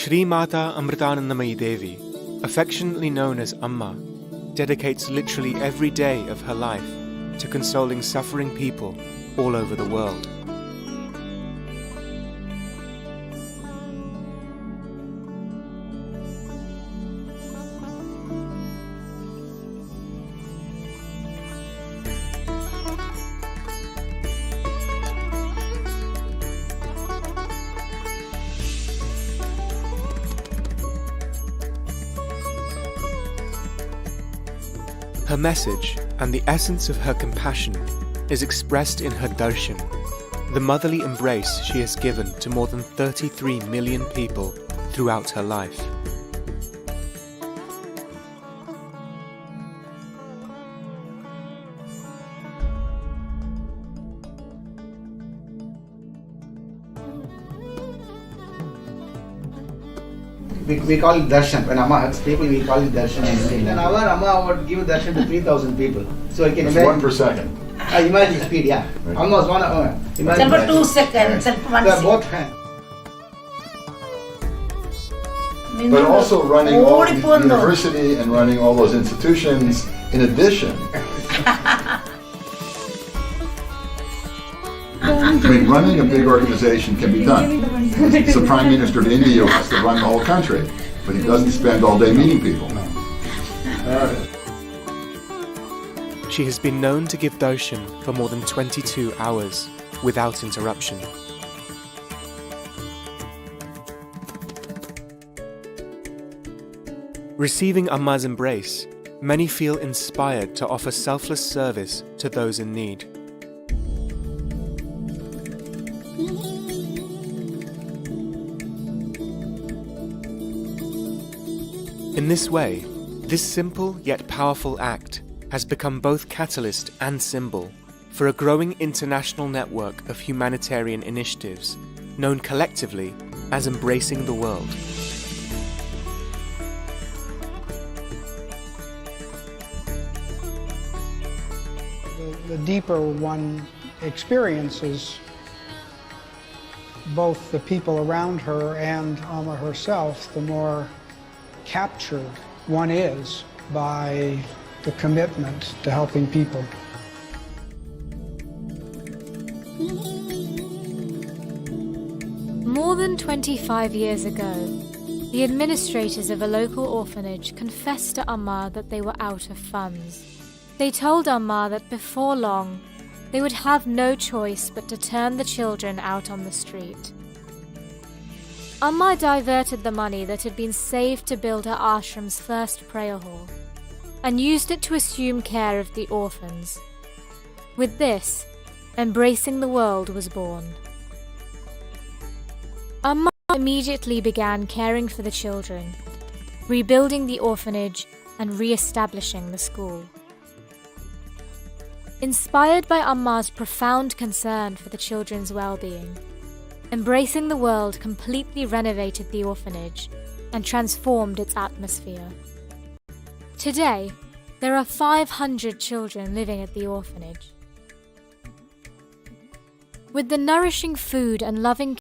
Shri Mata Amritanandamayi Devi, affectionately known as Amma, dedicates literally every day of her life to consoling suffering people all over the world. Her message and the essence of her compassion is expressed in her darshan, the motherly embrace she has given to more than 33 million people throughout her life. We call it darshan. When Amma hugs people, we call it darshan. And our Amma would give darshan to 3,000 people. So you can That's imagine. 1 per second. Imagine speed, yeah. Right. Almost 1 hour. Imagine Except for that. 2 seconds, except for 1 They're second. both hands. But also running all the Oodipondo. university and running all those institutions in addition. I mean, running a big organization can be done. It's the Prime Minister of India who has to run the whole country, but he doesn't spend all day meeting people. She has been known to give darshan for more than 22 hours without interruption. Receiving Amma's embrace, many feel inspired to offer selfless service to those in need. In this way, this simple yet powerful act has become both catalyst and symbol for a growing international network of humanitarian initiatives known collectively as Embracing the World. The deeper one experiences both the people around her and Amma herself, the more captured one is by the commitment to helping people. More than 25 years ago, the administrators of a local orphanage confessed to Amma that they were out of funds. They told Amma that before long, they would have no choice but to turn the children out on the street. Amma diverted the money that had been saved to build her ashram's first prayer hall, and used it to assume care of the orphans. With this, Embracing the World was born. Amma immediately began caring for the children, rebuilding the orphanage and re-establishing the school. Inspired by Amma's profound concern for the children's well-being, Embracing the World completely renovated the orphanage and transformed its atmosphere. Today, there are 500 children living at the orphanage. With the nourishing food and loving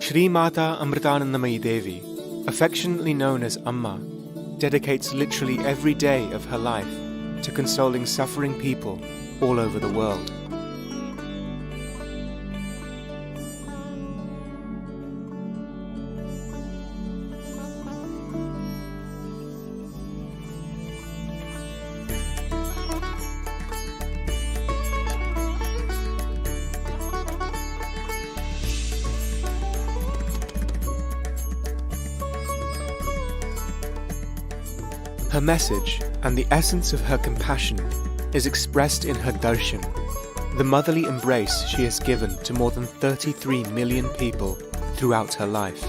Shri Mata Amritanandamayi Devi, affectionately known as Amma, dedicates literally every day of her life to consoling suffering people all over the world. Her message and the essence of her compassion is expressed in her darshan, the motherly embrace she has given to more than 33 million people throughout her life.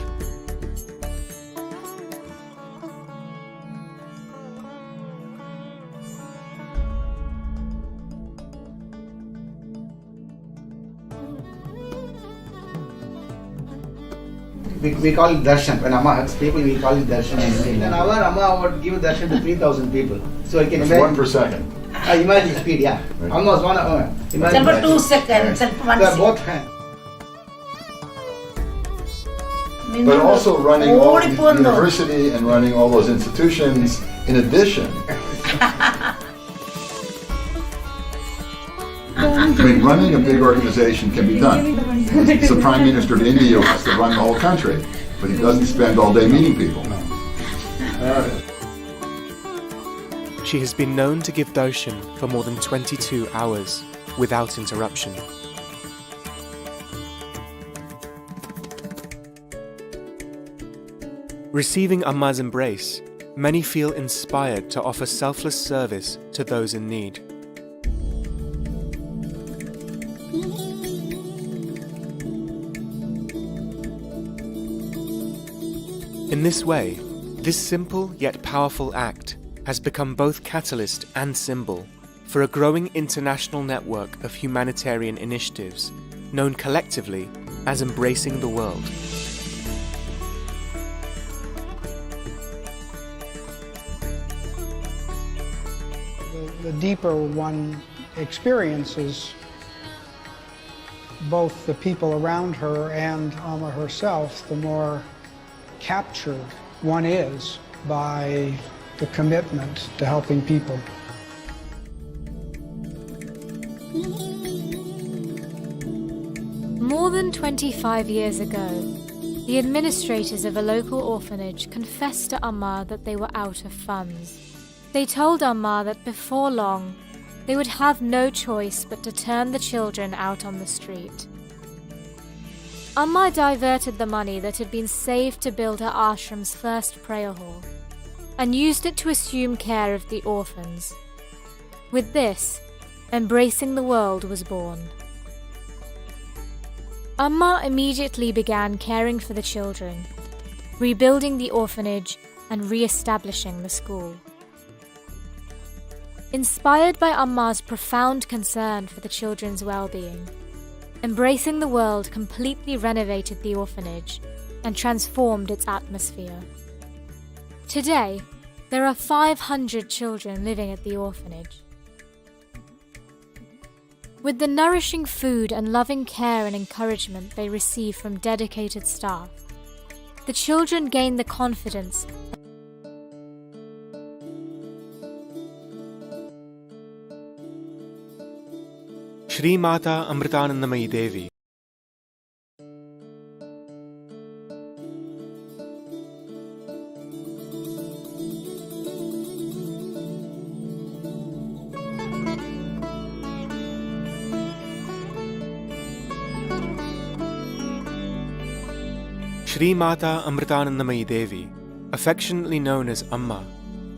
We call it darshan. When Amma hugs people, we call it darshan. And our Amma would give darshan to 3,000 people. So you can That's imagine. 1 per second. Imagine speed, yeah. Right. Almost one. Imagine. Except 2 seconds, except 1 They're second. both hands. But also running all the Oodipondo. university and running all those institutions in addition. I mean, running a big organization can be done. The Prime Minister of India has to run the whole country, but he doesn't spend all day meeting people. She has been known to give darshan for more than 22 hours without interruption. Receiving Amma's embrace, many feel inspired to offer selfless service to those in need. In this way, this simple yet powerful act has become both catalyst and symbol for a growing international network of humanitarian initiatives known collectively as Embracing the World. The deeper one experiences both the people around her and Amma herself, the more captured one is by the commitment to helping people. More than 25 years ago, the administrators of a local orphanage confessed to Amma that they were out of funds. They told Amma that before long, they would have no choice but to turn the children out on the street. Amma diverted the money that had been saved to build her ashram's first prayer hall and used it to assume care of the orphans. With this, Embracing the World was born. Amma immediately began caring for the children, rebuilding the orphanage and re-establishing the school. Inspired by Amma's profound concern for the children's well-being, Embracing the World completely renovated the orphanage and transformed its atmosphere. Today, there are 500 children living at the orphanage. With the nourishing food and loving care and encouragement they receive from dedicated staff, the children gain the confidence Shri Mata Amritanandamayi Devi. Shri Mata Amritanandamayi Devi, affectionately known as Amma,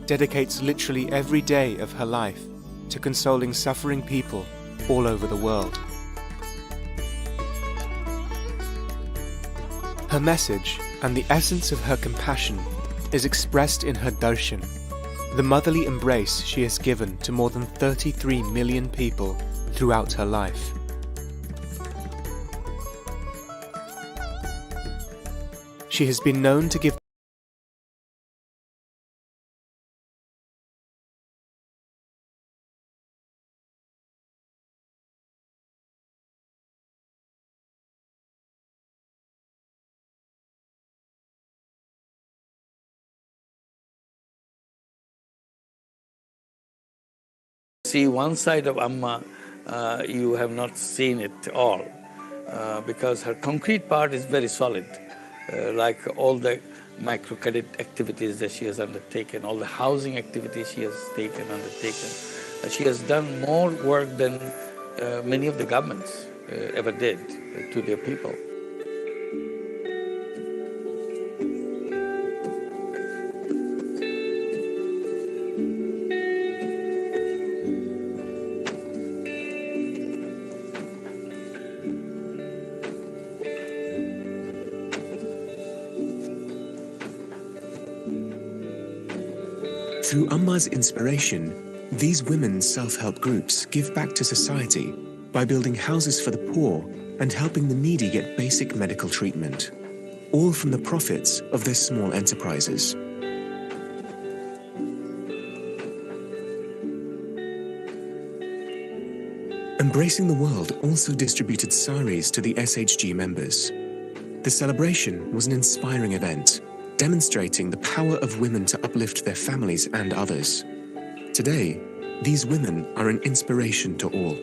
dedicates literally every day of her life to consoling suffering people all over the world. Her message and the essence of her compassion is expressed in her darshan, the motherly embrace she has given to more than 33 million people throughout her life. She has been known to give See one side of Amma, you have not seen it all, because her concrete part is very solid, like all the microcredit activities that she has undertaken, all the housing activities she has undertaken. She has done more work than many of the governments ever did to their people. Through Amma's inspiration, these women's self-help groups give back to society by building houses for the poor and helping the needy get basic medical treatment, all from the profits of their small enterprises. Embracing the World also distributed saris to the SHG members. The celebration was an inspiring event, demonstrating the power of women to uplift their families and others. Today, these women are an inspiration to all.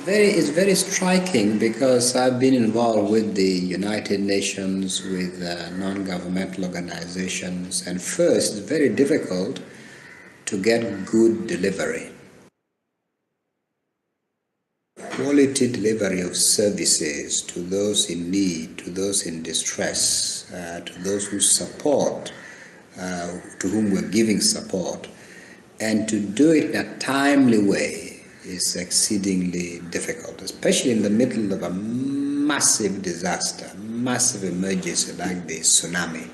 It's very striking because I've been involved with the United Nations, with non-governmental organizations, and first it's very difficult to get good delivery. Quality delivery of services to those in need, to those in distress, to those who support, to whom we're giving support, and to do it in a timely way is exceedingly difficult, especially in the middle of a massive disaster, massive emergency like the tsunami.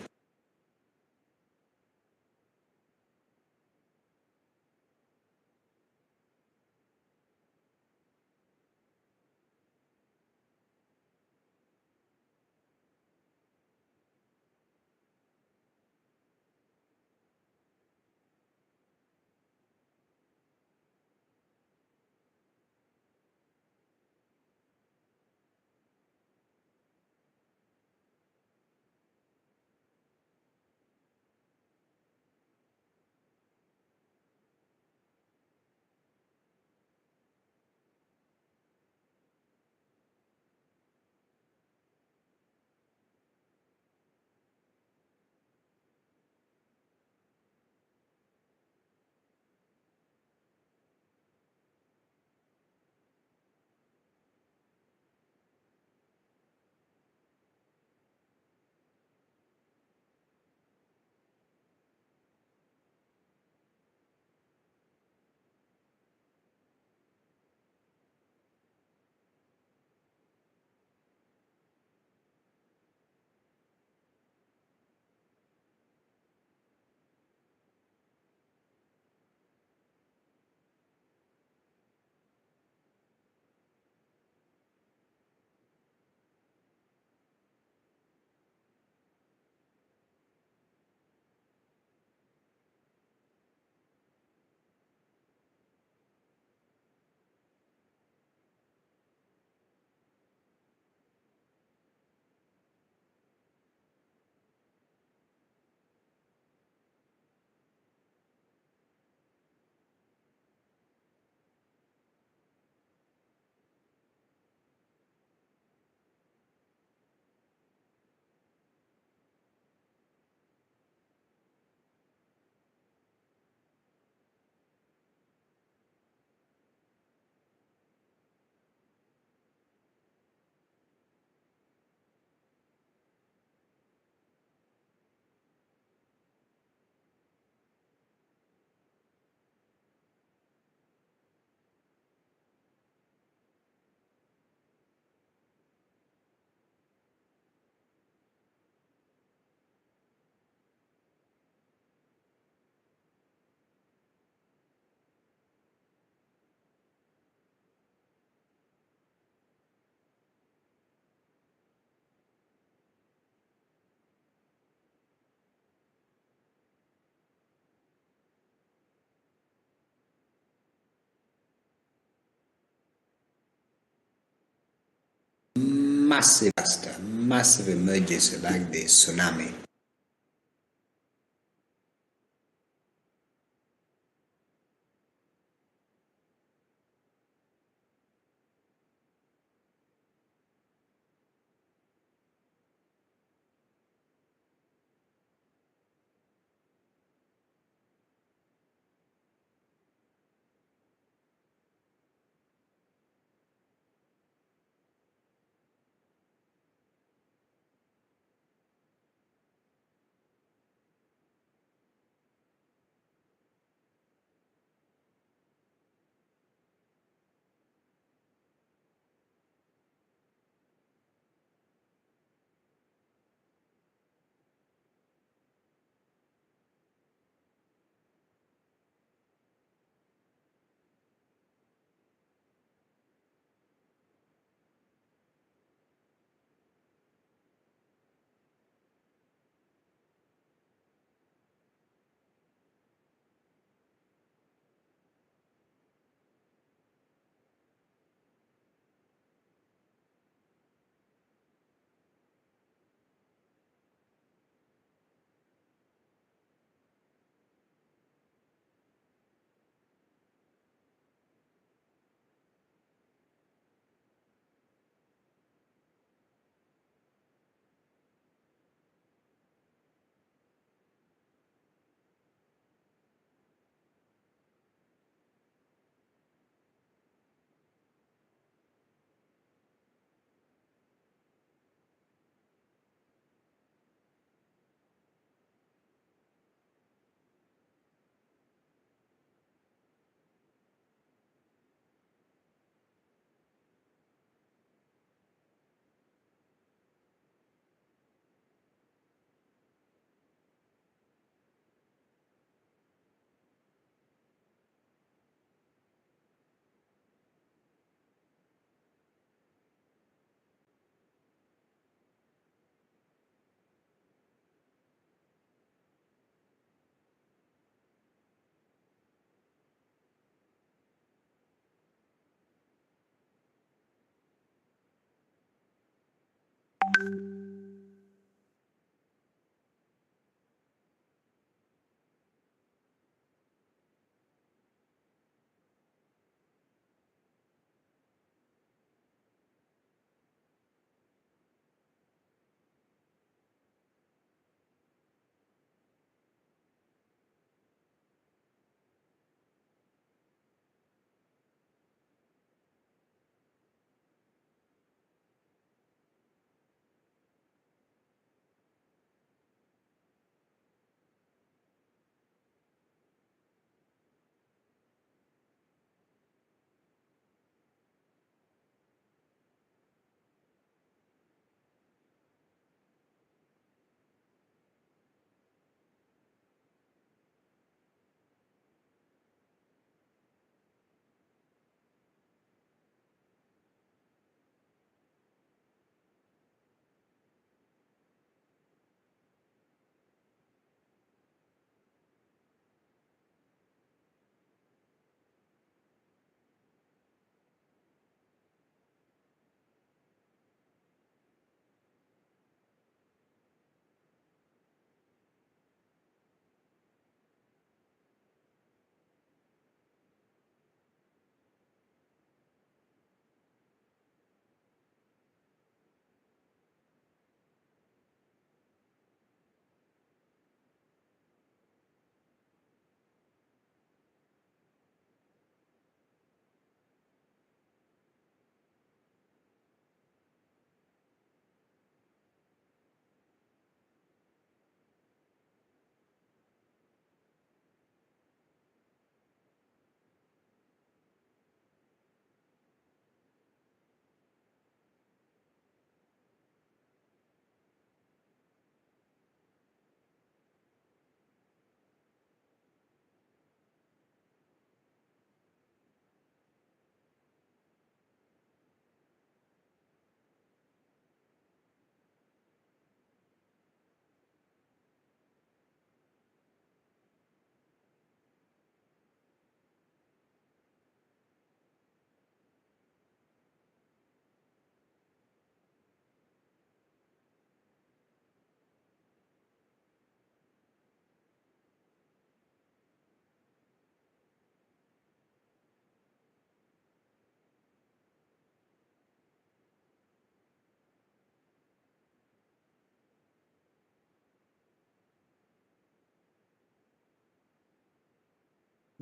massive disaster, massive emergency like the tsunami.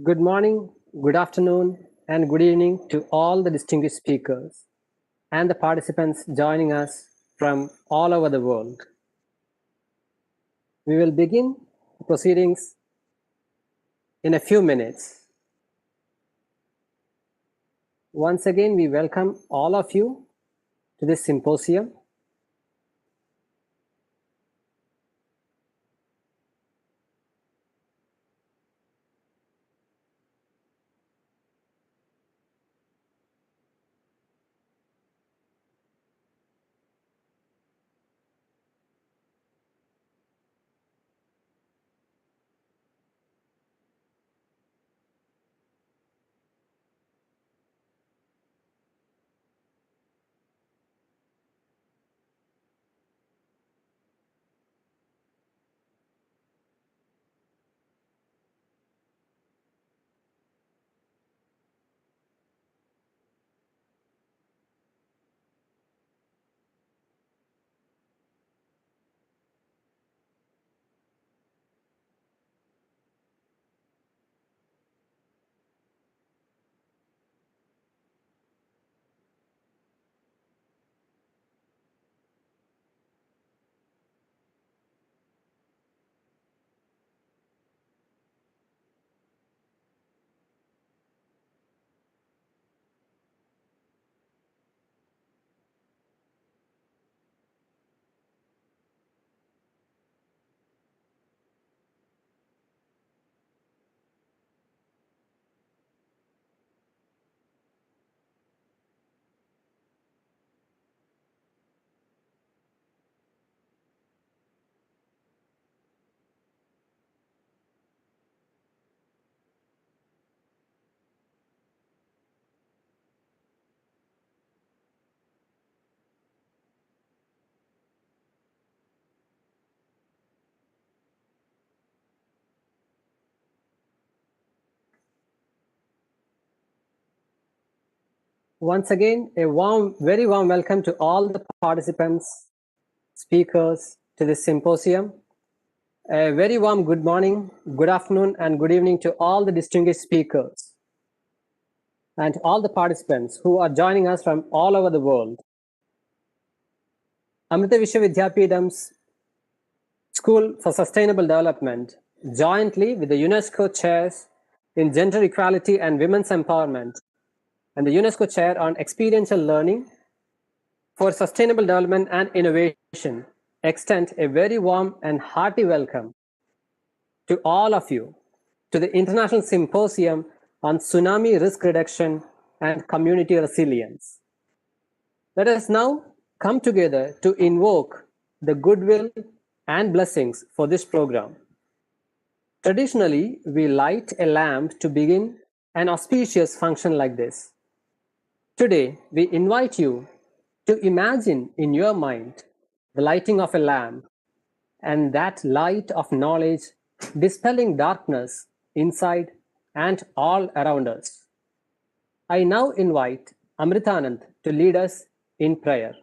Good morning, good afternoon, and good evening to all the distinguished speakers and the participants joining us from all over the world. We will begin the proceedings in a few minutes. Once again, we welcome all of you to this symposium. Once again, a very warm welcome to all the participants, speakers to this symposium. A very warm good morning, good afternoon, and good evening to all the distinguished speakers and all the participants who are joining us from all over the world. Amrita Vidyapeetham's School for Sustainable Development, jointly with the UNESCO chairs in Gender Equality and Women's Empowerment, and the UNESCO Chair on Experiential Learning for Sustainable Development and Innovation, extend a very warm and hearty welcome to all of you to the International Symposium on Tsunami Risk Reduction and Community Resilience. Let us now come together to invoke the goodwill and blessings for this program. Traditionally, we light a lamp to begin an auspicious function like this. Today, we invite you to imagine in your mind the lighting of a lamp and that light of knowledge dispelling darkness inside and all around us. I now invite Amritanand to lead us in prayer.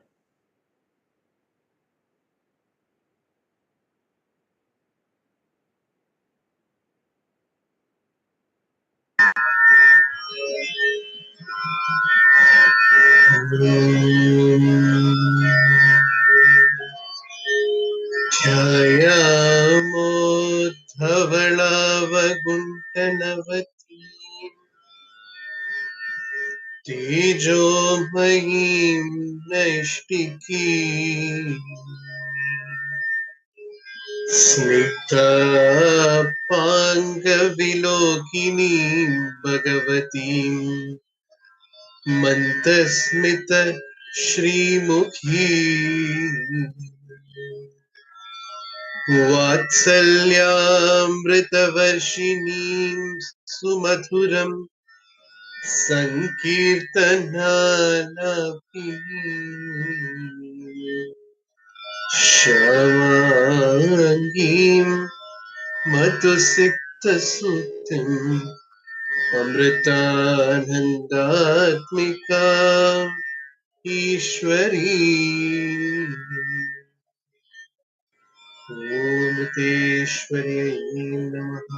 ಛಾಯಾಮೋಧವಳಾವಗುಂಟನವತಿ ತೇಜೋಮಯೀಂ ನೈಷ್ಟಿಕೀ ಸ್ನಿಗ್ಧಾಪಾಂಗವಿಲೋಕಿನೀಂ ಭಗವತೀಂ ಮಂತಸ್ಮಿತ ಶ್ರೀಮುಖೀ वात्सल्यामृतवर्षिणीं सुमधुरं सङ्कीर्तनालापिनीं श्यामाङ्गीं मधुसिक्तसूक्तिम् अमृतानन्दात्मिका ईश्वरी ॐ तेश्वर्यै नमः।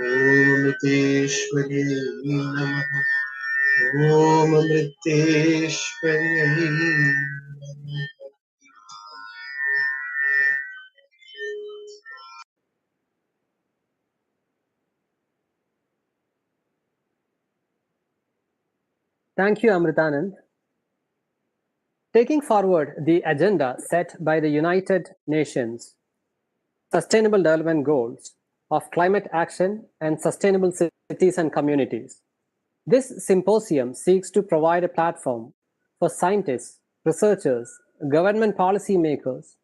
अमृतेश्वर्यै नमः ॐ अमृतेश्वर्यै नमः। Thank you, Amritanand. Taking forward the agenda set by the United Nations Sustainable Development Goals of climate action and sustainable cities and communities, this symposium seeks to provide a platform for scientists, researchers, government policymakers,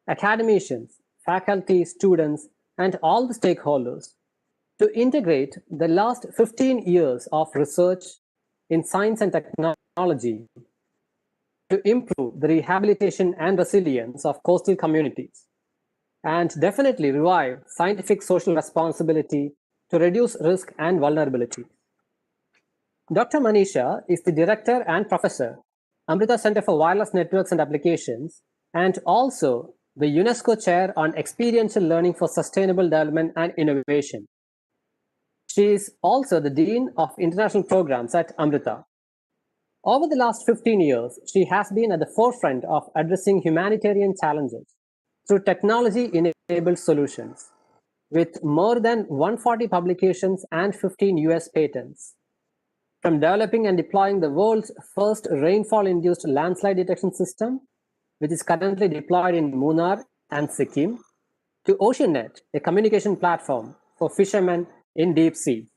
academicians, faculty, students, and all the stakeholders to integrate the last 15 years of research in science and technology to improve the rehabilitation and resilience of coastal communities, and definitely revive scientific social responsibility to reduce risk and vulnerability. Dr. Manisha is the Director and Professor, Amrita Center for Wireless Networks and Applications, and also the UNESCO Chair on Experiential Learning for Sustainable Development and Innovation. She is also the Dean of International Programs at Amrita. Over the last 15 years, she has been at the forefront of addressing humanitarian challenges through technology-enabled solutions, with more than 140 publications and 15 US patents. From developing and deploying the world's first rainfall-induced landslide detection system, which is currently deployed in Munnar and Sikkim, to OceanNet, a communication platform for fishermen in deep sea.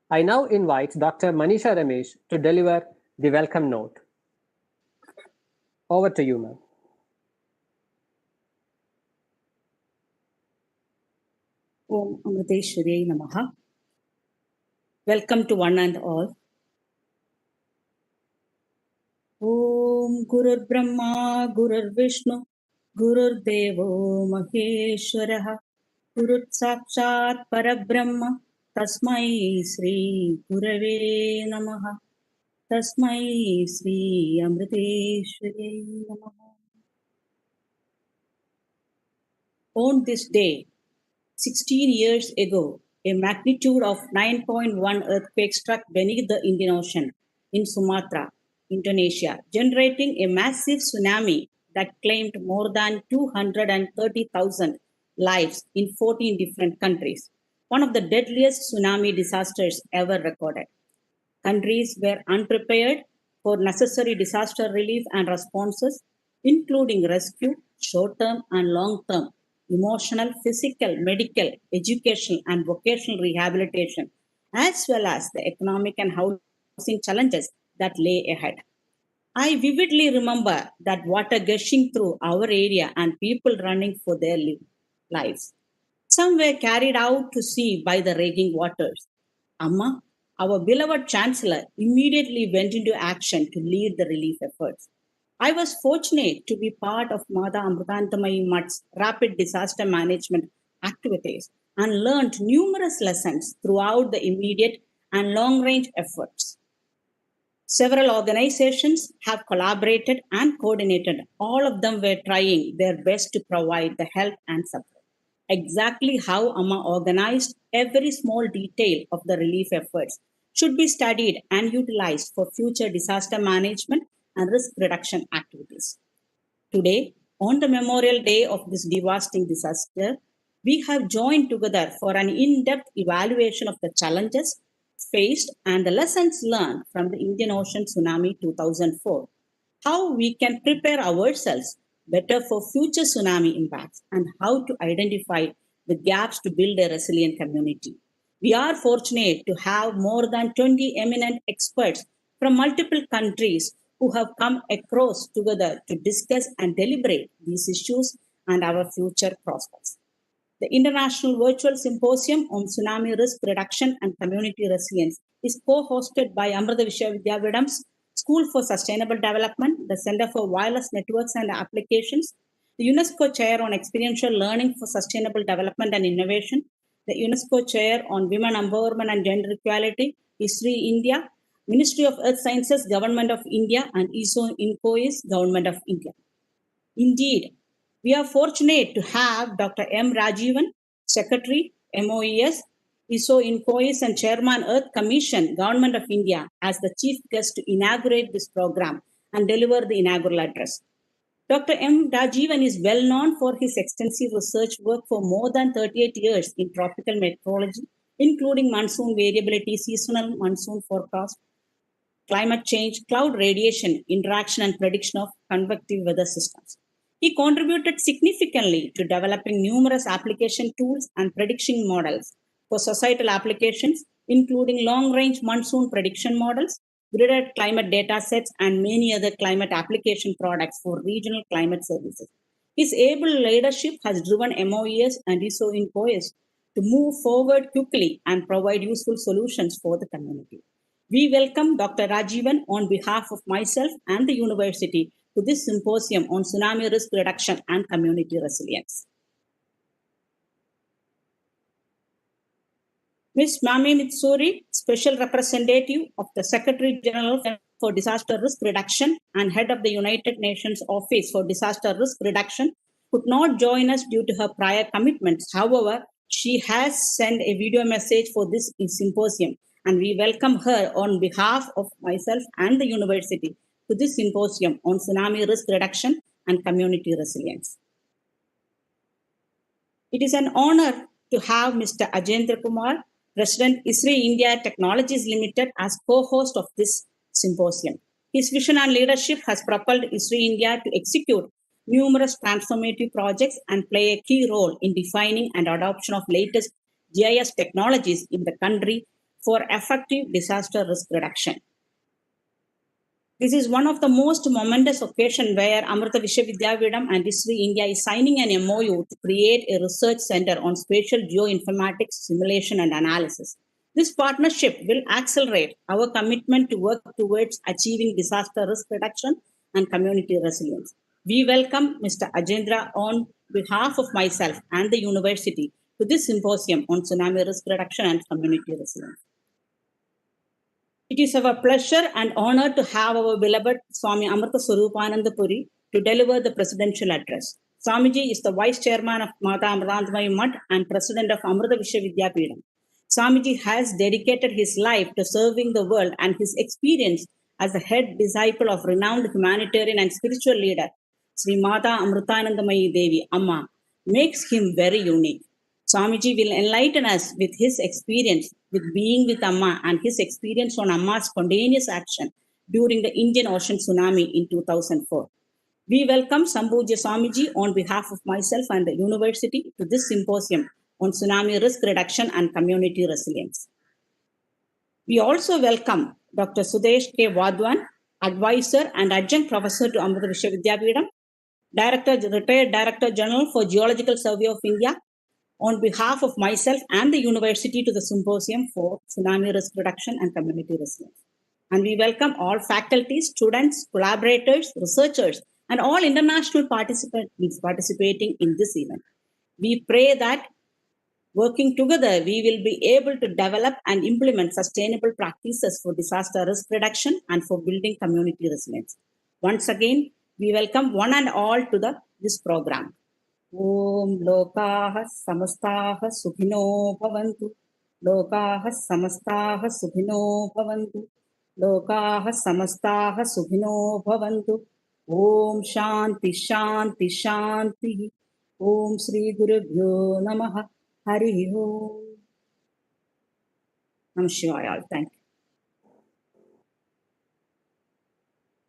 I now invite Dr. Manisha Ramesh to deliver the welcome note. Over to you, ma'am. Om Amriteshwariyai Namaha. Welcome to one and all. Om Gurur Brahma, Gurur Vishnu, Gurur Devo Maheshwaraha, Gurur Sakshat Parabrahma, Tasmai Sri Gurave Namaha, Tasmai Sri Amriteshwariyai Namaha. On this day, 16 years ago, a magnitude of 9.1 earthquake struck beneath the Indian Ocean in Sumatra, Indonesia, generating a massive tsunami that claimed more than 230,000 lives in 14 different countries, one of the deadliest tsunami disasters ever recorded. Countries were unprepared for necessary disaster relief and responses, including rescue, short-term and long-term, emotional, physical, medical, educational, and vocational rehabilitation, as well as the economic and housing challenges that lay ahead. I vividly remember that water gushing through our area and people running for their lives. Some were carried out to sea by the raging waters. Amma, our beloved Chancellor, immediately went into action to lead the relief efforts. I was fortunate to be part of Mata Amritanandamayi Mutt's rapid disaster management activities and learned numerous lessons throughout the immediate and long-range efforts. Several organizations have collaborated and coordinated. All of them were trying their best to provide the help and support. Exactly how Amma organized every small detail of the relief efforts should be studied and utilized for future disaster management and risk reduction activities. Today, on the Memorial Day of this devastating disaster, we have joined together for an in-depth evaluation of the challenges faced and the lessons learned from the Indian Ocean Tsunami 2004, how we can prepare ourselves better for future tsunami impacts, and how to identify the gaps to build a resilient community. We are fortunate to have more than 20 eminent experts from multiple countries who have come across together to discuss and deliberate these issues and our future prospects. The International Virtual Symposium on Tsunami Risk Reduction and Community Resilience is co-hosted by Amrita Vidyapeetham's School for Sustainable Development, the Center for Wireless Networks and Applications, the UNESCO Chair on Experiential Learning for Sustainable Development and Innovation, the UNESCO Chair on Women Empowerment and Gender Equality, Esri India, Ministry of Earth Sciences, Government of India, and ESSO-INCOIS, Government of India. Indeed, we are fortunate to have Dr. M. Rajivan, Secretary, MOES, ESSO-INCOIS and Chairman Earth Commission, Government of India, as the chief guest to inaugurate this program and deliver the inaugural address. Dr. M. Rajivan is well known for his extensive research work for more than 38 years in tropical meteorology, including monsoon variability, seasonal monsoon forecast, climate change, cloud radiation, interaction and prediction of convective weather systems. He contributed significantly to developing numerous application tools and prediction models for societal applications, including long-range monsoon prediction models, gridded climate data sets, and many other climate application products for regional climate services. His able leadership has driven MOES and ESSO-INCOIS to move forward quickly and provide useful solutions for the community. We welcome Dr. Rajivan on behalf of myself and the university to this symposium on tsunami risk reduction and community resilience. Ms. Mami Mitsuri, Special Representative of the Secretary General for Disaster Risk Reduction and Head of the United Nations Office for Disaster Risk Reduction, could not join us due to her prior commitments. However, she has sent a video message for this symposium, and we welcome her on behalf of myself and the university to this symposium on tsunami risk reduction and community resilience. It is an honor to have Mr. Ajendra Kumar, President Esri India Technologies Limited, as co-host of this symposium. His vision and leadership has propelled Esri India to execute numerous transformative projects and play a key role in defining and adoption of latest GIS technologies in the country for effective disaster risk reduction. This is one of the most momentous occasions where Amrita Vidyapeetham and Esri India is signing an MOU to create a research center on spatial geoinformatics simulation and analysis. This partnership will accelerate our commitment to work towards achieving disaster risk reduction and community resilience. We welcome Mr. Ajendra on behalf of myself and the university to this symposium on tsunami risk reduction and community resilience. It is our pleasure and honor to have our beloved Swami Amrita Swarupananda Puri to deliver the presidential address. Swamiji is the Vice Chairman of Mata Amritanandamayi Mutt and President of Amrita Vidyapeetham. Swamiji has dedicated his life to serving the world, and his experience as the head disciple of renowned humanitarian and spiritual leader, Sri Mata Amritanandamayi Devi, Amma, makes him very unique. Swamiji will enlighten us with his experience with being with Amma and his experience on Amma's spontaneous action during the Indian Ocean Tsunami in 2004. We welcome Sambhujya Swamiji on behalf of myself and the university to this symposium on tsunami risk reduction and community resilience. We also welcome Dr. Sudesh K. Wadwan, Advisor and Adjunct Professor to Amrita Vidyapeetham, Retired Director General for Geological Survey of India, on behalf of myself and the university to the symposium for tsunami risk reduction and community resilience. And we welcome all faculty, students, collaborators, researchers, and all international participants participating in this event. We pray that working together, we will be able to develop and implement sustainable practices for disaster risk reduction and for building community resilience. Once again, we welcome one and all to this program. Om Lokaha Samastaha Sukhino Bhavantu. Lokaha Samastaha Sukhino Bhavantu. Lokaha Samastaha Sukhino Bhavantu. Om Shanti Shanti Shanti. Om Sri Gurubhyo Namaha. Hari Om. Namah Shivaya. Thank you.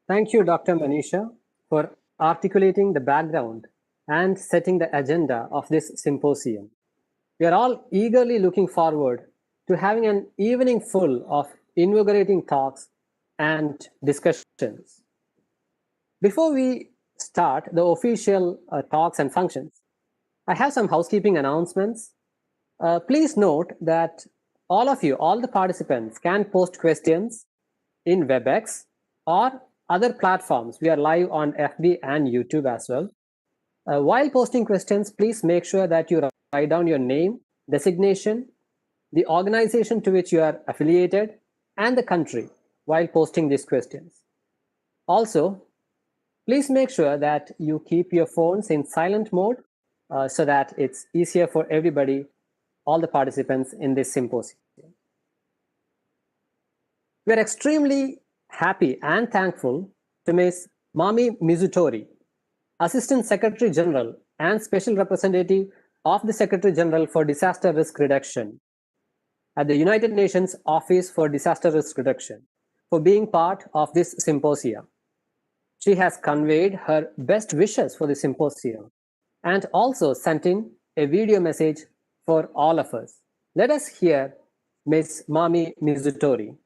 Thank you, Dr. Manisha, for articulating the background and setting the agenda of this symposium. We are all eagerly looking forward to having an evening full of invigorating talks and discussions. Before we start the official talks and functions, I have some housekeeping announcements. Please note that all of you, all the participants, can post questions in WebEx or other platforms. We are live on FB and YouTube as well. While posting questions, please make sure that you write down your name, designation, the organization to which you are affiliated, and the country while posting these questions. Also, please make sure that you keep your phones in silent mode so that it's easier for everybody all the participants in this symposium. We are extremely happy and thankful to Ms. Mami Mizutori, Assistant Secretary General and Special Representative of the Secretary General for Disaster Risk Reduction at the United Nations Office for Disaster Risk Reduction, for being part of this symposium. She has conveyed her best wishes for the symposium and also sent in a video message for all of us. Let us hear Ms. Mami Mizutori.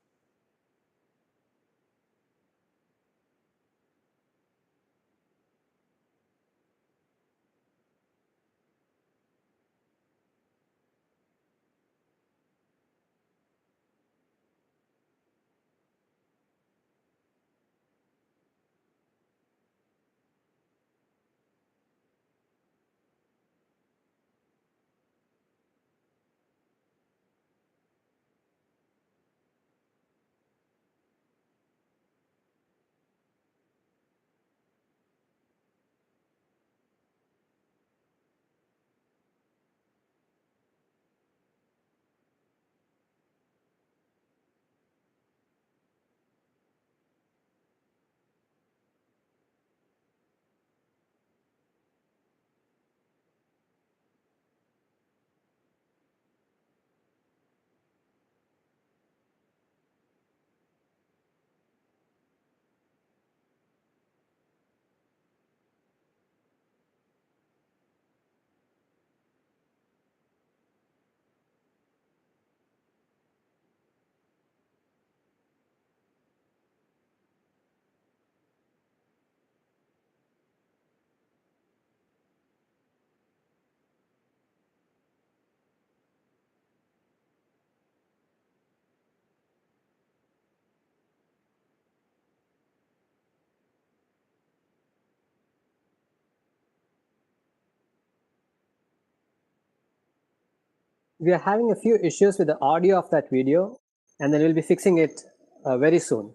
We are having a few issues with the audio of that video, and then we'll be fixing it very soon.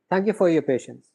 Thank you for your patience.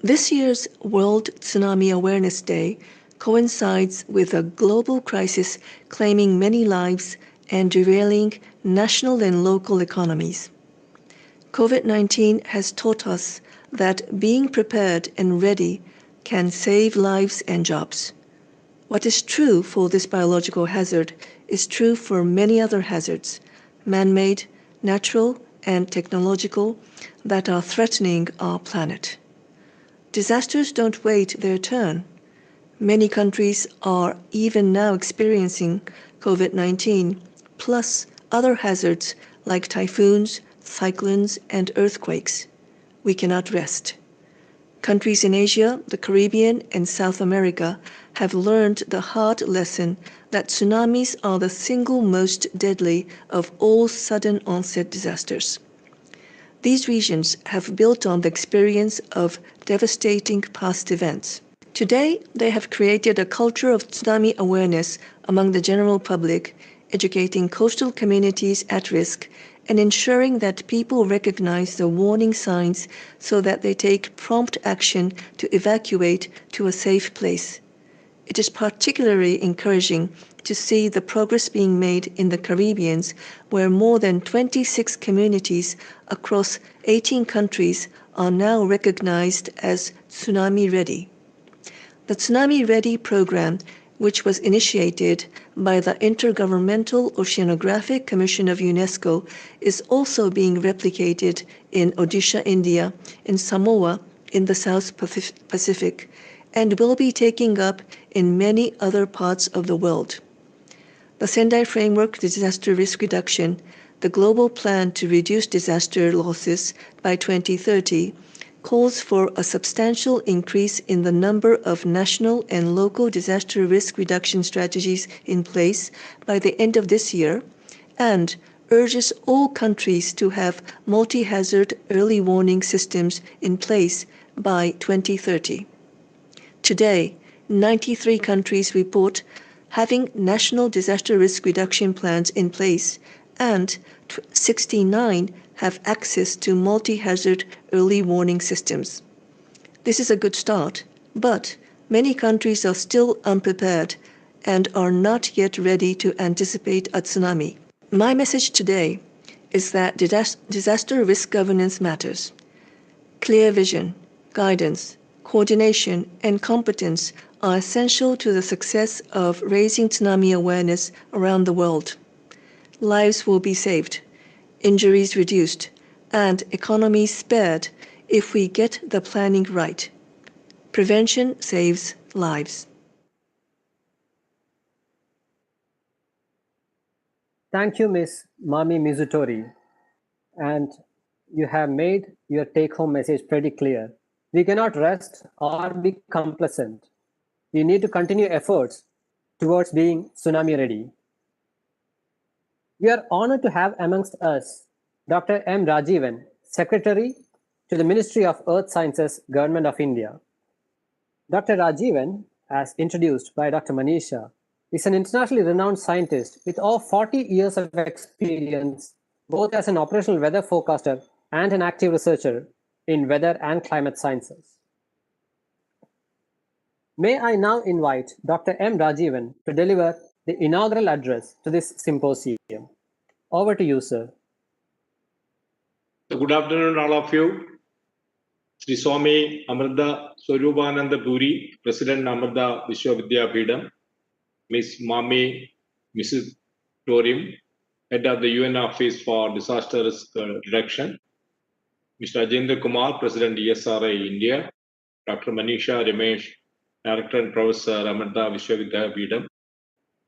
This year's World Tsunami Awareness Day coincides with a global crisis claiming many lives and derailing national and local economies. COVID-19 has taught us that being prepared and ready can save lives and jobs. What is true for this biological hazard is true for many other hazards, man-made, natural, and technological, that are threatening our planet. Disasters don't wait their turn. Many countries are even now experiencing COVID-19, plus other hazards like typhoons, cyclones, and earthquakes. We cannot rest. Countries in Asia, the Caribbean, and South America have learned the hard lesson that tsunamis are the single most deadly of all sudden onset disasters. These regions have built on the experience of devastating past events. Today, they have created a culture of tsunami awareness among the general public, educating coastal communities at risk and ensuring that people recognize the warning signs so that they take prompt action to evacuate to a safe place. It is particularly encouraging to see the progress being made in the Caribbean, where more than 26 communities across 18 countries are now recognized as tsunami ready. The Tsunami Ready program, which was initiated by the Intergovernmental Oceanographic Commission of UNESCO, is also being replicated in Odisha, India, in Samoa, in the South Pacific, and will be taken up in many other parts of the world. The Sendai Framework Disaster Risk Reduction, the global plan to reduce disaster losses by 2030, calls for a substantial increase in the number of national and local disaster risk reduction strategies in place by the end of this year, and urges all countries to have multi-hazard early warning systems in place by 2030. Today, 93 countries report having national disaster risk reduction plans in place, and 69 have access to multi-hazard early warning systems. This is a good start, but many countries are still unprepared and are not yet ready to anticipate a tsunami. My message today is that disaster risk governance matters. Clear vision, guidance, coordination, and competence are essential to the success of raising tsunami awareness around the world. Lives will be saved, injuries reduced, and economies spared if we get the planning right. Prevention saves lives. Thank you, Ms. Mami Mizutori. And you have made your take-home message pretty clear. We cannot rest or be complacent. We need to continue efforts towards being tsunami ready. We are honored to have amongst us Dr. M. Rajivan, Secretary to the Ministry of Earth Sciences, Government of India. Dr. Rajivan, as introduced by Dr. Manisha, is an internationally renowned scientist with over 40 years of experience, both as an operational weather forecaster and an active researcher in weather and climate sciences. May I now invite Dr. M. Rajivan to deliver the inaugural address to this symposium. Over to you, sir. Good afternoon, all of you. Sri Swami Amrita Swarupananda Puri, President Amrita Vishwa Vidyapeetham, Ms. Mami Mizutori, Head of the UN Office for Disaster Risk Reduction, Mr. Ajendra Kumar, President ESRI India, Dr. Manisha Ramesh, Director and Professor Amrita Vishwa Vidyapeetham,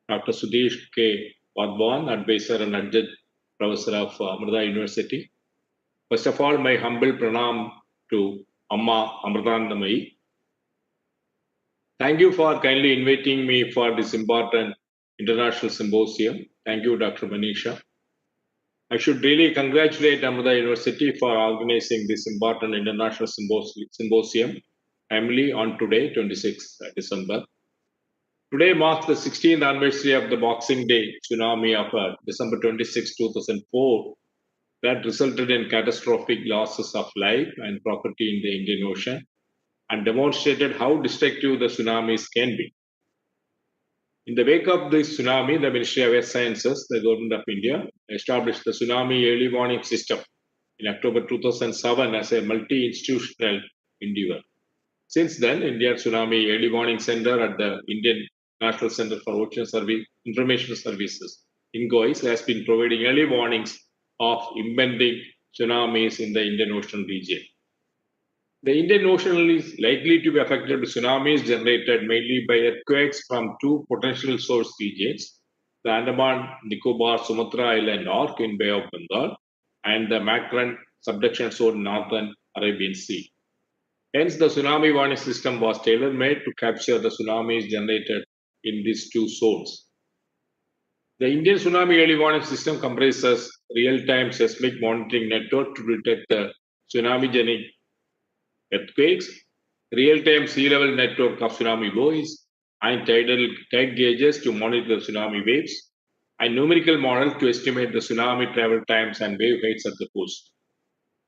Dr. Sudesh K. Wadwan, Advisor and Adjunct Professor of Amrita University. First of all, my humble pranam to Amma Amritandamayi. Thank you for kindly inviting me for this important international symposium. Thank you, Dr. Manisha. I should really congratulate Amrita University for organizing this important international symposium, namely on today, 26th December. Today marks the 16th anniversary of the Boxing Day tsunami of December 26, 2004, that resulted in catastrophic losses of life and property in the Indian Ocean and demonstrated how destructive the tsunamis can be. In the wake of this tsunami, the Ministry of Earth Sciences, the Government of India, established the Tsunami Early Warning System in October 2007 as a multi-institutional endeavor. Since then, Indian Tsunami Early Warning Center at the Indian National Center for Ocean Information Services, INCOIS, has been providing early warnings of impending tsunamis in the Indian Ocean region. The Indian Ocean is likely to be affected by tsunamis generated mainly by earthquakes from two potential source regions, the Andaman Nicobar Sumatra Island arc in Bay of Bengal and the Makran subduction zone in northern Arabian Sea. Hence, the tsunami warning system was tailor-made to capture the tsunamis generated in these two zones. The Indian Tsunami Early Warning System comprises real-time seismic monitoring network to detect the tsunami-genic earthquakes, real-time sea level network of tsunami buoys, and tide gauges to monitor the tsunami waves, and numerical model to estimate the tsunami travel times and wave heights at the coast.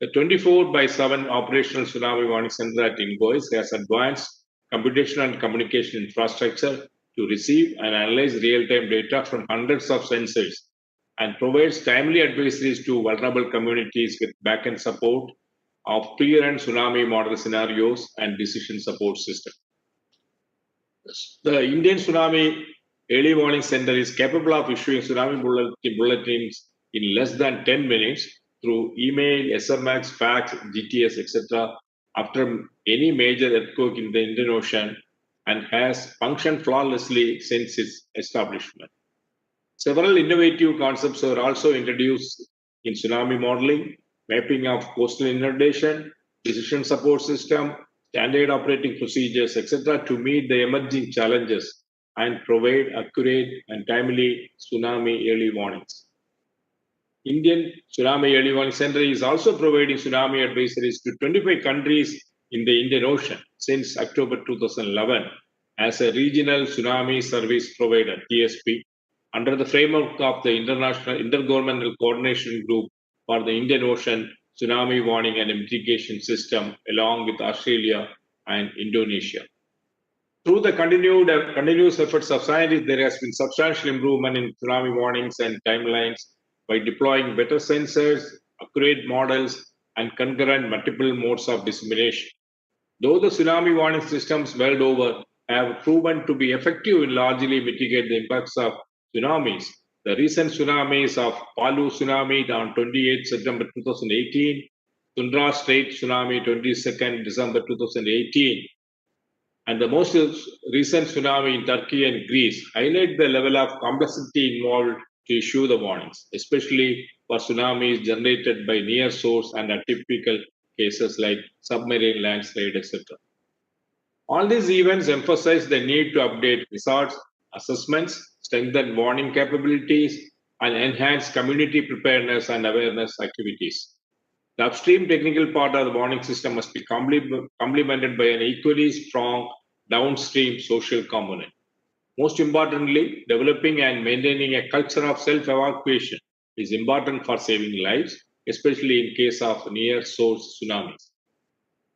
The 24/7 operational tsunami warning center at INCOIS has advanced computational and communication infrastructure to receive and analyze real-time data from hundreds of sensors and provides timely advisories to vulnerable communities with back-end support of pre-run tsunami model scenarios and decision support system. The Indian Tsunami Early Warning Center is capable of issuing tsunami bulletins in less than 10 minutes through email, SMS, fax, GTS, etc. after any major earthquake in the Indian Ocean, and has functioned flawlessly since its establishment. Several innovative concepts were also introduced in tsunami modeling, mapping of coastal inundation, decision support system, standard operating procedures, etc. to meet the emerging challenges and provide accurate and timely tsunami early warnings. Indian Tsunami Early Warning Center is also providing tsunami advisories to 25 countries in the Indian Ocean since October 2011 as a regional tsunami service provider, TSP, under the framework of the International Intergovernmental Coordination Group for the Indian Ocean Tsunami Warning and Mitigation System, along with Australia and Indonesia. Through the continuous efforts of scientists, there has been substantial improvement in tsunami warnings and timelines by deploying better sensors, accurate models, and concurrent multiple modes of dissemination. Though the tsunami warning systems world over have proven to be effective in largely mitigate the impacts of tsunamis, the recent tsunamis of Palu tsunami on 28 September 2018, Sunda Strait tsunami 22nd December 2018, and the most recent tsunami in Turkey and Greece highlight the level of complexity involved to issue the warnings, especially for tsunamis generated by near source and atypical cases like submarine landslide, etc. All these events emphasize the need to update resource assessments, strengthen warning capabilities, and enhance community preparedness and awareness activities. The upstream technical part of the warning system must be complemented by an equally strong downstream social component. Most importantly, developing and maintaining a culture of self-evacuation is important for saving lives, especially in case of near-source tsunamis.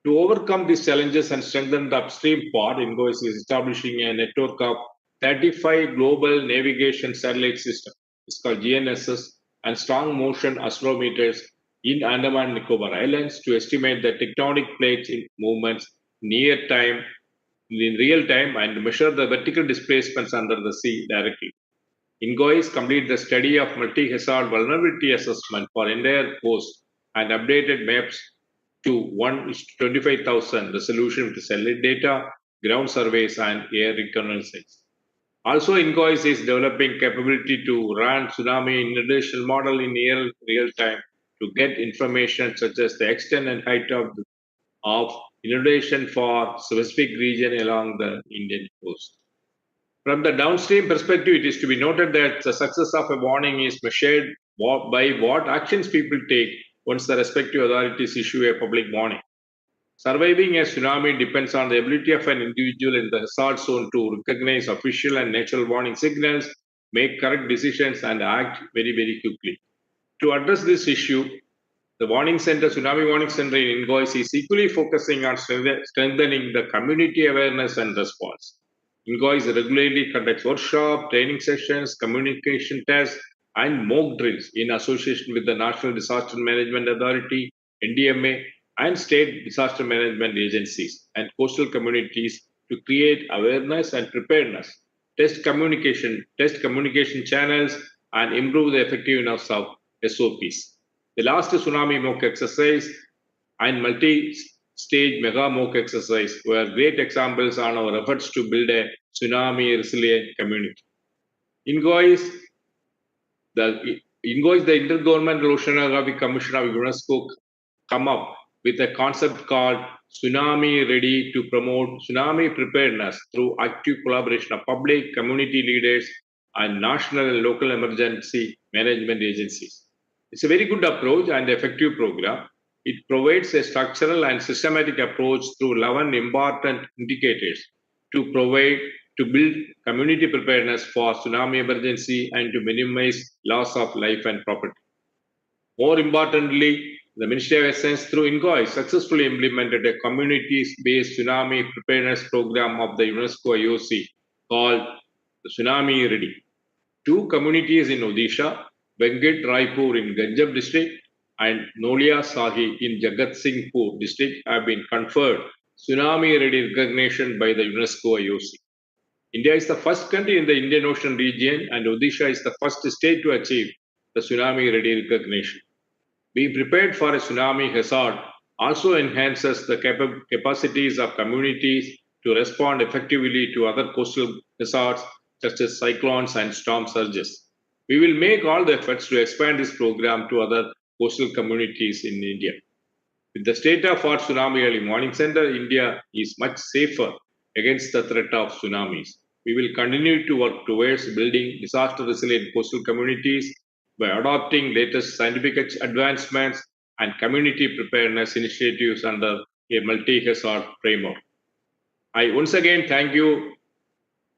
To overcome these challenges and strengthen the upstream part, INCOIS is establishing a network of 35 global navigation satellite systems. It's called GNSS, and strong motion accelerometers in Andaman and Nicobar Islands to estimate the tectonic plates in movements in real time and measure the vertical displacements under the sea directly. INCOIS complete the study of multi-hazard vulnerability assessment for entire coast and updated maps to 1:25,000 resolution with satellite data, ground surveys, and air reconnaissance. Also, INCOIS is developing capability to run tsunami inundation model in real time to get information such as the extent and height of inundation for specific region along the Indian coast. From the downstream perspective, it is to be noted that the success of a warning is measured by what actions people take once the respective authorities issue a public warning. Surviving a tsunami depends on the ability of an individual in the hazard zone to recognize official and natural warning signals, make correct decisions, and act very, very quickly. To address this issue, the Tsunami Warning Center in INCOIS is equally focusing on strengthening the community awareness and response. INCOIS regularly conducts workshops, training sessions, communication tests, and mock drills in association with the National Disaster Management Authority, NDMA, and state disaster management agencies and coastal communities to create awareness and preparedness, test communication channels, and improve the effectiveness of SOPs. The last tsunami mock exercise and multi-stage mega mock exercise were great examples on our efforts to build a tsunami resilient community. INCOIS, the Intergovernmental Oceanographic Commission of UNESCO, come up with a concept called Tsunami Ready to promote tsunami preparedness through active collaboration of public, community leaders, and national and local emergency management agencies. It's a very good approach and effective program. It provides a structural and systematic approach through 11 important indicators to build community preparedness for tsunami emergency and to minimize loss of life and property. More importantly, the Ministry of Essence through INCOIS successfully implemented a communities-based tsunami preparedness program of the UNESCO IOC called the Tsunami Ready. 2 communities in Odisha, Venkat Raipur in Ganjam district and Nolia Sahi in Jagatsinghpur district have been conferred Tsunami Ready recognition by the UNESCO IOC. India is the first country in the Indian Ocean region and Odisha is the first state to achieve the Tsunami Ready recognition. Being prepared for a tsunami hazard also enhances the capacities of communities to respond effectively to other coastal hazards such as cyclones and storm surges. We will make all the efforts to expand this program to other coastal communities in India. With the state-of-art Tsunami Early Warning Center, India is much safer against the threat of tsunamis. We will continue to work towards building disaster-resilient coastal communities by adopting latest scientific advancements and community preparedness initiatives under a multi-hazard framework. I once again thank you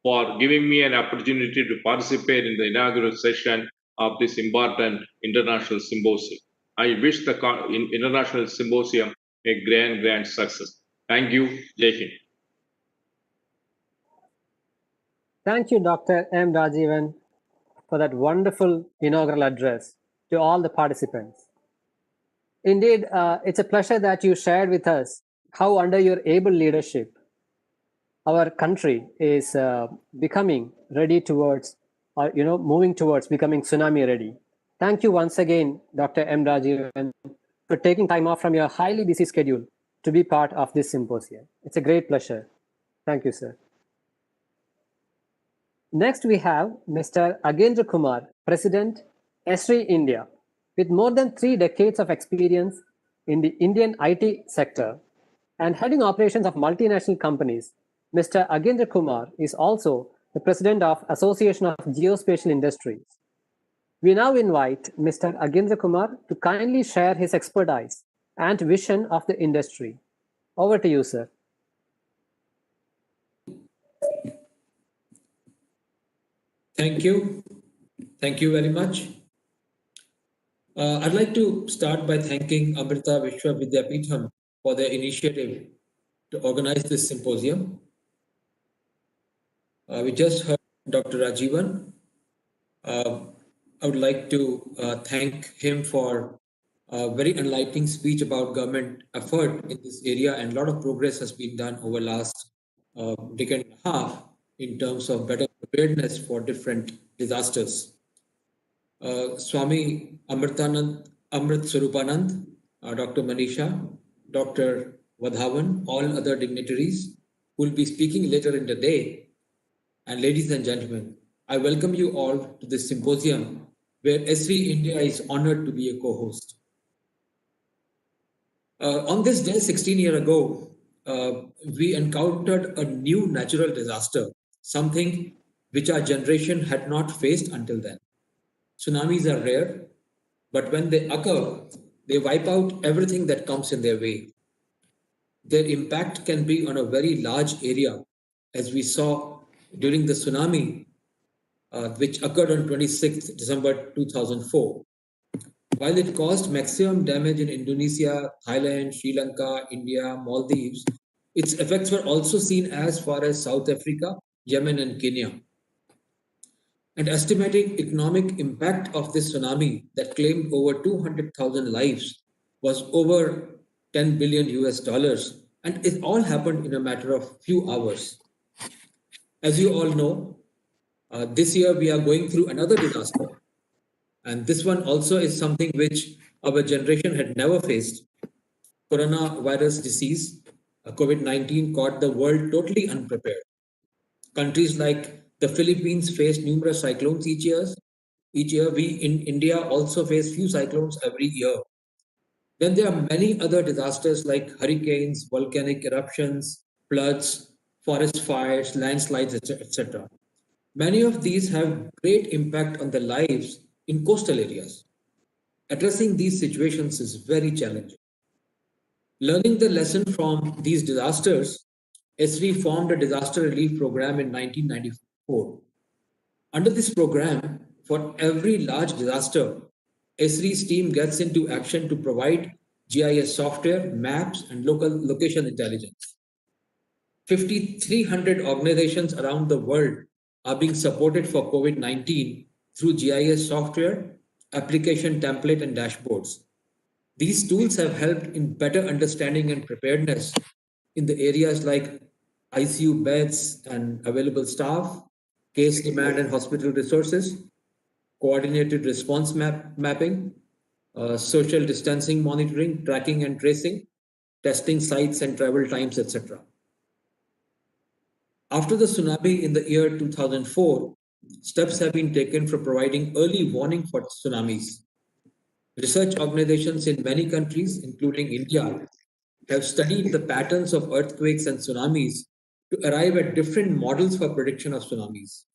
for giving me an opportunity to participate in the inaugural session of this important international symposium. I wish the international symposium a grand success. Thank you. Jai Hind. Thank you, Dr. M. Rajivan, for that wonderful inaugural address to all the participants. Indeed, it's a pleasure that you shared with us how under your able leadership, our country is becoming ready towards, moving towards becoming tsunami ready. Thank you once again, Dr. M. Rajivan, for taking time off from your highly busy schedule to be part of this symposium. It's a great pleasure. Thank you, sir. Next, we have Mr. Agendra Kumar, President, Esri India. With more than 3 decades of experience in the Indian IT sector and heading operations of multinational companies, Mr. Agendra Kumar is also the President of Association of Geospatial Industries. We now invite Mr. Agendra Kumar to kindly share his expertise and vision of the industry. Over to you, sir. Thank you. Thank you very much. I'd like to start by thanking Amrita Vishwa Vidyapeetham for their initiative to organize this symposium. We just heard Dr. Rajivan. I would like to thank him for a very enlightening speech about government effort in this area, and a lot of progress has been done over the last decade and a half in terms of better preparedness for different disasters. Swami Amrit Swarupanand, Dr. Manisha, Dr. Vadhavan, all other dignitaries who will be speaking later in the day. And ladies and gentlemen, I welcome you all to this symposium where Esri India is honored to be a co-host. On this day, 16 years ago, we encountered a new natural disaster, something which our generation had not faced until then. Tsunamis are rare, but when they occur, they wipe out everything that comes in their way. Their impact can be on a very large area, as we saw during the tsunami, which occurred on 26th December 2004. While it caused maximum damage in Indonesia, Thailand, Sri Lanka, India, Maldives, its effects were also seen as far as South Africa, Yemen, and Kenya. And estimating economic impact of this tsunami that claimed over 200,000 lives was over $10 billion US, and it all happened in a matter of few hours. As you all know, this year we are going through another disaster, and this one also is something which our generation had never faced. Coronavirus disease, COVID-19, caught the world totally unprepared. Countries like the Philippines face numerous cyclones each year. We in India also face few cyclones every year. Then there are many other disasters like hurricanes, volcanic eruptions, floods, forest fires, landslides, etc. Many of these have great impact on the lives in coastal areas. Addressing these situations is very challenging. Learning the lesson from these disasters, Esri formed a disaster relief program in 1994. Under this program, for every large disaster, Esri's team gets into action to provide GIS software, maps, and local location intelligence. 5,300 organizations around the world are being supported for COVID-19 through GIS software, application template, and dashboards. These tools have helped in better understanding and preparedness in the areas like ICU beds and available staff, case demand and hospital resources, coordinated response mapping, social distancing monitoring, tracking and tracing, testing sites and travel times, etc. After the tsunami in the year 2004, steps have been taken for providing early warning for tsunamis. Research organizations in many countries, including India, have studied the patterns of earthquakes and tsunamis to arrive at different models for prediction of tsunamis.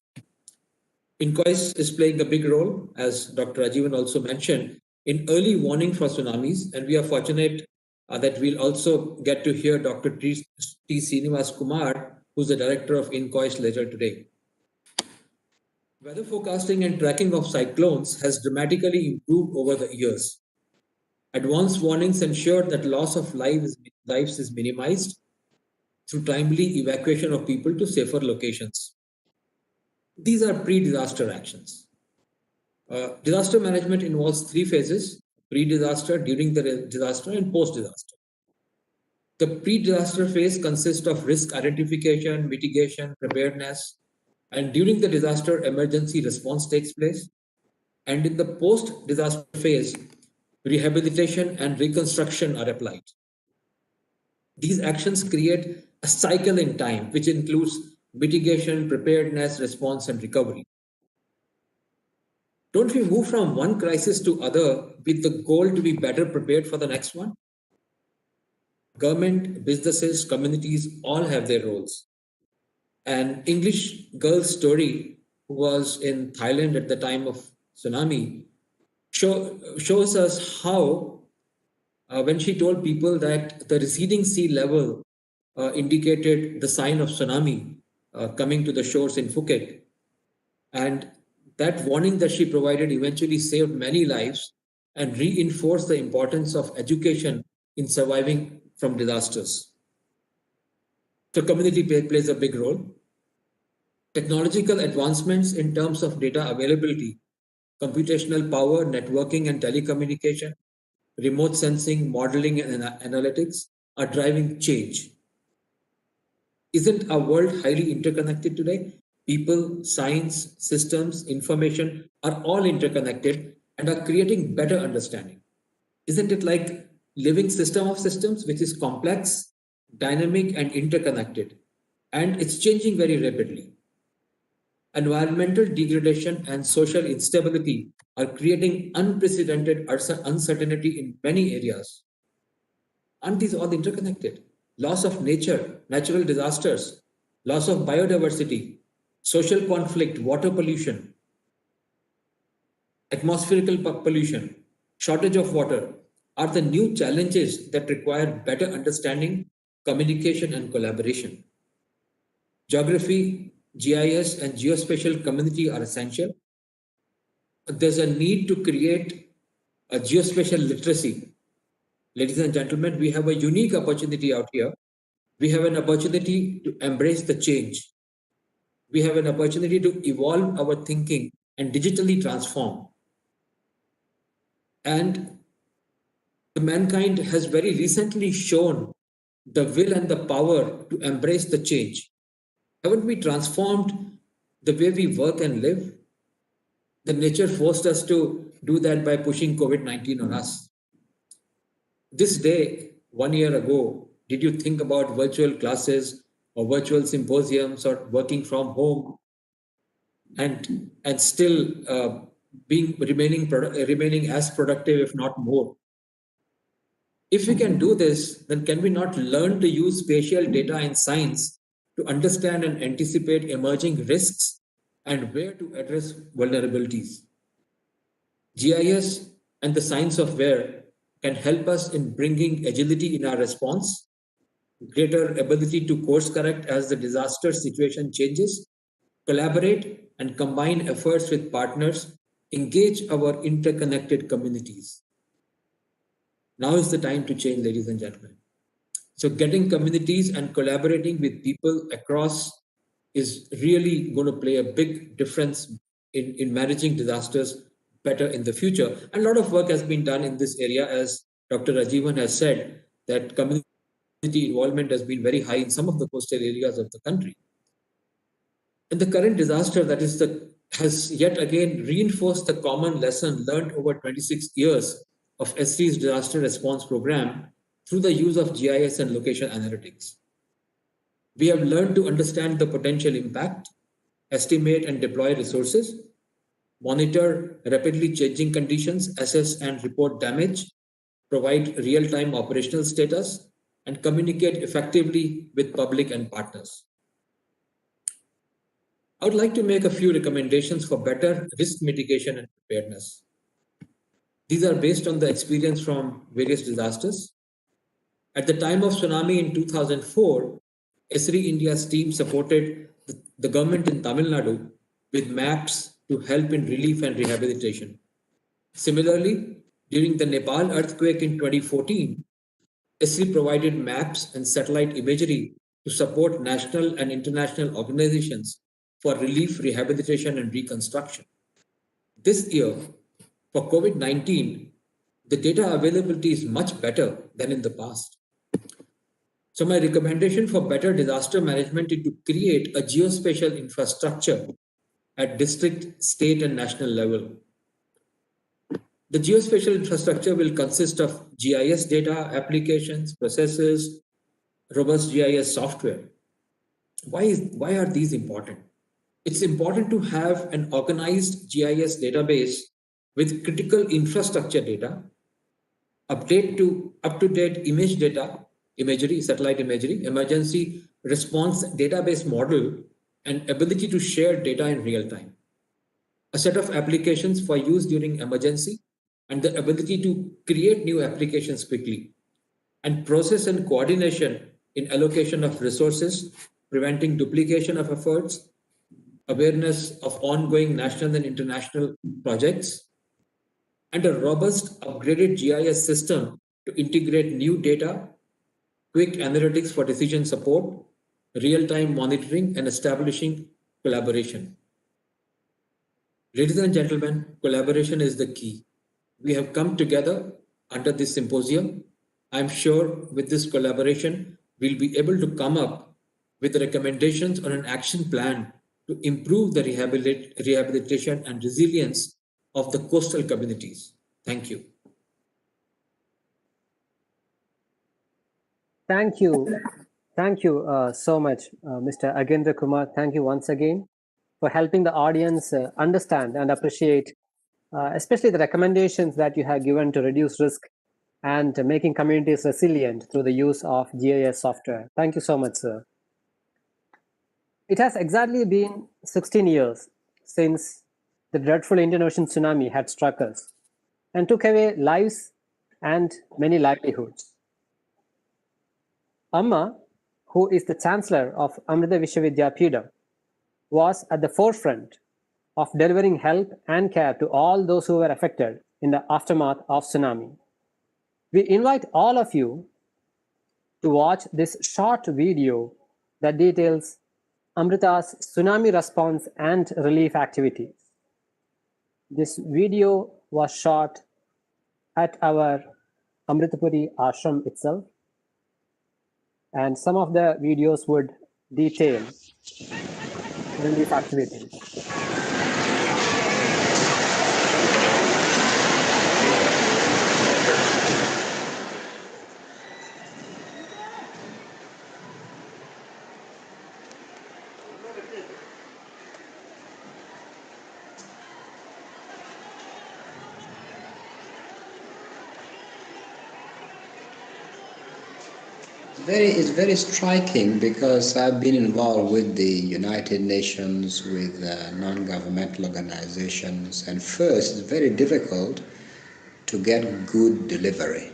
INCOIS is playing a big role, as Dr. Rajivan also mentioned, in early warning for tsunamis, and we are fortunate that we'll also get to hear Dr. T. Srinivas Kumar, who's the director of INCOIS, later today. Weather forecasting and tracking of cyclones has dramatically improved over the years. Advanced warnings ensure that loss of lives is minimized through timely evacuation of people to safer locations. These are pre-disaster actions. Disaster management involves three phases: pre-disaster, during the disaster, and post-disaster. The pre-disaster phase consists of risk identification, mitigation, preparedness, and during the disaster, emergency response takes place. And in the post-disaster phase, rehabilitation and reconstruction are applied. These actions create a cycle in time, which includes mitigation, preparedness, response, and recovery. Don't we move from one crisis to other with the goal to be better prepared for the next one? Government, businesses, communities all have their roles. An English girl's story, who was in Thailand at the time of tsunami, shows us how when she told people that the receding sea level indicated the sign of tsunami coming to the shores in Phuket. And that warning that she provided eventually saved many lives and reinforced the importance of education in surviving from disasters. So community plays a big role. Technological advancements in terms of data availability, computational power, networking and telecommunication, remote sensing, modeling and analytics are driving change. Isn't our world highly interconnected today? People, science, systems, information are all interconnected and are creating better understanding. Isn't it like living system of systems, which is complex, dynamic and interconnected, and it's changing very rapidly. Environmental degradation and social instability are creating unprecedented uncertainty in many areas. Aren't these all interconnected? Loss of nature, natural disasters, loss of biodiversity, social conflict, water pollution, atmospheric pollution, shortage of water are the new challenges that require better understanding, communication, and collaboration. Geography, GIS, and geospatial community are essential. There's a need to create a geospatial literacy. Ladies and gentlemen, we have a unique opportunity out here. We have an opportunity to embrace the change. We have an opportunity to evolve our thinking and digitally transform. And the mankind has very recently shown the will and the power to embrace the change. Haven't we transformed the way we work and live? The nature forced us to do that by pushing COVID-19 on us. This day, 1 year ago, did you think about virtual classes or virtual symposiums or working from home and still remaining as productive, if not more? If we can do this, then can we not learn to use spatial data and science to understand and anticipate emerging risks and where to address vulnerabilities? GIS and the science of where can help us in bringing agility in our response, greater ability to course correct as the disaster situation changes, collaborate and combine efforts with partners, engage our interconnected communities. Now is the time to change, ladies and gentlemen. So getting communities and collaborating with people across is really going to play a big difference in managing disasters better in the future. And a lot of work has been done in this area, as Dr. Rajivan has said, that community involvement has been very high in some of the coastal areas of the country. And the current disaster has yet again reinforced the common lesson learned over 26 years of Esri's disaster response program through the use of GIS and location analytics. We have learned to understand the potential impact, estimate and deploy resources, monitor rapidly changing conditions, assess and report damage, provide real-time operational status, and communicate effectively with public and partners. I would like to make a few recommendations for better risk mitigation and preparedness. These are based on the experience from various disasters. At the time of tsunami in 2004, Esri India's team supported the government in Tamil Nadu with maps to help in relief and rehabilitation. Similarly, during the Nepal earthquake in 2014, Esri provided maps and satellite imagery to support national and international organizations for relief, rehabilitation, and reconstruction. This year, for COVID-19, the data availability is much better than in the past. So my recommendation for better disaster management is to create a geospatial infrastructure at district, state, and national level. The geospatial infrastructure will consist of GIS data, applications, processes, robust GIS software. Why are these important? It's important to have an organized GIS database with critical infrastructure data, up-to-date image data, imagery, satellite imagery, emergency response database model, and ability to share data in real time. A set of applications for use during emergency, and the ability to create new applications quickly, and process and coordination in allocation of resources, preventing duplication of efforts, awareness of ongoing national and international projects, and a robust upgraded GIS system to integrate new data, quick analytics for decision support, real-time monitoring, and establishing collaboration. Ladies and gentlemen, collaboration is the key. We have come together under this symposium. I'm sure with this collaboration, we'll be able to come up with recommendations on an action plan to improve the rehabilitation and resilience of the coastal communities. Thank you. Thank you. Thank you so much, Mr. Agendra Kumar. Thank you once again for helping the audience understand and appreciate, especially the recommendations that you have given to reduce risk and making communities resilient through the use of GIS software. Thank you so much, sir. It has exactly been 16 years since the dreadful Indian Ocean Tsunami had struck us and took away lives and many livelihoods. Amma, who is the Chancellor of Amrita Vidyapeetham, was at the forefront of delivering help and care to all those who were affected in the aftermath of tsunami. We invite all of you to watch this short video that details Amrita's tsunami response and relief activities. This video was shot at our Amritapuri ashram itself, and some of the videos would detail relief activities. It's very striking because I've been involved with the United Nations, with non-governmental organizations, and first it's very difficult to get good delivery.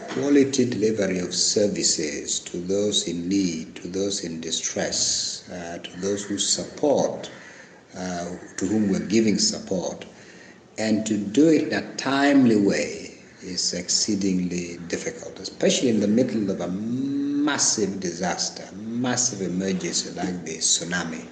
Quality delivery of services to those in need, to those in distress, to those who support, to whom we're giving support, and to do it in a timely way is exceedingly difficult, especially in the middle of a massive disaster, massive emergency like the tsunami.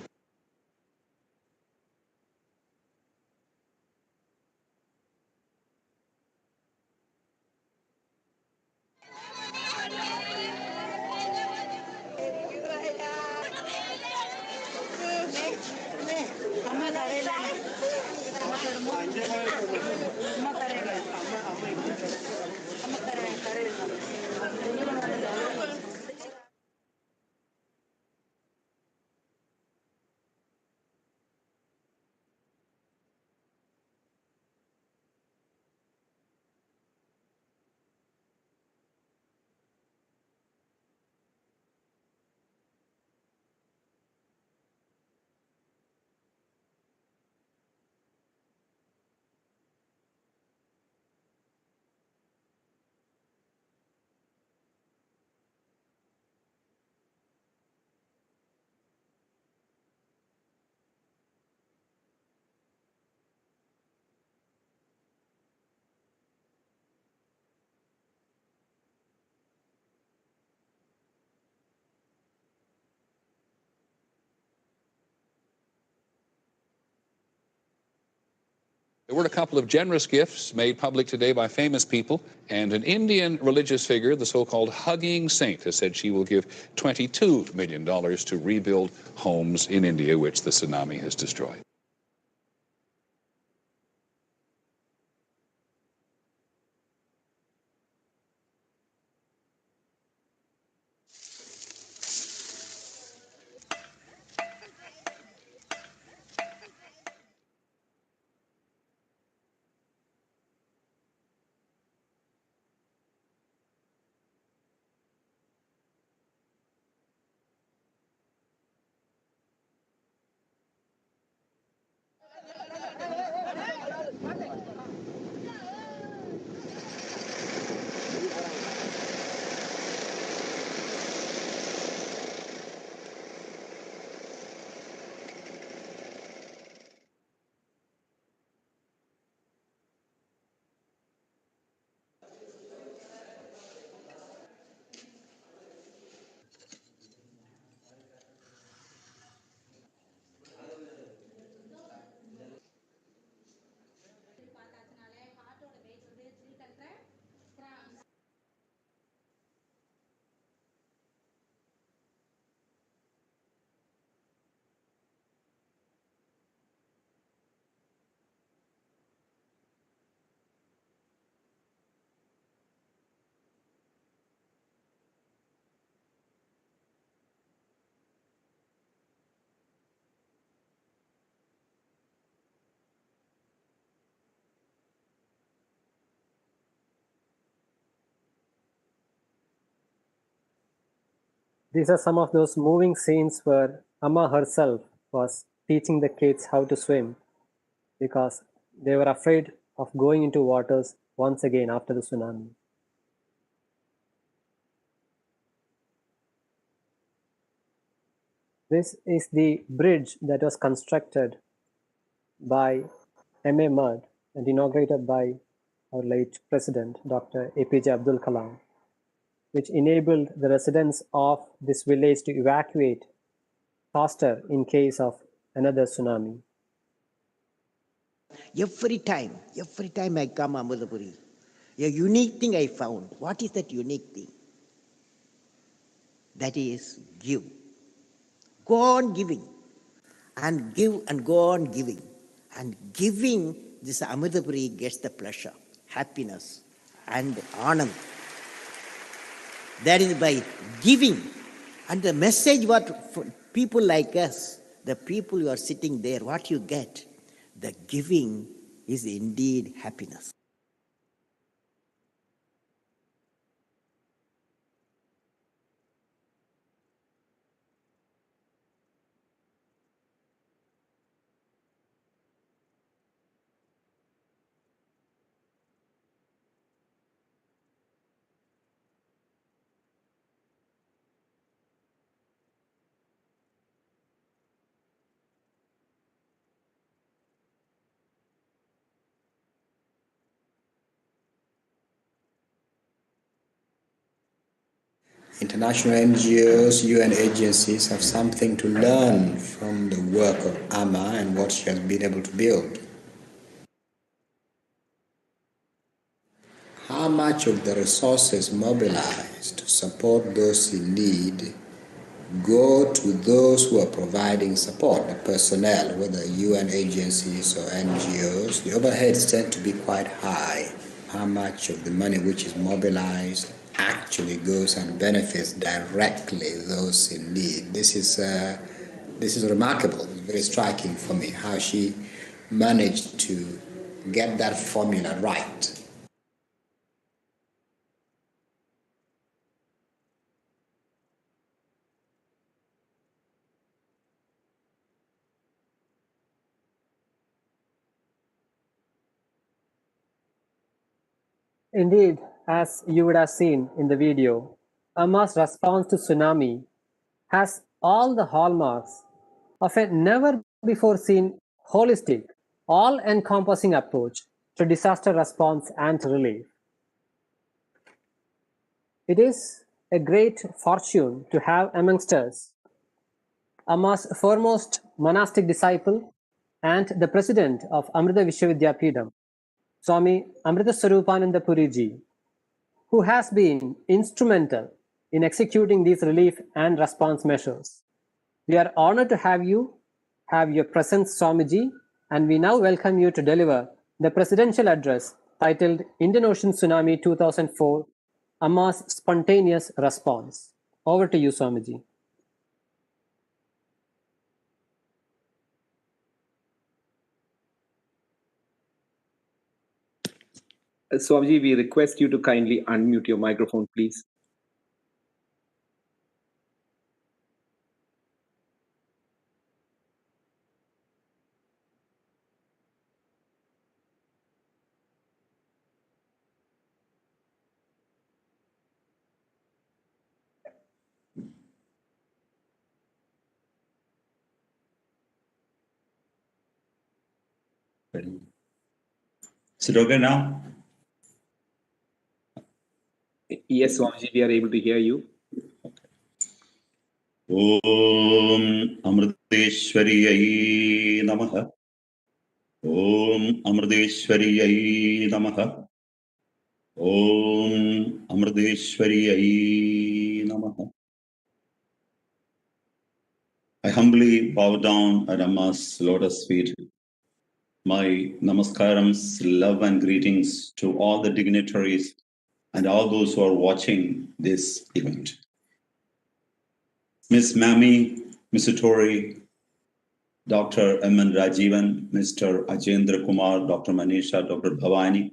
There were a couple of generous gifts made public today by famous people, and an Indian religious figure, the so-called Hugging Saint, has said she will give $22 million to rebuild homes in India which the tsunami has destroyed. These are some of those moving scenes where Amma herself was teaching the kids how to swim because they were afraid of going into waters once again after the tsunami. This is the bridge that was constructed by M.A. Mudd and inaugurated by our late President, Dr. APJ Abdul Kalam, which enabled the residents of this village to evacuate faster in case of another tsunami. Every time I come Amrapuri, a unique thing I found. What is that unique thing? That is give. Go on giving and give and go on giving. And giving, this Amrapuri gets the pleasure, happiness and anand. That is by giving. And the message what for people like us, the people who are sitting there, what you get, the giving is indeed happiness. International NGOs, UN agencies have something to learn from the work of Amma and what she has been able to build. How much of the resources mobilized to support those in need go to those who are providing support, the personnel, whether UN agencies or NGOs? The overheads tend to be quite high. How much of the money which is mobilized actually goes and benefits directly those in need? This is remarkable. It's very striking for me how she managed to get that formula right. Indeed, as you would have seen in the video, Amma's response to tsunami has all the hallmarks of a never-before-seen holistic, all-encompassing approach to disaster response and relief. It is a great fortune to have amongst us Amma's foremost monastic disciple and the president of Amrita Vidyapeetham, Swami Amrita Swarupananda Puriji, who has been instrumental in executing these relief and response measures. We are honored to have your presence, Swamiji, and we now welcome you to deliver the presidential address titled Indian Ocean Tsunami 2004, Amma's Spontaneous Response. Over to you, Swamiji. Swamiji, we request you to kindly unmute your microphone, please. Is it okay now? Yes, Swamiji, we are able to hear you. Om Amriteshwariyai Namaha. Om Amriteshwariyai Namaha. Om Amriteshwariyai Namaha. I humbly bow down at Amma's lotus feet. My namaskarams, love and greetings to all the dignitaries and all those who are watching this event. Ms. Mami, Mr. Tori, Dr. M.N. Rajivan, Mr. Ajendra Kumar, Dr. Manisha, Dr. Bhavani,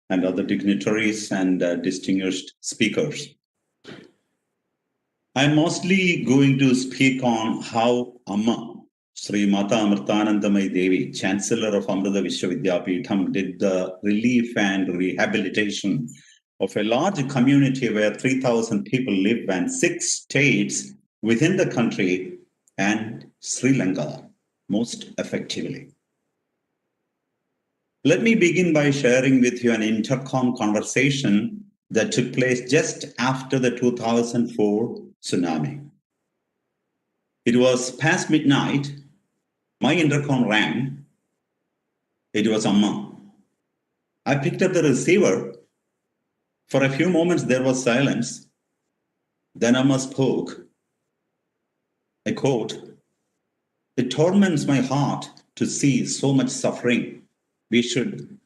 and other dignitaries and distinguished speakers. I'm mostly going to speak on how Amma, Sri Mata Amritanandamayi Devi, Chancellor of Amrita Vidyapeetham, did the relief and rehabilitation of a large community where 3,000 people live and 6 states within the country and Sri Lanka most effectively. Let me begin by sharing with you an intercom conversation that took place just after the 2004 tsunami. It was past midnight. My intercom rang. It was Amma. I picked up the receiver. For a few moments, there was silence. Then Amma spoke. I quote, "It torments my heart to see so much suffering. We should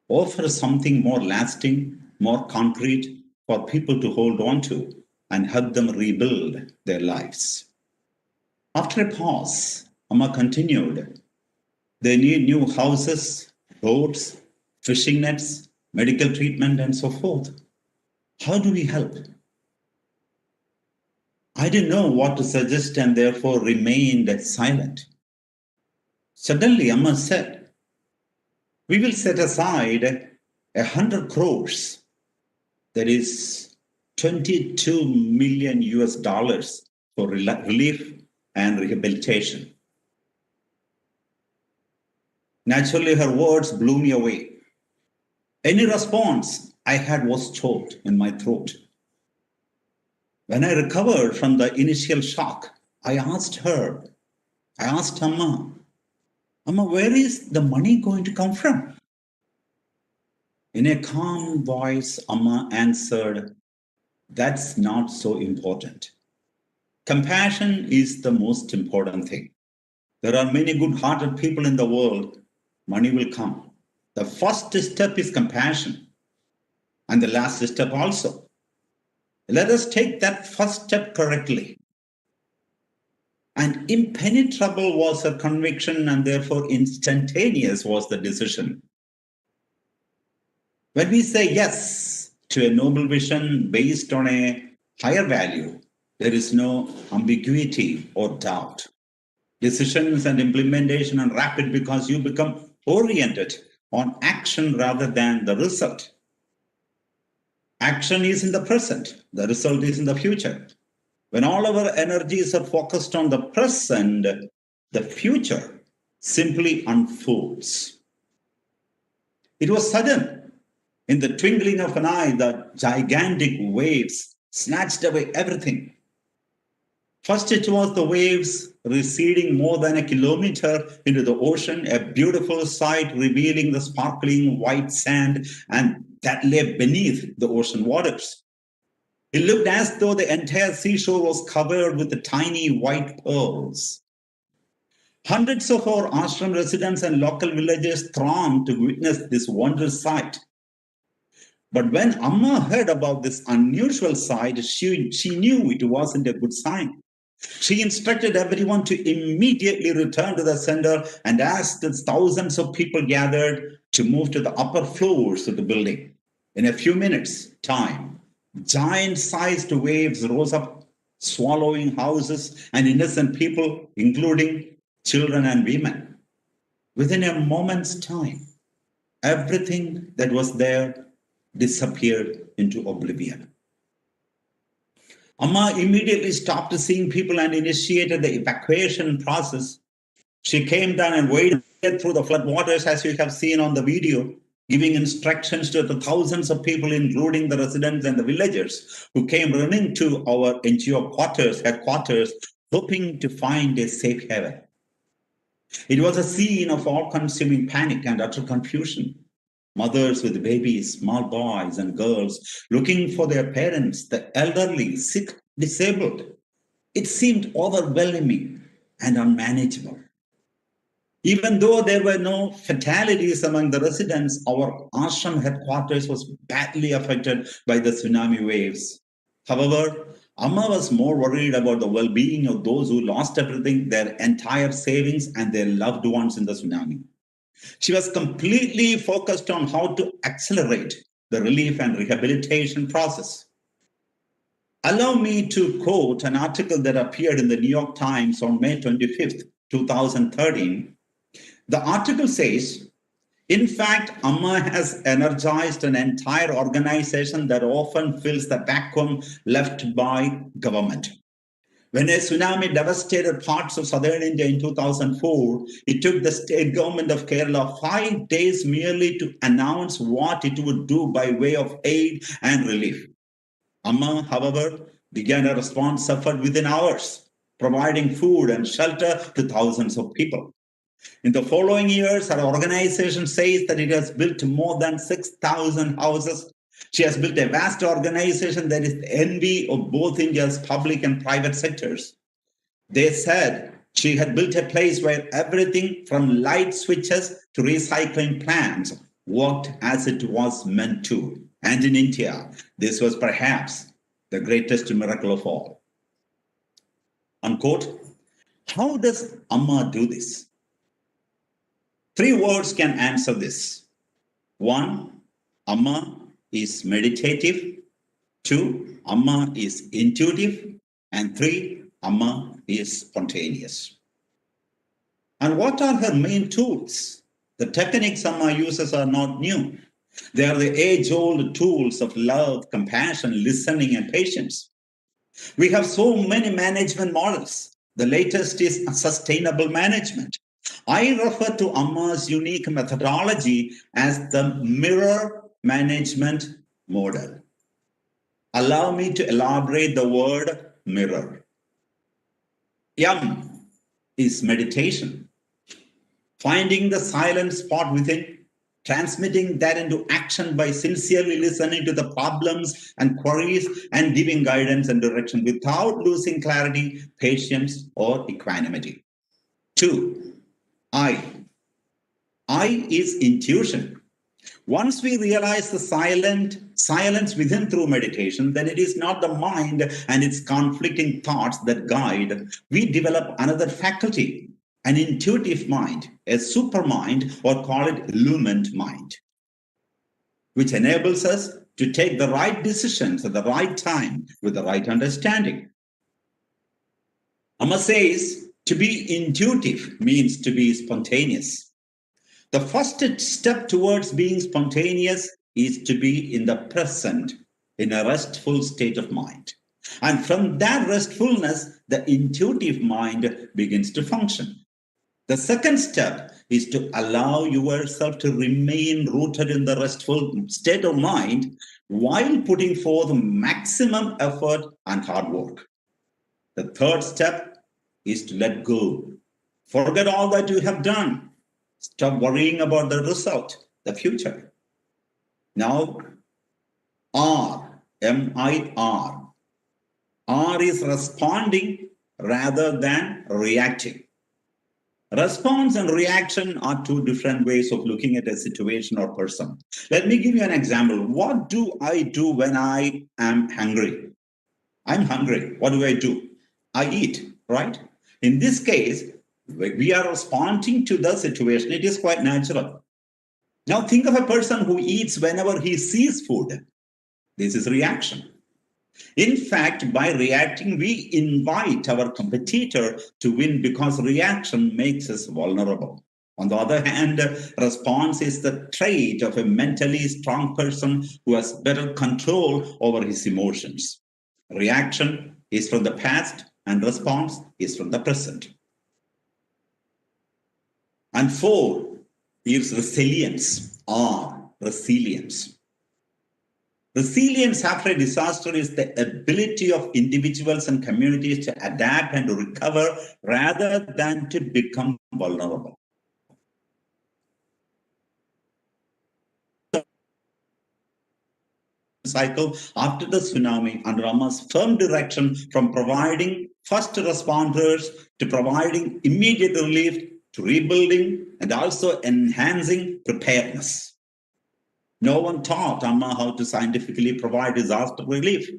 offer something more lasting, more concrete for people to hold on to and help them rebuild their lives." After a pause, Amma continued, "They need new houses, boats, fishing nets, medical treatment, and so forth. How do we help?" I didn't know what to suggest and therefore remained silent. Suddenly, Amma said, "We will set aside 100 crores, that is 22 million US dollars for relief and rehabilitation." Naturally, her words blew me away. Any response I had was choked in my throat. When I recovered from the initial shock, I asked Amma, where is the money going to come from? In a calm voice, Amma answered, that's not so important. Compassion is the most important thing. There are many good-hearted people in the world. Money will come. The first step is compassion. And the last step also. Let us take that first step correctly. And impenetrable was her conviction, and therefore instantaneous was the decision. When we say yes to a noble vision based on a higher value, there is no ambiguity or doubt. Decisions and implementation are rapid because you become oriented on action rather than the result. Action is in the present, the result is in the future. When all our energies are focused on the present, the future simply unfolds. It was sudden. In the twinkling of an eye, the gigantic waves snatched away everything. First, it was the waves receding more than 1 kilometer into the ocean, a beautiful sight revealing the sparkling white sand and that lay beneath the ocean waters. It looked as though the entire seashore was covered with the tiny white pearls. Hundreds of our ashram residents and local villagers thronged to witness this wondrous sight. But when Amma heard about this unusual sight, she knew it wasn't a good sign. She instructed everyone to immediately return to the center and asked the thousands of people gathered to move to the upper floors of the building. In a few minutes' time, giant-sized waves rose up, swallowing houses and innocent people, including children and women. Within a moment's time, everything that was there disappeared into oblivion. Amma immediately stopped seeing people and initiated the evacuation process. She came down and waded through the floodwaters, as you have seen on the video, giving instructions to the thousands of people, including the residents and the villagers, who came running to our NGO headquarters, hoping to find a safe haven. It was a scene of all-consuming panic and utter confusion. Mothers with babies, small boys and girls looking for their parents, the elderly, sick, disabled. It seemed overwhelming and unmanageable. Even though there were no fatalities among the residents, our ashram headquarters was badly affected by the tsunami waves. However, Amma was more worried about the well-being of those who lost everything, their entire savings and their loved ones in the tsunami. She was completely focused on how to accelerate the relief and rehabilitation process. Allow me to quote an article that appeared in the New York Times on May 25th, 2013. The article says, in fact, Amma has energized an entire organization that often fills the vacuum left by government. When a tsunami devastated parts of southern India in 2004, it took the state government of Kerala 5 days merely to announce what it would do by way of aid and relief. Amma, however, began a response effort within hours, providing food and shelter to thousands of people. In the following years, her organization says that it has built more than 6,000 houses. She has built a vast organization that is the envy of both India's public and private sectors. They said she had built a place where everything from light switches to recycling plants worked as it was meant to. And in India, this was perhaps the greatest miracle of all. Unquote. How does Amma do this? 3 words can answer this. 1, Amma is meditative. 2, Amma is intuitive. And 3, Amma is spontaneous. And what are her main tools? The techniques Amma uses are not new. They are the age-old tools of love, compassion, listening, and patience. We have so many management models. The latest is sustainable management. I refer to Amma's unique methodology as the mirror management model. allow me to elaborate the word mirror. Yam is meditation, finding the silent spot within, transmitting that into action by sincerely listening to the problems and queries and giving guidance and direction without losing clarity, patience, or equanimity. 2, I. I is intuition. Once we realize the silence within through meditation, then it is not the mind and its conflicting thoughts that guide. We develop another faculty, an intuitive mind, a super mind, or call it illumined mind, which enables us to take the right decisions at the right time with the right understanding. Amma says to be intuitive means to be spontaneous. The first step towards being spontaneous is to be in the present, in a restful state of mind. And from that restfulness, the intuitive mind begins to function. The second step is to allow yourself to remain rooted in the restful state of mind while putting forth maximum effort and hard work. The third step is to let go. Forget all that you have done. Stop worrying about the result, the future. Now, R, M-I-R. R is responding rather than reacting. Response and reaction are two different ways of looking at a situation or person. Let me give you an example. What do I do when I am hungry? I'm hungry. What do? I eat, right? In this case, we are responding to the situation. It is quite natural. Now think of a person who eats whenever he sees food. This is reaction. In fact, by reacting, we invite our competitor to win because reaction makes us vulnerable. On the other hand, response is the trait of a mentally strong person who has better control over his emotions. Reaction is from the past and response is from the present. And 4 is resilience or resilience. Resilience after a disaster is the ability of individuals and communities to adapt and to recover rather than to become vulnerable. Cycle after the tsunami under Amma's firm direction from providing first responders to providing immediate relief to rebuilding and also enhancing preparedness. No one taught Amma how to scientifically provide disaster relief.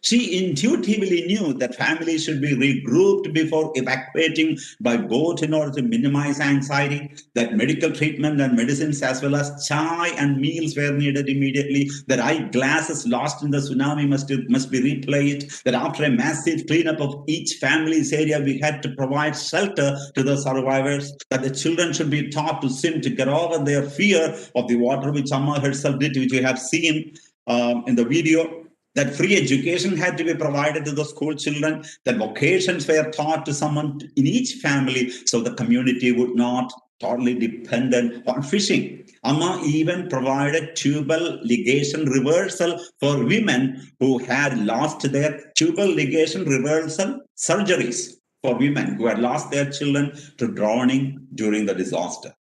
She intuitively knew that families should be regrouped before evacuating by boat in order to minimize anxiety, that medical treatment and medicines as well as chai and meals were needed immediately, that eyeglasses lost in the tsunami must be replaced, that after a massive cleanup of each family's area, we had to provide shelter to the survivors, that the children should be taught to swim to get over their fear of the water, which Amma herself did, which we have seen in the video. That free education had to be provided to the school children, that vocations were taught to someone in each family so the community would not totally dependent on fishing. Amma even provided tubal ligation reversal for women who had lost their tubal ligation reversal surgeries for women who had lost their children to drowning during the disaster.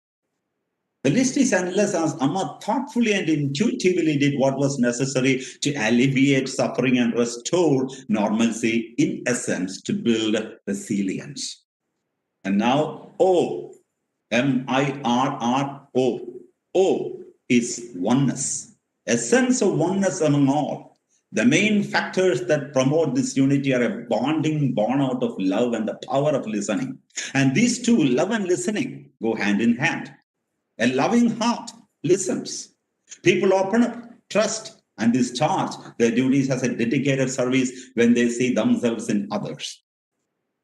The list is endless as Amma thoughtfully and intuitively did what was necessary to alleviate suffering and restore normalcy, in essence, to build resilience. And now O, M-I-R-R-O. O is oneness, a sense of oneness among all. The main factors that promote this unity are a bonding born out of love and the power of listening. And these two, love and listening, go hand in hand. A loving heart listens. People open up, trust, and discharge their duties as a dedicated service when they see themselves in others.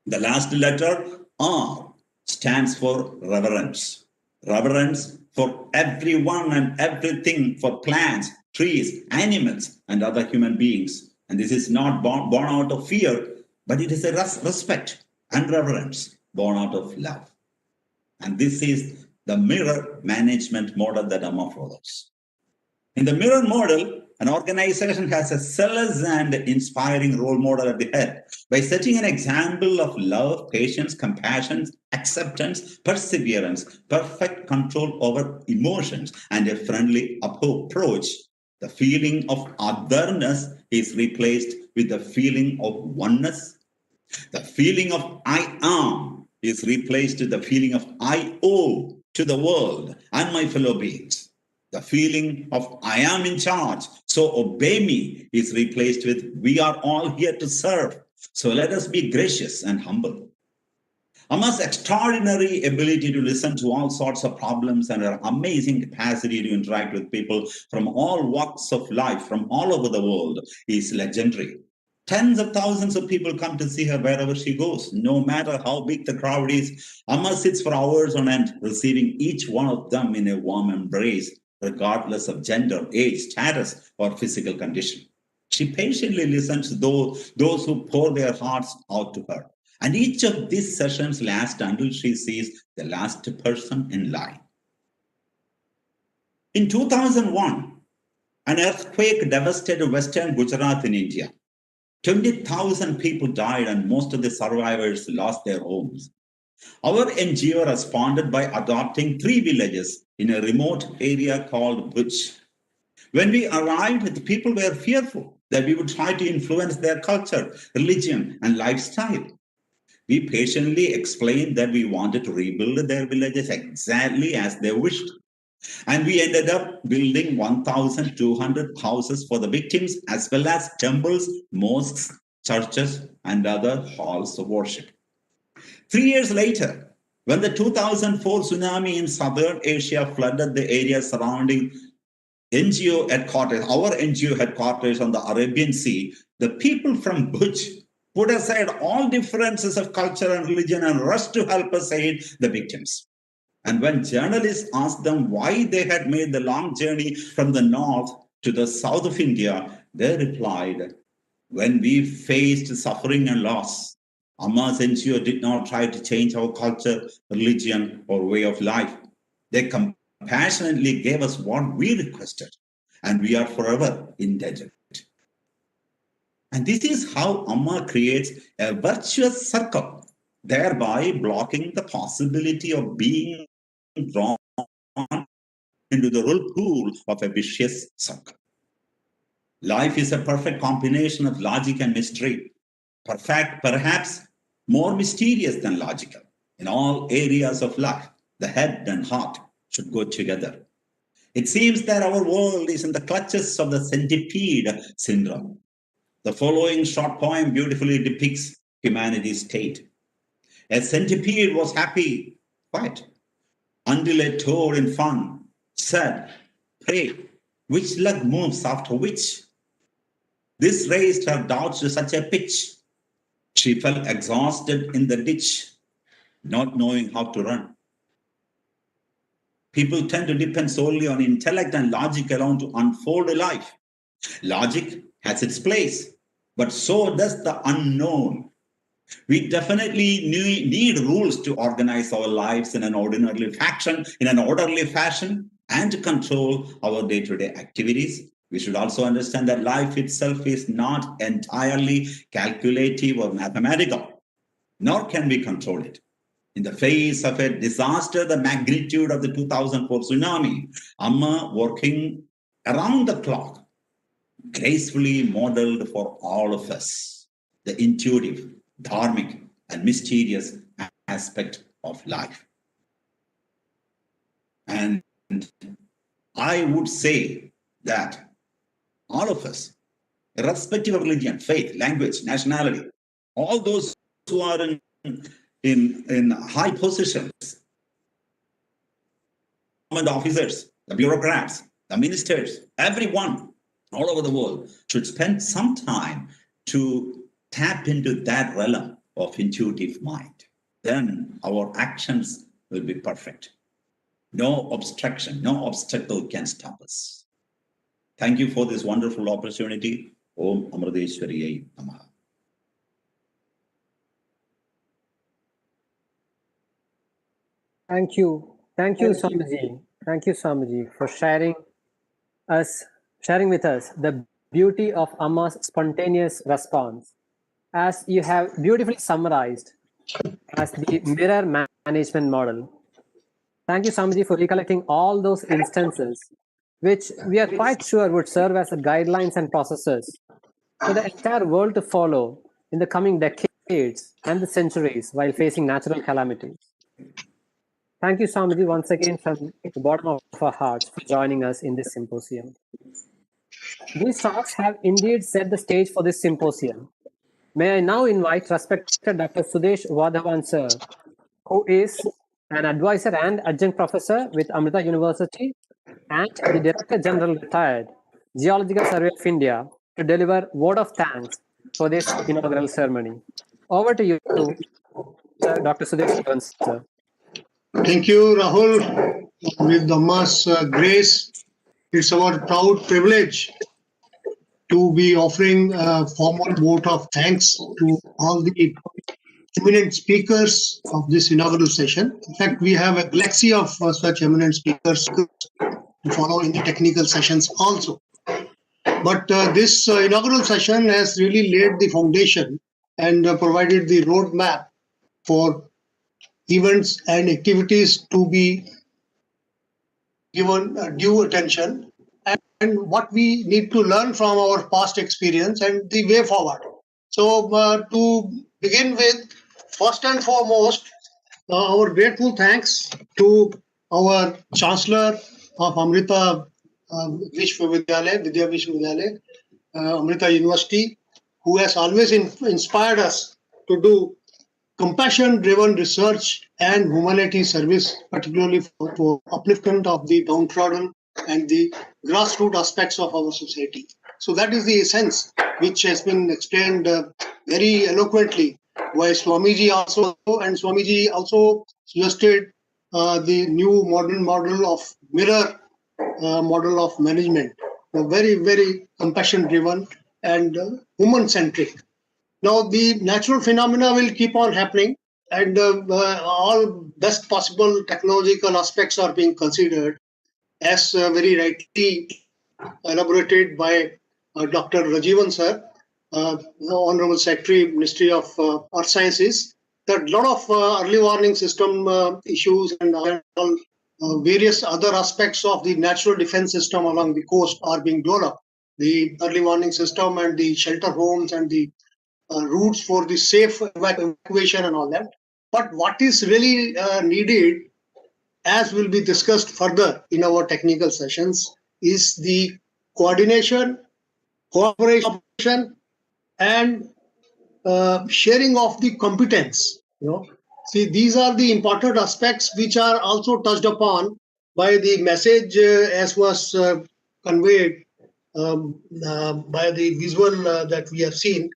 The last letter, R, stands for reverence. Reverence for everyone and everything, for plants, trees, animals, and other human beings. And this is not born out of fear, but it is a respect and reverence born out of love. And this is the mirror management model that Amma follows. In the mirror model, An organization has a zealous and inspiring role model at the head. By setting an example of love, patience, compassion, acceptance, perseverance, perfect control over emotions, and a friendly approach, the feeling of otherness is replaced with the feeling of oneness. The feeling of I am is replaced with the feeling of I owe to the world and my fellow beings. The feeling of I am in charge, so obey me is replaced with we are all here to serve. So let us be gracious and humble. Amma's extraordinary ability to listen to all sorts of problems and her amazing capacity to interact with people from all walks of life from all over the world is legendary. Tens of thousands of people come to see her wherever she goes. No matter how big the crowd is, Amma sits for hours on end, receiving each one of them in a warm embrace, regardless of gender, age, status, or physical condition. She patiently listens to those who pour their hearts out to her. And each of these sessions lasts until she sees the last person in line. In 2001, an earthquake devastated western Gujarat in India. 20,000 people died and most of the survivors lost their homes. Our NGO responded by adopting 3 villages in a remote area called Bhuj. When we arrived, the people were fearful that we would try to influence their culture, religion, and lifestyle. We patiently explained that we wanted to rebuild their villages exactly as they wished. And we ended up building 1,200 houses for the victims, as well as temples, mosques, churches, and other halls of worship. 3 years later, when the 2004 tsunami in Southern Asia flooded the area surrounding NGO headquarters, our NGO headquarters on the Arabian Sea, the people from Bhuj put aside all differences of culture and religion and rushed to help us aid the victims. And when journalists asked them why they had made the long journey from the north to the south of India, they replied, when we faced suffering and loss, Amma's NGO did not try to change our culture, religion, or way of life. They compassionately gave us what we requested, and we are forever indebted. And this is how Amma creates a virtuous circle, thereby blocking the possibility of being drawn into the whirlpool of a vicious circle. Life is a perfect combination of logic and mystery, perfect, perhaps more mysterious than logical. In all areas of life, the head and heart should go together. It seems that our world is in the clutches of the centipede syndrome. The following short poem beautifully depicts humanity's state. A centipede was happy, quiet, until a toad in fun said, pray, which leg moves after which? This raised her doubts to such a pitch. She fell exhausted in the ditch, not knowing how to run. People tend to depend solely on intellect and logic alone to unfold a life. Logic has its place, but so does the unknown. We definitely need rules to organize our lives in an orderly fashion, and to control our day-to-day activities. We should also understand that life itself is not entirely calculative or mathematical, nor can we control it. In the face of a disaster, the magnitude of the 2004 tsunami, Amma, working around the clock, gracefully modeled for all of us the intuitive, dharmic, and mysterious aspect of life. And I would say that all of us, irrespective of religion, faith, language, nationality, all those who are in high positions, government officers, the bureaucrats, the ministers, everyone all over the world should spend some time to tap into that realm of intuitive mind. Then our actions will be perfect. No obstruction, no obstacle can stop us. Thank you for this wonderful opportunity. Om Amriteshwariyai Namaha. Thank you. Thank you, Swamiji. Thank you, Swamiji, for sharing us sharing with us the beauty of Amma's spontaneous response, as you have beautifully summarized as the mirror management model. Thank you, Swamiji, for recollecting all those instances, which we are quite sure would serve as guidelines and processes for the entire world to follow in the coming decades and the centuries while facing natural calamities. Thank you, Swamiji, once again from the bottom of our hearts for joining us in this symposium. These talks have indeed set the stage for this symposium. May I now invite respected Dr. Sudesh Vadhavan sir, who is an advisor and adjunct professor with Amrita University and the Director General retired, Geological Survey of India, to deliver word of thanks for this inaugural ceremony. Over to you, Sir, Dr. Sudesh Vadhavan sir. Thank you, Rahul. With Amma's grace, it's our proud privilege to be offering a formal vote of thanks to all the eminent speakers of this inaugural session. In fact, we have a galaxy of such eminent speakers to follow in the technical sessions also. But this inaugural session has really laid the foundation and provided the roadmap for events and activities to be given due attention, and what we need to learn from our past experience and the way forward. So to begin with, first and foremost, our grateful thanks to our Chancellor of Amrita Vidyapeetham, Amrita University, who has always inspired us to do compassion-driven research and humanity service, particularly for upliftment of the downtrodden and the grassroots aspects of our society. So that is the essence, which has been explained very eloquently by Swamiji also, and Swamiji also suggested the new modern model of mirror model of management, very, very compassion-driven and human-centric. Now, the natural phenomena will keep on happening, and all best possible technological aspects are being considered, as very rightly elaborated by Dr. Rajivan sir, Honorable Secretary, Ministry of Earth Sciences, that a lot of early warning system issues and all, various other aspects of the natural defense system along the coast are being developed. The early warning system and the shelter homes and the routes for the safe evacuation and all that. But what is really needed, as will be discussed further in our technical sessions, is the coordination, cooperation, and sharing of the competence. See, these are the important aspects which are also touched upon by the message as was conveyed by the visual that we have seen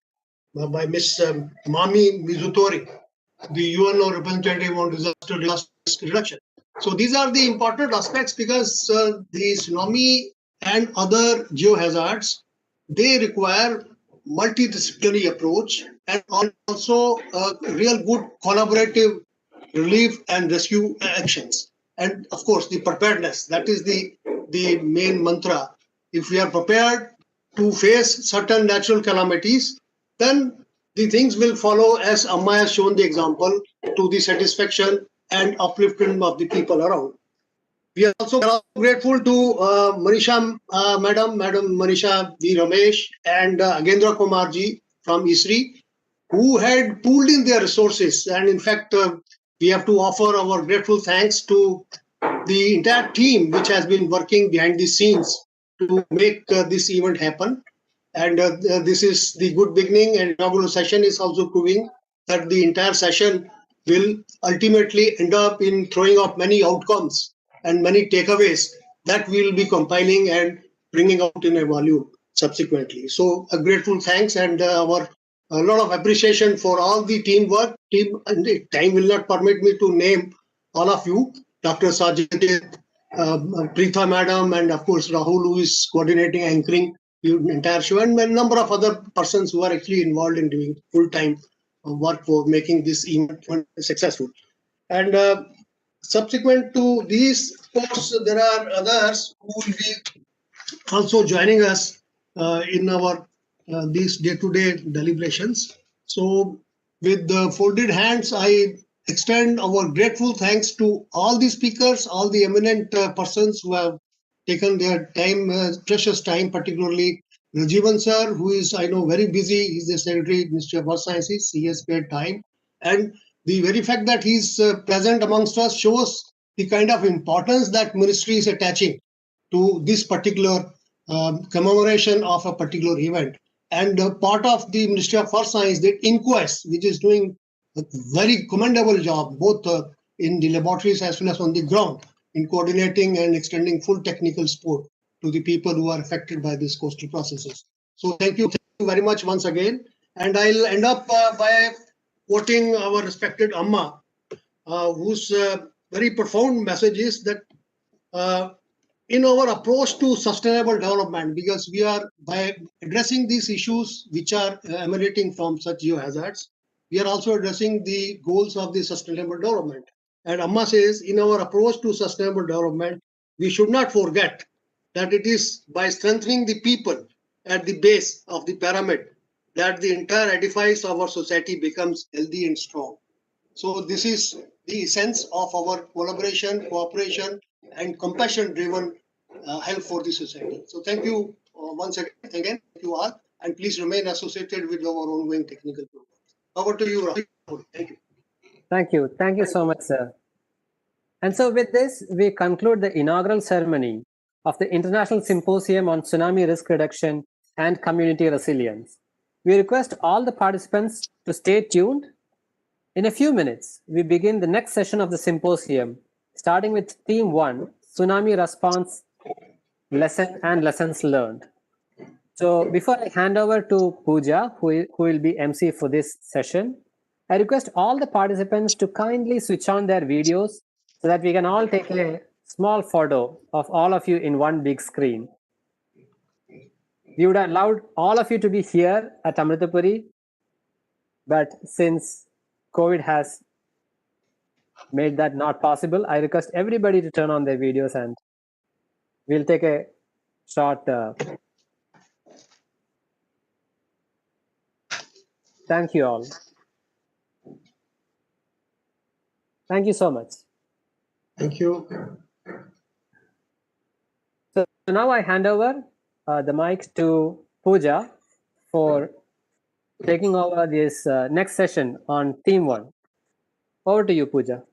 by Ms. Mami Mizutori, the UNO representative on disaster risk reduction. So these are the important aspects because the tsunami and other geohazards, they require multidisciplinary approach and also real good collaborative relief and rescue actions. And of course, the preparedness, that is the main mantra. If we are prepared to face certain natural calamities, then the things will follow, as Amma has shown the example, to the satisfaction and upliftment of the people around. We are also grateful to Manisha, Madam Manisha V. Ramesh and Agendra Kumar ji from Esri, who had pooled in their resources. And in fact, we have to offer our grateful thanks to the entire team which has been working behind the scenes to make this event happen. And this is the good beginning, and inaugural session is also proving that the entire session will ultimately end up in throwing up many outcomes and many takeaways that we will be compiling and bringing out in a volume subsequently. So a grateful thanks and a lot of appreciation for all the teamwork. Time will not permit me to name all of you. Dr. Sajid, Preetha Madam, and of course Rahul, who is coordinating, anchoring the entire show, and a number of other persons who are actually involved in doing full-time work for making this event successful. And subsequent to these, of course, there are others who will be also joining us in our these day-to-day deliberations. So with the folded hands, I extend our grateful thanks to all the speakers, all the eminent persons who have taken their time, precious time, particularly Rajivan sir, who is, I know, very busy. He's the Secretary, Ministry of Earth Sciences. He has spared time. And the very fact that he's present amongst us shows the kind of importance that ministry is attaching to this particular commemoration of a particular event. And part of the Ministry of Earth Science, the INCOIS, which is doing a very commendable job, both in the laboratories as well as on the ground, in coordinating and extending full technical support to the people who are affected by these coastal processes. So thank you very much once again. And I'll end up by quoting our respected Amma, whose very profound message is that in our approach to sustainable development, because we are, by addressing these issues which are emanating from such geohazards, we are also addressing the goals of the sustainable development. And Amma says, in our approach to sustainable development, we should not forget that it is by strengthening the people at the base of the pyramid that the entire edifice of our society becomes healthy and strong. So this is the essence of our collaboration, cooperation, and compassion-driven help for the society. So thank you once again. Thank you all, and please remain associated with our ongoing technical programs. Over to you, Rahul. Thank you. Thank you. Thank you so much, sir. And so with this, we conclude the inaugural ceremony of the International Symposium on Tsunami Risk Reduction and Community Resilience. We request all the participants to stay tuned. In a few minutes, we begin the next session of the symposium, starting with Theme 1, Tsunami Response Lesson and Lessons Learned. So before I hand over to Pooja, who will be MC for this session, I request all the participants to kindly switch on their videos so that we can all take a small photo of all of you in one big screen. We would have allowed all of you to be here at Amritapuri, but since COVID has made that not possible, I request everybody to turn on their videos and we'll take a short thank you all. Thank you so much. Thank you. So now I hand over the mic to Pooja for taking over this next session on Theme 1. Over to you, Pooja.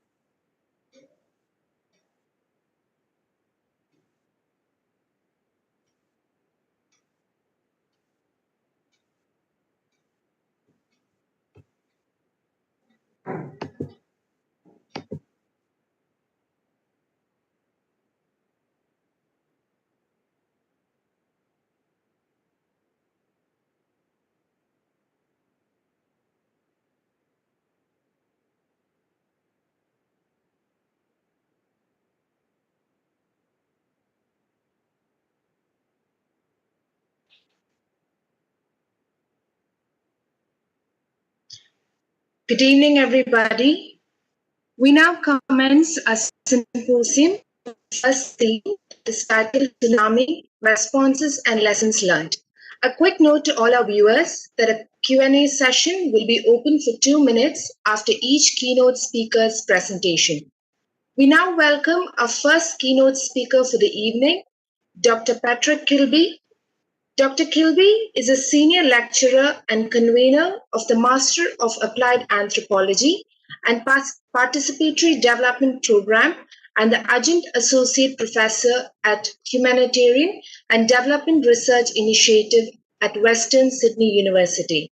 Good evening, everybody. We now commence a symposium. First theme is titled Tsunami Responses and Lessons Learned. A quick note to all our viewers that a Q&A session will be open for 2 minutes after each keynote speaker's presentation. We now welcome our first keynote speaker for the evening, Dr. Patrick Kilby. Dr. Kilby is a senior lecturer and convener of the Master of Applied Anthropology and Participatory Development Program and the Adjunct Associate Professor at Humanitarian and Development Research Initiative at Western Sydney University.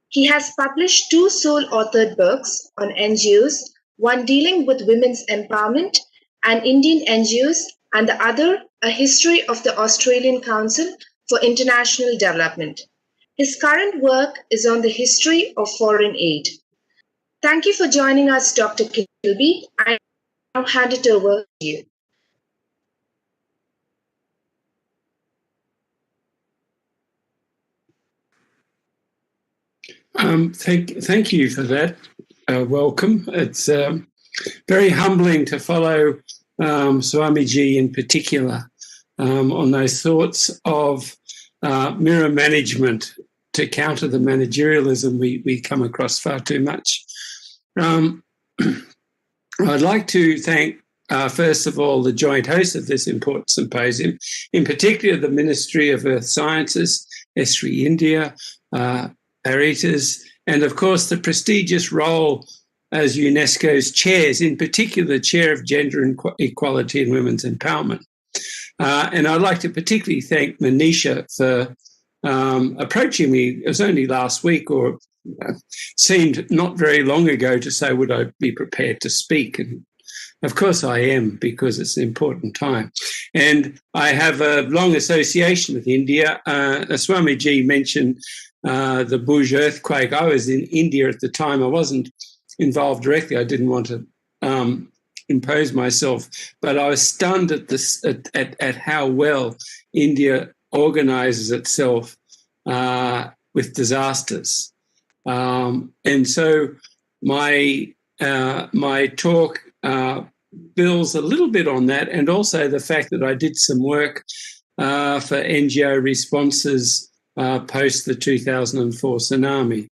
He has published 2 sole-authored books on NGOs, one dealing with women's empowerment and Indian NGOs, and the other, A History of the Australian Council for International Development. His current work is on the history of foreign aid. Thank you for joining us, Dr. Kilby. I now hand it over to you. Thank you for that welcome. It's very humbling to follow Swamiji in particular on those thoughts of mirror management to counter the managerialism we come across far too much. I'd like to thank, first of all, the joint host of this important symposium, in particular the Ministry of Earth Sciences, Esri India, Amrita's, and of course the prestigious role as UNESCO's chairs, in particular the chair of Gender Equality and Women's Empowerment. And I'd like to particularly thank Manisha for approaching me. It was only last week, or seemed not very long ago, to say, would I be prepared to speak? And of course I am, because it's an important time. And I have a long association with India. Swamiji mentioned the Bhuj earthquake. I was in India at the time. I wasn't involved directly. I didn't want to impose myself, but I was stunned at how well India organises itself with disasters. And so my talk builds a little bit on that, and also the fact that I did some work for NGO responses post the 2004 tsunami.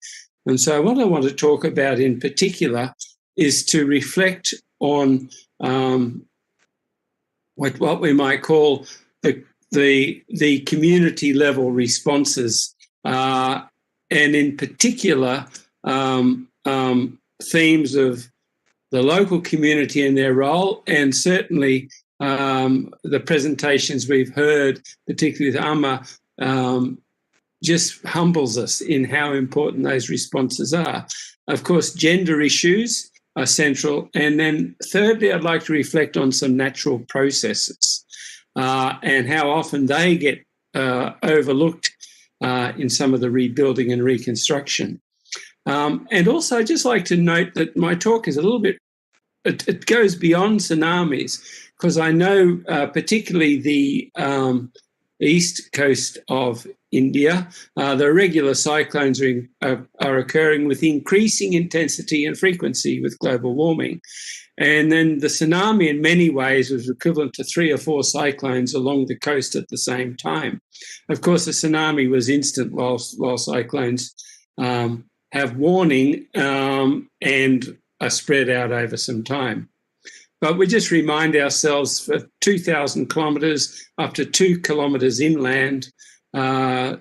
And so what I want to talk about in particular is to reflect on what we might call the community level responses, and in particular themes of the local community and their role, and certainly the presentations we've heard, particularly with Amma, just humbles us in how important those responses are. Of course, gender issues are central. And then thirdly, I'd like to reflect on some natural processes and how often they get overlooked in some of the rebuilding and reconstruction. And also, I'd just like to note that my talk is a little bit, it goes beyond tsunamis, because I know particularly the east coast of India, the irregular cyclones are occurring with increasing intensity and frequency with global warming. And then the tsunami in many ways was equivalent to 3 or 4 cyclones along the coast at the same time. Of course, the tsunami was instant, while cyclones have warning and are spread out over some time. But we just remind ourselves, for 2,000 kilometres up to 2 kilometres inland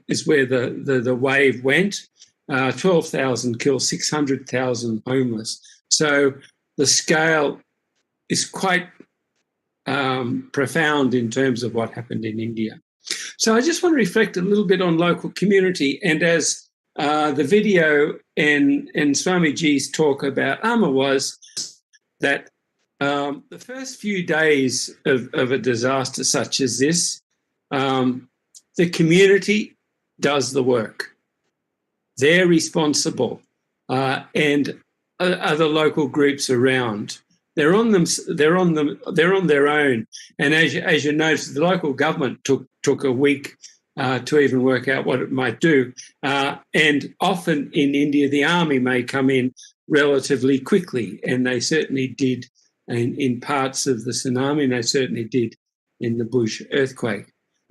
is where the wave went. 12,000 killed, 600,000 homeless. So the scale is quite profound in terms of what happened in India. So I just want to reflect a little bit on local community. And as the video and Swamiji's talk about Amma was, that the first few days of a disaster such as this, the community does the work. They're responsible, and other local groups around. They're on their own. And as you notice, the local government took a week to even work out what it might do. And often in India, the army may come in relatively quickly, and they certainly did in parts of the tsunami, and they certainly did in the Bhuj earthquake.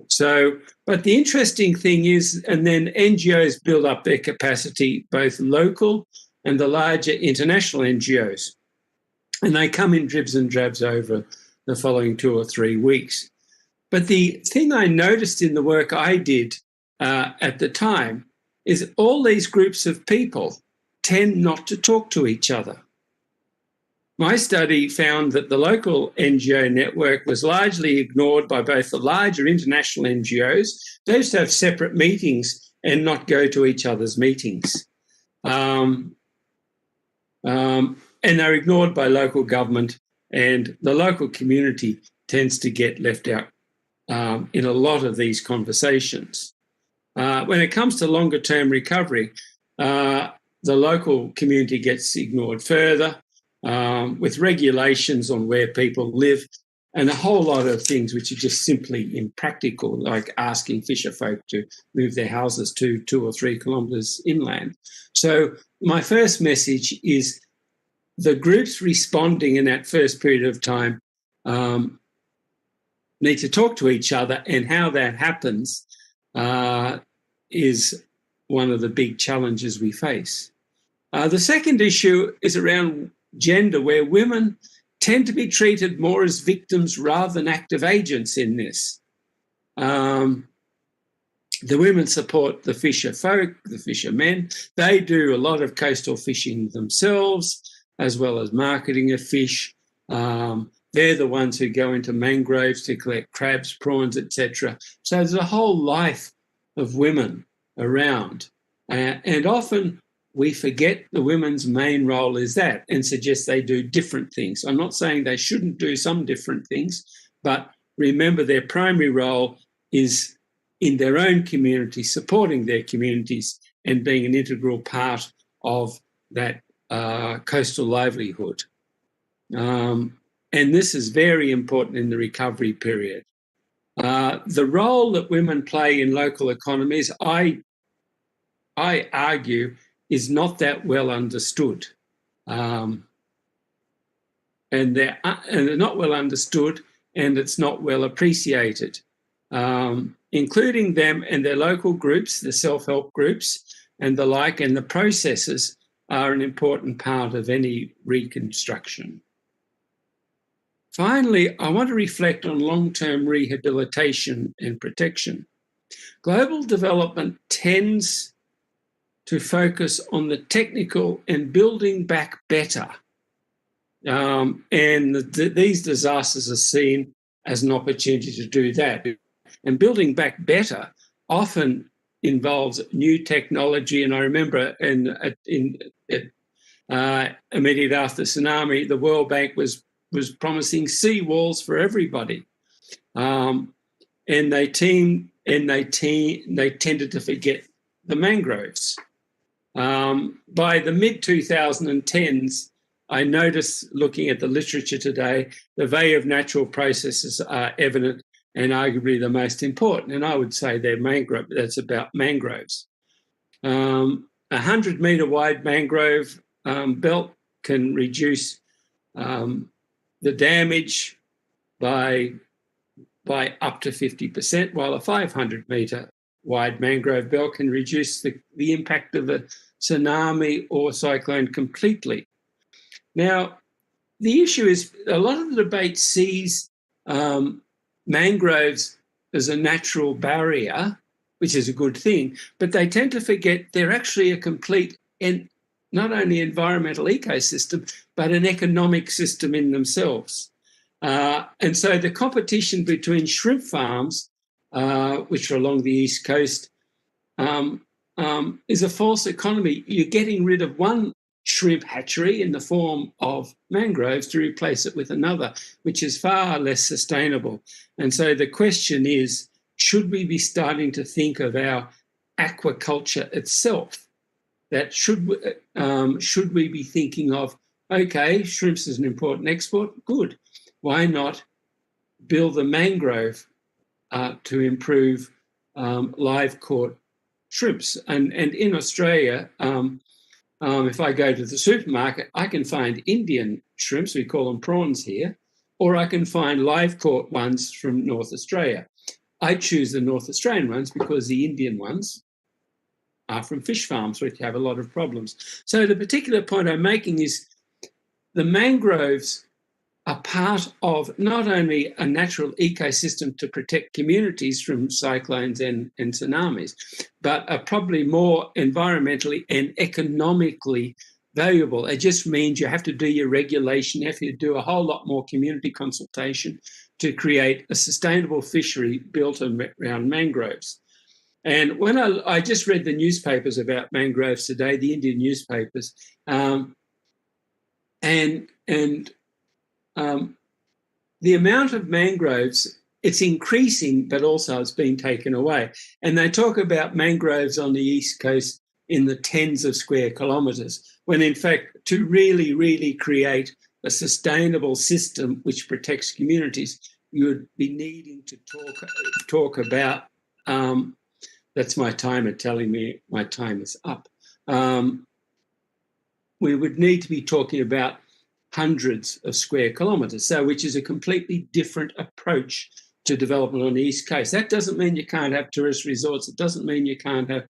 So, but the interesting thing is, and then NGOs build up their capacity, both local and the larger international NGOs, and they come in dribs and drabs over the following 2 or 3 weeks. But the thing I noticed in the work I did at the time is all these groups of people tend not to talk to each other. My study found that the local NGO network was largely ignored by both the larger international NGOs. They used to have separate meetings and not go to each other's meetings. And they're ignored by local government, and the local community tends to get left out in a lot of these conversations. When it comes to longer term recovery, the local community gets ignored further, with regulations on where people live and a whole lot of things which are just simply impractical, like asking fisher folk to move their houses to 2 or 3 kilometres inland. So my first message is the groups responding in that first period of time need to talk to each other, and how that happens is one of the big challenges we face. The second issue is around gender, where women tend to be treated more as victims rather than active agents in this. The women support the fisher folk, the fishermen. They do a lot of coastal fishing themselves, as well as marketing of fish. They're the ones who go into mangroves to collect crabs, prawns, etc. So there's a whole life of women around. And often we forget the women's main role is that and suggest they do different things. I'm not saying they shouldn't do some different things, but remember their primary role is in their own community, supporting their communities and being an integral part of that coastal livelihood. And this is very important in the recovery period. The role that women play in local economies, I argue, is not that well understood. And they're not well understood, and it's not well appreciated. Including them and their local groups, the self-help groups and the like, and the processes are an important part of any reconstruction. Finally, I want to reflect on long-term rehabilitation and protection. Global development tends to focus on the technical and building back better. These disasters are seen as an opportunity to do that. And building back better often involves new technology. And I remember immediately after tsunami, the World Bank was promising sea walls for everybody, and they tended to forget the mangroves. By the mid-2010s, I noticed, looking at the literature today, the value of natural processes are evident and arguably the most important. And I would say that's about mangroves. 100-metre wide mangrove belt can reduce the damage by up to 50%, while a 500-metre wide mangrove belt can reduce the impact of a tsunami or cyclone completely. Now, the issue is a lot of the debate sees mangroves as a natural barrier, which is a good thing, but they tend to forget they're actually a complete and not only environmental ecosystem, but an economic system in themselves. And so the competition between shrimp farms, which are along the East Coast, is a false economy. You're getting rid of one shrimp hatchery in the form of mangroves to replace it with another, which is far less sustainable. And so the question is, should we be starting to think of our aquaculture itself? That should we be thinking of, okay, shrimps is an important export, good. Why not build the mangrove to improve live caught shrimps? And in Australia, if I go to the supermarket, I can find Indian shrimps, we call them prawns here, or I can find live caught ones from North Australia. I choose the North Australian ones because the Indian ones are from fish farms, which have a lot of problems. So the particular point I'm making is the mangroves are part of not only a natural ecosystem to protect communities from cyclones and tsunamis, but are probably more environmentally and economically valuable. It just means you have to do your regulation, you have to do a whole lot more community consultation to create a sustainable fishery built around mangroves. And when I just read the newspapers about mangroves today, the Indian newspapers, the amount of mangroves, it's increasing, but also it's being taken away. And they talk about mangroves on the East Coast in the tens of square kilometres, when in fact, to really, really create a sustainable system which protects communities, you would be needing to talk about, that's my timer telling me my time is up. We would need to be talking about hundreds of square kilometres, so which is a completely different approach to development on the East Coast. That doesn't mean you can't have tourist resorts. It doesn't mean you can't have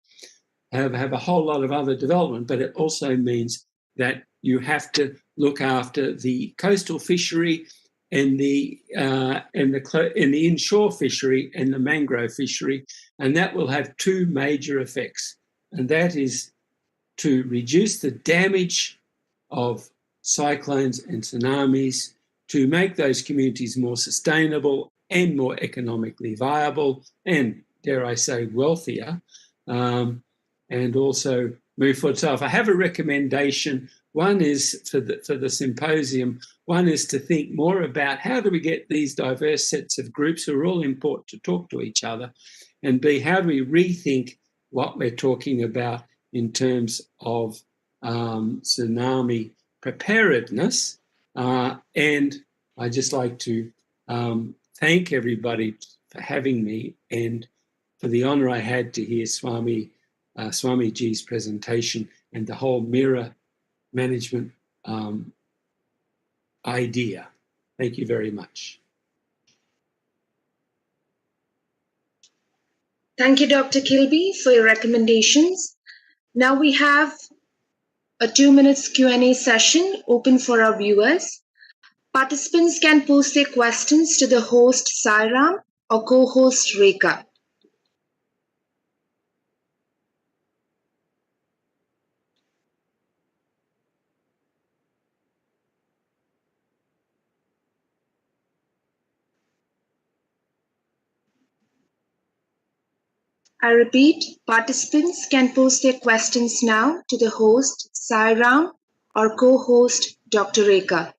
a whole lot of other development, but it also means that you have to look after the coastal fishery and the inshore fishery and the mangrove fishery, and that will have two major effects, and that is to reduce the damage of cyclones and tsunamis, to make those communities more sustainable and more economically viable and, dare I say, wealthier, and also move forward. So if I have a recommendation, one is for the symposium, one is to think more about how do we get these diverse sets of groups who are all important to talk to each other, and B, how do we rethink what we're talking about in terms of tsunami preparedness. And I'd just like to thank everybody for having me and for the honour I had to hear Swamiji's presentation and the whole mirror management idea. Thank you very much. Thank you, Dr. Kilby, for your recommendations. Now we have a 2-minute Q&A session open for our viewers. Participants can post their questions to the host Sairam or co-host Rekha. I repeat, participants can post their questions now to the host Sairam or co-host Dr. Rekha.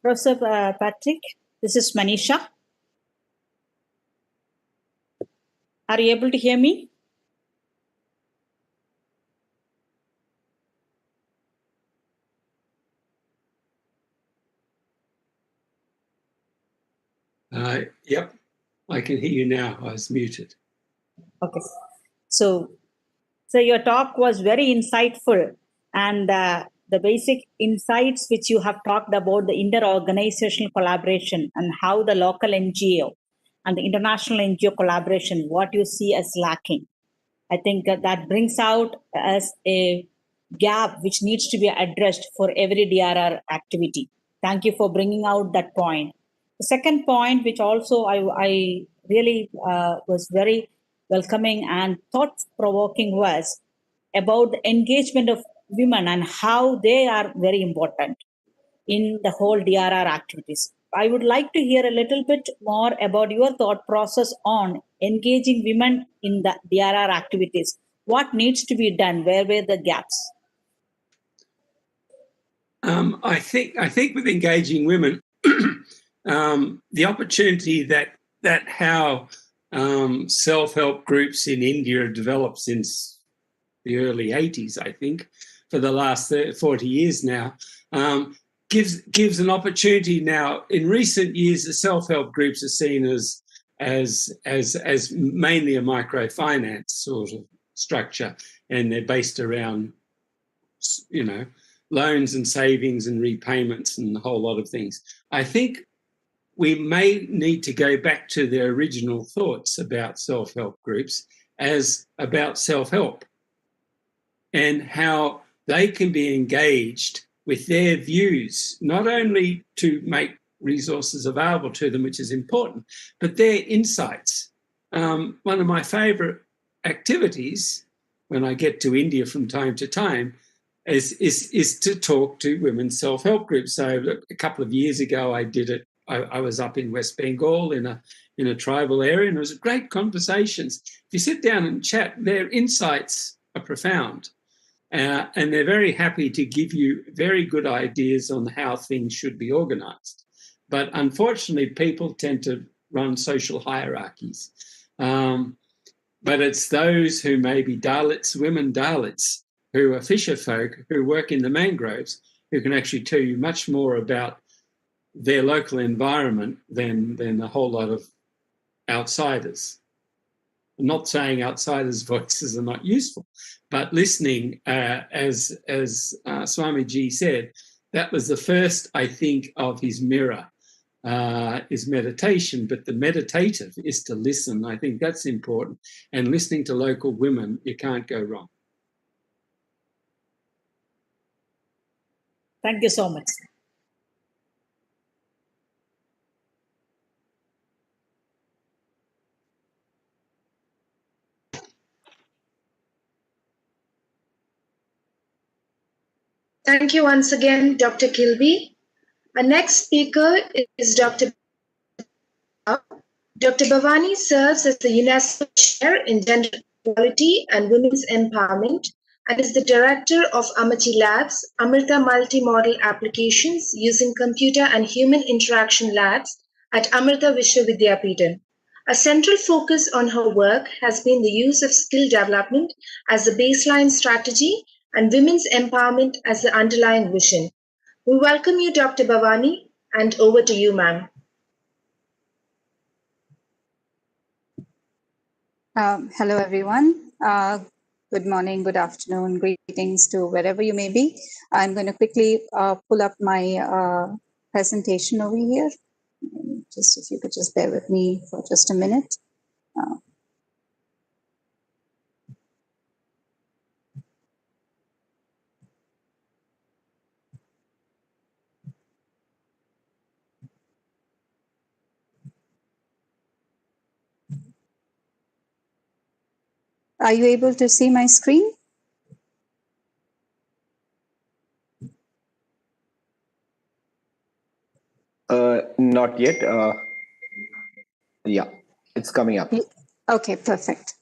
Professor Patrick, this is Manisha. Are you able to hear me? Yep, I can hear you now. I was muted. Okay. So your talk was very insightful, and the basic insights which you have talked about, the inter-organizational collaboration and how the local NGO and the international NGO collaboration, what you see as lacking. I think that brings out as a gap which needs to be addressed for every DRR activity. Thank you for bringing out that point. The second point, which also I really was very welcoming and thought-provoking, was about the engagement of women and how they are very important in the whole DRR activities. I would like to hear a little bit more about your thought process on engaging women in the DRR activities. What needs to be done? Where were the gaps? I think with engaging women, the opportunity that how self-help groups in India developed since the early 80s, I think, for the last 40 years now, gives an opportunity now. In recent years, the self-help groups are seen as mainly a microfinance sort of structure, and they're based around, loans and savings and repayments and a whole lot of things. I think we may need to go back to their original thoughts about self-help groups as about self-help and how they can be engaged with their views, not only to make resources available to them, which is important, but their insights. One of my favourite activities when I get to India from time to time is to talk to women's self-help groups. So a couple of years ago, I did it. I was up in West Bengal in a tribal area, and it was great conversations. If you sit down and chat, their insights are profound, and they're very happy to give you very good ideas on how things should be organised. But unfortunately, people tend to run social hierarchies. But it's those who may be Dalits, women Dalits, who are fisher folk, who work in the mangroves, who can actually tell you much more about their local environment than a whole lot of outsiders. I'm not saying outsiders' voices are not useful, but listening, as Swamiji said, that was the first, I think, of his mirror, is meditation, but the meditative is to listen. I think that's important. And listening to local women, you can't go wrong. Thank you so much. Thank you once again, Dr. Kilby. Our next speaker is Dr. Dr. Bhavani serves as the UNESCO Chair in Gender Equality and Women's Empowerment and is the Director of Amati Labs, Amrita Multimodal Applications using Computer and Human Interaction Labs at Amrita Vidyapeetham. A central focus on her work has been the use of skill development as the baseline strategy and women's empowerment as the underlying vision. We welcome you, Dr. Bhavani, and over to you, ma'am. Hello, everyone. Good morning, good afternoon, greetings to wherever you may be. I'm going to quickly pull up my presentation over here. Just if you could just bear with me for just a minute. Are you able to see my screen? Not yet. Yeah, it's coming up. Okay, perfect.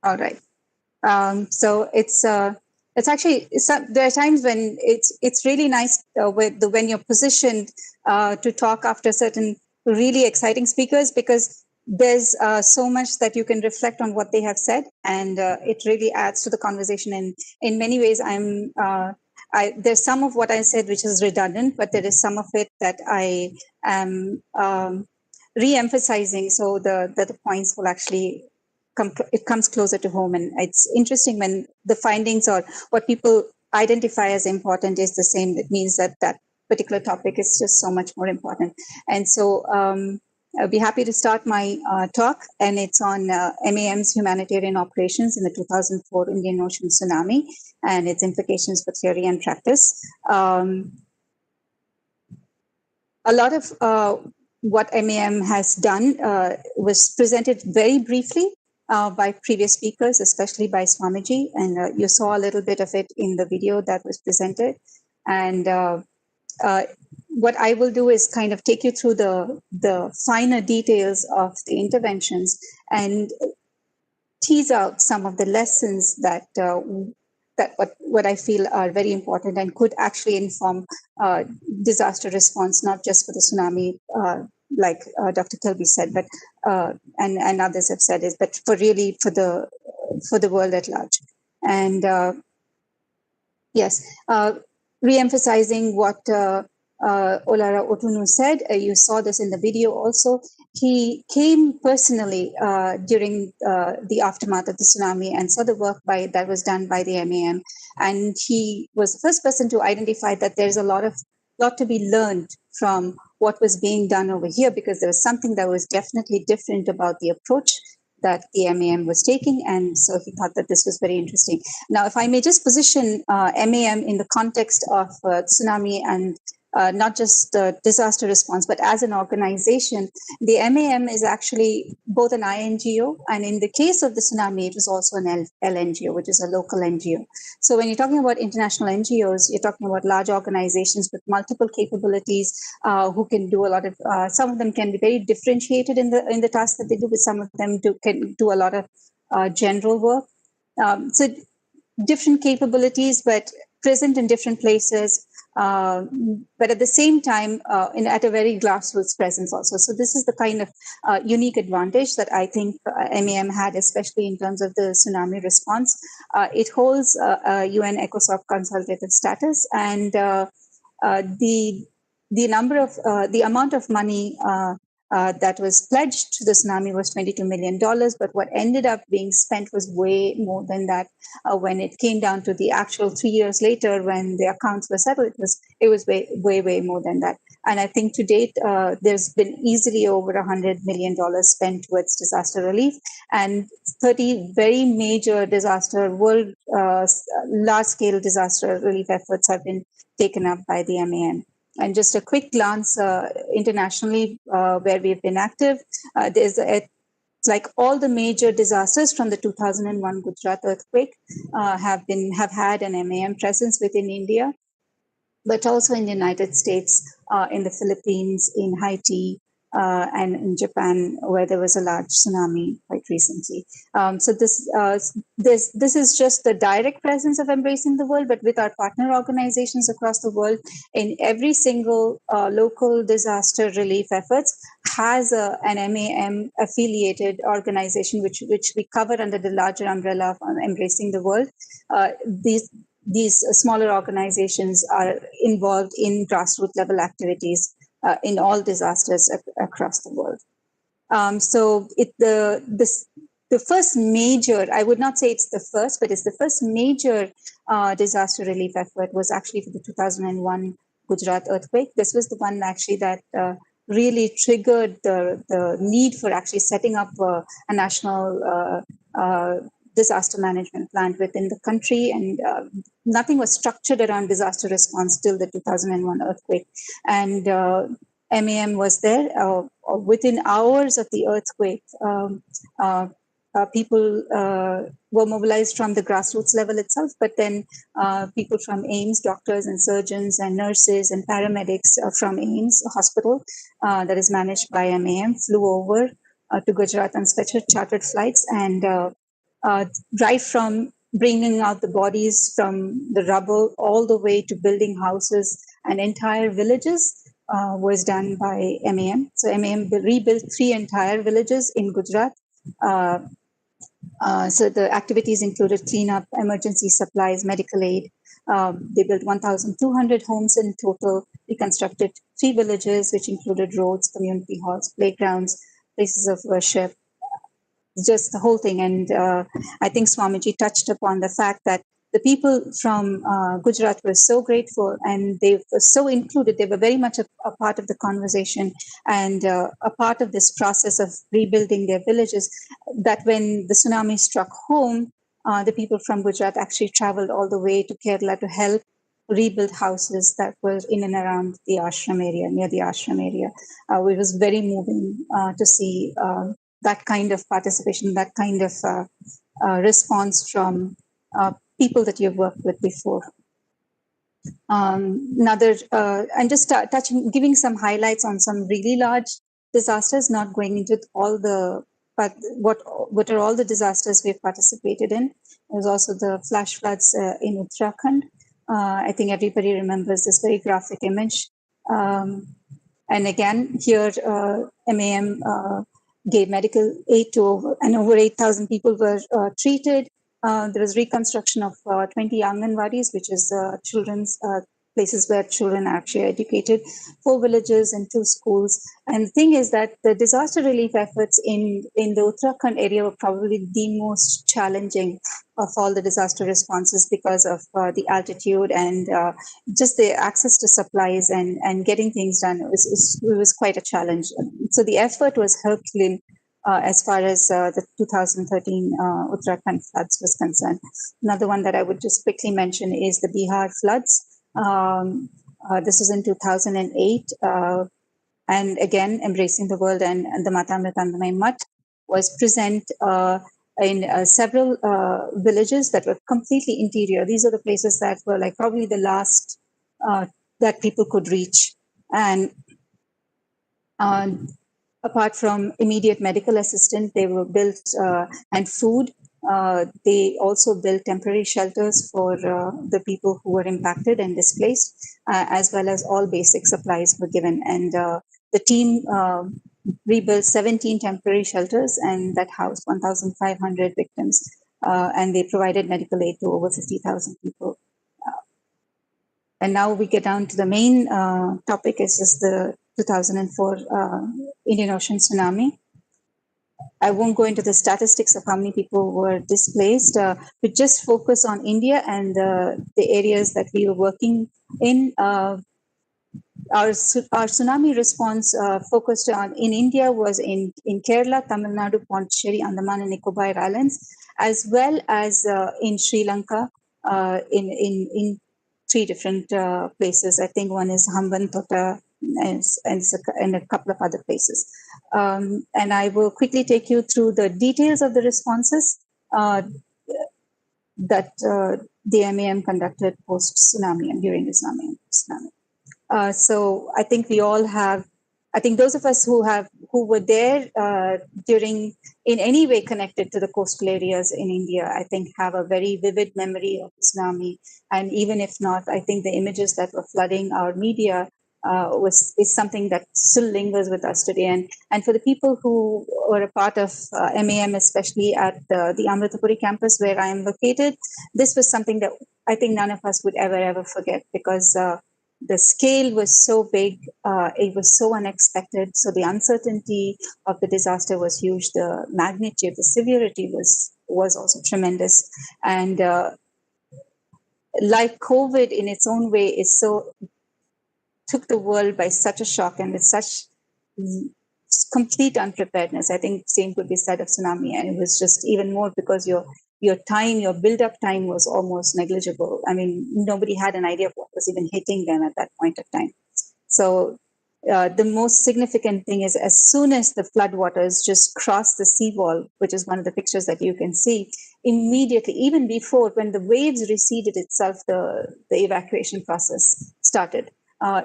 All right. So it's actually there are times when it's really nice when you're positioned to talk after certain really exciting speakers, because there's so much that you can reflect on what they have said, and it really adds to the conversation. And in many ways, there's some of what I said which is redundant, but there is some of it that I am re-emphasizing, so the points will actually it comes closer to home. And it's interesting when the findings or what people identify as important is the same. It means that that particular topic is just so much more important. And so I'll be happy to start my talk, and it's on MAM's humanitarian operations in the 2004 Indian Ocean Tsunami and its implications for theory and practice. A lot of what MAM has done was presented very briefly by previous speakers, especially by Swamiji, and you saw a little bit of it in the video that was presented. And what I will do is kind of take you through the finer details of the interventions and tease out some of the lessons that what I feel are very important and could actually inform disaster response, not just for the tsunami, like Dr. Kilby said, but and others have said, but for the world at large. And yes, re-emphasizing what Olara Otunu said, you saw this in the video also, he came personally during the aftermath of the tsunami and saw the work that was done by the MAM. And he was the first person to identify that there's a lot to be learned from what was being done over here, because there was something that was definitely different about the approach that the MAM was taking. And so he thought that this was very interesting. Now, if I may just position MAM in the context of tsunami and not just disaster response, but as an organization, the MAM is actually both an INGO, and in the case of the tsunami, it was also an LNGO, which is a local NGO. So when you're talking about international NGOs, you're talking about large organizations with multiple capabilities who can do a lot of, some of them can be very differentiated in the tasks that they do, but some of them can do a lot of general work. So different capabilities, but present in different places. But at the same time, at a very grassroots presence also. So this is the kind of unique advantage that I think MAM had, especially in terms of the tsunami response. It holds a UN ECOSOC consultative status, and the amount of money that was pledged to the tsunami was $22 million, but what ended up being spent was way more than that. When it came down to the actual 3 years later, when the accounts were settled, it was way more than that. And I think to date, there's been easily over $100 million spent towards disaster relief, and 30 very major large-scale disaster relief efforts have been taken up by the MAM. And just a quick glance internationally, where we've been active, it's like all the major disasters from the 2001 Gujarat earthquake have had an MAM presence within India, but also in the United States, in the Philippines, in Haiti, and in Japan, where there was a large tsunami quite recently. So this is just the direct presence of Embracing the World, but with our partner organizations across the world, in every single local disaster relief efforts has an MAM affiliated organization, which we cover under the larger umbrella of Embracing the World. These smaller organizations are involved in grassroots level activities in all disasters across the world. So the first major, I would not say it's the first, but it's the first major disaster relief effort was actually for the 2001 Gujarat earthquake. This was the one actually that really triggered the need for actually setting up a national disaster management plan within the country, and nothing was structured around disaster response till the 2001 earthquake. And MAM was there within hours of the earthquake. People were mobilized from the grassroots level itself, but then people from AIMS, doctors and surgeons and nurses and paramedics from AIMS hospital that is managed by MAM flew over to Gujarat on special chartered flights, and right from bringing out the bodies from the rubble all the way to building houses and entire villages was done by MAM. So MAM rebuilt 3 entire villages in Gujarat. So the activities included cleanup, emergency supplies, medical aid. They built 1,200 homes in total, reconstructed 3 villages, which included roads, community halls, playgrounds, places of worship, just the whole thing. And I think Swamiji touched upon the fact that the people from Gujarat were so grateful, and they were so included. They were very much a part of the conversation and a part of this process of rebuilding their villages, that when the tsunami struck home, the people from Gujarat actually traveled all the way to Kerala to help rebuild houses that were in and around the ashram area, near the ashram area. It was very moving to see that kind of participation, that kind of response from people that you've worked with before. And just giving some highlights on some really large disasters, not going into all the, but what are all the disasters we've participated in. There was also the flash floods in Uttarakhand. I think everybody remembers this very graphic image. And again, here MAM gave medical aid to over 8,000 people were treated. There was reconstruction of 20 Anganwadis, which is children's places where children are actually educated, 4 villages and 2 schools. And the thing is that the disaster relief efforts in the Uttarakhand area were probably the most challenging of all the disaster responses because of the altitude and just the access to supplies and getting things done. It was quite a challenge. So the effort was Herculean as far as the 2013 Uttarakhand floods was concerned. Another one that I would just quickly mention is the Bihar floods. This is in 2008. And again, Embracing the World and the Mata Amritandamai Mutt was present in several villages that were completely interior. These are the places that were like probably the last that people could reach. And apart from immediate medical assistance, they were built and food. They also built temporary shelters for the people who were impacted and displaced, as well as all basic supplies were given. And the team rebuilt 17 temporary shelters, and that housed 1,500 victims. And they provided medical aid to over 50,000 people. And now we get down to the main topic, is just the 2004 Indian Ocean Tsunami. I won't go into the statistics of how many people were displaced, but just focus on India and the areas that we were working in. Our tsunami response focused on in India was in Kerala, Tamil Nadu, Pondicherry, Andaman and Nicobar Islands, as well as in Sri Lanka, in 3 different places. I think one is Hambantota and a couple of other places. And I will quickly take you through the details of the responses that the MAM conducted post-tsunami and during the tsunami. So I think we all have, I think those of us who were there during, in any way connected to the coastal areas in India, I think have a very vivid memory of the tsunami. And even if not, I think the images that were flooding our media is something that still lingers with us today. And for the people who were a part of MAM, especially at the Amritapuri campus where I am located, this was something that I think none of us would ever forget, because the scale was so big, it was so unexpected. So the uncertainty of the disaster was huge. The magnitude, the severity was also tremendous. And like COVID in its own way took the world by such a shock and with such complete unpreparedness. I think same could be said of tsunami, and it was just even more because your build-up time was almost negligible. I mean, nobody had an idea of what was even hitting them at that point of time. So the most significant thing is, as soon as the floodwaters just crossed the seawall, which is one of the pictures that you can see, immediately, even before, when the waves receded itself, the evacuation process started.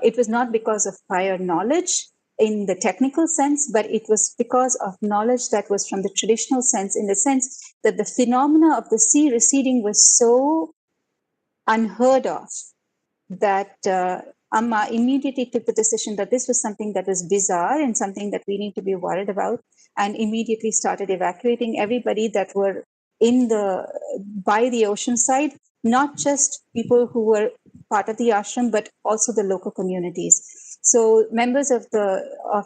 It was not because of prior knowledge in the technical sense, but it was because of knowledge that was from the traditional sense, in the sense that the phenomena of the sea receding was so unheard of that Amma immediately took the decision that this was something that was bizarre and something that we need to be worried about, and immediately started evacuating everybody that were by the ocean side, not just people who were part of the ashram, but also the local communities. So members of the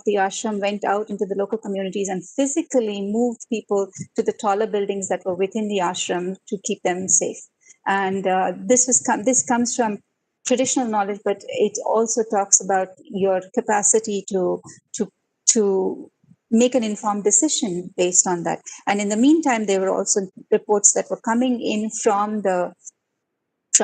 ashram went out into the local communities and physically moved people to the taller buildings that were within the ashram to keep them safe. And this comes from traditional knowledge, but it also talks about your capacity to make an informed decision based on that. And in the meantime, there were also reports that were coming in from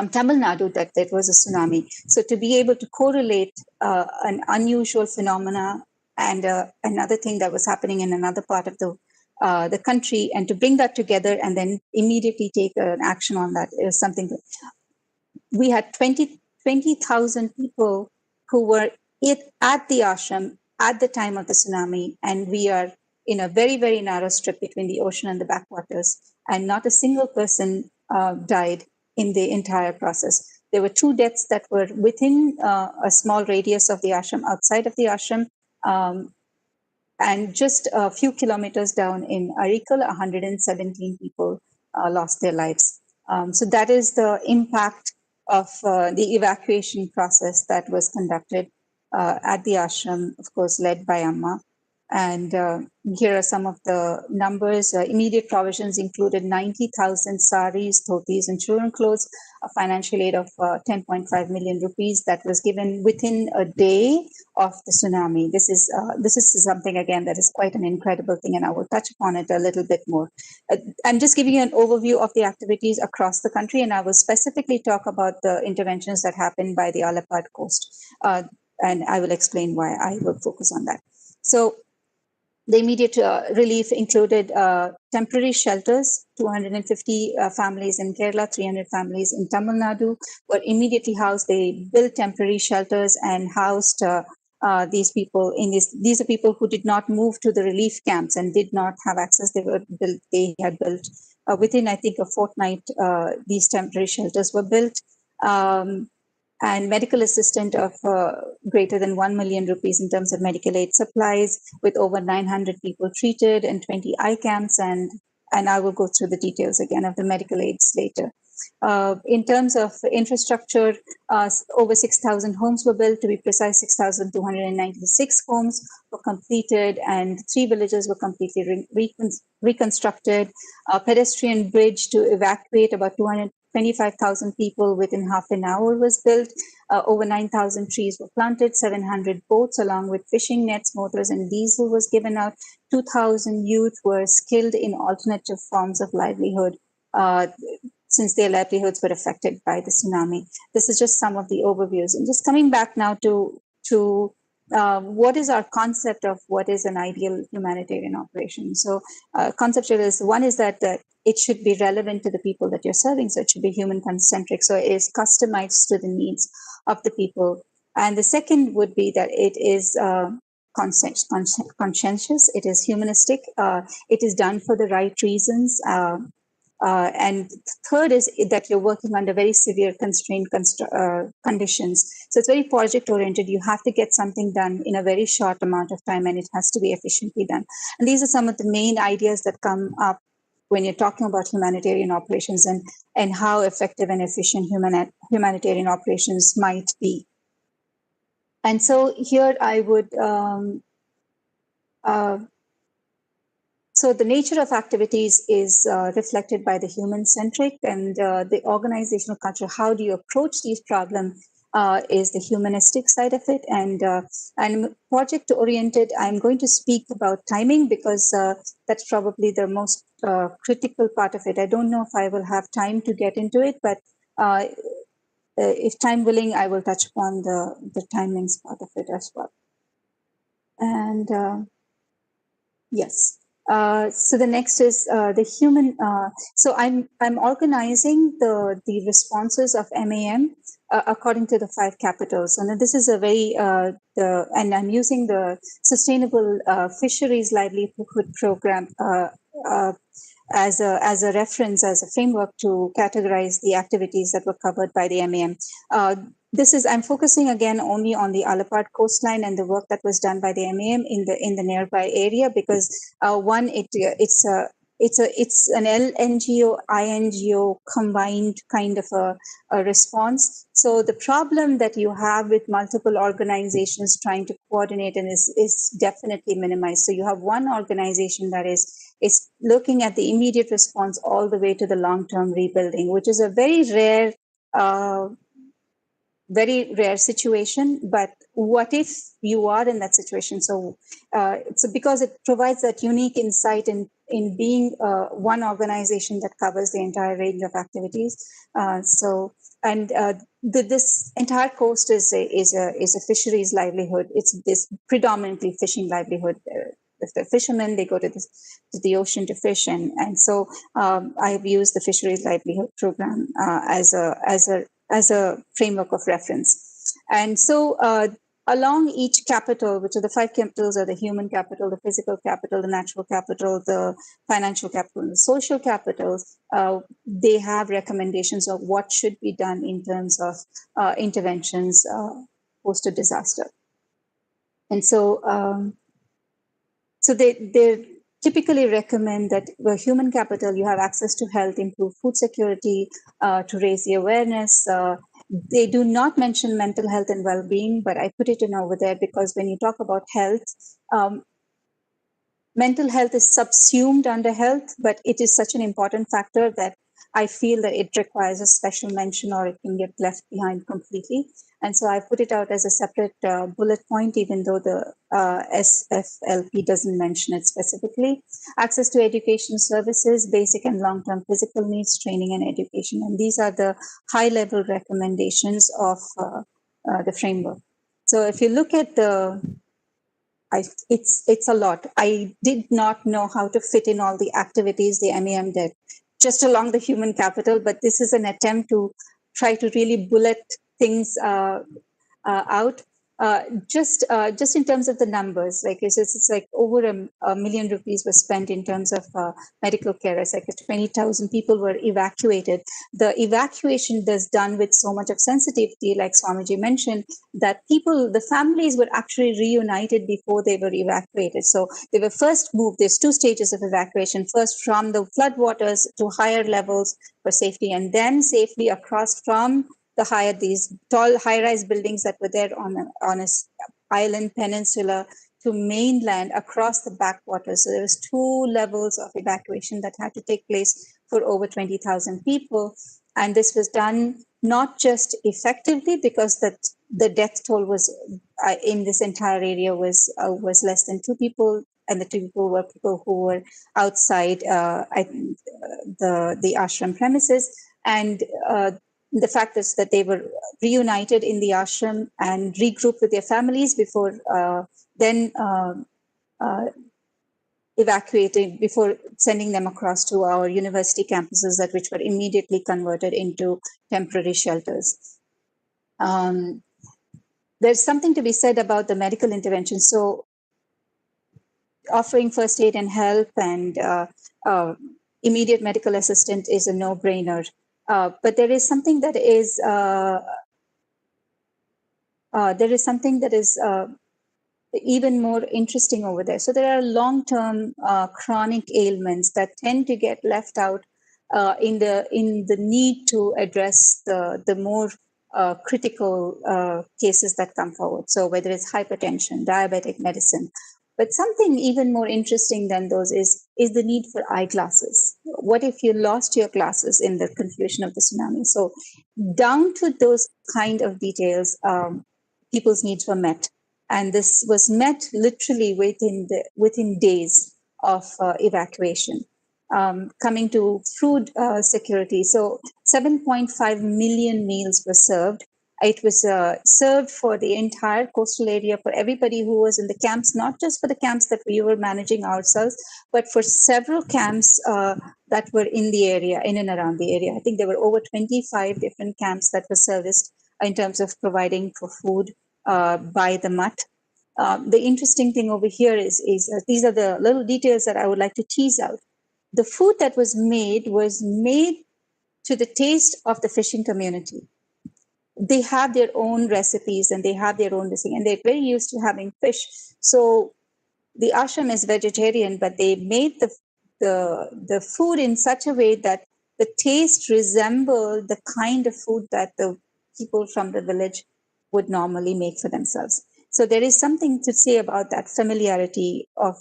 Tamil Nadu that there was a tsunami. So to be able to correlate an unusual phenomena and another thing that was happening in another part of the country, and to bring that together and then immediately take an action on that is something that we had 20,000 people who were at the ashram at the time of the tsunami, and we are in a very, very narrow strip between the ocean and the backwaters, and not a single person died in the entire process. There were 2 deaths that were within a small radius of the ashram, outside of the ashram, and just a few kilometers down in Arikal, 117 people lost their lives. So that is the impact of the evacuation process that was conducted at the ashram, of course, led by Amma. And here are some of the numbers. Immediate provisions included 90,000 saris, dhotis, and children clothes, a financial aid of 10.5 million rupees that was given within a day of the tsunami. This is something, again, that is quite an incredible thing, and I will touch upon it a little bit more. I'm just giving you an overview of the activities across the country, and I will specifically talk about the interventions that happened by the Alapad coast, and I will explain why I will focus on that. So, the immediate relief included temporary shelters. 250 families in Kerala, 300 families in Tamil Nadu were immediately housed. They built temporary shelters and housed these people in this. These are people who did not move to the relief camps and did not have access. They had built within, I think, a fortnight. These temporary shelters were built. And medical assistance of greater than 1 million rupees in terms of medical aid supplies, with over 900 people treated and 20 eye camps. And I will go through the details again of the medical aids later. In terms of infrastructure, over 6,000 homes were built. To be precise, 6,296 homes were completed, and 3 villages were completely reconstructed. A pedestrian bridge to evacuate about 225,000 people within half an hour was built. Over 9,000 trees were planted. 700 boats, along with fishing nets, motors, and diesel, was given out. 2,000 youth were skilled in alternative forms of livelihood, since their livelihoods were affected by the tsunami. This is just some of the overviews. And just coming back now to what is our concept of what is an ideal humanitarian operation. So conceptual is, one is that it should be relevant to the people that you're serving. So it should be human-centric. So it is customized to the needs of the people. And the second would be that it is conscientious, it is humanistic, it is done for the right reasons. And third is that you're working under very severe constrained conditions. So it's very project-oriented. You have to get something done in a very short amount of time, and it has to be efficiently done. And these are some of the main ideas that come up when you're talking about humanitarian operations and how effective and efficient humanitarian operations might be. And so here I would... So the nature of activities is reflected by the human-centric, and the organizational culture. How do you approach these problems is the humanistic side of it. And project-oriented, I'm going to speak about timing because that's probably the most critical part of it. I don't know if I will have time to get into it, but if time willing, I will touch upon the timings part of it as well. And yes. So the next is the human. So I'm organizing the responses of MAM according to the 5 capitals. And this is a very and I'm using the Sustainable Fisheries Livelihood Program as a reference, as a framework to categorize the activities that were covered by the MAM. I'm focusing again only on the Alapad coastline and the work that was done by the MAM in the nearby area, because one, it's an LNGO, INGO combined kind of a response. So the problem that you have with multiple organizations trying to coordinate and is definitely minimized. So you have one organization that is looking at the immediate response all the way to the long-term rebuilding, which is a very rare situation. But what if you are in that situation? So because it provides that unique insight in being one organization that covers the entire range of activities. This entire coast is a fisheries livelihood. It's this predominantly fishing livelihood. If they're fishermen, they go to the ocean to fish, and so I've used the fisheries livelihood program as a framework of reference. And so along each capital, which are the 5 capitals, are the human capital, the physical capital, the natural capital, the financial capital, and the social capitals, they have recommendations of what should be done in terms of interventions post a disaster. And so they typically recommend that the human capital, you have access to health, improve food security, to raise the awareness, They do not mention mental health and well-being, but I put it in over there because when you talk about health, mental health is subsumed under health, but it is such an important factor that I feel that it requires a special mention or it can get left behind completely. And so I put it out as a separate bullet point, even though the SFLP doesn't mention it specifically. Access to education services, basic and long-term physical needs, training and education. And these are the high-level recommendations of the framework. So if you look at it's a lot. I did not know how to fit in all the activities the MEM did just along the human capital, but this is an attempt to try to really bullet things out. Just in terms of the numbers, like it's like over a million rupees was spent in terms of medical care. It's like 20,000 people were evacuated. The evacuation was done with so much of sensitivity, like Swamiji mentioned, that the families were actually reunited before they were evacuated. So they were first moved. There's two stages of evacuation: first from the floodwaters to higher levels for safety, and then safely across from these tall high-rise buildings that were there on a island peninsula to mainland across the backwaters. So there was 2 levels of evacuation that had to take place for over 20,000 people. And this was done not just effectively because the death toll was in this entire area was less than 2 people, and the 2 people were people who were outside the ashram premises. And the fact is that they were reunited in the ashram and regrouped with their families before then evacuating, before sending them across to our university campuses, which were immediately converted into temporary shelters. There's something to be said about the medical intervention. So offering first aid and help and immediate medical assistance is a no-brainer. But there is something that is even more interesting over there. So there are long-term chronic ailments that tend to get left out in the need to address the more critical cases that come forward. So whether it's hypertension, diabetic medicine. But something even more interesting than those is the need for eyeglasses. What if you lost your glasses in the confusion of the tsunami? So down to those kind of details, people's needs were met. And this was met literally within days of evacuation. Coming to food security, so 7.5 million meals were served. It was served for the entire coastal area, for everybody who was in the camps, not just for the camps that we were managing ourselves, but for several camps that were in the area, in and around the area. I think there were over 25 different camps that were serviced in terms of providing for food by the MUT. The interesting thing over here is these are the little details that I would like to tease out. The food that was made to the taste of the fishing community. They have their own recipes and they have their own thing, and they're very used to having fish. So the ashram is vegetarian, but they made the food in such a way that the taste resembled the kind of food that the people from the village would normally make for themselves. So there is something to say about that familiarity of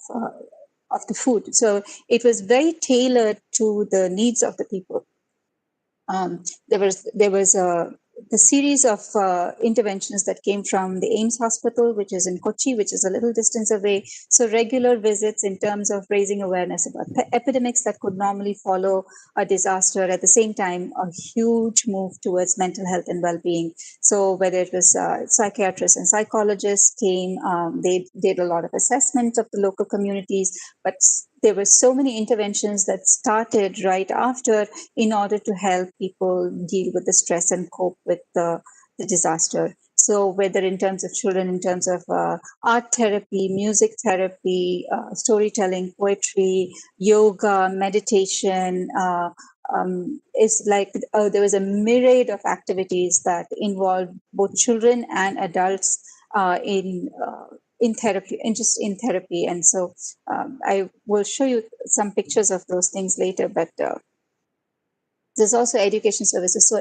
the food. So it was very tailored to the needs of the people. There was the series of interventions that came from the AIMS hospital, which is in Kochi, which is a little distance away. So regular visits in terms of raising awareness about epidemics that could normally follow a disaster. At the same time, a huge move towards mental health and well-being. So whether it was psychiatrists and psychologists came, they did a lot of assessment of the local communities, but there were so many interventions that started right after in order to help people deal with the stress and cope with the disaster. So whether in terms of children, in terms of art therapy, music therapy, storytelling, poetry, yoga, meditation, it's like there was a myriad of activities that involved both children and adults in therapy, and just in therapy. And so I will show you some pictures of those things later, but There's also education services. So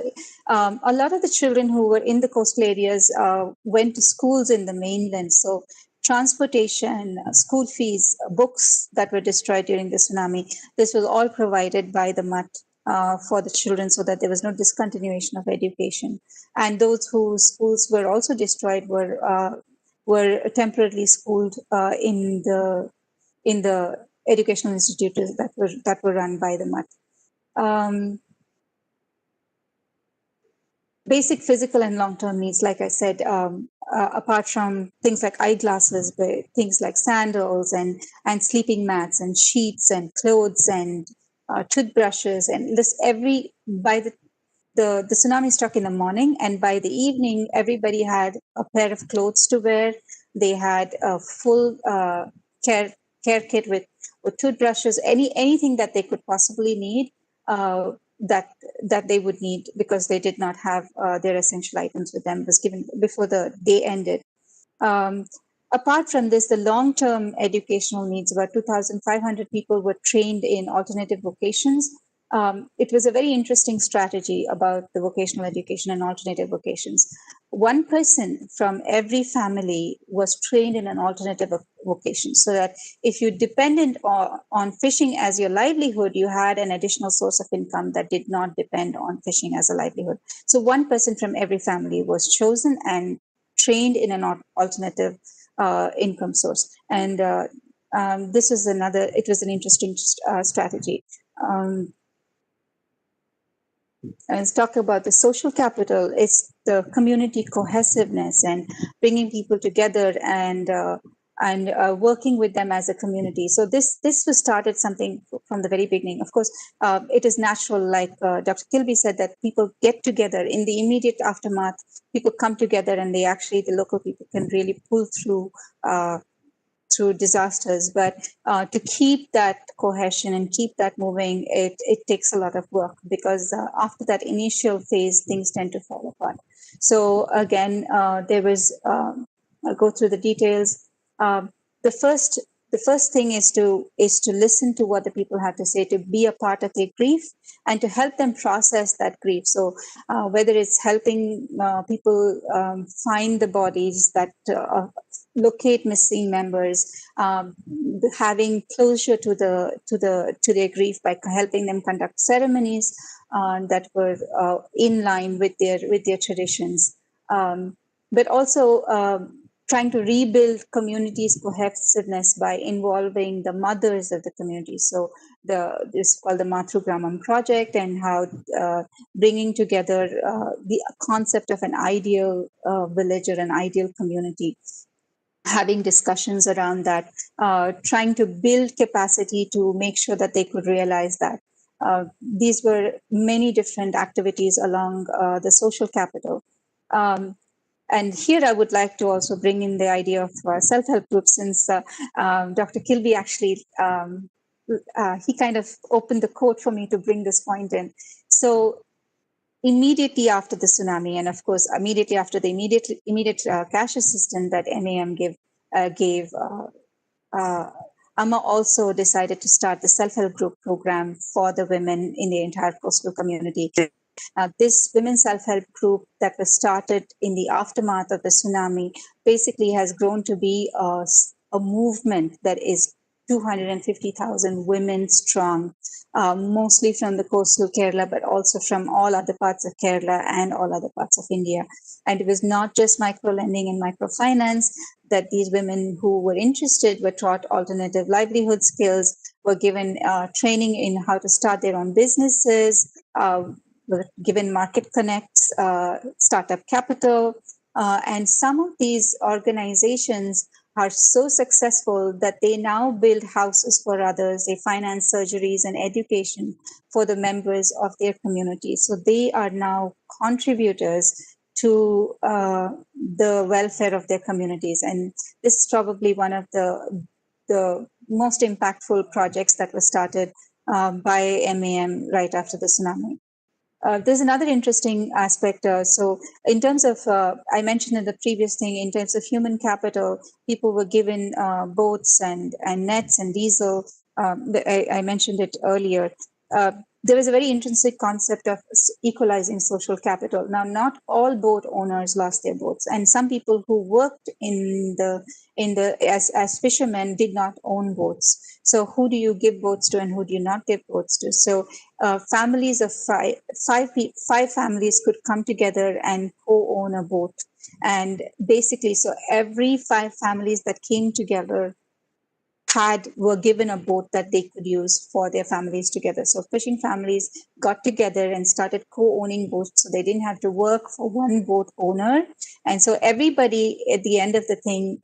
a lot of the children who were in the coastal areas went to schools in the mainland. So transportation, school fees, books that were destroyed during the tsunami, this was all provided by the MUT for the children, so that there was no discontinuation of education. And those whose schools were also destroyed were temporarily schooled in the educational institutes that were run by the MUT. Basic physical and long-term needs, like I said, apart from things like eyeglasses, but things like sandals and sleeping mats and sheets and clothes and toothbrushes, and this by the tsunami struck in the morning, and by the evening, everybody had a pair of clothes to wear. They had a full care kit with toothbrushes, anything that they could possibly need. That they would need, because they did not have their essential items with them, was given before the day ended. Apart from this, the long-term educational needs, about 2,500 people were trained in alternative vocations. It was a very interesting strategy about the vocational education and alternative vocations. One person from every family was trained in an alternative vocation, so that if you depended on fishing as your livelihood, you had an additional source of income that did not depend on fishing as a livelihood. So one person from every family was chosen and trained in an alternative income source. And this was it was an interesting strategy. Let's talk about the social capital. It's the community cohesiveness and bringing people together and working with them as a community. So this was started something from the very beginning. Of course, it is natural, like Dr. Kilby said, that people get together in the immediate aftermath. People come together, and the local people can really pull through disasters, but to keep that cohesion and keep that moving, it takes a lot of work, because after that initial phase, things tend to fall apart. So again, there was, I'll go through the details. The first thing is to listen to what the people have to say, to be a part of their grief, and to help them process that grief. So whether it's helping people find the bodies, that locate missing members, having closure to their grief by helping them conduct ceremonies that were in line with their traditions, but also trying to rebuild communities' cohesiveness by involving the mothers of the community. So this is called the Mathrugramam project, and how bringing together the concept of an ideal village or an ideal community, having discussions around that, trying to build capacity to make sure that they could realize that. These were many different activities along the social capital. And here I would like to also bring in the idea of self-help groups, since Dr. Kilby actually, he kind of opened the quote for me to bring this point in. So immediately after the tsunami, and of course, immediately after the immediate cash assistance that MAM gave, Amma also decided to start the self-help group program for the women in the entire coastal community. This women's self-help group that was started in the aftermath of the tsunami basically has grown to be a movement that is 250,000 women strong, mostly from the coastal Kerala, but also from all other parts of Kerala and all other parts of India. And it was not just micro-lending and microfinance that these women who were interested were taught alternative livelihood skills, were given training in how to start their own businesses, were given market connects, startup capital, and some of these organizations are so successful that they now build houses for others. They finance surgeries and education for the members of their community. So they are now contributors to the welfare of their communities. And this is probably one of the most impactful projects that was started by MAM right after the tsunami. There's another interesting aspect. So in terms of, I mentioned in the previous thing, in terms of human capital, people were given boats and nets and diesel. I mentioned it earlier. there is a very intrinsic concept of equalizing social capital. Now, not all boat owners lost their boats, and some people who worked as fishermen did not own boats. So, who do you give boats to, and who do you not give boats to? So, families of five families could come together and co-own a boat, and basically, so every 5 families that came together were given a boat that they could use for their families together. So fishing families got together and started co-owning boats, so they didn't have to work for one boat owner. And so everybody at the end of the thing,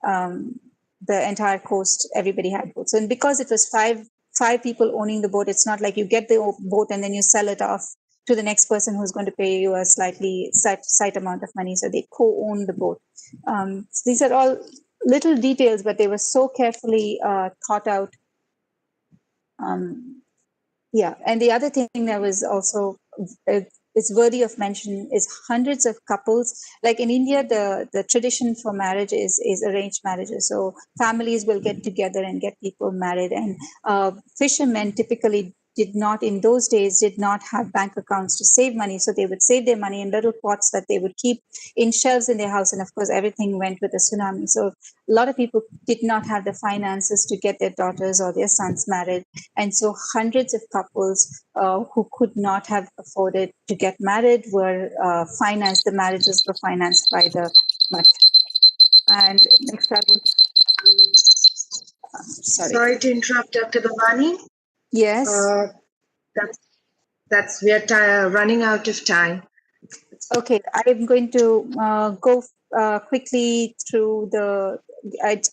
the entire coast, everybody had boats. And because it was five people owning the boat, it's not like you get the boat and then you sell it off to the next person who's going to pay you a slightly slight amount of money. So they co-own the boat. So these are all little details, but they were so carefully thought out. Yeah, and the other thing that was also is worthy of mention is hundreds of couples. Like in India, the tradition for marriage is arranged marriages. So families will get together and get people married. And fishermen typically did not have bank accounts to save money. So they would save their money in little pots that they would keep in shelves in their house. And of course, everything went with the tsunami. So a lot of people did not have the finances to get their daughters or their sons married. And so hundreds of couples who could not have afforded to get married were financed. The marriages were financed by the MUT. And next I would... Sorry to interrupt, Dr. Bhavani. Yes. We are running out of time. Okay, I'm going to go quickly through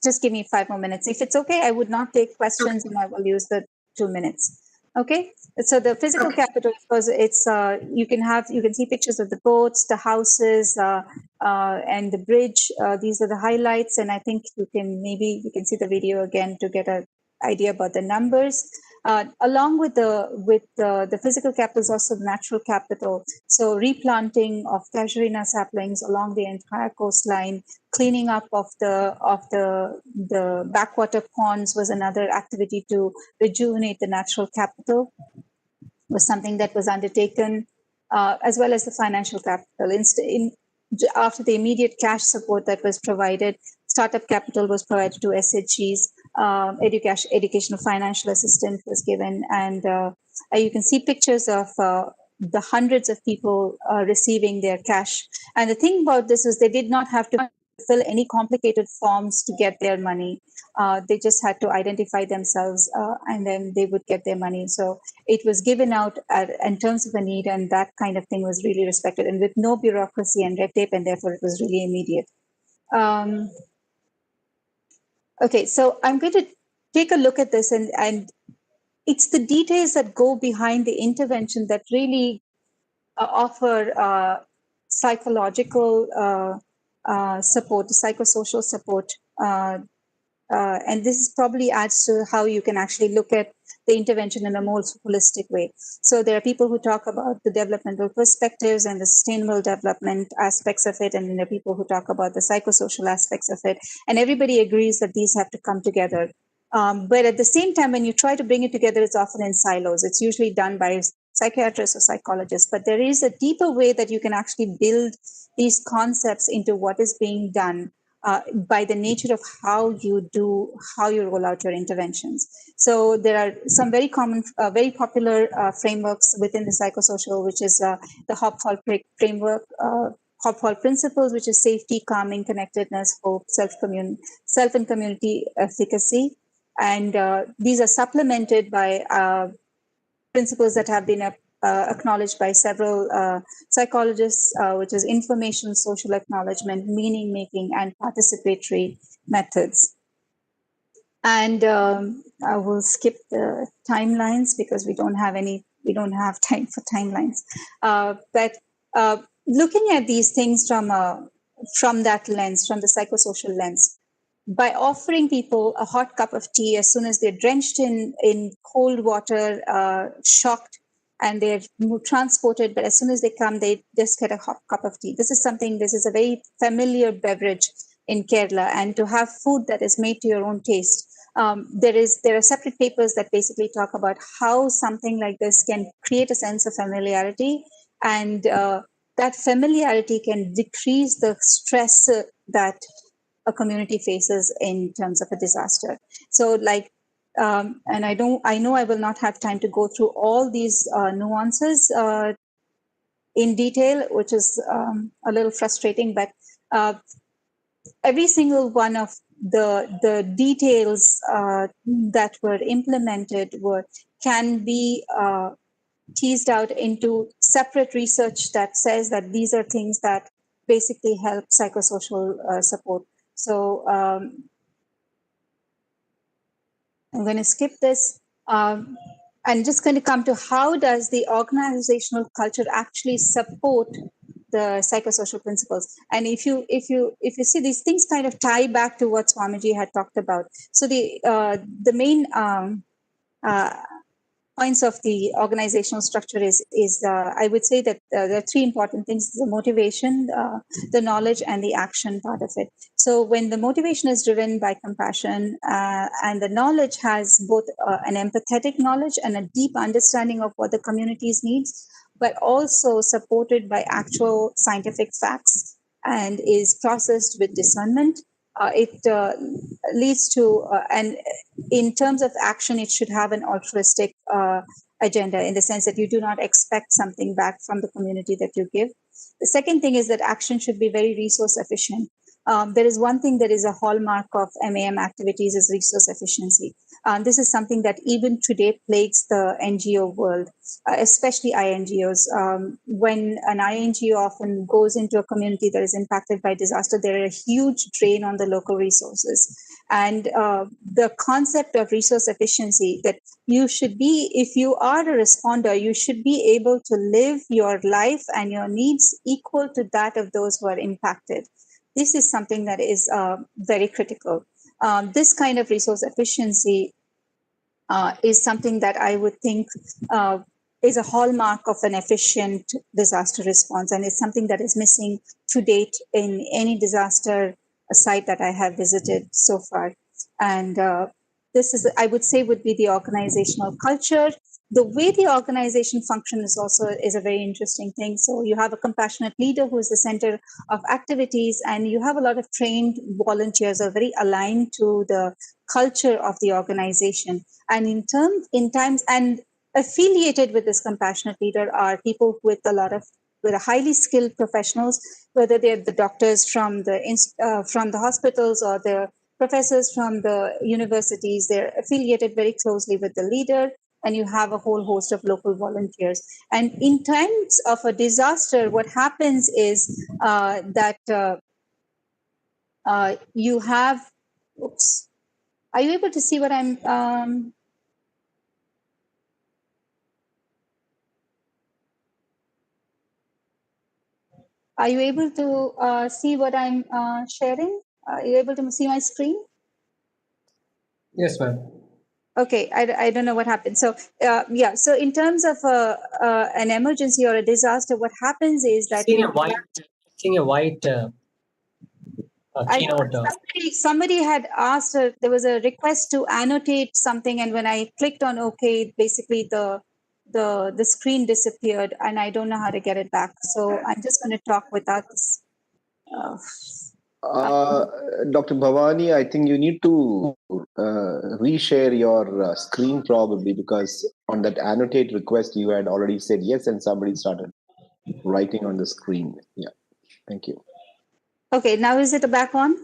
just give me 5 more minutes. If it's okay, I would not take questions and I will use the 2 minutes. Okay, so the physical capital, because it's you can see pictures of the boats, the houses, and the bridge. These are the highlights, and I think you can see the video again to get an idea about the numbers. Along with the physical capital is also natural capital. So replanting of casuarina saplings along the entire coastline, cleaning up of the backwater ponds was another activity to rejuvenate the natural capital. Was something that was undertaken, as well as the financial capital. After the immediate cash support that was provided, startup capital was provided to SHGs. Educational financial assistance was given, and you can see pictures of the hundreds of people receiving their cash. And the thing about this is they did not have to fill any complicated forms to get their money. They just had to identify themselves, and then they would get their money. So it was given out in terms of a need, and that kind of thing was really respected, and with no bureaucracy and red tape, and therefore it was really immediate. Okay, so I'm going to take a look at this, and it's the details that go behind the intervention that really offer psychological support, psychosocial support. And this probably adds to how you can actually look at the intervention in a more holistic way. So there are people who talk about the developmental perspectives and the sustainable development aspects of it, and there are people who talk about the psychosocial aspects of it. And everybody agrees that these have to come together. But at the same time, when you try to bring it together, it's often in silos. It's usually done by psychiatrists or psychologists. But there is a deeper way that you can actually build these concepts into what is being done by the nature of how you roll out your interventions. So there are some very common, very popular frameworks within the psychosocial, which is the Hopfall framework, Hopfall principles, which is safety, calming, connectedness, hope, self and community efficacy. And these are supplemented by principles that have been acknowledged by several psychologists, which is information, social acknowledgement, meaning making, and participatory methods. And I will skip the timelines because we don't have time for timelines. But looking at these things from that lens, from the psychosocial lens, by offering people a hot cup of tea as soon as they're drenched in cold water, shocked, and they're transported, but as soon as they come, they just get a hot cup of tea. This is a very familiar beverage in Kerala, and to have food that is made to your own taste There are separate papers that basically talk about how something like this can create a sense of familiarity, and that familiarity can decrease the stress that a community faces in terms of a disaster. So and I know I will not have time to go through all these nuances in detail, which is a little frustrating, but every single one of the details that were implemented can be teased out into separate research that says that these are things that basically help psychosocial support. So I'm going to skip this. I'm just going to come to how does the organizational culture actually support the psychosocial principles. And if you see, these things kind of tie back to what Swamiji had talked about. So the main points of the organizational structure is I would say that there are three important things: the motivation, the knowledge, and the action part of it. So when the motivation is driven by compassion and the knowledge has both an empathetic knowledge and a deep understanding of what the communities needs, but also supported by actual scientific facts and is processed with discernment, it leads to, and in terms of action, it should have an altruistic agenda, in the sense that you do not expect something back from the community that you give. The second thing is that action should be very resource efficient. There is one thing that is a hallmark of MAM activities is resource efficiency. This is something that even today plagues the NGO world, especially INGOs. When an INGO often goes into a community that is impacted by disaster, there is a huge drain on the local resources. And the concept of resource efficiency, that you should be, if you are a responder, you should be able to live your life and your needs equal to that of those who are impacted. This is something that is very critical. This kind of resource efficiency is something that I would think is a hallmark of an efficient disaster response, and it's something that is missing to date in any disaster site that I have visited so far. And this is, I would say, would be the organizational culture. The way the organization functions is a very interesting thing. So you have a compassionate leader who is the center of activities, and you have a lot of trained volunteers who are very aligned to the culture of the organization. And in times and affiliated with this compassionate leader are people with a highly skilled professionals, whether they're the doctors from the hospitals or the professors from the universities. They're affiliated very closely with the leader, and you have a whole host of local volunteers. And in times of a disaster, what happens is that you have, oops, are you able to see what I'm, are you able to see what I'm sharing? Are you able to see my screen? Yes, ma'am. Okay, I don't know what happened. So yeah, so in terms of an emergency or a disaster, what happens is that Seeing a white keynote. Somebody had asked, there was a request to annotate something, and when I clicked on OK, basically the screen disappeared, and I don't know how to get it back. So I'm just going to talk without this. Dr. Bhavani, I think you need to reshare your screen probably, because on that annotate request you had already said yes, and somebody started writing on the screen. Yeah, thank you. Okay, now is it back on?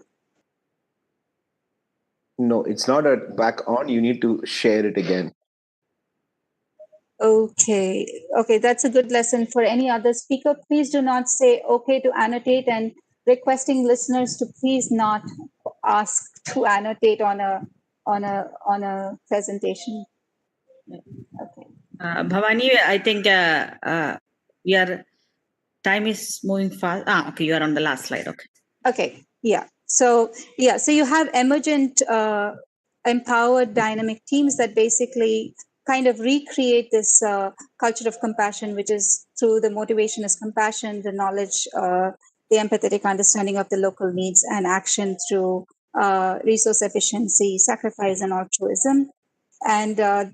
No, it's not back on. You need to share it again. Okay, that's a good lesson for any other speaker. Please do not say okay to annotate, and requesting listeners to please not ask to annotate on a presentation. Okay. Bhavani, I think your time is moving fast. Okay, you are on the last slide. Okay, yeah. So you have emergent, empowered, dynamic teams that basically kind of recreate this culture of compassion, which is through the motivation is compassion, the knowledge, the empathetic understanding of the local needs, and action through resource efficiency, sacrifice, and altruism, and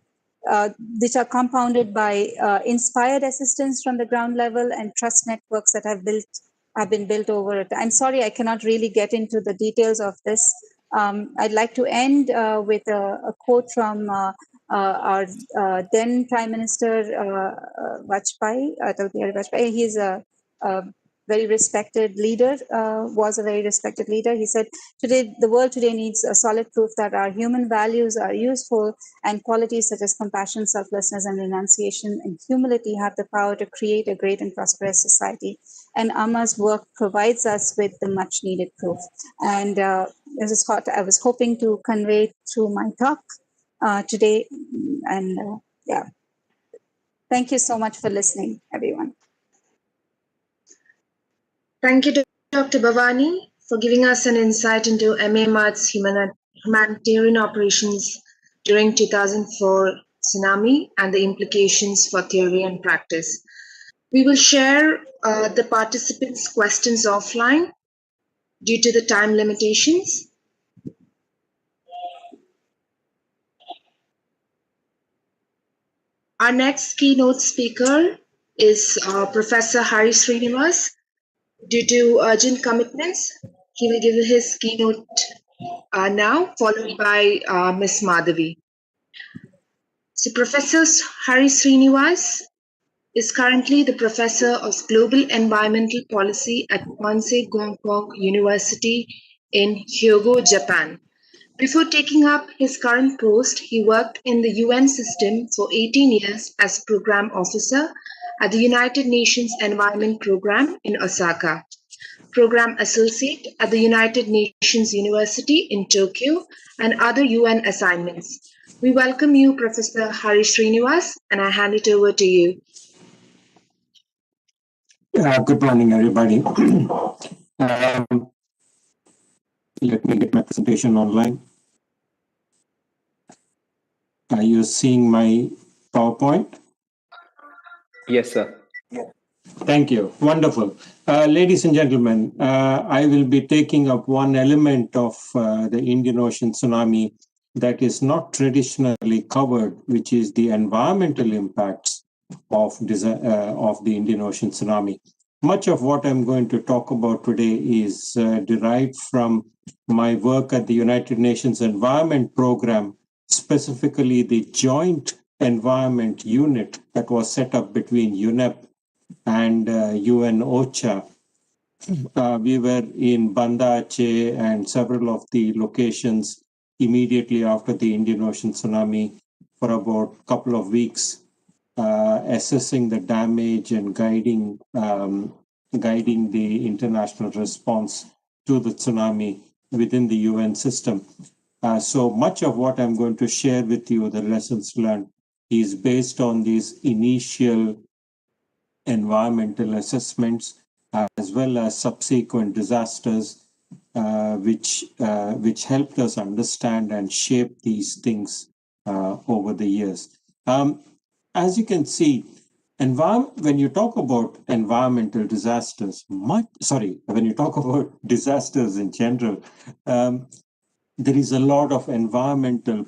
which are compounded by inspired assistance from the ground level and trust networks that have been built over it. I'm sorry, I cannot really get into the details of this. I'd like to end with a quote from our then Prime Minister Vajpayee, Atal Bihari Vajpayee. He's a very respected leader, was a very respected leader. He said, the world today needs a solid proof that our human values are useful, and qualities such as compassion, selflessness, and renunciation and humility have the power to create a great and prosperous society. And Amma's work provides us with the much needed proof. And this is what I was hoping to convey through my talk today. And yeah, thank you so much for listening, everyone. Thank you, Dr. Bhavani, for giving us an insight into MAMAD's humanitarian operations during 2004 tsunami and the implications for theory and practice. We will share the participants' questions offline due to the time limitations. Our next keynote speaker is Professor Hari Srinivas. Due to urgent commitments, he will give his keynote now, followed by Ms. Madhavi. So Professor Hari Srinivas is currently the Professor of Global Environmental Policy at Kwansei Gongpong University in Hyogo, Japan. Before taking up his current post, he worked in the UN system for 18 years as Program Officer at the United Nations Environment Program in Osaka, Program Associate at the United Nations University in Tokyo, and other UN assignments. We welcome you, Professor Hari Srinivas, and I hand it over to you. Good morning, everybody. Let me get my presentation online. Are you seeing my PowerPoint? Yes, sir. Thank you. Wonderful. Ladies and gentlemen, I will be taking up one element of the Indian Ocean tsunami that is not traditionally covered, which is the environmental impacts of the Indian Ocean tsunami. Much of what I'm going to talk about today is derived from my work at the United Nations Environment Program, specifically the Joint Environment Unit that was set up between UNEP and UN OCHA. We were in Banda Aceh and several of the locations immediately after the Indian Ocean tsunami for about a couple of weeks, assessing the damage and guiding the international response to the tsunami within the UN system. So much of what I'm going to share with you, the lessons learned, is based on these initial environmental assessments as well as subsequent disasters, which helped us understand and shape these things over the years. As you can see, when you talk about environmental disasters, when you talk about disasters in general, there is a lot of environmental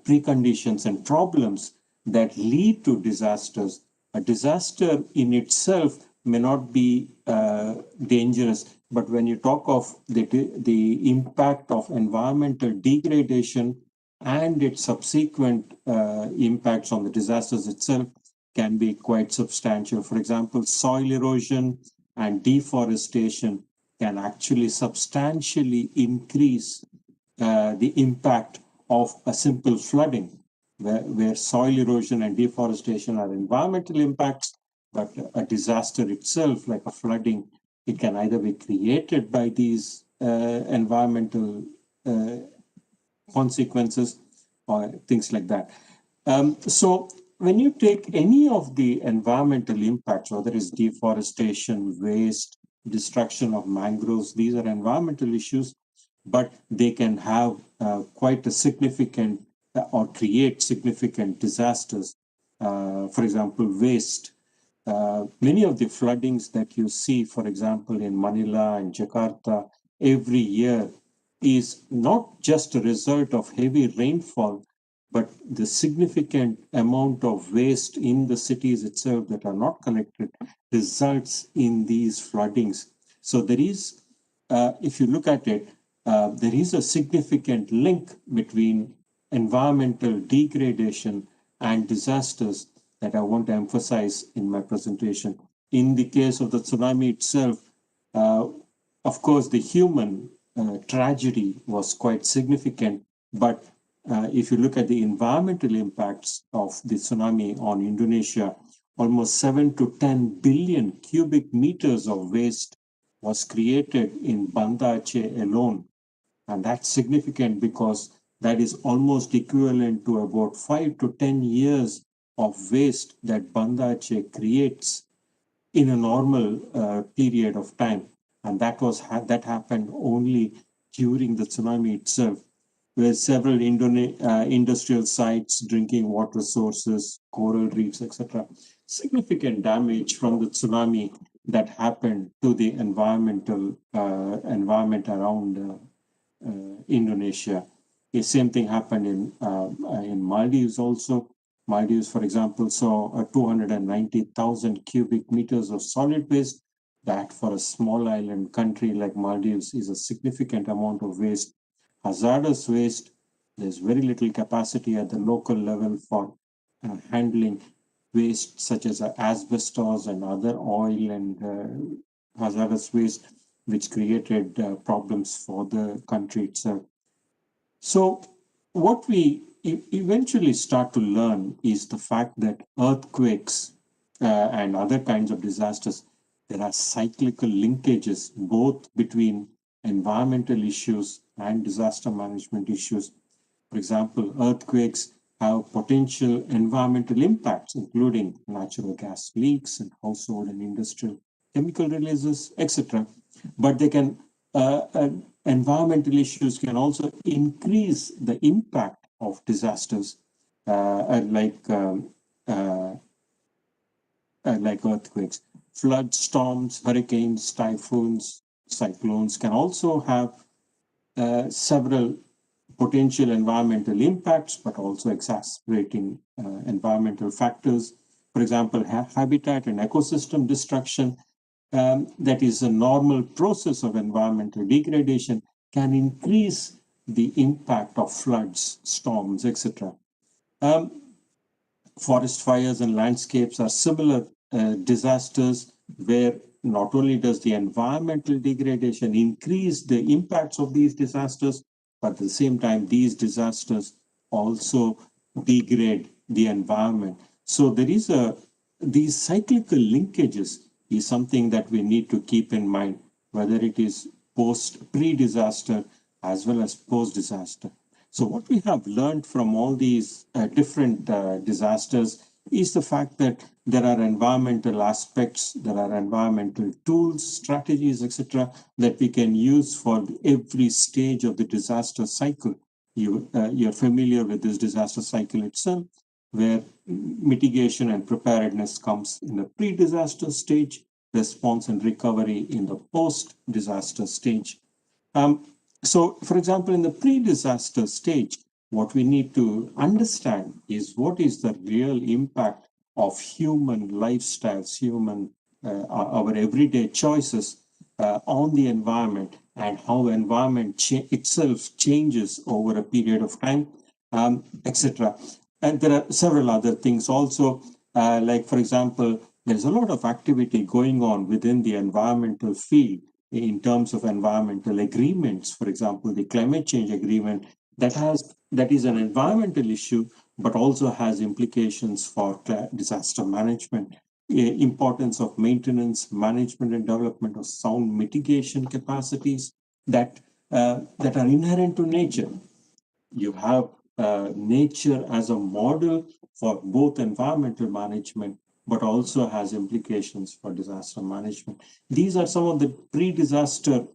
preconditions and problems that lead to disasters. A disaster in itself may not be dangerous, but when you talk of the impact of environmental degradation and its subsequent impacts on the disasters itself can be quite substantial. For example, soil erosion and deforestation can actually substantially increase the impact of a simple flooding, where soil erosion and deforestation are environmental impacts, but a disaster itself, like a flooding, it can either be created by these environmental consequences or things like that. So when you take any of the environmental impacts, whether it's deforestation, waste, destruction of mangroves, these are environmental issues, but they can have quite a significant or create significant disasters. For example, waste. Many of the floodings that you see, for example, in Manila and Jakarta, every year is not just a result of heavy rainfall, but the significant amount of waste in the cities itself that are not collected results in these floodings. So there is, if you look at it, there is a significant link between environmental degradation and disasters that I want to emphasize in my presentation. In the case of the tsunami itself, of course, the human tragedy was quite significant, but if you look at the environmental impacts of the tsunami on Indonesia, almost 7 to 10 billion cubic meters of waste was created in Banda Aceh alone. And that's significant because that is almost equivalent to about 5 to 10 years of waste that Banda Aceh creates in a normal period of time. And that happened only during the tsunami itself, where several industrial sites, drinking water sources, coral reefs, etc. Significant damage from the tsunami that happened to the environment around Indonesia. The same thing happened in Maldives also. Maldives, for example, saw 290,000 cubic meters of solid waste. That for a small island country like Maldives is a significant amount of waste. Hazardous waste, there's very little capacity at the local level for handling waste such as asbestos and other oil and hazardous waste, which created problems for the country itself. So what we eventually start to learn is the fact that earthquakes and other kinds of disasters, there are cyclical linkages both between environmental issues and disaster management issues. For example, earthquakes have potential environmental impacts, including natural gas leaks and household and industrial chemical releases, etc. But they can environmental issues can also increase the impact of disasters like earthquakes. Floods, storms, hurricanes, typhoons, cyclones can also have several potential environmental impacts, but also exacerbating environmental factors. For example, habitat and ecosystem destruction, that is a normal process of environmental degradation, can increase the impact of floods, storms, etc. Forest fires and landscapes are similar disasters where not only does the environmental degradation increase the impacts of these disasters, but at the same time, these disasters also degrade the environment. So there is these cyclical linkages is something that we need to keep in mind, whether it is pre-disaster as well as post-disaster. So what we have learned from all these different disasters is the fact that there are environmental aspects, there are environmental tools, strategies, etc., that we can use for every stage of the disaster cycle. You're familiar with this disaster cycle itself, where mitigation and preparedness comes in the pre-disaster stage, response and recovery in the post-disaster stage. So, for example, in the pre-disaster stage, what we need to understand is what is the real impact of human lifestyles, our everyday choices on the environment, and how environment itself changes over a period of time, etc. And there are several other things also, like, for example, there's a lot of activity going on within the environmental field in terms of environmental agreements. For example, the climate change agreement that is an environmental issue, but also has implications for disaster management, importance of maintenance, management, and development of sound mitigation capacities that are inherent to nature. You have nature as a model for both environmental management, but also has implications for disaster management. These are some of the pre-disaster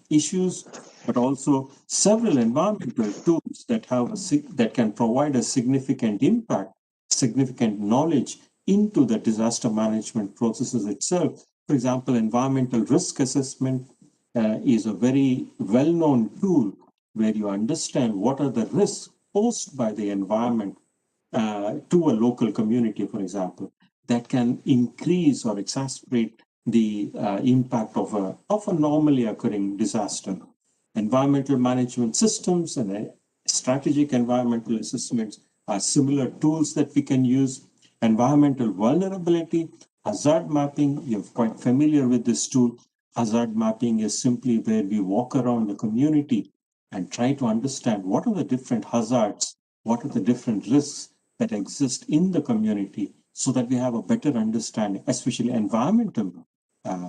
issues, but also several environmental tools that can provide a significant impact, significant knowledge into the disaster management processes itself. For example, environmental risk assessment, is a very well-known tool where you understand what are the risks posed by the environment to a local community, for example, that can increase or exacerbate the impact of a normally occurring disaster. Environmental management systems and strategic environmental assessments are similar tools that we can use. Environmental vulnerability, hazard mapping, you're quite familiar with this tool. Hazard mapping is simply where we walk around the community and try to understand what are the different hazards, what are the different risks that exist in the community so that we have a better understanding, especially environmental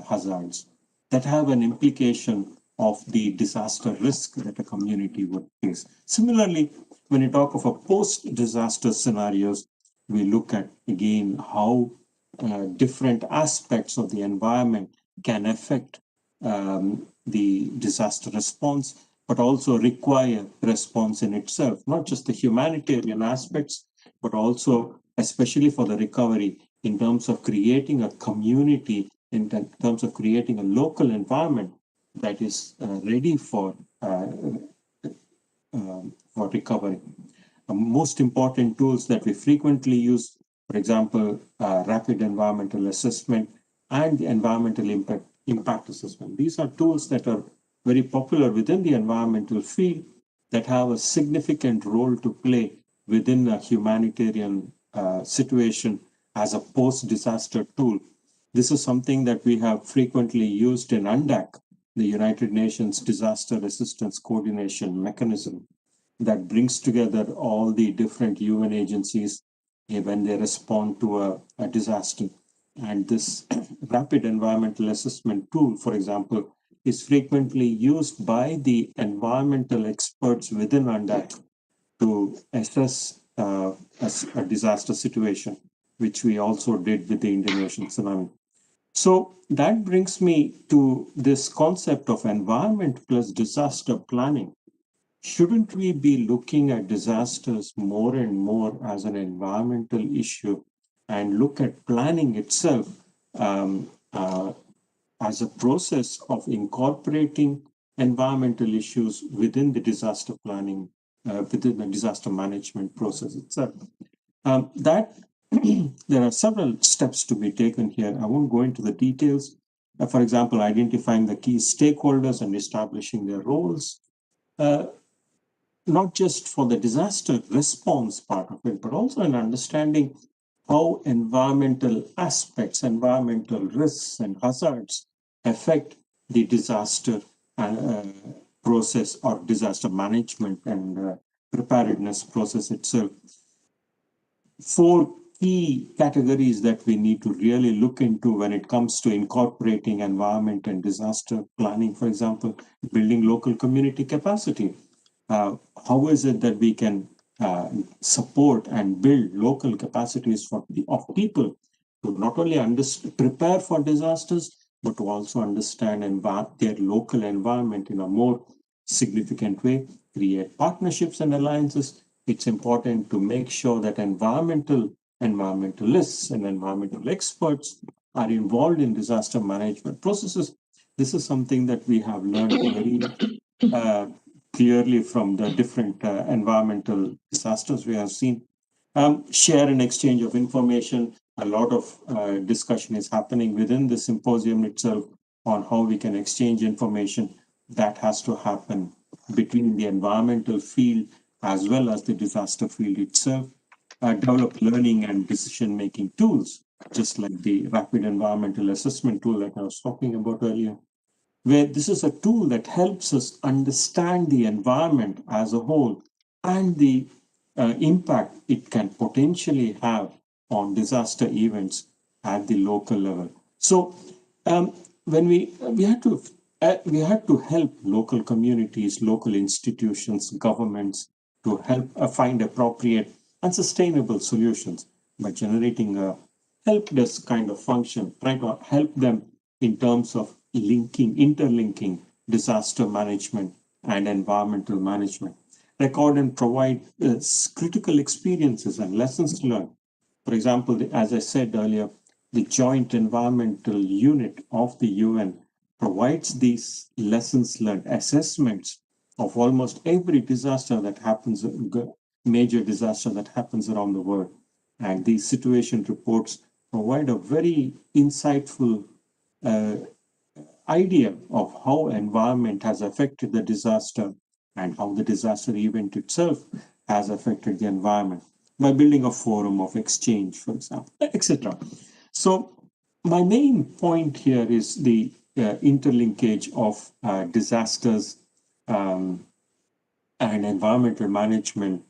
hazards that have an implication of the disaster risk that a community would face. Similarly, when you talk of a post-disaster scenarios, we look at, again, how different aspects of the environment can affect the disaster response, but also require response in itself, not just the humanitarian aspects, but also, especially for the recovery, in terms of creating a community, in terms of creating a local environment that is ready for recovery. Most important tools that we frequently use, for example, rapid environmental assessment and the environmental impact assessment. These are tools that are very popular within the environmental field that have a significant role to play within a humanitarian situation as a post-disaster tool. This is something that we have frequently used in UNDAC, the United Nations Disaster Assistance Coordination Mechanism, that brings together all the different UN agencies when they respond to a disaster. And this rapid environmental assessment tool, for example, is frequently used by the environmental experts within UNDAC to assess a disaster situation, which we also did with the Indian Ocean Tsunami. So that brings me to this concept of environment plus disaster planning. Shouldn't we be looking at disasters more and more as an environmental issue and look at planning itself as a process of incorporating environmental issues within the disaster planning, within the disaster management process itself? There are several steps to be taken here. I won't go into the details. For example, identifying the key stakeholders and establishing their roles, not just for the disaster response part of it, but also in understanding how environmental aspects, environmental risks and hazards affect the disaster process or disaster management and preparedness process itself. 4 key categories that we need to really look into when it comes to incorporating environment and disaster planning. For example, building local community capacity. How is it that we can support and build local capacities of people to not only prepare for disasters, but to also understand their local environment in a more significant way, create partnerships and alliances. It's important to make sure that environmentalists and environmental experts are involved in disaster management processes. This is something that we have learned very clearly from the different environmental disasters we have seen. Share and exchange of information. A lot of discussion is happening within the symposium itself on how we can exchange information. That has to happen between the environmental field as well as the disaster field itself. Develop learning and decision-making tools, just like the rapid environmental assessment tool that I was talking about earlier, where this is a tool that helps us understand the environment as a whole and the impact it can potentially have on disaster events at the local level. So when we had to help local communities, local institutions, governments to help find appropriate and sustainable solutions by generating a help desk kind of function, trying to help them in terms of interlinking disaster management and environmental management. Record and provide critical experiences and lessons learned. For example, as I said earlier, the Joint Environmental Unit of the UN provides these lessons learned assessments of almost every disaster that happens, major disaster that happens around the world. And these situation reports provide a very insightful idea of how environment has affected the disaster and how the disaster event itself has affected the environment by building a forum of exchange, for example, etc. So my main point here is the interlinkage of disasters and environmental management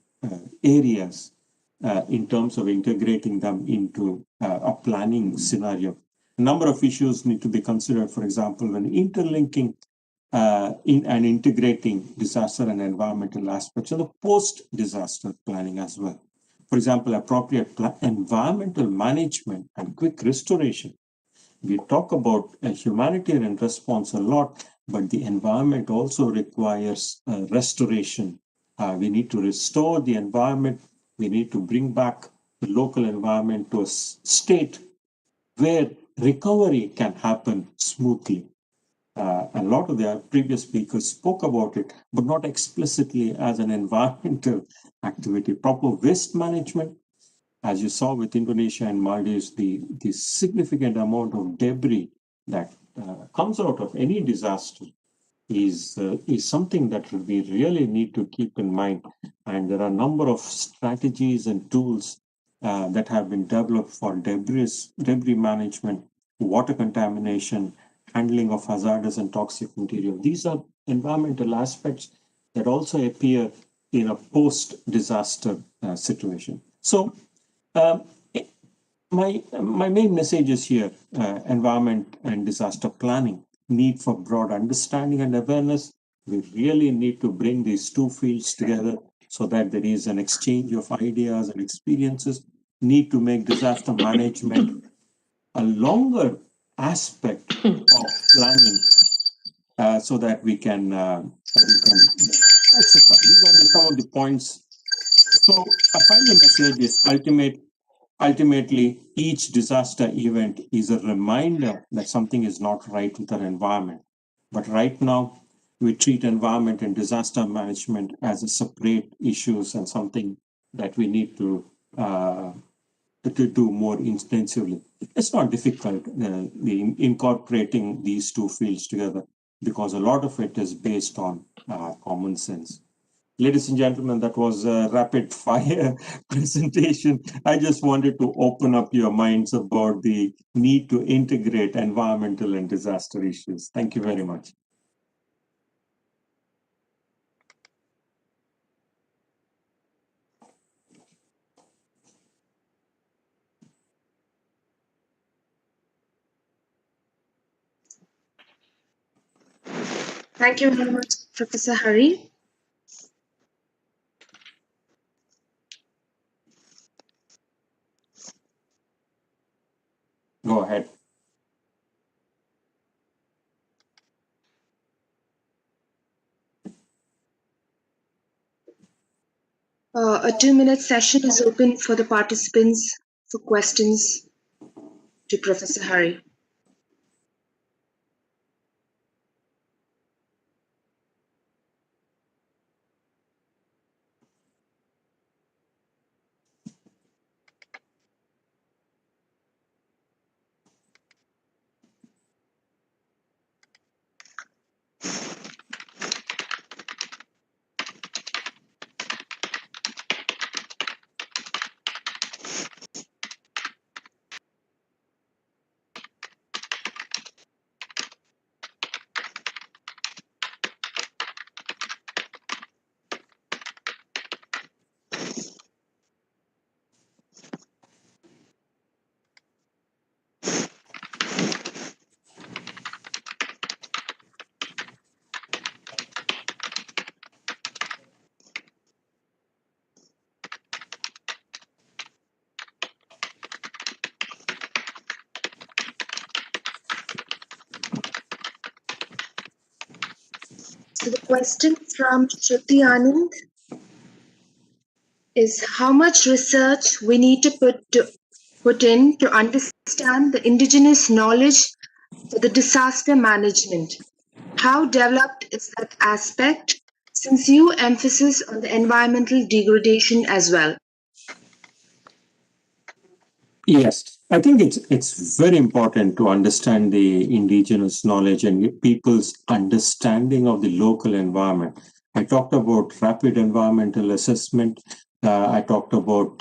areas in terms of integrating them into a planning scenario. A number of issues need to be considered, for example, when interlinking in and integrating disaster and environmental aspects of the post-disaster planning as well. For example, appropriate environmental management and quick restoration. We talk about a humanitarian response a lot, but the environment also requires restoration. We need to restore the environment. We need to bring back the local environment to a state where recovery can happen smoothly. A lot of the previous speakers spoke about it, but not explicitly as an environmental activity. Proper waste management, as you saw with Indonesia and Maldives, the significant amount of debris that comes out of any disaster is something that we really need to keep in mind. And there are a number of strategies and tools that have been developed for debris management, water contamination, handling of hazardous and toxic material. These are environmental aspects that also appear in a post-disaster situation. So my main message is here, environment and disaster planning, need for broad understanding and awareness. We really need to bring these two fields together so that there is an exchange of ideas and experiences. Need to make disaster management a longer aspect of planning so that we can etc. These are some of the points. So a final message is ultimately, each disaster event is a reminder that something is not right with our environment. But right now, we treat environment and disaster management as a separate issues and something that we need to do more intensively. It's not difficult incorporating these two fields together because a lot of it is based on common sense. Ladies and gentlemen, that was a rapid fire presentation. I just wanted to open up your minds about the need to integrate environmental and disaster issues. Thank you very much. Thank you very much, Professor Hari. Go ahead. A 2-minute session is open for the participants for questions to Professor Hari. So the question from Shruti Anand is how much research we need to put in to understand the indigenous knowledge for the disaster management. How developed is that aspect, since you emphasis on the environmental degradation as well? Yes, I think it's very important to understand the indigenous knowledge and people's understanding of the local environment. I talked about rapid environmental assessment. I talked about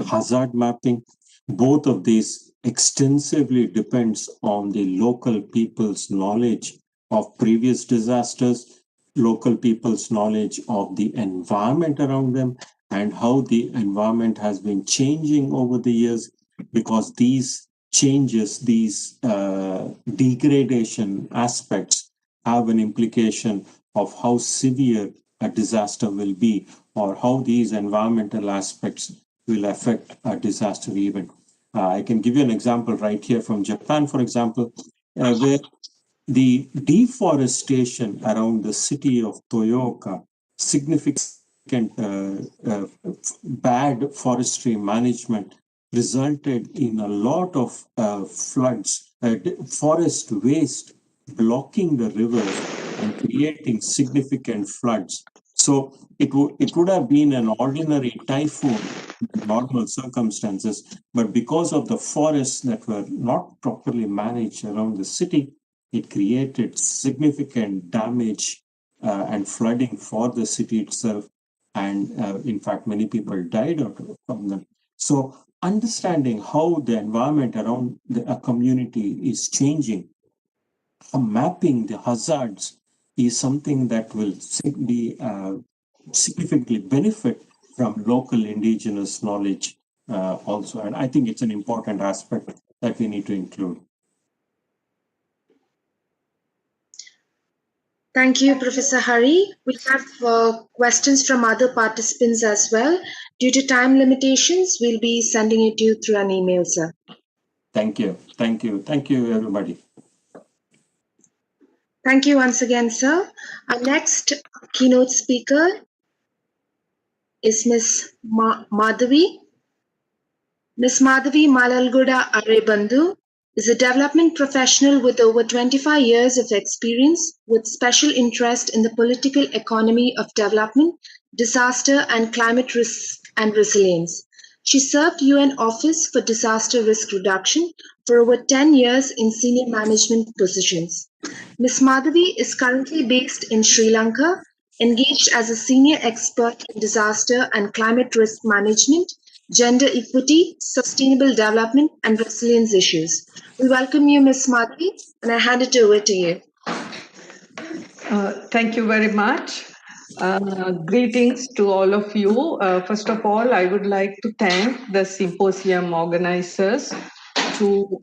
hazard mapping. Both of these extensively depends on the local people's knowledge of previous disasters, local people's knowledge of the environment around them, and how the environment has been changing over the years, because these changes, these degradation aspects have an implication of how severe a disaster will be, or how these environmental aspects will affect a disaster event. I can give you an example right here from Japan, for example, where the deforestation around the city of Toyooka, significant bad forestry management, resulted in a lot of floods, forest waste blocking the rivers and creating significant floods. So it would have been an ordinary typhoon in normal circumstances, but because of the forests that were not properly managed around the city, it created significant damage and flooding for the city itself. And in fact, many people died from them. So understanding how the environment around a community is changing, mapping the hazards, is something that will be significantly benefit from local indigenous knowledge also. And I think it's an important aspect that we need to include. Thank you, Professor Hari. We have questions from other participants as well. Due to time limitations, we'll be sending it to you through an email, sir. Thank you. Thank you. Thank you, everybody. Thank you once again, sir. Our next keynote speaker is Ms. Madhavi. Ms. Madhavi Malalguda Arebandhu is a development professional with over 25 years of experience with special interest in the political economy of development, disaster and climate risk and resilience. She served UN Office for Disaster Risk Reduction for over 10 years in senior management positions. Ms. Madhavi is currently based in Sri Lanka, engaged as a senior expert in disaster and climate risk management, gender equity, sustainable development, and resilience issues. We welcome you, Ms. Madhavi, and I hand it over to you. Thank you very much. Greetings to all of you. First of all, I would like to thank the symposium organizers to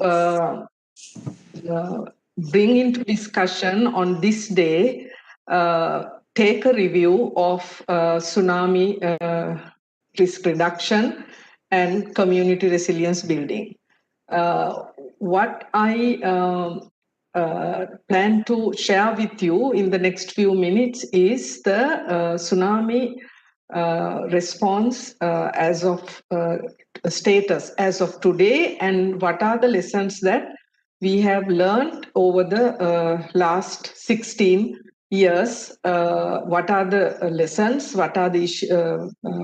bring into discussion on this day, take a review of tsunami risk reduction and community resilience building. What I plan to share with you in the next few minutes is the tsunami response as of status as of today, and what are the lessons that we have learned over the last 16 years. What are the lessons? What are the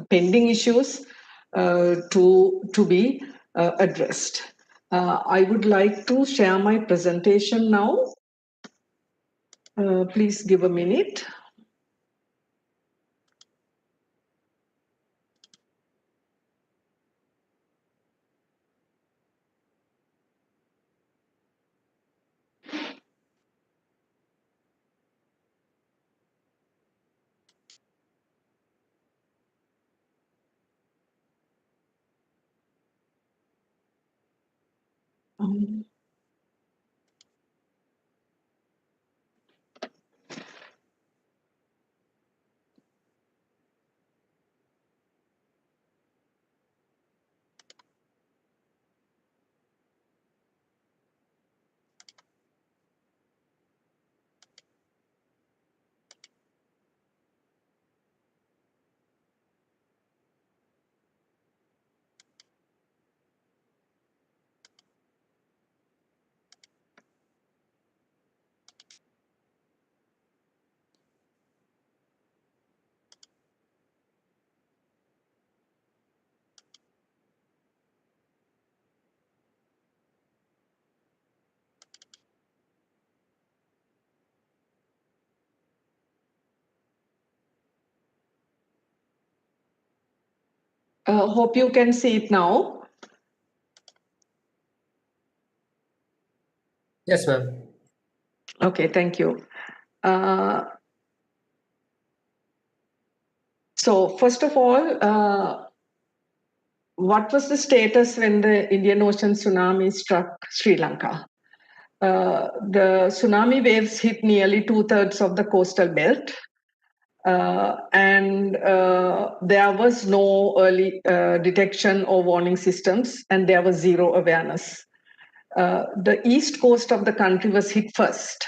pending issues to be addressed? I would like to share my presentation now. Please give a minute. Hope you can see it now. Yes, ma'am. Okay, thank you. So first of all, what was the status when the Indian Ocean tsunami struck Sri Lanka? The tsunami waves hit nearly 2/3 of the coastal belt. And there was no early detection or warning systems, and there was zero awareness. The east coast of the country was hit first.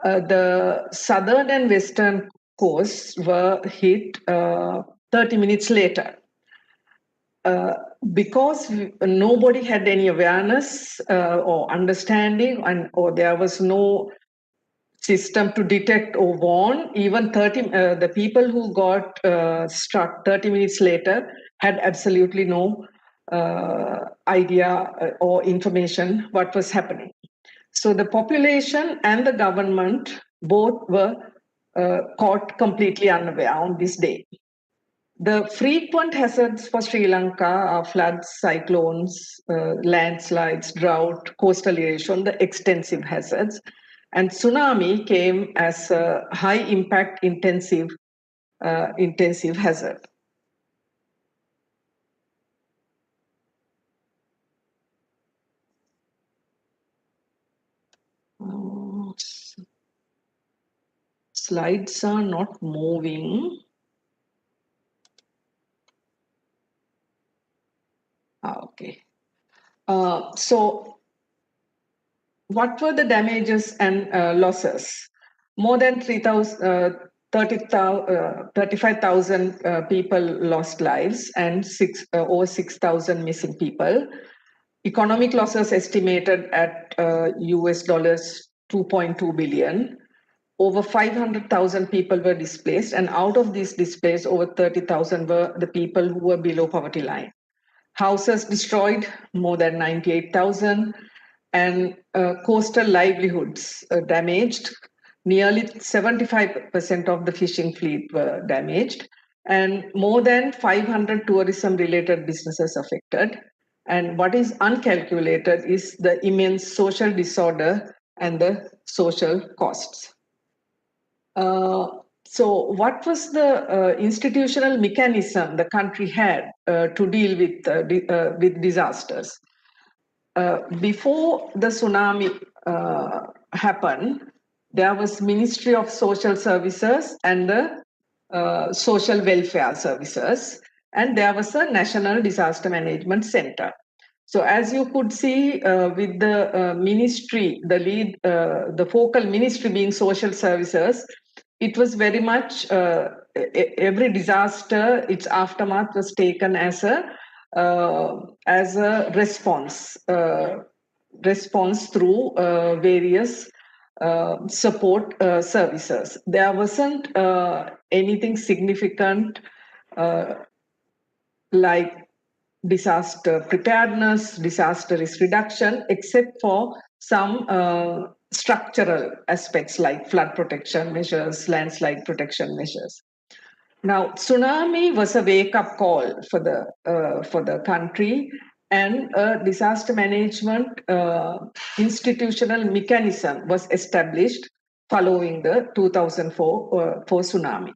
The southern and western coasts were hit 30 minutes later. Because nobody had any awareness or understanding, or there was no system to detect or warn, even the people who got struck 30 minutes later had absolutely no idea or information what was happening. So the population and the government both were caught completely unaware on this day. The frequent hazards for Sri Lanka are floods, cyclones, landslides, drought, coastal erosion, the extensive hazards. And tsunami came as a high impact intensive hazard. Slides are not moving. Okay. So what were the damages and losses? More than 35,000 people lost lives and over 6,000 missing people. Economic losses estimated at US dollars 2.2 billion. Over 500,000 people were displaced, and out of these displaced, over 30,000 were the people who were below poverty line. Houses destroyed, more than 98,000, and coastal livelihoods damaged. Nearly 75% of the fishing fleet were damaged, and more than 500 tourism-related businesses affected. And what is uncalculated is the immense social disorder and the social costs. So what was the institutional mechanism the country had to deal with disasters? Before the tsunami happened, there was Ministry of Social Services and the Social Welfare Services, and there was a National Disaster Management Center. So as you could see with the ministry, the focal ministry being social services, it was very much, every disaster, its aftermath was taken as a response through various support services. There wasn't anything significant like disaster preparedness, disaster risk reduction, except for some structural aspects like flood protection measures, landslide protection measures. Now, tsunami was a wake-up call for the country, and a disaster management institutional mechanism was established following the 2004 tsunami.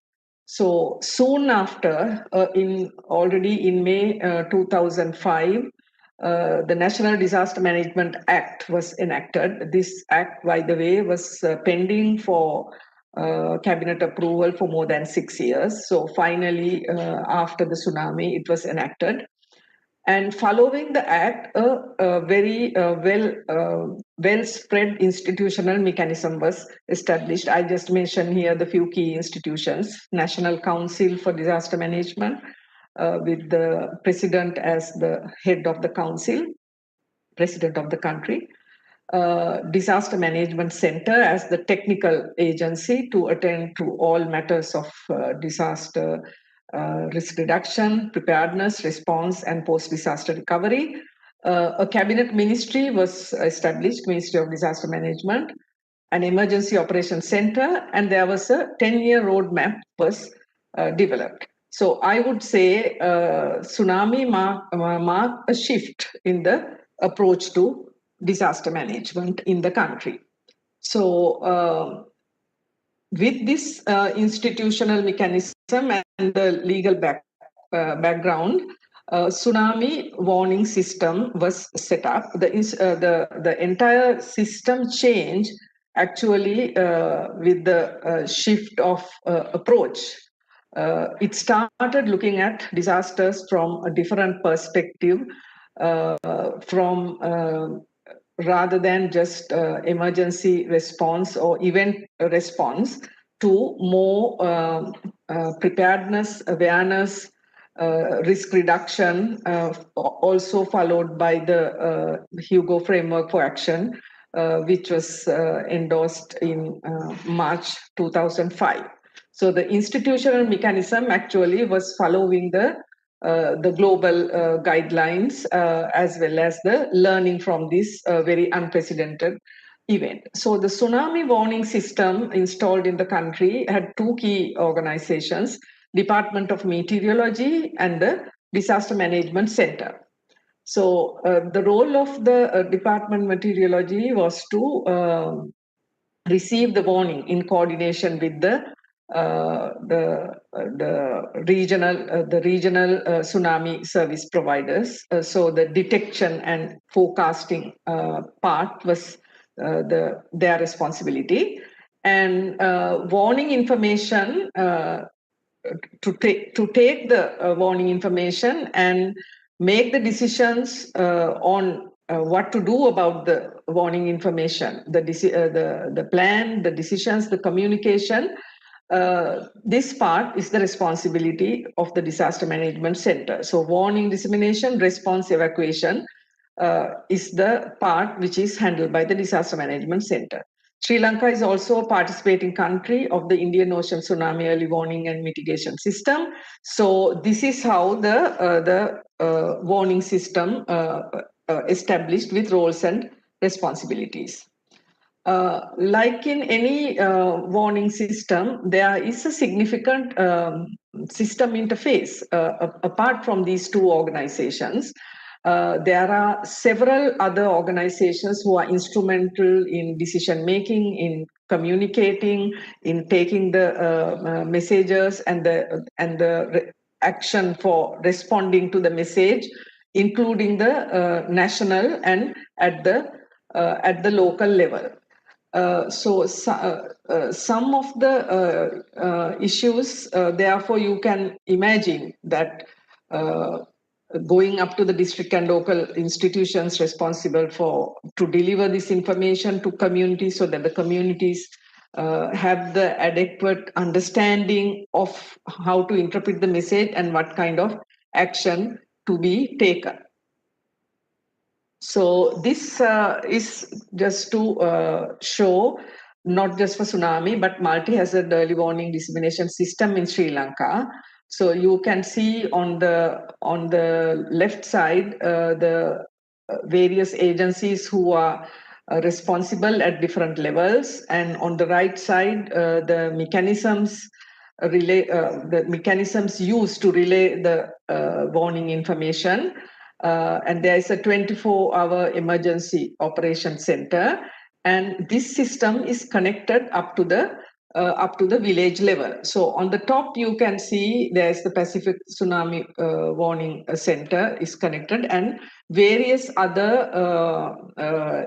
So soon after, already in May 2005, the National Disaster Management Act was enacted. This act, by the way, was pending for cabinet approval for more than 6 years. So finally, after the tsunami, it was enacted. And following the act, a very well spread institutional mechanism was established. I just mentioned here the few key institutions: National Council for Disaster Management, with the president as the head of the council, president of the country. Disaster Management Center as the technical agency to attend to all matters of disaster risk reduction, preparedness, response, and post-disaster recovery. A cabinet ministry was established, Ministry of Disaster Management, an emergency operations center, and there was a 10-year roadmap was developed. So I would say tsunami marked a shift in the approach to disaster management in the country. So with this institutional mechanism and the legal background, tsunami warning system was set up. The entire system changed actually with the shift of approach. It started looking at disasters from a different perspective, from rather than just emergency response or event response, to more preparedness, awareness, risk reduction, also followed by the Hugo Framework for Action, which was endorsed in March 2005. So the institutional mechanism actually was following the global guidelines as well as the learning from this very unprecedented event. So the tsunami warning system installed in the country had two key organizations, Department of Meteorology and the Disaster Management Center. So the role of the Department of Meteorology was to receive the warning in coordination with the regional tsunami service providers. So the detection and forecasting part was their responsibility, and warning information to take the warning information and make the decisions on what to do about the warning information, the plan, the decisions, the communication. This part is the responsibility of the Disaster Management Center. So warning dissemination, response, evacuation is the part which is handled by the Disaster Management Center. Sri Lanka is also a participating country of the Indian Ocean Tsunami Early Warning and Mitigation System. So this is how the warning system established with roles and responsibilities. Like in any warning system, there is a significant system interface apart from these two organizations. There are several other organizations who are instrumental in decision making, in communicating, in taking the messages and the action for responding to the message, including the national and at the local level. So some of the issues, therefore, you can imagine that going up to the district and local institutions responsible to deliver this information to communities, so that the communities have the adequate understanding of how to interpret the message and what kind of action to be taken. So this is just to show, not just for tsunami, but multi-hazard early warning dissemination system in Sri Lanka. So you can see on the left side the various agencies who are responsible at different levels, and on the right side the mechanisms used to relay the warning information. And there is a 24-hour emergency operations center, and this system is connected up to the village level. So on the top you can see there is the Pacific Tsunami Warning Center is connected, and various other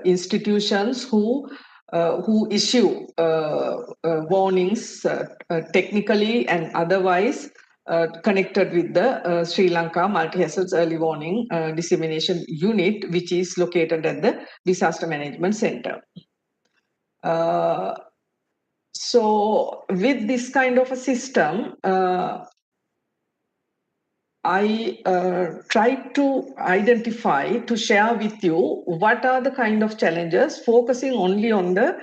institutions who issue warnings technically and otherwise, connected with the Sri Lanka Multi-Hazards Early Warning Dissemination Unit, which is located at the Disaster Management Center. So with this kind of a system, I tried to identify, to share with you what are the kind of challenges, focusing only on the,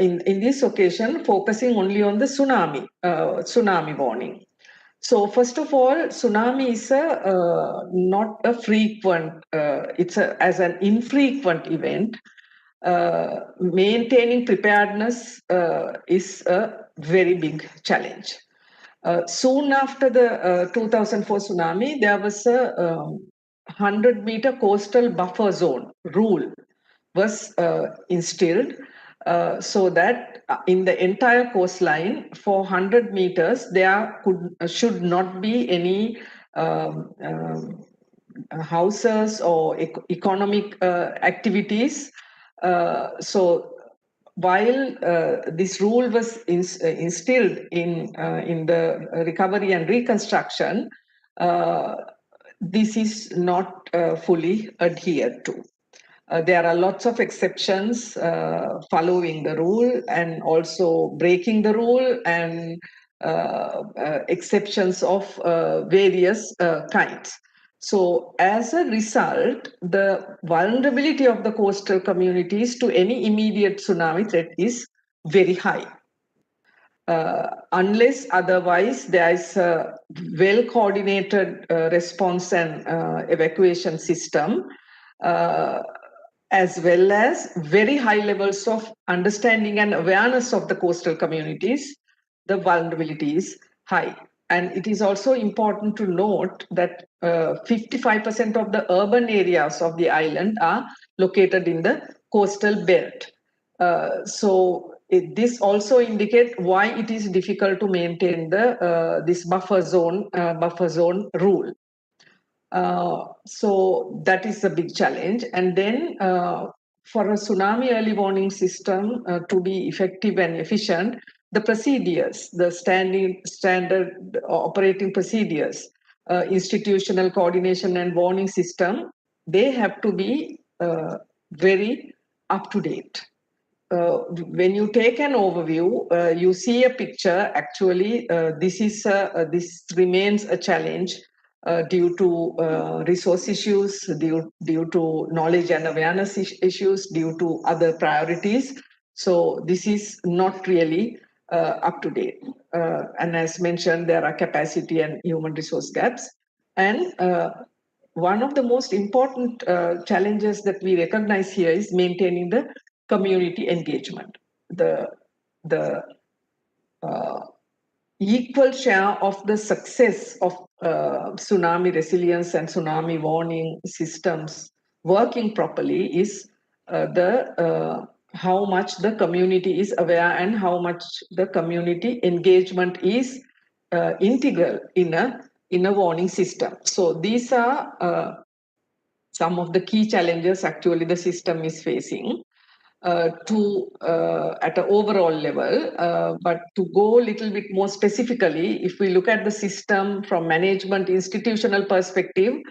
in this occasion, focusing only on the tsunami warning. So first of all, tsunami is not a frequent, it's as an infrequent event. Maintaining preparedness is a very big challenge. Soon after the 2004 tsunami, there was a 100-meter coastal buffer zone rule was instilled, so that in the entire coastline for 100 meters there should not be any houses or economic activities. So while this rule was instilled in the recovery and reconstruction, this is not fully adhered to. There are lots of exceptions following the rule and also breaking the rule, and exceptions of various kinds. So as a result, the vulnerability of the coastal communities to any immediate tsunami threat is very high. Unless otherwise there is a well-coordinated response and evacuation system, as well as very high levels of understanding and awareness of the coastal communities, the vulnerability is high. And it is also important to note that 55% of the urban areas of the island are located in the coastal belt. This also indicates why it is difficult to maintain the this buffer zone rule. So that is a big challenge. And then for a tsunami early warning system to be effective and efficient, the procedures, the standard operating procedures, institutional coordination and warning system, they have to be very up to date. When you take an overview, you see a picture. Actually, this remains a challenge due to resource issues, due to knowledge and awareness issues, due to other priorities. So this is not really up to date. And as mentioned, there are capacity and human resource gaps. And one of the most important challenges that we recognize here is maintaining the community engagement. The equal share of the success of tsunami resilience and tsunami warning systems working properly is how much the community is aware and how much the community engagement is integral in a warning system. So these are some of the key challenges actually the system is facing at an overall level. But to go a little bit more specifically, if we look at the system from management institutional perspective,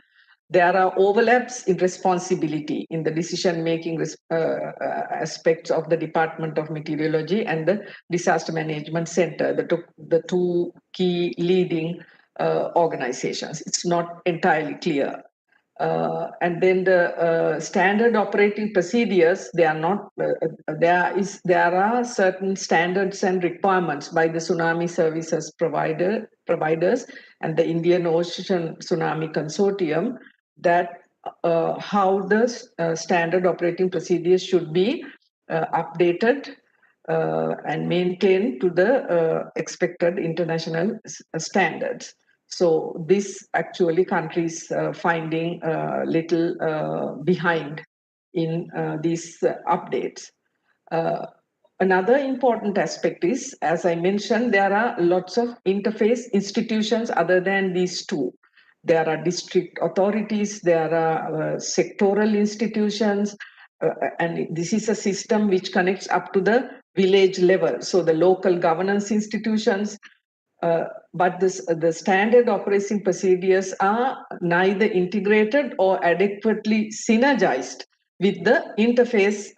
there are overlaps in responsibility in the decision-making aspects of the Department of Meteorology and the Disaster Management Center, the two key leading organizations. It's not entirely clear. And then the standard operating procedures, they are not, there are certain standards and requirements by the tsunami services providers and the Indian Ocean Tsunami Consortium that how the standard operating procedures should be updated and maintained to the expected international standards. So this actually countries finding little behind in these updates. Another important aspect is, as I mentioned, there are lots of interface institutions other than these two. There are district authorities, there are sectoral institutions, and this is a system which connects up to the village level. So the local governance institutions, but the standard operating procedures are neither integrated or adequately synergized with the interface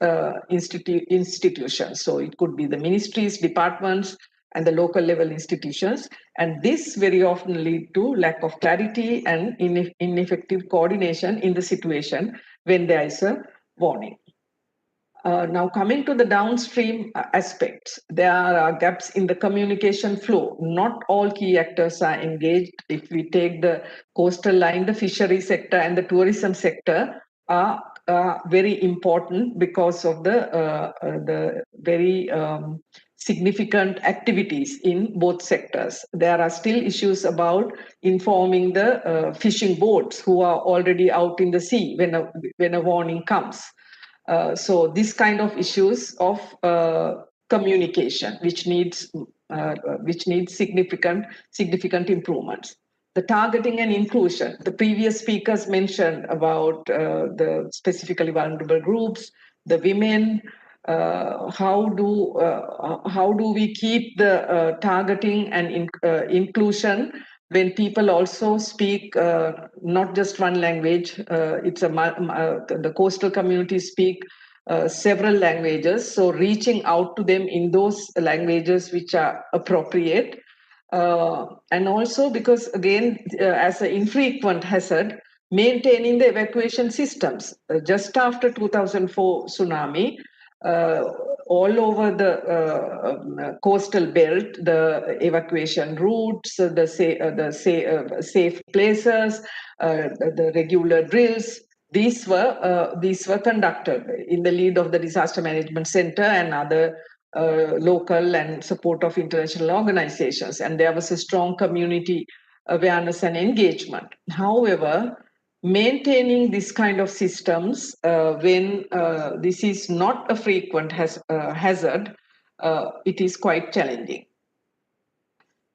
institutions. So it could be the ministries, departments, and the local level institutions. And this very often lead to lack of clarity and ineffective coordination in the situation when there is a warning. Now coming to the downstream aspects, there are gaps in the communication flow. Not all key actors are engaged. If we take the coastal line, the fishery sector and the tourism sector are very important because of the very significant activities in both sectors. There are still issues about informing the fishing boats who are already out in the sea when a warning comes. So this kind of issues of communication, which needs significant improvements. The targeting and inclusion. The previous speakers mentioned about the specifically vulnerable groups, the women. How do we keep the targeting and inclusion when people also speak not just one language? The coastal communities speak several languages, so reaching out to them in those languages which are appropriate. And also because, again, as an infrequent hazard, maintaining the evacuation systems. Just after 2004 tsunami, all over the coastal belt, the evacuation routes, the safe places, the regular drills, these were conducted in the lead of the Disaster Management Center and other local and support of international organizations, and there was a strong community awareness and engagement. However, maintaining this kind of systems when this is not a frequent hazard, it is quite challenging.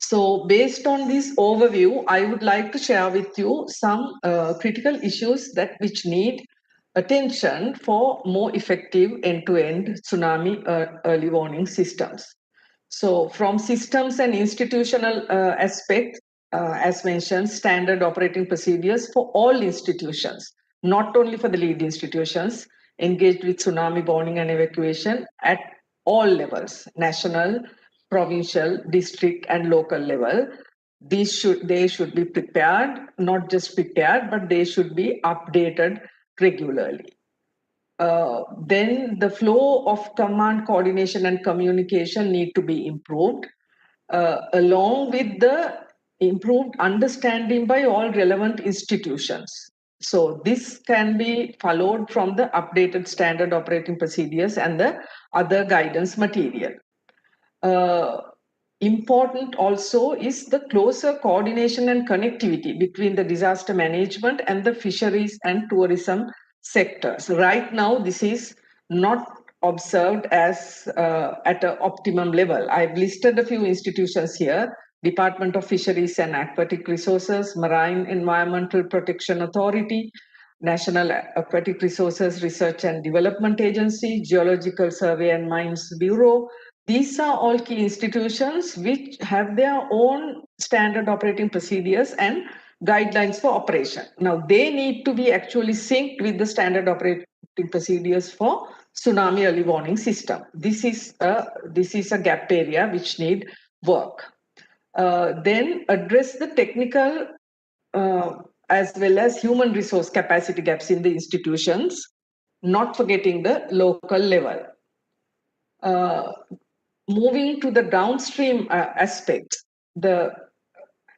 So based on this overview, I would like to share with you some critical issues which need attention for more effective end-to-end tsunami early warning systems. So from systems and institutional aspects, as mentioned, standard operating procedures for all institutions, not only for the lead institutions engaged with tsunami warning and evacuation at all levels, national, provincial, district, and local level. They should be prepared, not just prepared, but they should be updated regularly. Then the flow of command coordination and communication need to be improved, along with the improved understanding by all relevant institutions. So this can be followed from the updated standard operating procedures and the other guidance material. Important also is the closer coordination and connectivity between the disaster management and the fisheries and tourism sectors. Right now, this is not observed as at an optimum level. I've listed a few institutions here: Department of Fisheries and Aquatic Resources, Marine Environmental Protection Authority, National Aquatic Resources Research and Development Agency, Geological Survey and Mines Bureau. These are all key institutions which have their own standard operating procedures and guidelines for operation. Now, they need to be actually synced with the standard operating procedures for tsunami early warning system. This is a gap area which need work. Then address the technical as well as human resource capacity gaps in the institutions, not forgetting the local level. Moving to the downstream aspects,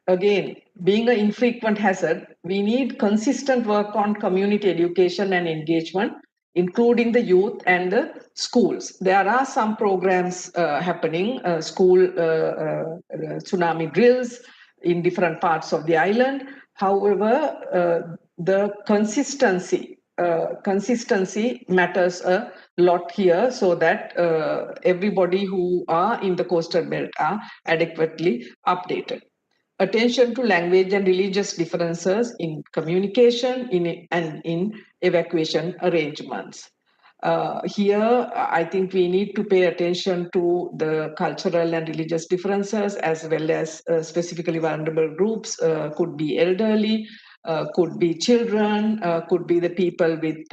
again, being an infrequent hazard, we need consistent work on community education and engagement, including the youth and the schools. There are some programs happening, school tsunami drills in different parts of the island. However, the consistency matters a lot here, so that everybody who are in the coastal belt are adequately updated. Attention to language and religious differences in communication and in evacuation arrangements. Here, I think we need to pay attention to the cultural and religious differences, as well as specifically vulnerable groups, could be elderly, could be children, could be the people with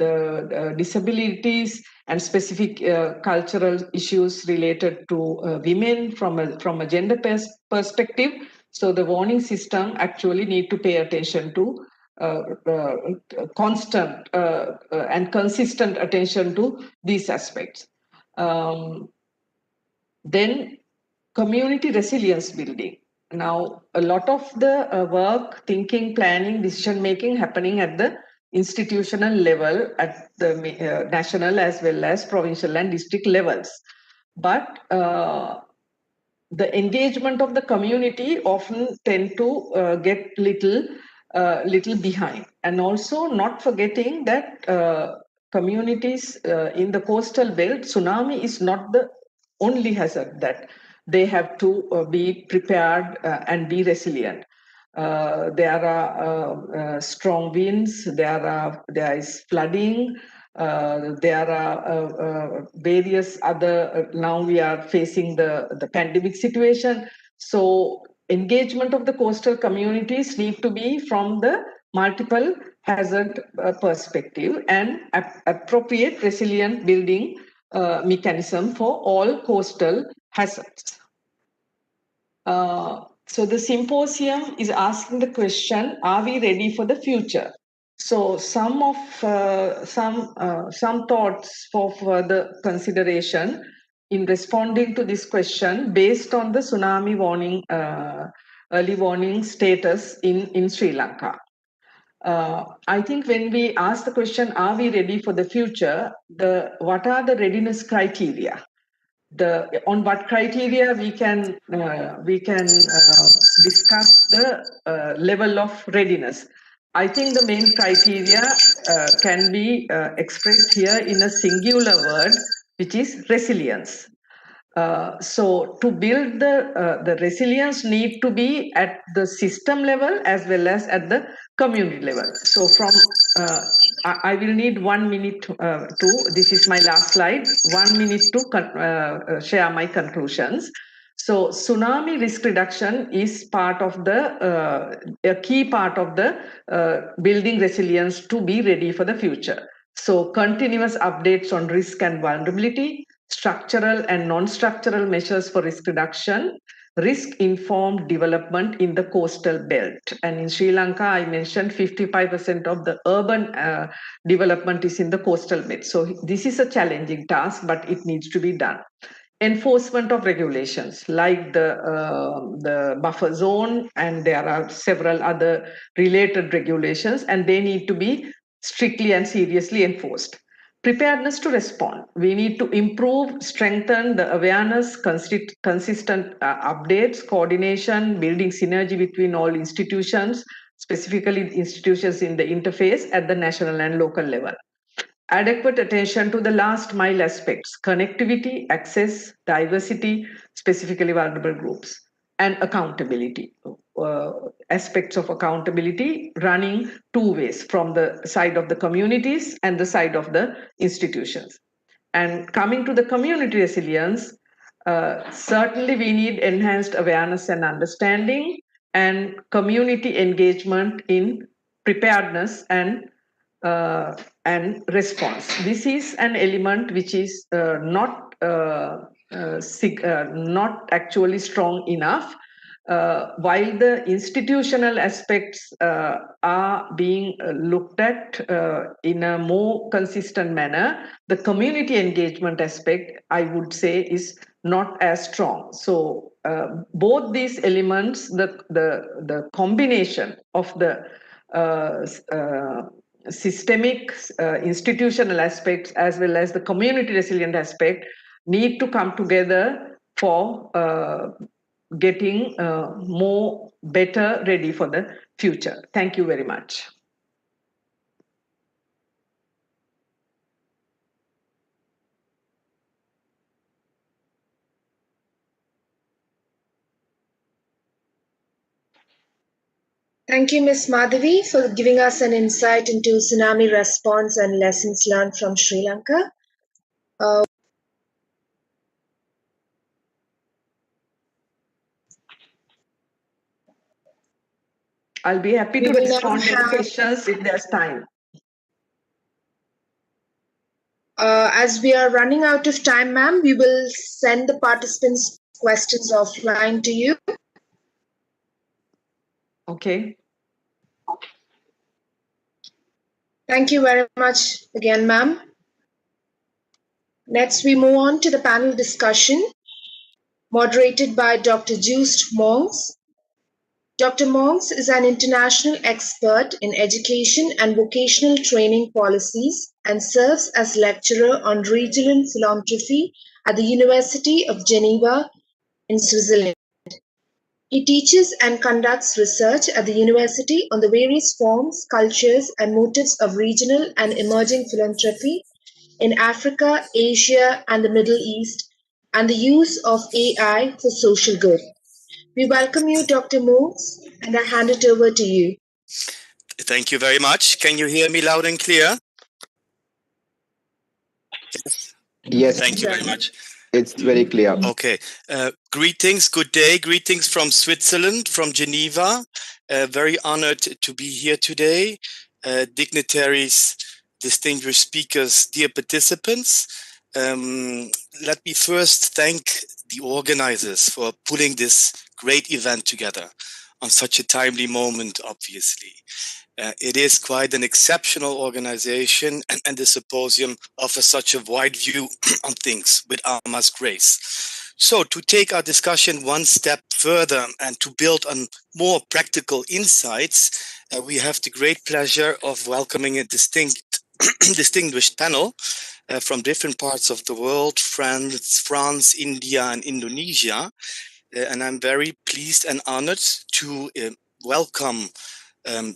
disabilities, and specific cultural issues related to women from a gender perspective. So the warning system actually need to pay attention to constant and consistent attention to these aspects. Then community resilience building. Now, a lot of the work, thinking, planning, decision making happening at the institutional level, at the national as well as provincial and district levels. But the engagement of the community often tend to get little behind, and also not forgetting that communities in the coastal belt, tsunami is not the only hazard that they have to be prepared and be resilient. There are strong winds, there is flooding, there are various other, now we are facing the pandemic situation. So engagement of the coastal communities need to be from the multiple hazard perspective, and appropriate resilient building mechanism for all coastal hazards. So the symposium is asking the question, are we ready for the future? So some thoughts for further consideration in responding to this question based on the tsunami warning, early warning status in Sri Lanka. I think when we ask the question, are we ready for the future? What are the readiness criteria? On what criteria we can discuss the level of readiness. I think the main criteria can be expressed here in a singular word, which is resilience. So to build the resilience need to be at the system level as well as at the community level. So from I will need 1 minute this is my last slide, 1 minute to share my conclusions. So tsunami risk reduction is part of a key part of the building resilience to be ready for the future. So continuous updates on risk and vulnerability, structural and non-structural measures for risk reduction, risk-informed development in the coastal belt. And in Sri Lanka, I mentioned 55% of the urban development is in the coastal belt. So this is a challenging task, but it needs to be done. Enforcement of regulations like the buffer zone, and there are several other related regulations, and they need to be strictly and seriously enforced. Preparedness to respond. We need to improve, strengthen the awareness, consistent updates, coordination, building synergy between all institutions, specifically institutions in the interface at the national and local level. Adequate attention to the last mile aspects, connectivity, access, diversity, specifically vulnerable groups, and accountability. Aspects of accountability running two ways, from the side of the communities and the side of the institutions. And coming to the community resilience, certainly we need enhanced awareness and understanding and community engagement in preparedness and response. This is an element which is not actually strong enough. While the institutional aspects are being looked at in a more consistent manner, the community engagement aspect, I would say, is not as strong. So both these elements, the combination of the systemic institutional aspects as well as the community resilient aspect need to come together for getting better ready for the future. Thank you very much. Thank you, Ms. Madhavi, for giving us an insight into tsunami response and lessons learned from Sri Lanka. I'll be happy to respond to questions if there's time. As we are running out of time, ma'am, we will send the participants' questions offline to you. Okay. Thank you very much again, ma'am. Next, we move on to the panel discussion, moderated by Dr. Joost Monks. Dr. Monks is an international expert in education and vocational training policies and serves as lecturer on regional philanthropy at the University of Geneva, in Switzerland. He teaches and conducts research at the university on the various forms, cultures, and motives of regional and emerging philanthropy in Africa, Asia, and the Middle East, and the use of AI for social good. We welcome you, Dr. Moos, and I hand it over to you. Thank you very much. Can you hear me loud and clear? Yes. Thank you very much. It's very clear. Okay. Greetings, good day. Greetings from Switzerland, from Geneva. Very honored to be here today. Dignitaries, distinguished speakers, dear participants. Let me first thank the organizers for putting this great event together on such a timely moment, obviously. It is quite an exceptional organization, and the symposium offers such a wide view on things with Amma's grace. So to take our discussion one step further and to build on more practical insights, we have the great pleasure of welcoming a distinguished panel from different parts of the world, France, India, and Indonesia. And I'm very pleased and honored to welcome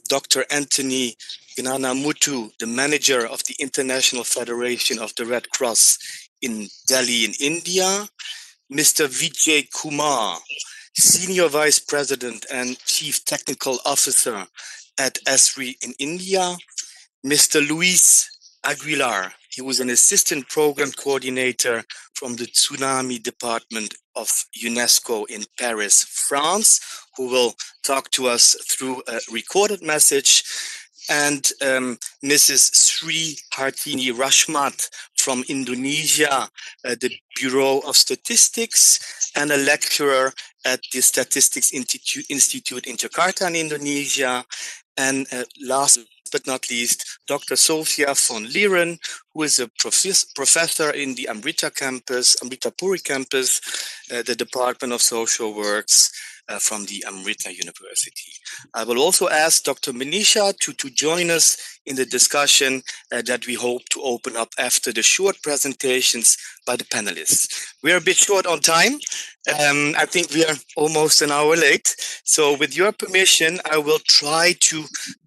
Dr. Anthony Gnanamutu, the manager of the International Federation of the Red Cross in Delhi in India, Mr. Vijay Kumar, Senior Vice President and Chief Technical Officer at Esri in India, Mr. Luis Aguilar, he was an Assistant Program Coordinator from the Tsunami Department of UNESCO in Paris, France, who will talk to us through a recorded message, and Mrs. Sri Hartini Rashmat from Indonesia, the Bureau of Statistics, and a lecturer at the Statistics Institute in Jakarta in Indonesia, and last but not least, Dr. Sofia von Lieren, who is a professor in the Amrita Puri campus, the Department of Social Works from the Amrita University. I will also ask Dr. Manisha to join us in the discussion that we hope to open up after the short presentations by the panelists. We're a bit short on time. I think we are almost an hour late. So with your permission, I will try to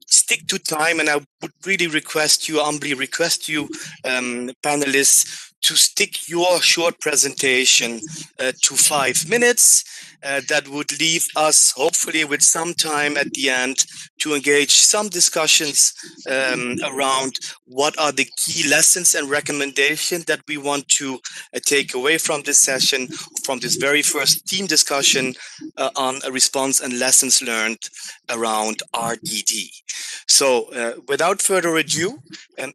stick to time, and I would really humbly request you, panelists, to stick your short presentation to 5 minutes. That would leave us hopefully with some time at the end to engage some discussions around what are the key lessons and recommendations that we want to take away from this session, from this very first team discussion on a response and lessons learned around RDD. So without further ado,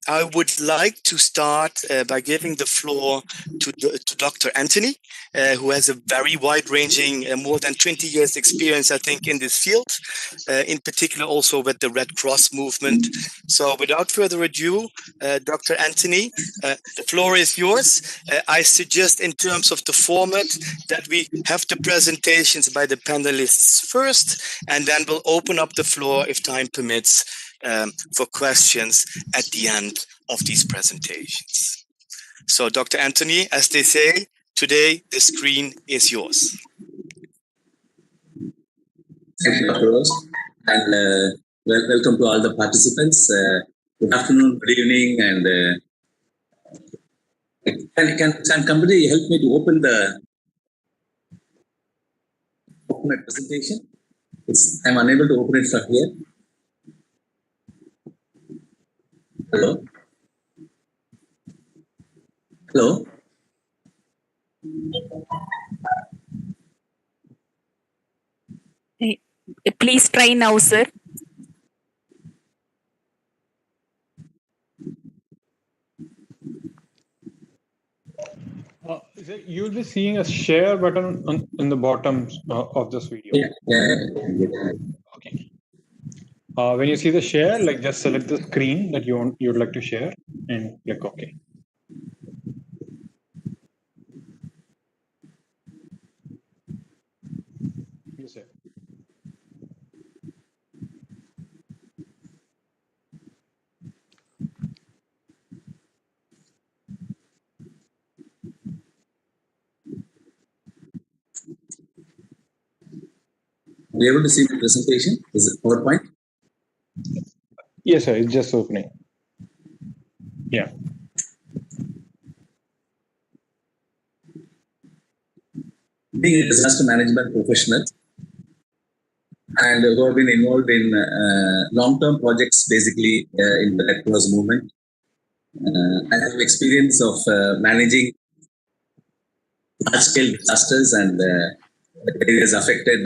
I would like to start by giving the floor to Dr. Anthony, who has a very wide-ranging, more than 20 years experience, I think, in this field, in particular also with the Red Cross movement. So without further ado, Dr. Anthony, the floor is yours. I suggest in terms of the format that we have the presentations by the panelists first, and then we'll open up the floor, if time permits, for questions at the end of these presentations. So Dr. Anthony, as they say, today the screen is yours. Thank you, Dr. Rose, and welcome to all the participants. Good afternoon, good evening, and can somebody help me to open my presentation? I'm unable to open it from here. Hello? Hello? Please try now, sir. You'll be seeing a share button in the bottom of this video. Yeah. Okay. When you see the share, just select the screen that you'd like to share and click OK. Yes, sir. you able to see the presentation? Is it PowerPoint? Yes, sir. It's just opening. Yeah. Being a disaster management professional and who have been involved in long-term projects, basically in the Red Cross movement. I have experience of managing large-scale disasters and areas affected,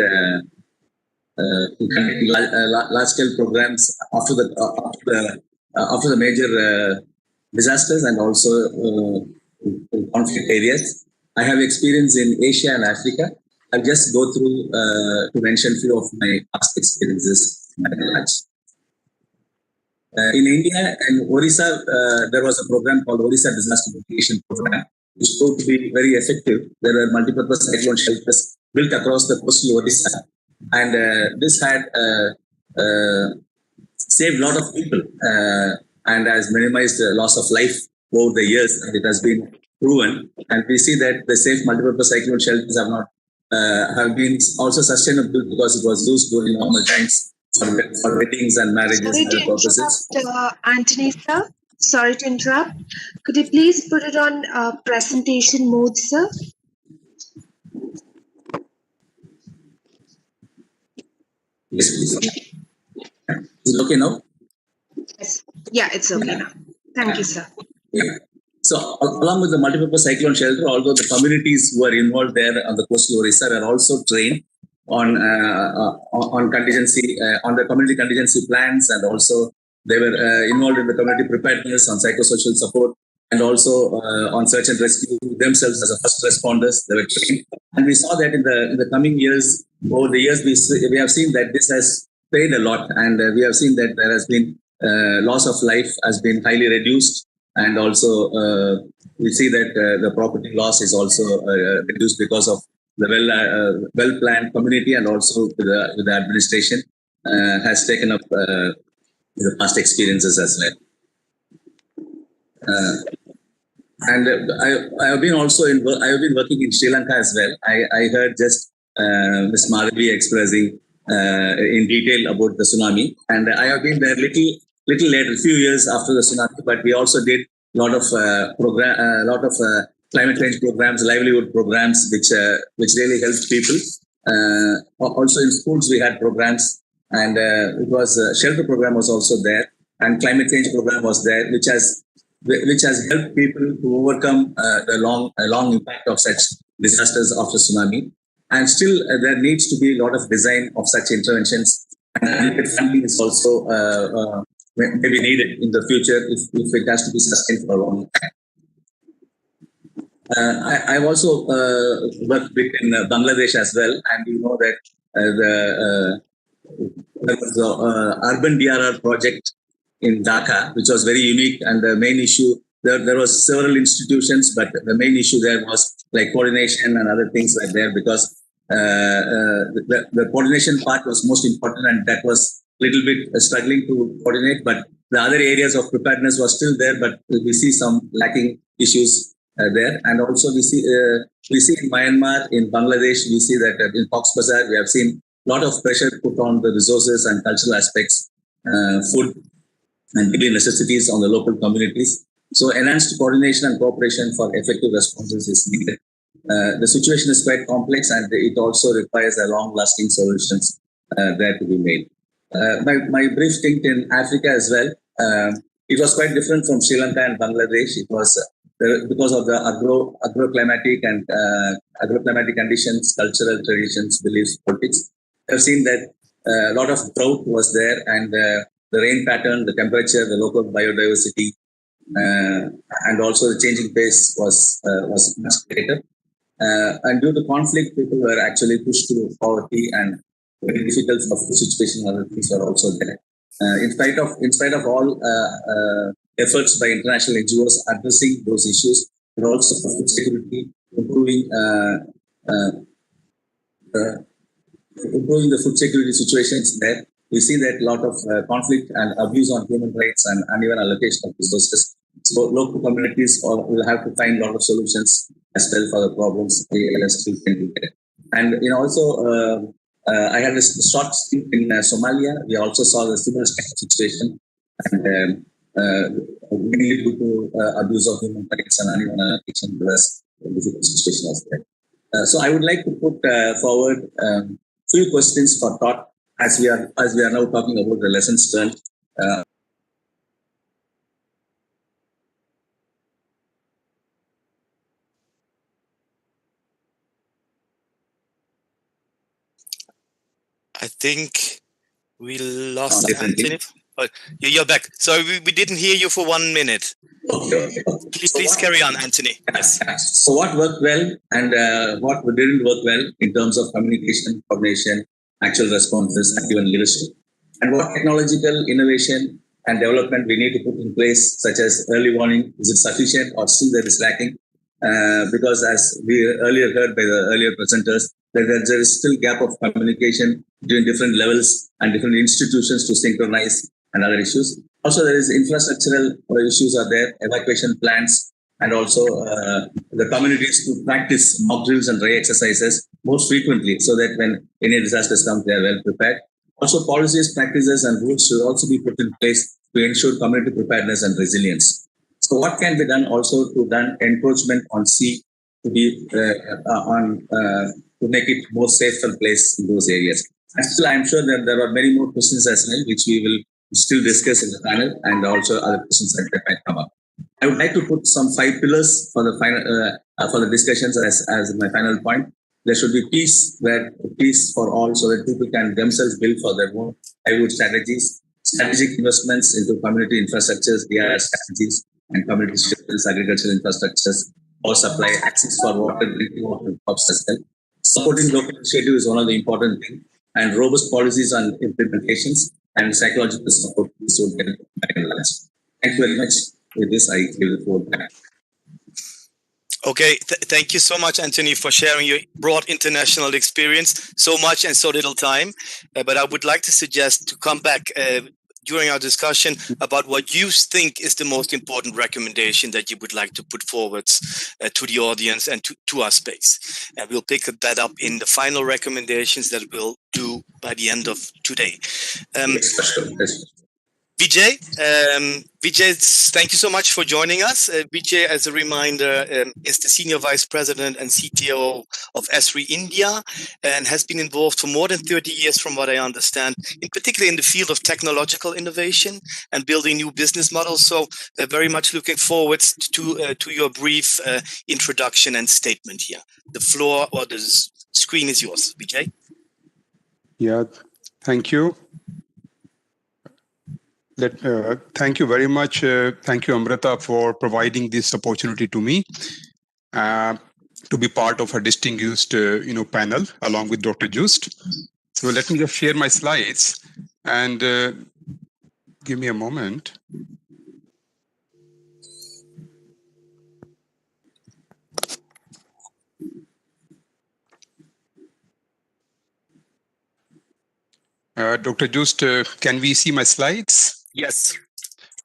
large-scale programs after the major disasters and also conflict areas. I have experience in Asia and Africa. I'll just go through to mention few of my past experiences. In India and Orissa, there was a program called Orissa Disaster Mitigation Program, which proved to be very effective. There were multi-purpose cyclone shelters built across the coastal Orissa, and this had saved a lot of people and has minimized the loss of life over the years, and it has been proven. And we see that the safe multi-purpose cyclone shelters have been also sustainable because it was used during normal times for weddings and marriages and other purposes. Anthony, sir. Sorry to interrupt. Could you please put it on presentation mode, sir? Yes, please. Is it okay now? Yes. Yeah, it's okay now. Thank you, sir. Yeah. So, along with the multi-purpose cyclone shelter, although the communities who are involved there on the coastal Orissa are also trained on contingency, on the community contingency plans, and also they were involved in the community preparedness, on psychosocial support, and also on search and rescue themselves as a first responders. They were trained, and we saw that in the coming years, over the years, we have seen that this has paid a lot, and we have seen that there has been loss of life has been highly reduced, and also we see that the property loss is also reduced because of the well-planned community, and also with the administration has taken up the past experiences as well. And I have been also I have been working in Sri Lanka as well. I heard just Ms. Madhavi expressing in detail about the tsunami, and I have been there little later, a few years after the tsunami. But we also did a lot of climate change programs, livelihood programs, which really helped people. Also in schools we had programs, and it was shelter program was also there, and climate change program was there, which has helped people to overcome the long impact of such disasters after tsunami. And still there needs to be a lot of design of such interventions, and funding is also maybe needed in the future if it has to be sustained for a long time. I've also worked in Bangladesh as well, and you know that there was the urban DRR project in Dhaka, which was very unique, and the main issue there was several institutions, but the main issue there was like coordination and other things like there, because the coordination part was most important, and that was a little bit struggling to coordinate, but the other areas of preparedness was still there, but we see some lacking issues there. And also we see in Myanmar, in Bangladesh, we see that in Cox's Bazar, we have seen a lot of pressure put on the resources and cultural aspects, food and daily necessities on the local communities. So enhanced coordination and cooperation for effective responses is needed. The situation is quite complex, and it also requires a long-lasting solutions there to be made. My brief stint in Africa as well, it was quite different from Sri Lanka and Bangladesh. It was because of the agroclimatic and agroclimatic conditions, cultural traditions, beliefs, politics. I've seen that a lot of drought was there, and the rain pattern, the temperature, the local biodiversity, and also the changing pace was much greater. And due to conflict, people were actually pushed to poverty, and very difficult food situation and other things were also there. In spite of all efforts by international NGOs addressing those issues, but also food security, improving the food security situations there, we see that a lot of conflict and abuse on human rights and uneven allocation of resources. So local communities will have to find a lot of solutions as well for the problems they still can do there. And also I had a short stint in Somalia. We also saw the similar kind of situation, and mainly due to abuse of human rights and animal addiction, plus difficult situation was there. So I would like to put forward few questions for thought as we are now talking about the lessons learned. I think we lost Anthony. Oh, you're back. So we didn't hear you for 1 minute. Okay. Please carry on, Anthony. Yes. So what worked well and what didn't work well in terms of communication, coordination, actual responses, and even leadership. And what technological innovation and development we need to put in place, such as early warning, is it sufficient or still there is lacking? Because as we earlier heard by the earlier presenters, there is still gap of communication between different levels and different institutions to synchronize and other issues. Also, there is infrastructural issues are there, evacuation plans, and also the communities to practice mock drills and exercises most frequently so that when any disasters come, they are well prepared. Also, policies, practices, and rules should also be put in place to ensure community preparedness and resilience. So what can be done also to done encroachment on sea to be to make it more safer place in those areas. And still, I'm sure that there are many more questions as well, which we will still discuss in the panel, and also other questions that might come up. I would like to put some 5 pillars for the final for the discussions as my final point. There should be peace for all, so that people can themselves build for their own livelihood strategies, strategic investments into community infrastructures, DRR strategies, and community systems, agricultural infrastructures, power supply, access for water, drinking water, crops as well. Supporting local initiative is one of the important things, and robust policies on implementations and psychological support is so get by and large. Thank you very much. With this, I give the floor back. Okay, thank you so much, Anthony, for sharing your broad international experience. So much and so little time. But I would like to suggest to come back during our discussion about what you think is the most important recommendation that you would like to put forward to the audience and to our space. And we'll pick that up in the final recommendations that we'll do by the end of today. Vijay, thank you so much for joining us. Vijay, as a reminder, is the Senior Vice President and CTO of Esri India and has been involved for more than 30 years, from what I understand, in particular in the field of technological innovation and building new business models. So very much looking forward to your brief introduction and statement here. The floor or the screen is yours, Vijay. Yeah, thank you. Thank you very much. Thank you, Amrita, for providing this opportunity to me to be part of a distinguished panel along with Dr. Just. So let me just share my slides and give me a moment. Dr. Just, can we see my slides? Yes.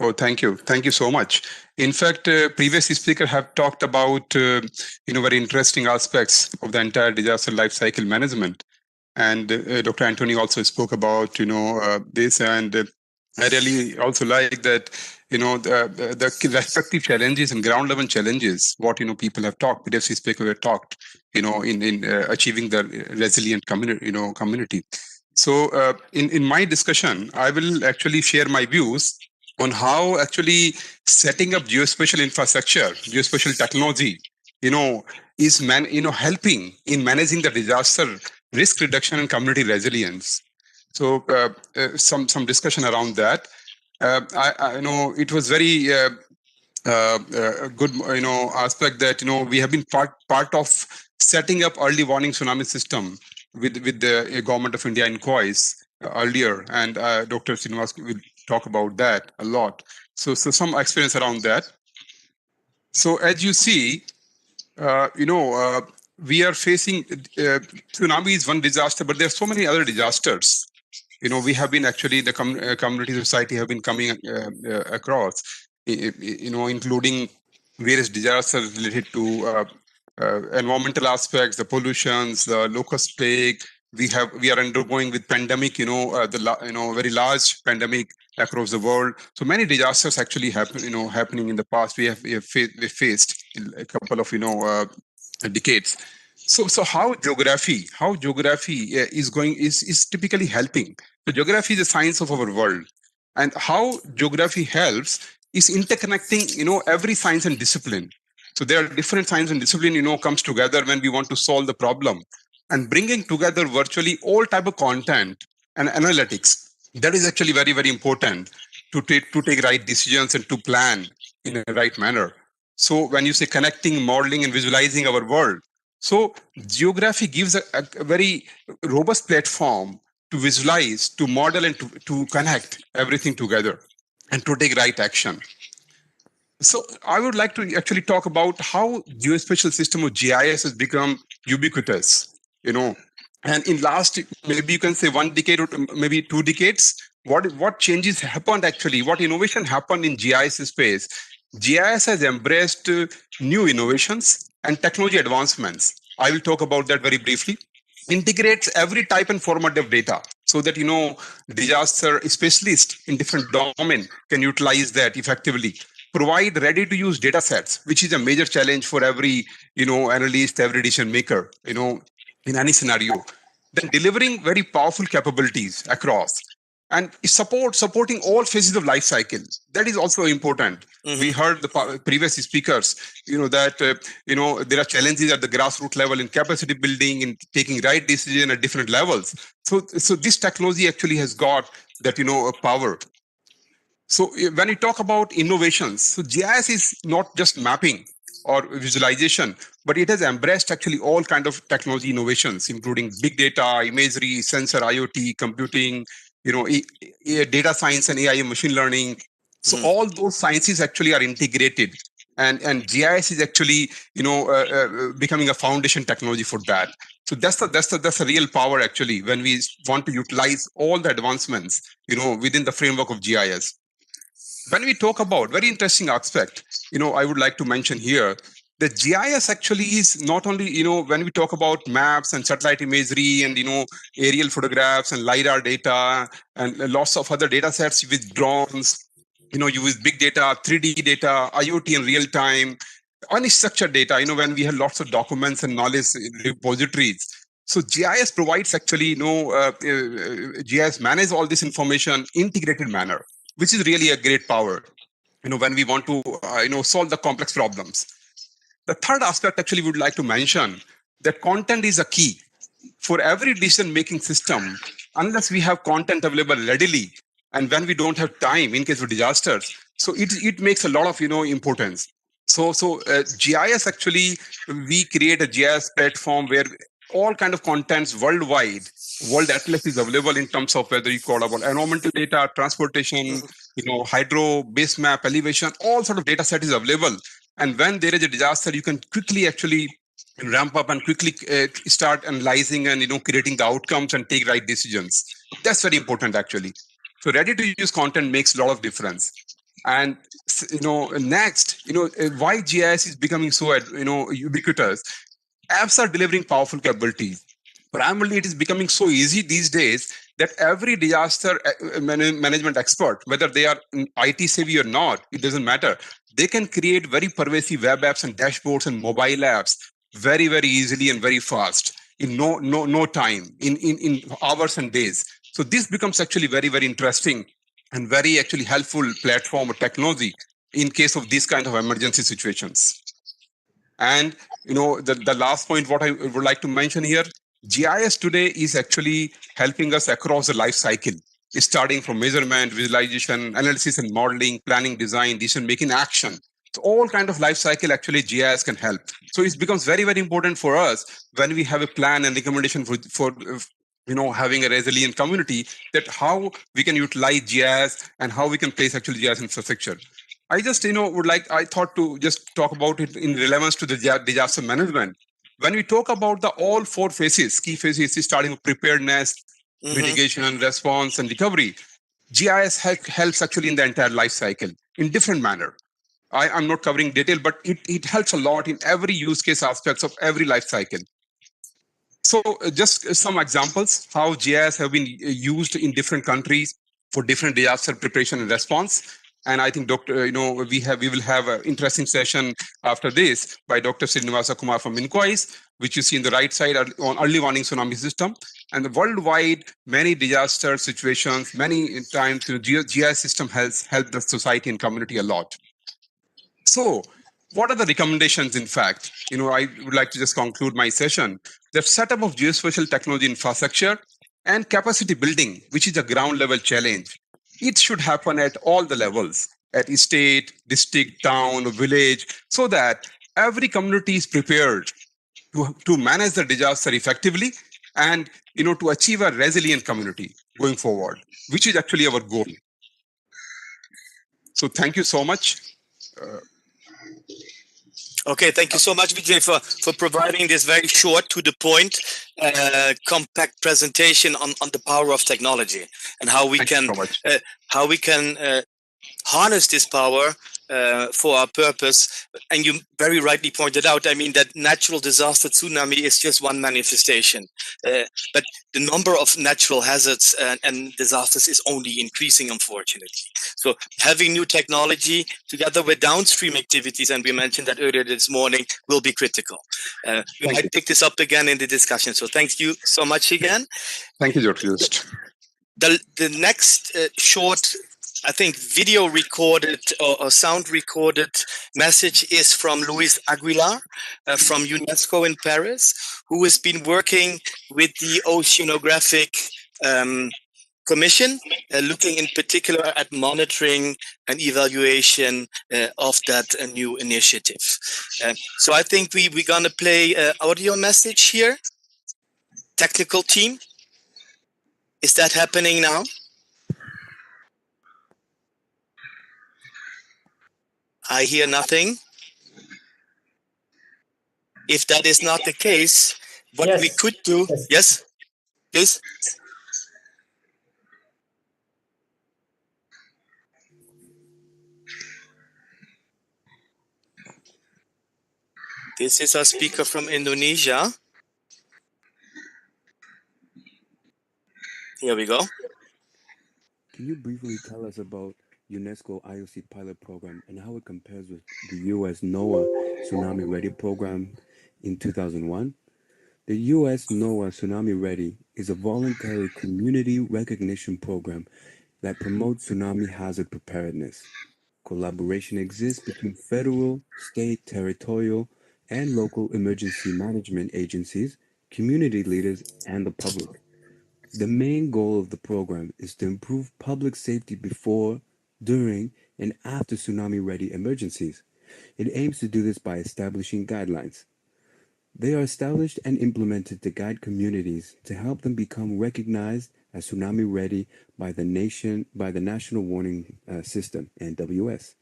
Oh, thank you. Thank you so much. In fact, previous speakers have talked about, very interesting aspects of the entire disaster life cycle management. And Dr. Anthony also spoke about, this. And I really also like that, the respective challenges and ground level challenges, what, people have talked, previous speakers have talked, in achieving the resilient community. So in my discussion, I will actually share my views on how actually setting up geospatial infrastructure, geospatial technology, is helping in managing the disaster risk reduction and community resilience. So some discussion around that. I know it was very good aspect that we have been part of setting up early warning tsunami system with the government of India IOCS earlier, and Dr. Srinivas will talk about that a lot. So some experience around that. So as you see, we are facing tsunami is one disaster, but there are so many other disasters. We have been actually the community society have been coming across, including various disasters related to environmental aspects, the pollutions, the locust plague, We are undergoing with pandemic, very large pandemic across the world. So many disasters actually happening in the past. We faced in a couple of decades. So how geography is typically helping. So geography is the science of our world, and how geography helps is interconnecting every science and discipline. So there are different science and discipline comes together when we want to solve the problem, and bringing together virtually all type of content and analytics. That is actually very, very important to take right decisions and to plan in a right manner. So when you say connecting, modeling, and visualizing our world, so geography gives a very robust platform to visualize, to model, and to connect everything together and to take right action. So I would like to actually talk about how geospatial system of GIS has become ubiquitous, and in last, maybe you can say 1 decade or maybe 2 decades, what changes happened actually, what innovation happened in GIS space. GIS has embraced new innovations and technology advancements. I will talk about that very briefly. Integrates every type and format of data so that disaster specialists in different domain can utilize that effectively. Provide ready-to-use data sets, which is a major challenge for every analyst, every decision maker in any scenario. Then delivering very powerful capabilities across, and supporting all phases of life cycle. That is also important. Mm-hmm. We heard the previous speakers, that there are challenges at the grassroots level in capacity building, in taking right decision at different levels. So this technology actually has got that power. So when we talk about innovations, so GIS is not just mapping or visualization, but it has embraced actually all kind of technology innovations, including big data, imagery, sensor, IoT, computing, data science and AI and machine learning. So all those sciences actually are integrated, and GIS is actually becoming a foundation technology for that. So that's the real power actually when we want to utilize all the advancements within the framework of GIS. When we talk about very interesting aspect, I would like to mention here that GIS actually is not only, when we talk about maps and satellite imagery and, aerial photographs and LiDAR data and lots of other data sets with drones, you use big data, 3D data, IoT in real time, unstructured data, when we have lots of documents and knowledge repositories. So GIS provides actually, GIS manage all this information integrated manner, which is really a great power, when we want to, solve the complex problems. The third aspect actually would like to mention that content is a key for every decision-making system. Unless we have content available readily, and when we don't have time in case of disasters, so it makes a lot of importance. So GIS actually, we create a GIS platform where all kind of contents worldwide, world atlas is available in terms of whether you call about environmental data, transportation, hydro, base map, elevation, all sort of data set is available. And when there is a disaster, you can quickly actually ramp up and quickly start analyzing and creating the outcomes and take right decisions. That's very important actually. So ready to use content makes a lot of difference. And next, why GIS is becoming so ubiquitous. Apps are delivering powerful capabilities. Primarily, it is becoming so easy these days that every disaster management expert, whether they are IT savvy or not, it doesn't matter. They can create very pervasive web apps and dashboards and mobile apps very, very easily and very fast in no time, in hours and days. So this becomes actually very, very interesting and very actually helpful platform or technology in case of these kind of emergency situations. And the last point what I would like to mention here, GIS today is actually helping us across the life cycle, starting from measurement, visualization, analysis and modeling, planning, design, decision making, action. So all kind of life cycle actually GIS can help. So it becomes very, very important for us when we have a plan and recommendation for having a resilient community, that how we can utilize GIS and how we can place actually GIS infrastructure. I just, I thought to just talk about it in relevance to the disaster management. When we talk about the all four phases, key phases, starting with preparedness, mitigation, response, and recovery, GIS helps actually in the entire life cycle in different manner. I'm not covering detail, but it helps a lot in every use case aspects of every life cycle. So just some examples how GIS have been used in different countries for different disaster preparation and response. And I think Dr. We will have an interesting session after this by Dr. Srinivasa Kumar from INCOIS, which you see in the right side on early warning tsunami system. And worldwide, many disaster situations, many times GIS system has helped the society and community a lot. So what are the recommendations, in fact? I would like to just conclude my session. The setup of geospatial technology infrastructure and capacity building, which is a ground level challenge. It should happen at all the levels, at state, district, town, village, so that every community is prepared to manage the disaster effectively and to achieve a resilient community going forward, which is actually our goal. So thank you so much. Okay, thank you so much, Vijay, for providing this very short, to the point, compact presentation on the power of technology and how we can harness this power for our purpose. And you very rightly pointed out, I mean, that natural disaster tsunami is just one manifestation, but the number of natural hazards and disasters is only increasing, unfortunately. So having new technology together with downstream activities, and we mentioned that earlier this morning, will be critical. We might pick this up again in the discussion. So thank you so much again. Thank you, Dr. Just. The next short, I think, video recorded or sound recorded message is from Luis Aguilar from UNESCO in Paris, who has been working with the Oceanographic Commission, looking in particular at monitoring and evaluation of that new initiative. So I think we're going to play an audio message here. Technical team, is that happening now? I hear nothing. If that is not the case, what we could do, yes, please. This is our speaker from Indonesia. Here we go. Can you briefly tell us about UNESCO IOC pilot program and how it compares with the US NOAA Tsunami Ready program in 2001? The US NOAA Tsunami Ready is a voluntary community recognition program that promotes tsunami hazard preparedness. Collaboration exists between federal, state, territorial, and local emergency management agencies, community leaders, and the public. The main goal of the program is to improve public safety before, during, and after tsunami-ready emergencies. It aims to do this by establishing guidelines. They are established and implemented to guide communities to help them become recognized as tsunami-ready by the National Warning System, NWS.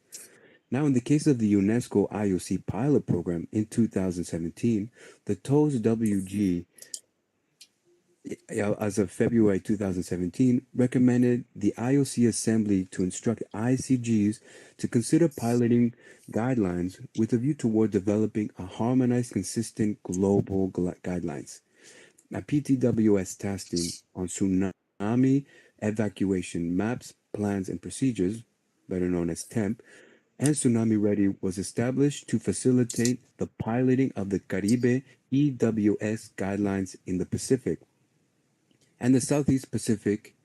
Now, in the case of the UNESCO IOC pilot program in 2017, the TOS-WG, as of February 2017, recommended the IOC Assembly to instruct ICGs to consider piloting guidelines with a view toward developing a harmonized, consistent global guidelines. Now, PTWS testing on tsunami evacuation maps, plans, and procedures, better known as TEMP, and Tsunami Ready was established to facilitate the piloting of the Caribe EWS guidelines in the Pacific and the Southeast Pacific,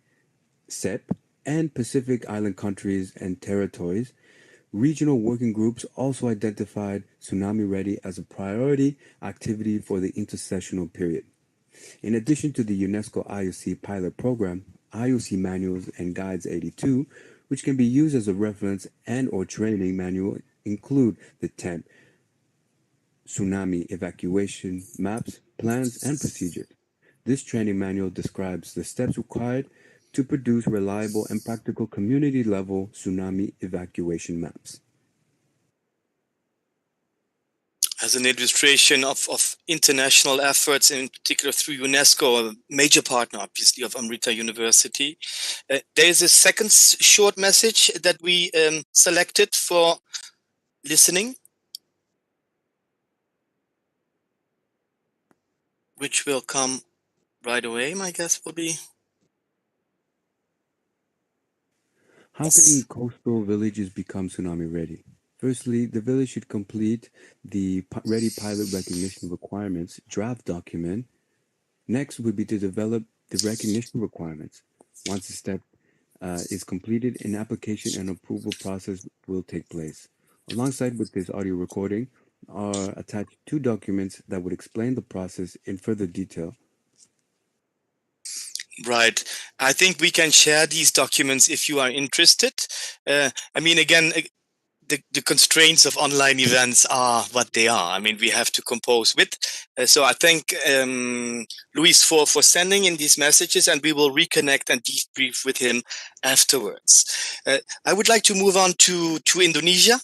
CEP, and Pacific Island countries and territories. Regional working groups also identified Tsunami Ready as a priority activity for the intersessional period. In addition to the UNESCO IOC pilot program, IOC Manuals and Guides 82, which can be used as a reference and or training manual, include the TEMP, Tsunami Evacuation Maps, Plans, and Procedures. This training manual describes the steps required to produce reliable and practical community-level tsunami evacuation maps. As an illustration of international efforts, in particular through UNESCO, a major partner, obviously, of Amrita University, there is a second short message that we selected for listening. which will come right away, my guess will be. How can coastal villages become tsunami ready? Firstly, the village should complete the Ready Pilot Recognition Requirements draft document. Next would be to develop the recognition requirements. Once the step is completed, an application and approval process will take place. Alongside with this audio recording are attached 2 documents that would explain the process in further detail. Right. I think we can share these documents if you are interested. I mean, again, the constraints of online events are what they are. I mean, we have to compose with. So I thank Luis for sending in these messages, and we will reconnect and debrief with him afterwards. I would like to move on to Indonesia.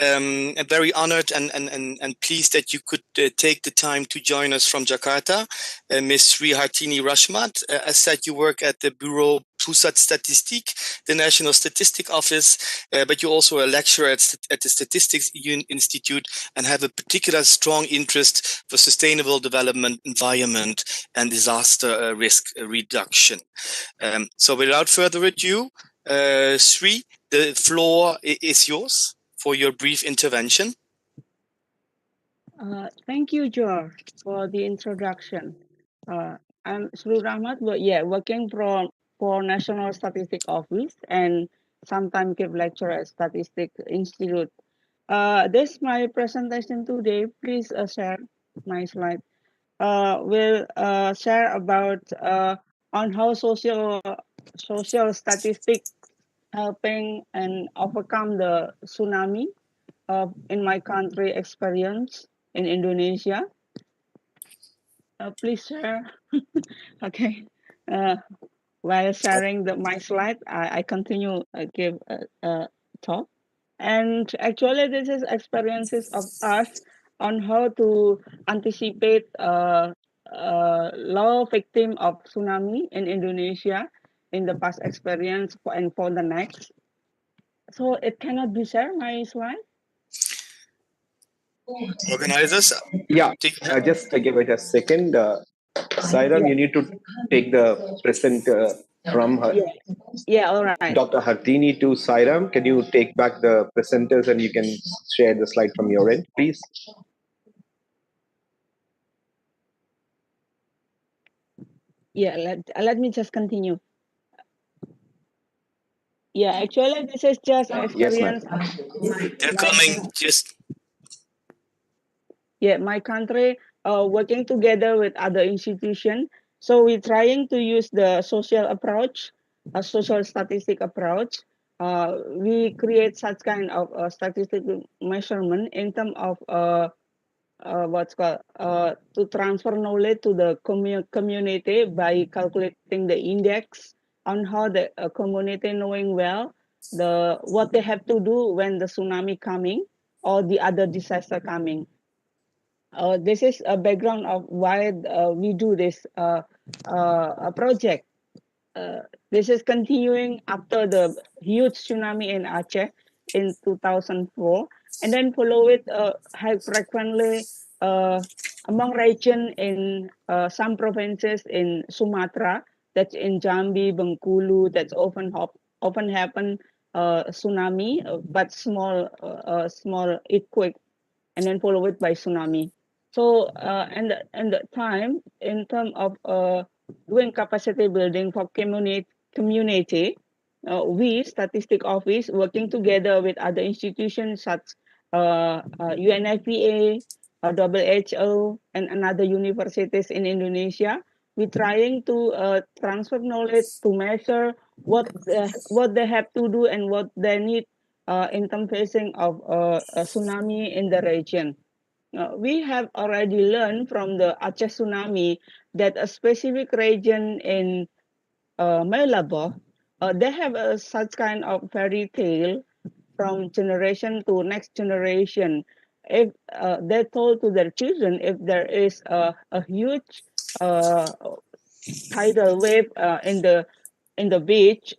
I'm very honored and pleased that you could take the time to join us from Jakarta. Ms. Sri Hartini Rashmat, as said, you work at the Bureau Pusat Statistik, the National Statistic Office, but you're also a lecturer at the Statistics Institute and have a particular strong interest for sustainable development, environment, and disaster risk reduction. So without further ado, Sri, the floor is yours for your brief intervention. Thank you, George, for the introduction. I'm Sri Rahmat, working for National Statistic Office and sometimes give lecture at Statistics Institute. This is my presentation today. Please share my slide. We'll share about on how social statistics helping and overcome the tsunami in my country experience in Indonesia. Please share. Okay. While sharing my slide, I continue give a talk. And actually, this is experiences of us on how to anticipate low victim of tsunami in Indonesia in the past experience and for the next. So it cannot be shared, my slide? Organizers? Yeah, just give it a second. Sairam, you need to take the present from her. Yeah, all right. Dr. Hartini to Sairam, can you take back the presenters and you can share the slide from your end, please? Yeah, let me just continue. Yeah, actually, this is just experience. They're coming just. Yeah, my country working together with other institutions. So we're trying to use the social approach, a social statistic approach. We create such kind of statistical measurement in terms of what's called to transfer knowledge to the community by calculating the index on how the community knowing well what they have to do when the tsunami coming or the other disaster coming. This is a background of why we do this project. This is continuing after the huge tsunami in Aceh in 2004, and then follow it high frequently among region in some provinces in Sumatra, that's in Jambi, Bengkulu, that's often happen tsunami, but small earthquake, and then follow it by tsunami. So and the time in terms of doing capacity building for community, we statistic office working together with other institutions such UNFPA, WHO, and another universities in Indonesia. We're trying to transfer knowledge to measure what they have to do and what they need in terms facing of a tsunami in the region. We have already learned from the Aceh tsunami that a specific region in Mailabo, they have such kind of fairy tale from generation to next generation. If they told to their children, if there is a huge tidal wave in the beach,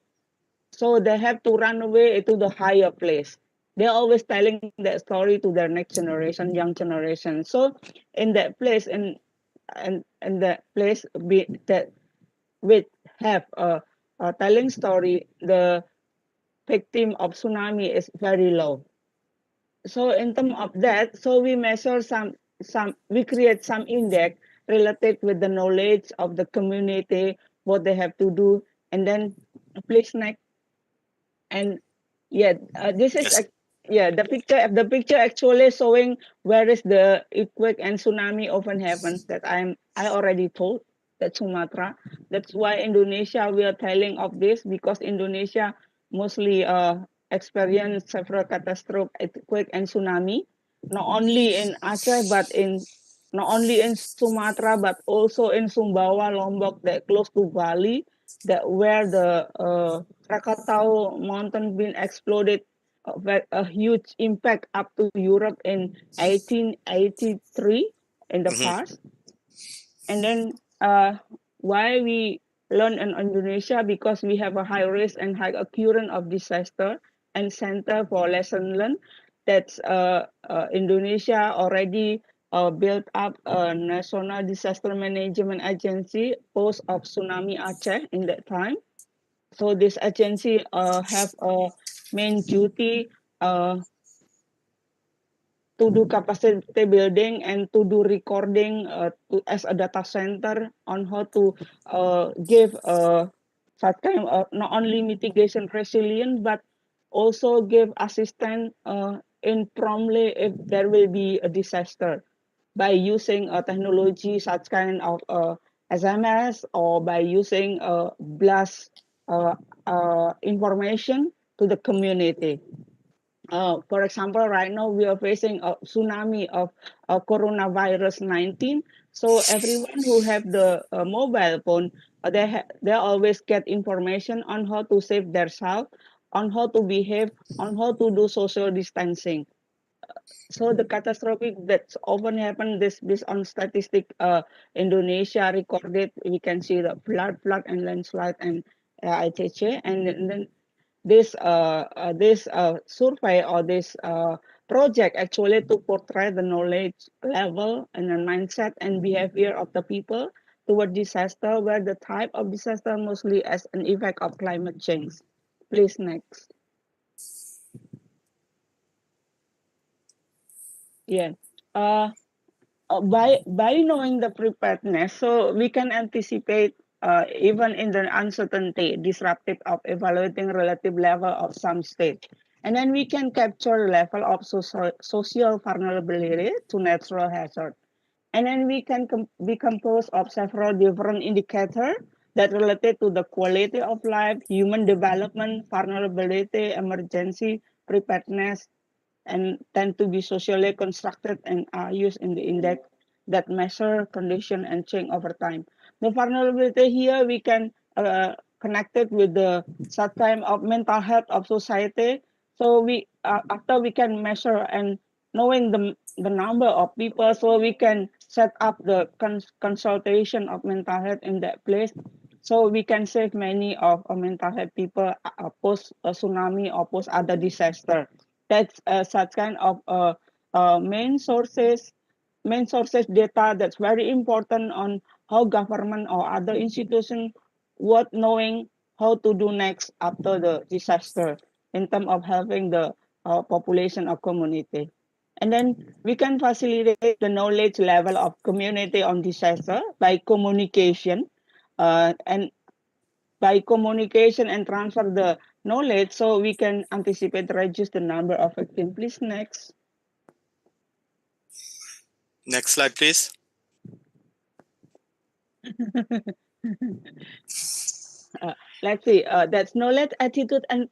so they have to run away to the higher place. They're always telling that story to their next generation, young generation. So in that place, and and the place that which have a telling story, the victim of tsunami is very low. So in terms of that, so we measure we create some index related with the knowledge of the community, what they have to do, and then please next. And yeah, this is the picture actually showing where is the earthquake and tsunami often happens. That I already told that Sumatra. That's why Indonesia we are telling of this, because Indonesia mostly experienced several catastrophe, earthquake and tsunami, not only in Aceh but not only in Sumatra but also in Sumbawa, Lombok, that close to Bali, that where the Krakatau mountain been exploded, a huge impact up to Europe in 1883 in the past. And then why we learn in Indonesia, because we have a high risk and high occurrence of disaster, and Center for Lesson Learned. That's Indonesia already built up a National Disaster Management Agency post of tsunami Aceh in that time. So this agency have a main duty to do capacity building and to do recording as a data center on how to give such kind of not only mitigation resilience but also give assistance in promptly if there will be a disaster by using a technology such kind of SMS, or by using blast information to the community. For example, right now we are facing a tsunami of coronavirus 19. So everyone who have the mobile phone, they always get information on how to save themselves, on how to behave, on how to do social distancing. So the catastrophic that's often happen, this based on statistic Indonesia recorded, we can see the flood and landslide and ITC, and then this survey or this project actually to portray the knowledge level and the mindset and behavior of the people toward disaster, where the type of disaster mostly as an effect of climate change. Please next. Yeah. By knowing the preparedness, so we can anticipate even in the uncertainty, disruptive of evaluating relative level of some state. And then we can capture level of social vulnerability to natural hazard. And then we can be composed of several different indicators that related to the quality of life, human development, vulnerability, emergency, preparedness, and tend to be socially constructed and are used in the index that measure condition and change over time. The vulnerability here we can connect it with the such kind of mental health of society. So we after we can measure and knowing the number of people, so we can set up the consultation of mental health in that place. So we can save many of mental health people post tsunami or post other disaster. That's such kind of main sources data that's very important on how government or other institutions worth knowing how to do next after the disaster in terms of helping the population or community. And then we can facilitate the knowledge level of community on disaster by communication and transfer the knowledge, so we can anticipate reduce the number of victims. Please next. Next slide, please. Let's see. That's knowledge, attitude, and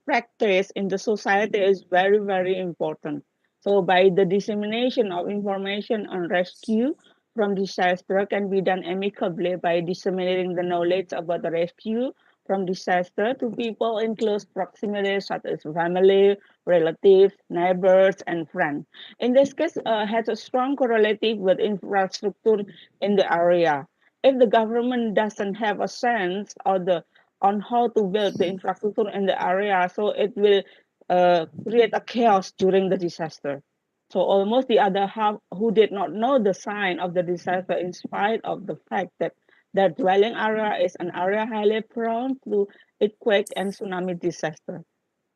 practice in the society is very, very important. So by the dissemination of information on rescue from disaster can be done amicably by disseminating the knowledge about the rescue from disaster to people in close proximity, such as family, relatives, neighbors, and friends. In this case, has a strong correlative with infrastructure in the area. If the government doesn't have a sense on how to build the infrastructure in the area, so it will create a chaos during the disaster. So almost the other half who did not know the sign of the disaster in spite of the fact that their dwelling area is an area highly prone to earthquake and tsunami disaster.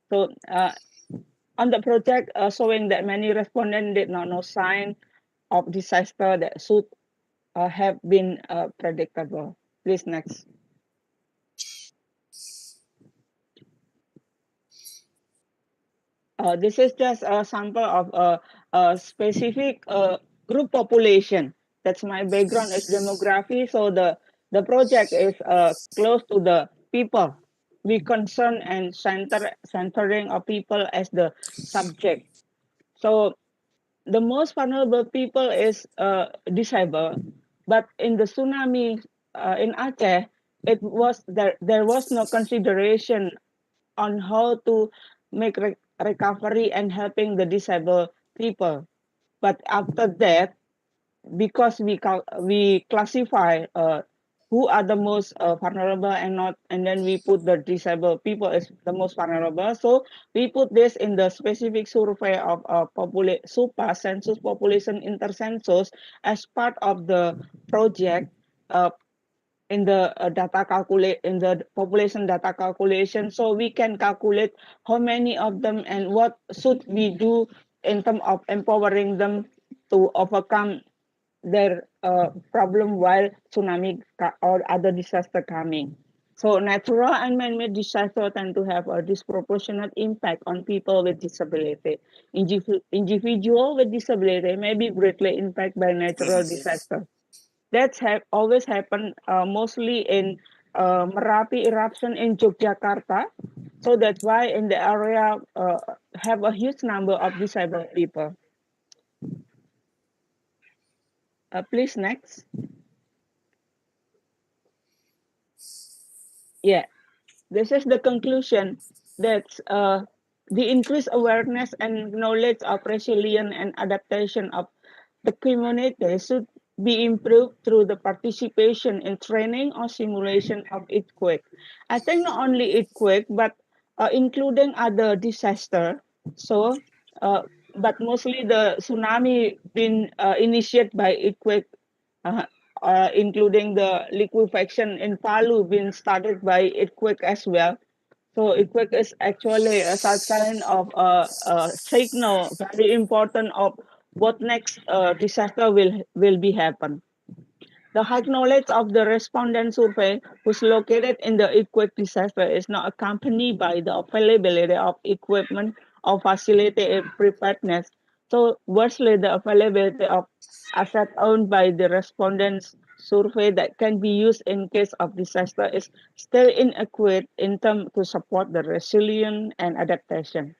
So on the project showing that many respondents did not know sign of disaster that should have been predictable. Please next. This is just a sample of a specific group population. That's my background is demography. So the project is close to the people. We concern and centering of people as the subject. So the most vulnerable people is disabled. But in the tsunami in Aceh, there was no consideration on how to make recovery and helping the disabled people. But after that, because we classify who are the most vulnerable and not, and then we put the disabled people as the most vulnerable. So we put this in the specific survey of SUPA, Census Population Intercensus, as part of the project in the population data calculation, so we can calculate how many of them and what should we do in terms of empowering them to overcome their problem while tsunami or other disaster coming. So natural and man-made disaster tend to have a disproportionate impact on people with disability. Individual with disability may be greatly impacted by natural disaster. That's always happened mostly in Merapi eruption in Yogyakarta. So that's why in the area have a huge number of disabled people. Please next. Yeah, this is the conclusion that the increased awareness and knowledge of resilience and adaptation of the community should be improved through the participation in training or simulation of earthquake. I think not only earthquake, but including other disaster. So, but mostly the tsunami been initiated by earthquake, including the liquefaction in Palu been started by earthquake as well. So earthquake is actually a such kind of signal, very important of what next disaster will be happen. The high knowledge of the respondent survey who's located in the earthquake disaster is not accompanied by the availability of equipment or facility preparedness. So worstly, the availability of assets owned by the respondents survey that can be used in case of disaster is still inadequate in terms to support the resilience and adaptation.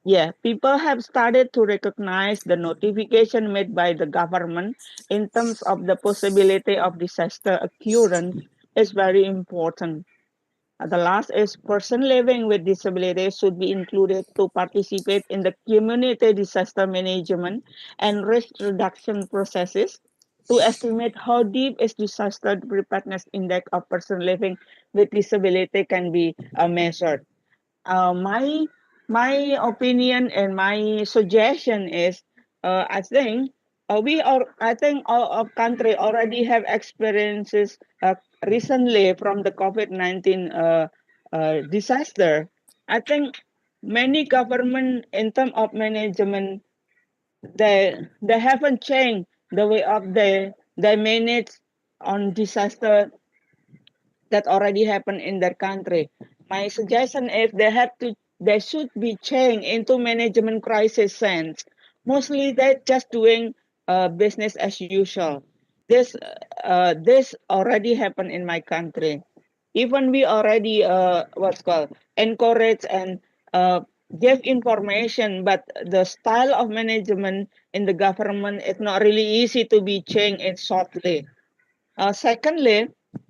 Yeah, people have started to recognize the notification made by the government in terms of the possibility of disaster occurrence is very important. The last is person living with disability should be included to participate in the community disaster management and risk reduction processes to estimate how deep is disaster preparedness index of person living with disability can be measured. My opinion and my suggestion is, I think I think all of country already have experiences recently from the COVID-19 disaster. I think many government in terms of management, they haven't changed the way of they manage on disaster that already happened in their country. My suggestion is they should be changed into management crisis sense. Mostly they're just doing business as usual. This already happened in my country. Even we already what's called encourage and give information, but the style of management in the government is not really easy to be changed in shortly. Secondly,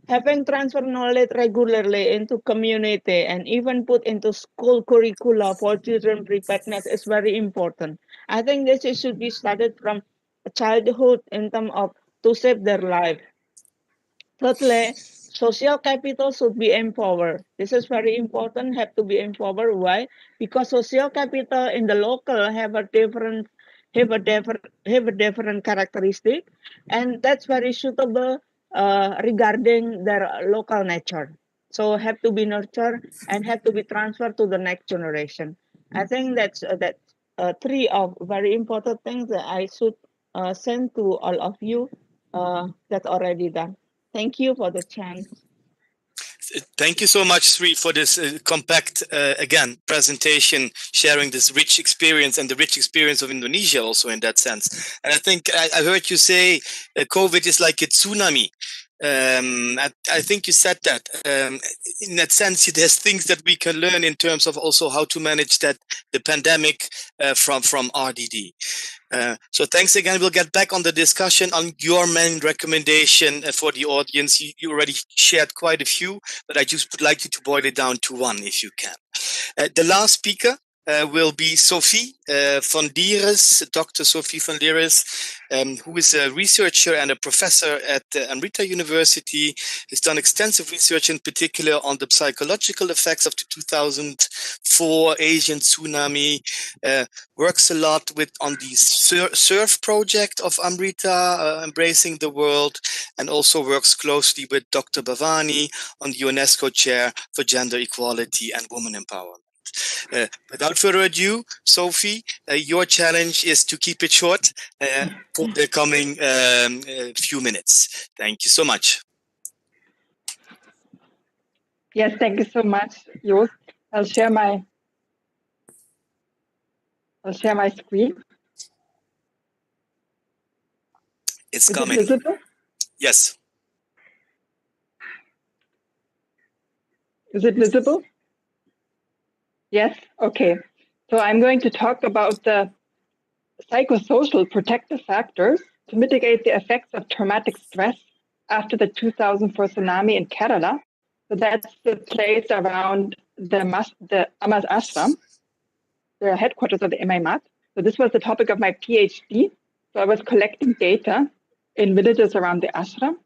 having transfer knowledge regularly into community and even put into school curricula for children preparedness is very important. I think this should be started from childhood in terms of to save their life. Thirdly, social capital should be empowered. This is very important, have to be empowered. Why? Because social capital in the local have a different characteristic, and that's very suitable regarding their local nature. So have to be nurtured and have to be transferred to the next generation. I think that's three of very important things that I should send to all of you that's already done. Thank you for the chance. Thank you so much, Sri, for this compact, again, presentation, sharing this rich experience and the rich experience of Indonesia also in that sense. And I think I heard you say COVID is like a tsunami. I think you said that. In that sense, there's things that we can learn in terms of also how to manage the pandemic from RDD. So thanks again. We'll get back on the discussion on your main recommendation for the audience. You already shared quite a few, but I just would like you to boil it down to one if you can. The last speaker will be Sophie van Dieres, Dr. Sophie van Dieres, who is a researcher and a professor at Amrita University. Has done extensive research in particular on the psychological effects of the 2004 Asian tsunami, works a lot on the SURF project of Amrita, Embracing the World, and also works closely with Dr. Bhavani on the UNESCO Chair for Gender Equality and Women Empowerment. Without further ado, Sophie, your challenge is to keep it short for the coming few minutes. Thank you so much. Yes, thank you so much, Joost. I'll share my screen. It's Is coming. it visible? Yes. Is it visible? Yes, okay. So I'm going to talk about the psychosocial protective factors to mitigate the effects of traumatic stress after the 2004 tsunami in Kerala. So that's the place around the Amma's ashram, the headquarters of the MI-MAT. So this was the topic of my PhD. So I was collecting data in villages around the ashram.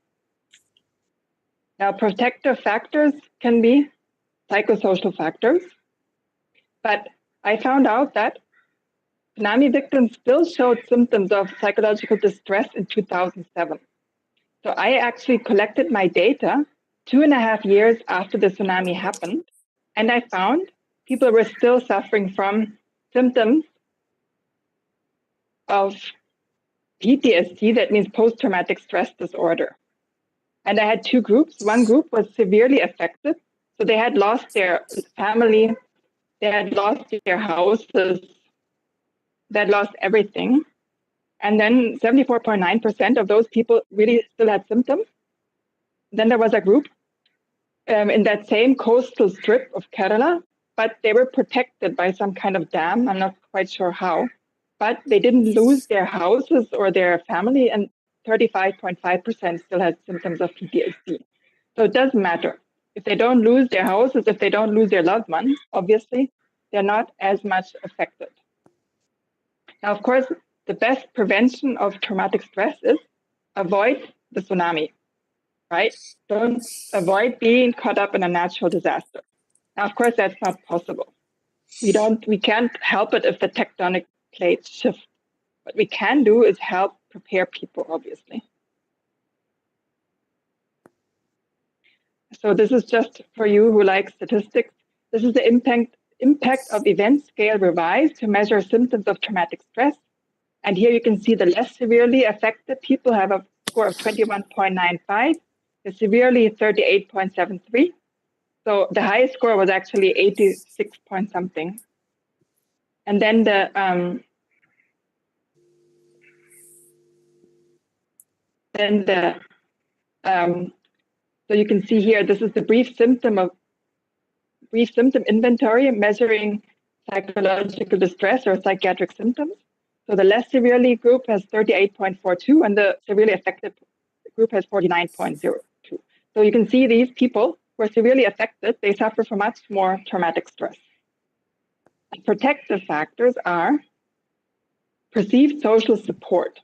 Now, protective factors can be psychosocial factors. But I found out that tsunami victims still showed symptoms of psychological distress in 2007. So I actually collected my data 2.5 years after the tsunami happened, and I found people were still suffering from symptoms of PTSD, that means post-traumatic stress disorder. And I had two groups. One group was severely affected, so they had lost their family, they had lost their houses, they had lost everything. And then 74.9% of those people really still had symptoms. Then there was a group in that same coastal strip of Kerala, but they were protected by some kind of dam. I'm not quite sure how, but they didn't lose their houses or their family, and 35.5% still had symptoms of PTSD. So it doesn't matter. If they don't lose their houses, if they don't lose their loved ones, obviously, they're not as much affected. Now, of course, the best prevention of traumatic stress is avoid the tsunami, right? Don't avoid being caught up in a natural disaster. Now, of course, that's not possible. We can't help it if the tectonic plates shift. What we can do is help prepare people, obviously. So this is just for you who like statistics. This is the impact of event scale revised to measure symptoms of traumatic stress. And here you can see the less severely affected people have a score of 21.95, the severely 38.73. So the highest score was actually 86 point something. And then so you can see here, this is the brief symptom inventory measuring psychological distress or psychiatric symptoms. So the less severely group has 38.42 and the severely affected group has 49.02. So you can see these people who are severely affected, they suffer from much more traumatic stress. And protective factors are perceived social support.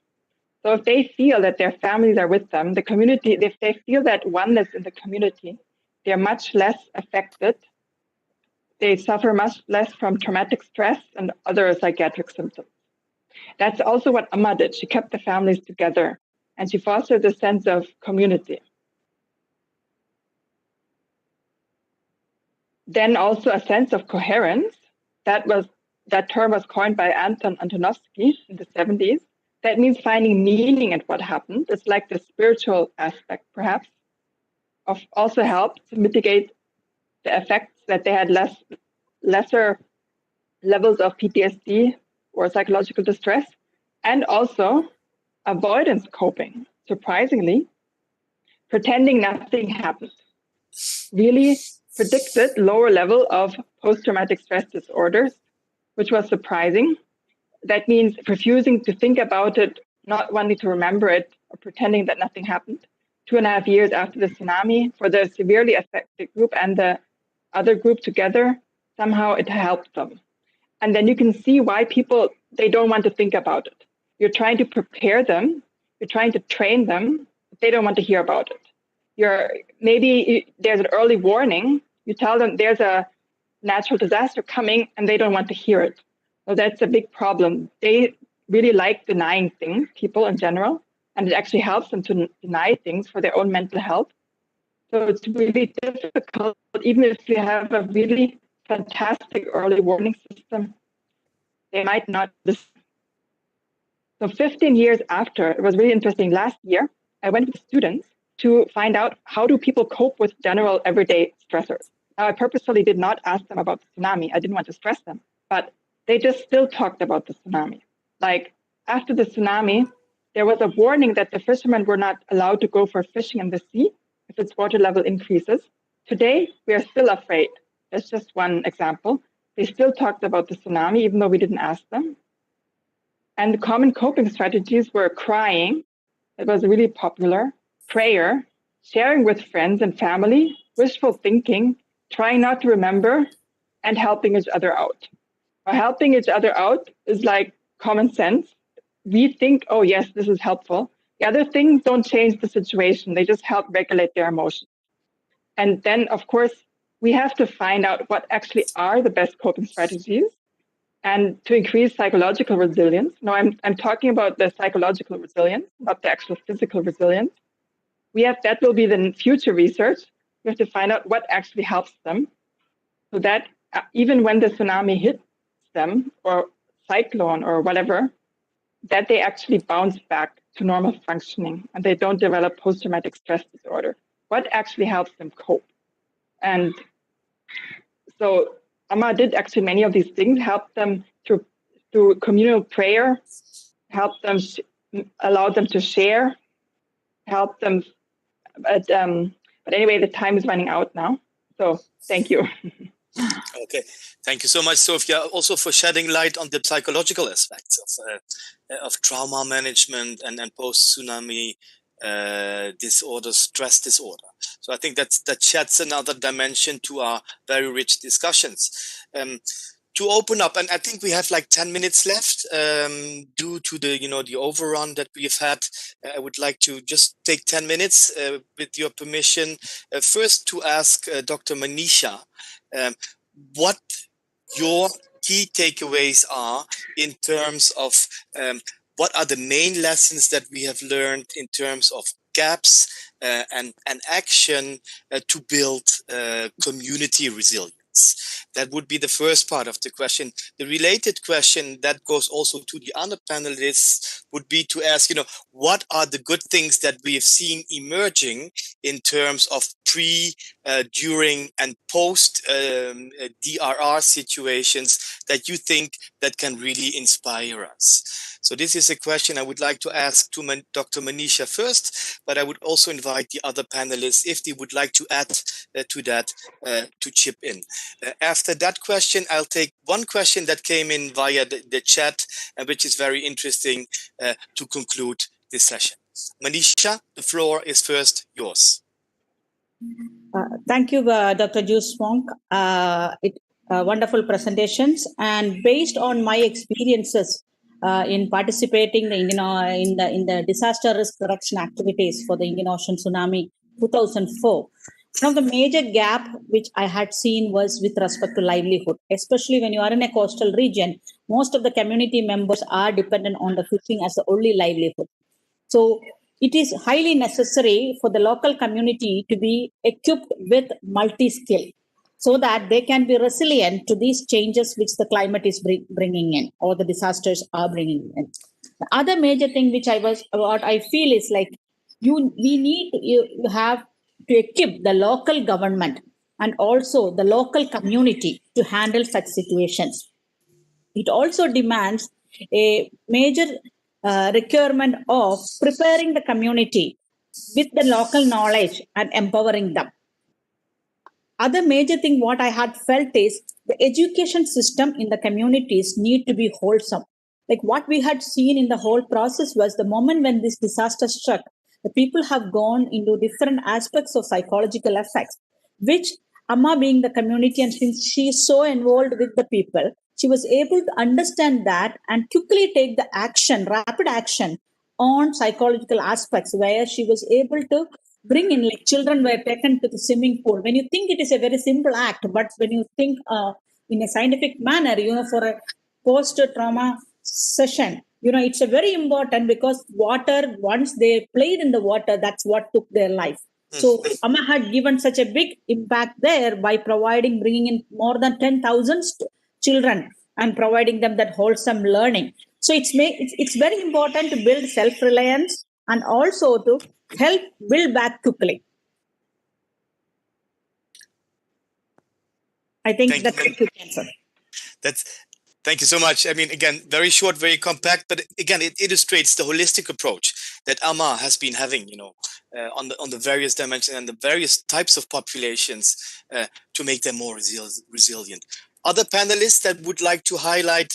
So if they feel that their families are with them, the community, if they feel that oneness in the community, they're much less affected. They suffer much less from traumatic stress and other psychiatric symptoms. That's also what Amma did. She kept the families together and she fostered a sense of community. Then also a sense of coherence. That term was coined by Anton Antonovsky in the 70s. That means finding meaning in what happened. It's like the spiritual aspect, perhaps, of also helped to mitigate the effects that they had lesser levels of PTSD or psychological distress, and also avoidance coping, surprisingly, pretending nothing happened. Really predicted lower level of post-traumatic stress disorders, which was surprising. That means refusing to think about it, not wanting to remember it, or pretending that nothing happened. 2.5 years after the tsunami, for the severely affected group and the other group together, somehow it helped them. And then you can see why people, they don't want to think about it. You're trying to prepare them, you're trying to train them, but they don't want to hear about it. Maybe there's an early warning, you tell them there's a natural disaster coming and they don't want to hear it. So that's a big problem. They really like denying things, people in general, and it actually helps them to deny things for their own mental health. So it's really difficult, even if you have a really fantastic early warning system, they might not listen. So 15 years after, it was really interesting. Last year, I went with students to find out how do people cope with general everyday stressors. Now, I purposefully did not ask them about the tsunami. I didn't want to stress them, but they just still talked about the tsunami. Like after the tsunami, there was a warning that the fishermen were not allowed to go for fishing in the sea if its water level increases. Today, we are still afraid. That's just one example. They still talked about the tsunami, even though we didn't ask them. And the common coping strategies were crying. It was really popular. Prayer, sharing with friends and family, wishful thinking, trying not to remember, and helping each other out. Helping each other out is like common sense. We think, oh yes, this is helpful. The other things don't change the situation. They just help regulate their emotions. And then, of course, we have to find out what actually are the best coping strategies and to increase psychological resilience. No, I'm talking about the psychological resilience, not the actual physical resilience. That will be the future research. We have to find out what actually helps them so that even when the tsunami hits them or cyclone or whatever, that they actually bounce back to normal functioning and they don't develop post-traumatic stress disorder. What actually helps them cope? And so Amma did actually many of these things, help them through communal prayer, help them, allow them to share, help them. But anyway, the time is running out now. So thank you. Okay, thank you so much, Sophia, also for shedding light on the psychological aspects of trauma management and post-tsunami disorder, stress disorder. So I think that sheds another dimension to our very rich discussions. To open up, and I think we have like 10 minutes left due to the overrun that we've had. I would like to just take 10 minutes with your permission. First to ask Dr. Manisha what your key takeaways are in terms of what are the main lessons that we have learned in terms of gaps and action to build community resilience. That would be the first part of the question. The related question that goes also to the other panelists would be to ask, what are the good things that we have seen emerging in terms of pre, during, and post DRR situations that you think that can really inspire us? So this is a question I would like to ask to Dr. Manisha first, but I would also invite the other panelists, if they would like to add to that, to chip in. After that question, I'll take one question that came in via the chat, which is very interesting to conclude this session. Manisha, the floor is first yours. Thank you, Dr. Juice Wong. Wonderful presentations. And based on my experiences in participating in the disaster risk reduction activities for the Indian Ocean Tsunami 2004. One of the major gap which I had seen was with respect to livelihood, especially when you are in a coastal region. Most of the community members are dependent on the fishing as the only livelihood. So it is highly necessary for the local community to be equipped with multi-skill so that they can be resilient to these changes which the climate is bringing in or the disasters are bringing in. The other major thing which I feel is like you have to equip the local government and also the local community to handle such situations. It also demands a major requirement of preparing the community with the local knowledge and empowering them. Other major thing what I had felt is the education system in the communities need to be wholesome. Like what we had seen in the whole process was the moment when this disaster struck, the people have gone into different aspects of psychological effects, which Amma being the community and since she is so involved with the people, she was able to understand that and quickly take the action, rapid action on psychological aspects where she was able to bring in, like children were taken to the swimming pool. When you think it is a very simple act, but when you think in a scientific manner, for a post-trauma session, it's a very important because water, once they played in the water, that's what took their life. So Amma had given such a big impact there by bringing in more than 10,000 children and providing them that wholesome learning. So it's very important to build self-reliance and also to help build back quickly. I think that's a quick answer. Thank you so much. I mean, again, very short, very compact, but again, it illustrates the holistic approach that Amma has been having, on the various dimensions and the various types of populations to make them more resilient. Other panelists that would like to highlight,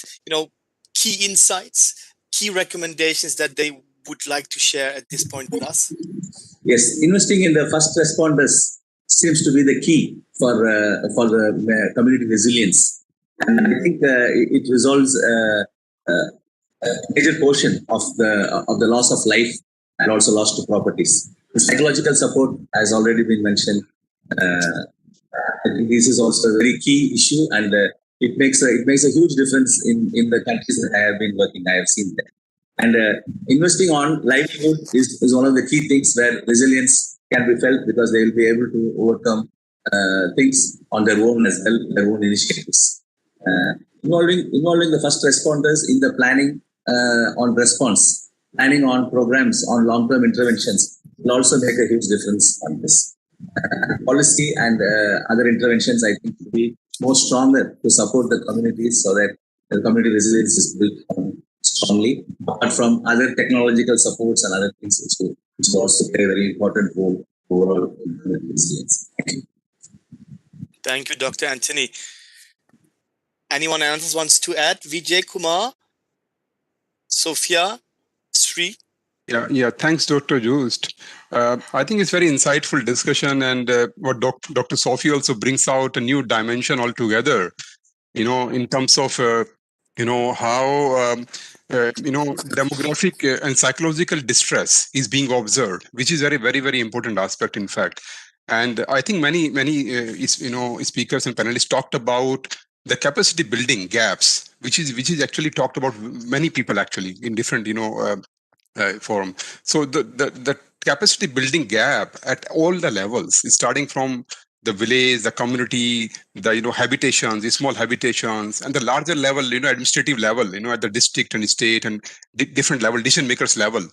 key insights, key recommendations that they would like to share at this point with us? Yes, investing in the first responders seems to be the key for the community resilience. And I think it resolves a major portion of the loss of life and also loss to properties. The psychological support has already been mentioned. I think this is also a very key issue, and it makes a huge difference in the countries that I have been working. I have seen that. And investing on livelihood is one of the key things where resilience can be felt because they will be able to overcome things on their own as well, their own initiatives. Involving the first responders in the planning on response, planning on programs, on long-term interventions will also make a huge difference on this. Policy and other interventions, I think, will be more stronger to support the communities so that the community resilience is built strongly, apart from other technological supports and other things which will also play a very important role overall in community resilience. Thank you. Thank you, Dr. Anthony. Anyone else wants to add? Vijay Kumar, Sophia, Sri? Yeah. Thanks, Dr. Joost. I think it's very insightful discussion, and what Dr. Sophie also brings out a new dimension altogether, in terms of, how, demographic and psychological distress is being observed, which is very, very, very important aspect, in fact. And I think many speakers and panelists talked about the capacity building gaps, which is actually talked about many people actually in different forum. So the capacity building gap at all the levels is starting from the village, the community, the habitations, the small habitations, and the larger level, administrative level, at the district and state and different level, decision makers level.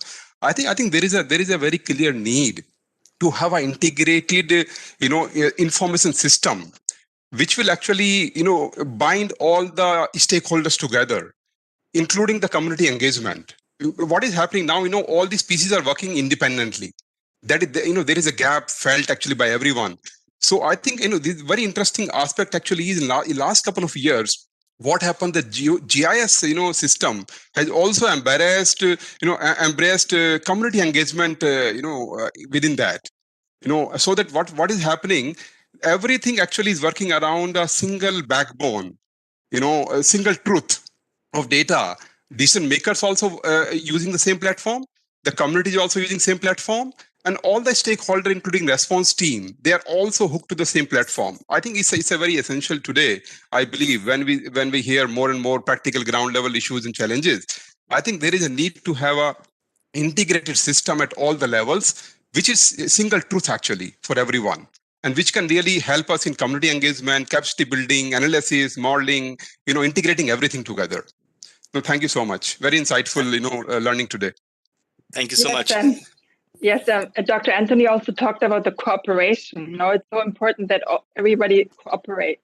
I think there is a very clear need to have an integrated, information system, which will actually, bind all the stakeholders together, including the community engagement. What is happening now, all these pieces are working independently. That is, there is a gap felt actually by everyone. So I think, this very interesting aspect actually is in last couple of years, what happened, the GIS, system has also embraced community engagement, within that, so that what is happening, everything actually is working around a single backbone, a single truth of data, decision makers also using the same platform, the community is also using same platform, and all the stakeholders, including response team, they are also hooked to the same platform. I think it's a very essential today. I believe when we hear more and more practical ground level issues and challenges, I think there is a need to have a integrated system at all the levels, which is a single truth actually for everyone, and which can really help us in community engagement, capacity building, analysis, modeling, integrating everything together. No, thank you so much. Very insightful, learning today. Thank you so much. Yes, Dr. Anthony also talked about the cooperation. It's so important that everybody cooperate.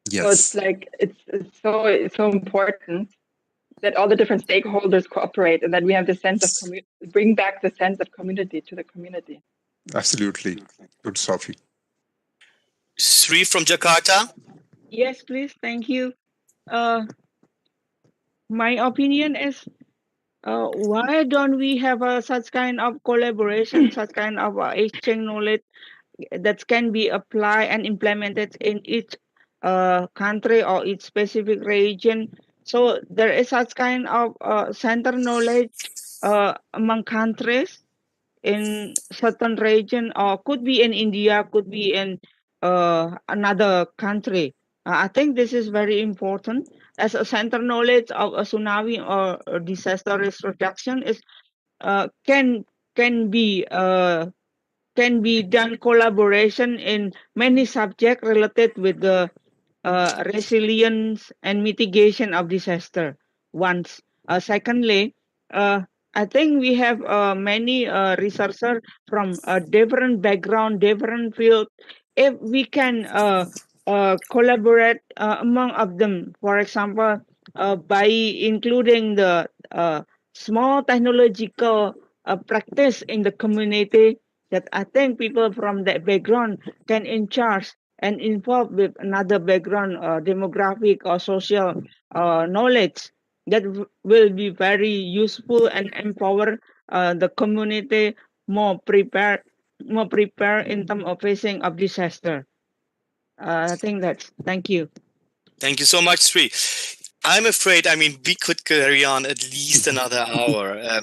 Yes. So it's like it's so important that all the different stakeholders cooperate, and that we have the sense of bring back the sense of community to the community. Absolutely. Good, Sophie. Sri from Jakarta. Yes, please. Thank you. My opinion is, why don't we have such kind of collaboration, such kind of exchange knowledge that can be applied and implemented in each country or each specific region? So there is such kind of center knowledge among countries in certain region, or could be in India, could be in another country. I think this is very important, as a center knowledge of a tsunami or a disaster risk reduction is can be done collaboration in many subjects related with the resilience and mitigation of disaster. Once, secondly, I think we have many researchers from different background, different field. If we can collaborate among of them, for example, by including the small technological practice in the community, that I think people from that background can in charge and involved with another background, demographic or social knowledge, that will be very useful and empower the community more prepared in terms of facing of disaster. I think that's, thank you. Thank you so much, Sri. I'm afraid, we could carry on at least another hour,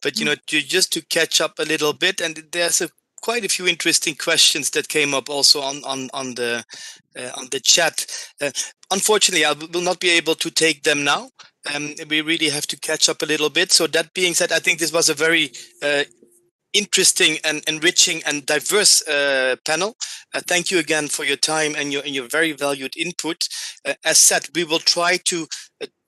but just to catch up a little bit, and there's quite a few interesting questions that came up also on the chat. Unfortunately, I will not be able to take them now. We really have to catch up a little bit. So that being said, I think this was a very interesting and enriching and diverse panel. Thank you again for your time and your very valued input. As said, we will try to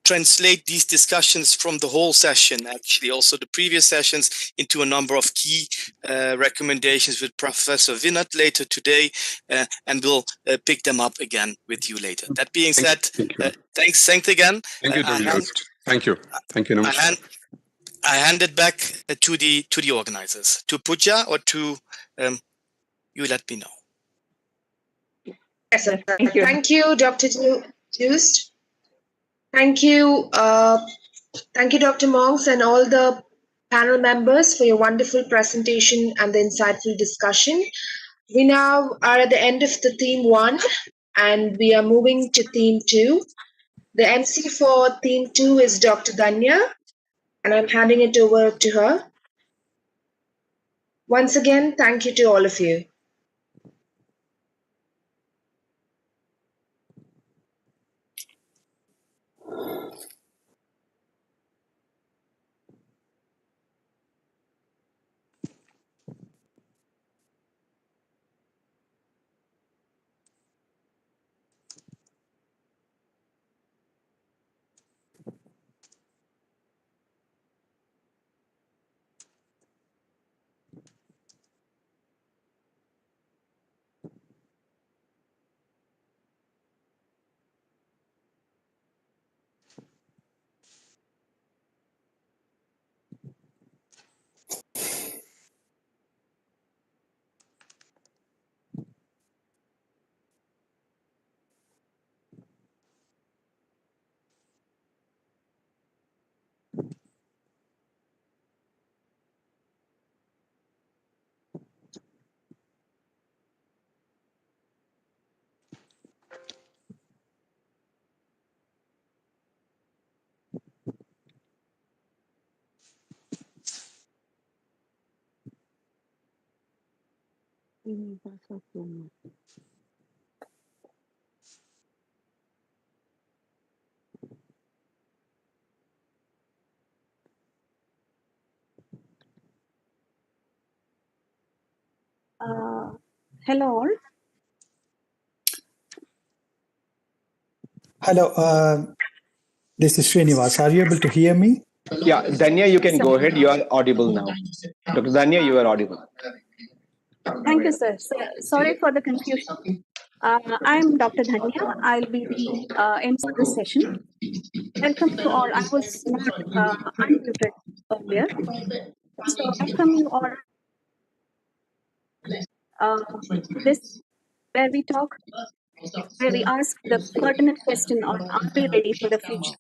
translate these discussions from the whole session, actually also the previous sessions, into a number of key recommendations with Professor Vinod later today, and we'll pick them up again with you later. That being said, thanks again. Thank you, Thank you. Thank you. I hand it back to the organizers, to Pooja or to you. Let me know. Yes, sir. Thank you, Dr. Joost. Thank you, Dr. Monks, and all the panel members for your wonderful presentation and the insightful discussion. We now are at the end of the theme 1, and we are moving to theme 2. The MC for theme 2 is Dr. Danya, and I'm handing it over to her. Once again, thank you to all of you. Hello all. Hello, this is Srinivas. Are you able to hear me? Yeah, Danya, you can go ahead. You are audible now. Dr. Danya, you are audible. Thank you, sir. Sorry for the confusion. I'm Dr. Dhanya. I'll be the MC for this session. Welcome to all. I was not unmuted earlier. So welcome you all. This where we ask the pertinent question on are we ready for the future?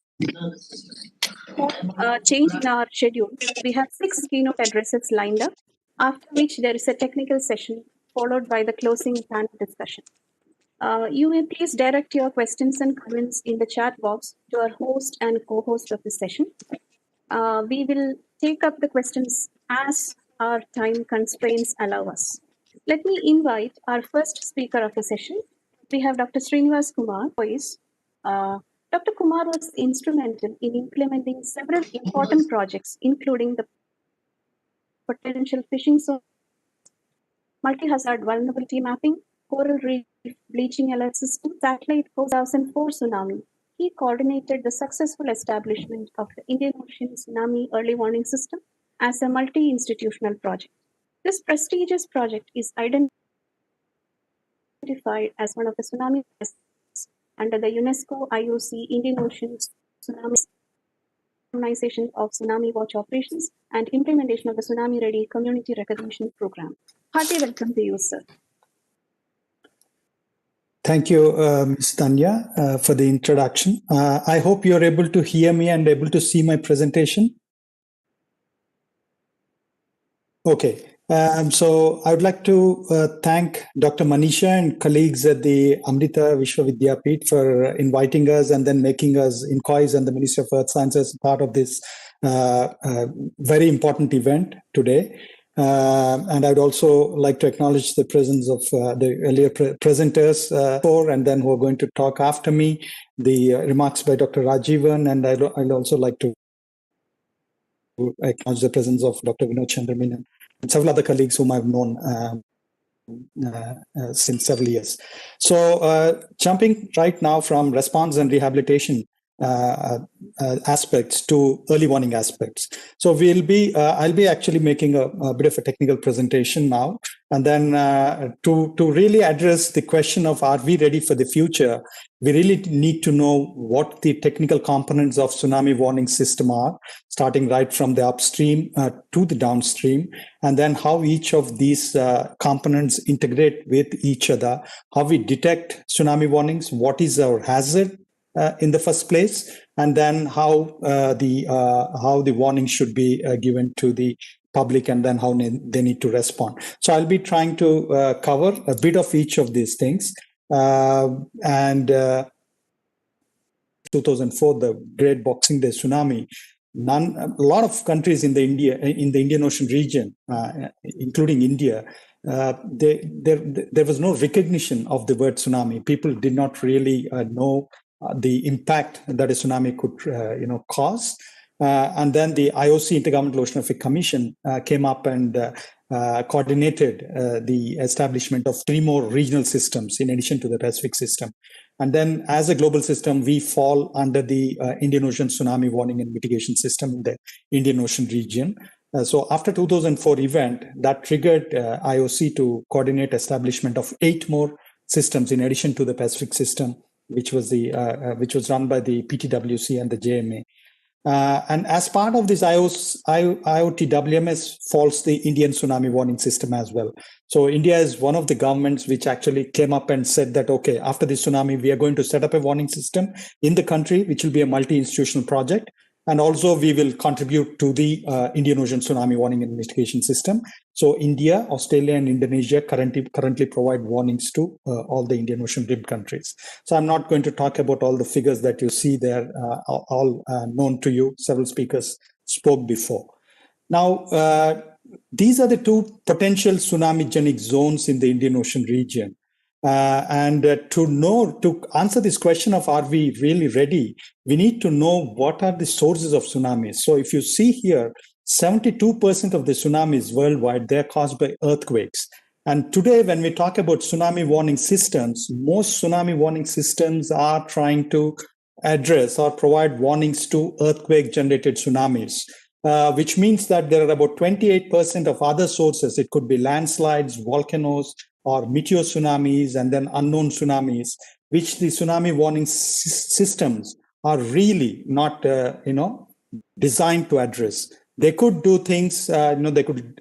Change in our schedule. We have 6 keynote addresses lined up, after which there is a technical session followed by the closing panel discussion. You may please direct your questions and comments in the chat box to our host and co-host of the session. We will take up the questions as our time constraints allow us. Let me invite our first speaker of the session. We have Dr. Srinivas Kumar, who is Dr. Kumar was instrumental in implementing several important projects, including the potential fishing zone, multi-hazard vulnerability mapping, coral reef bleaching alert system, satellite 2004 tsunami. He coordinated the successful establishment of the Indian Ocean Tsunami Early Warning System as a multi-institutional project. This prestigious project is identified as one of the tsunami under the UNESCO IOC Indian Ocean Tsunami Organization of Tsunami Watch Operations and implementation of the Tsunami Ready Community Recognition Program. Hearty welcome to you, sir. Thank you, Ms. Tanya, for the introduction. I hope you're able to hear me and able to see my presentation. Okay. So I would like to thank Dr. Manisha and colleagues at the Amrita Vishwa Vidyapeetham for inviting us and then making us INCOIS and the Ministry of Earth Sciences part of this very important event today. And I'd also like to acknowledge the presence of the earlier presenters and then who are going to talk after me, the remarks by Dr. Rajivan, and I'd also like to acknowledge the presence of Dr. Vinod Chandramenon and several other colleagues whom I've known since several years. So jumping right now from response and rehabilitation aspects to early warning aspects. So I'll be actually making a bit of a technical presentation now, and then to really address the question of are we ready for the future, we really need to know what the technical components of tsunami warning system are, starting right from the upstream to the downstream, and then how each of these components integrate with each other, how we detect tsunami warnings, what is our hazard in the first place, and then how the warning should be given to the public, and then how they need to respond. So I'll be trying to cover a bit of each of these things. And 2004, the Great Boxing Day tsunami. A lot of countries in the Indian Ocean region, including India, there was no recognition of the word tsunami. People did not really know the impact that a tsunami could, cause. And then the IOC, Intergovernmental Oceanographic Commission, came up and coordinated the establishment of 3 more regional systems in addition to the Pacific system. And then as a global system, we fall under the Indian Ocean Tsunami Warning and Mitigation System in the Indian Ocean region. So after 2004 event, that triggered IOC to coordinate establishment of 8 more systems in addition to the Pacific system, which was run by the PTWC and the JMA. And as part of this IOTWMS falls the Indian Tsunami Warning System as well. So India is one of the governments which actually came up and said that, okay, after this tsunami, we are going to set up a warning system in the country, which will be a multi-institutional project. And also we will contribute to the Indian Ocean Tsunami Warning and Mitigation System. So India, Australia, and Indonesia currently provide warnings to all the Indian Ocean rim countries. So I'm not going to talk about all the figures that you see there, all known to you. Several speakers spoke before. Now, these are the two potential tsunami-genic zones in the Indian Ocean region. To answer this question of are we really ready, we need to know what are the sources of tsunamis. So if you see here, 72% of the tsunamis worldwide, they're caused by earthquakes. And today, when we talk about tsunami warning systems, most tsunami warning systems are trying to address or provide warnings to earthquake-generated tsunamis, which means that there are about 28% of other sources. It could be landslides, volcanoes, or meteor tsunamis, and then unknown tsunamis, which the tsunami warning systems are really not, designed to address. They could do things, they could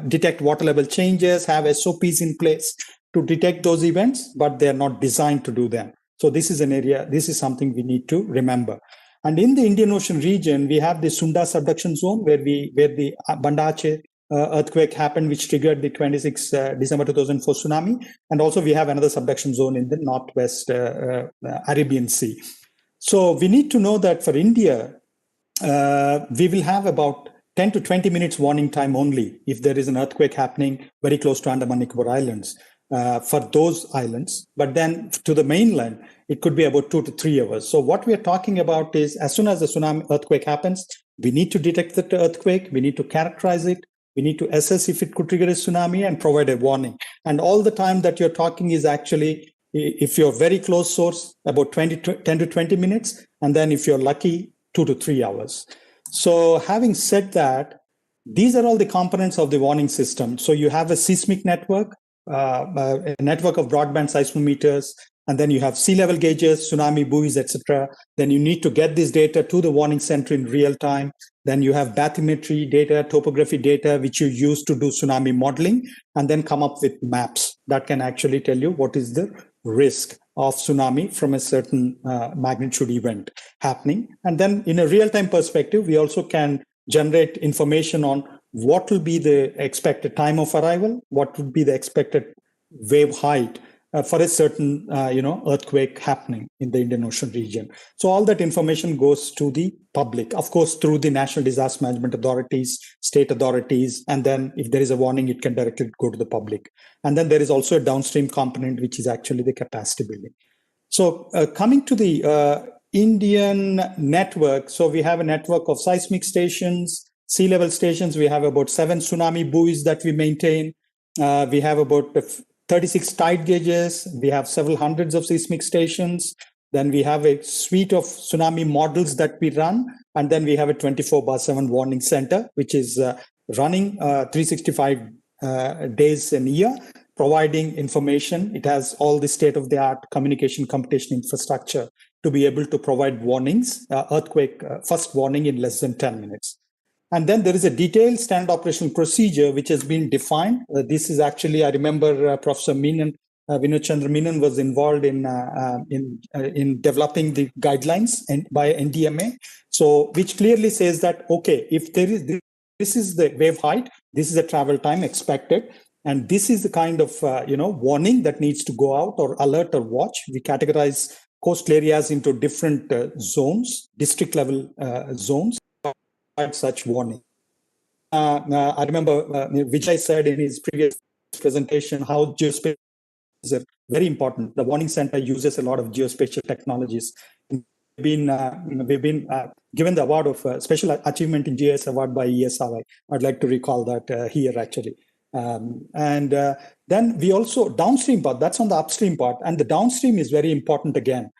detect water level changes, have SOPs in place to detect those events, but they're not designed to do them. So this is an area, this is something we need to remember. And in the Indian Ocean region, we have the Sunda subduction zone where the Banda Aceh earthquake happened, which triggered the 26 December 2004 tsunami. And also we have another subduction zone in the northwest Arabian Sea. So we need to know that for India, we will have about 10 to 20 minutes warning time only if there is an earthquake happening very close to Andaman Nicobar Islands for those islands. But then to the mainland, it could be about 2 to 3 hours. So what we are talking about is as soon as the tsunami earthquake happens, we need to detect the earthquake, we need to characterize it, we need to assess if it could trigger a tsunami and provide a warning. And all the time that you're talking is actually, if you're very close source, about 10 to 20 minutes. And then if you're lucky, 2 to 3 hours. So having said that, these are all the components of the warning system. So you have a seismic network, a network of broadband seismometers, and then you have sea level gauges, tsunami buoys, etc. Then you need to get this data to the warning center in real time. Then you have bathymetry data, topography data, which you use to do tsunami modeling, and then come up with maps that can actually tell you what is the risk of tsunami from a certain magnitude event happening. And then in a real-time perspective, we also can generate information on what will be the expected time of arrival, what would be the expected wave height for a certain earthquake happening in the Indian Ocean region. So all that information goes to the public, of course, through the National Disaster Management Authorities, state authorities, and then if there is a warning, it can directly go to the public. And then there is also a downstream component, which is actually the capacity building. So coming to the Indian network, so we have a network of seismic stations, sea level stations. We have about 7 tsunami buoys that we maintain. We have about 36 tide gauges. We have several hundreds of seismic stations. Then we have a suite of tsunami models that we run. And then we have a 24/7 warning center, which is running 365 days a year, providing information. It has all the state-of-the-art communication computation infrastructure to be able to provide warnings, earthquake first warning in less than 10 minutes. And then there is a detailed standard operational procedure which has been defined. This is actually, I remember Professor Menon, Vinod Chandra Menon was involved in developing the guidelines by NDMA. So which clearly says that, okay, if there is, this is the wave height, this is the travel time expected, and this is the kind of warning that needs to go out or alert or watch. We categorize coastal areas into different zones, district level zones. Such warning. I remember Vijay said in his previous presentation how geospatial is very important. The warning center uses a lot of geospatial technologies. We've been given the award of Special Achievement in GIS award by ESSO-INCOIS. I'd like to recall that here actually. And then we also downstream part, that's on the upstream part. And the downstream is very important again,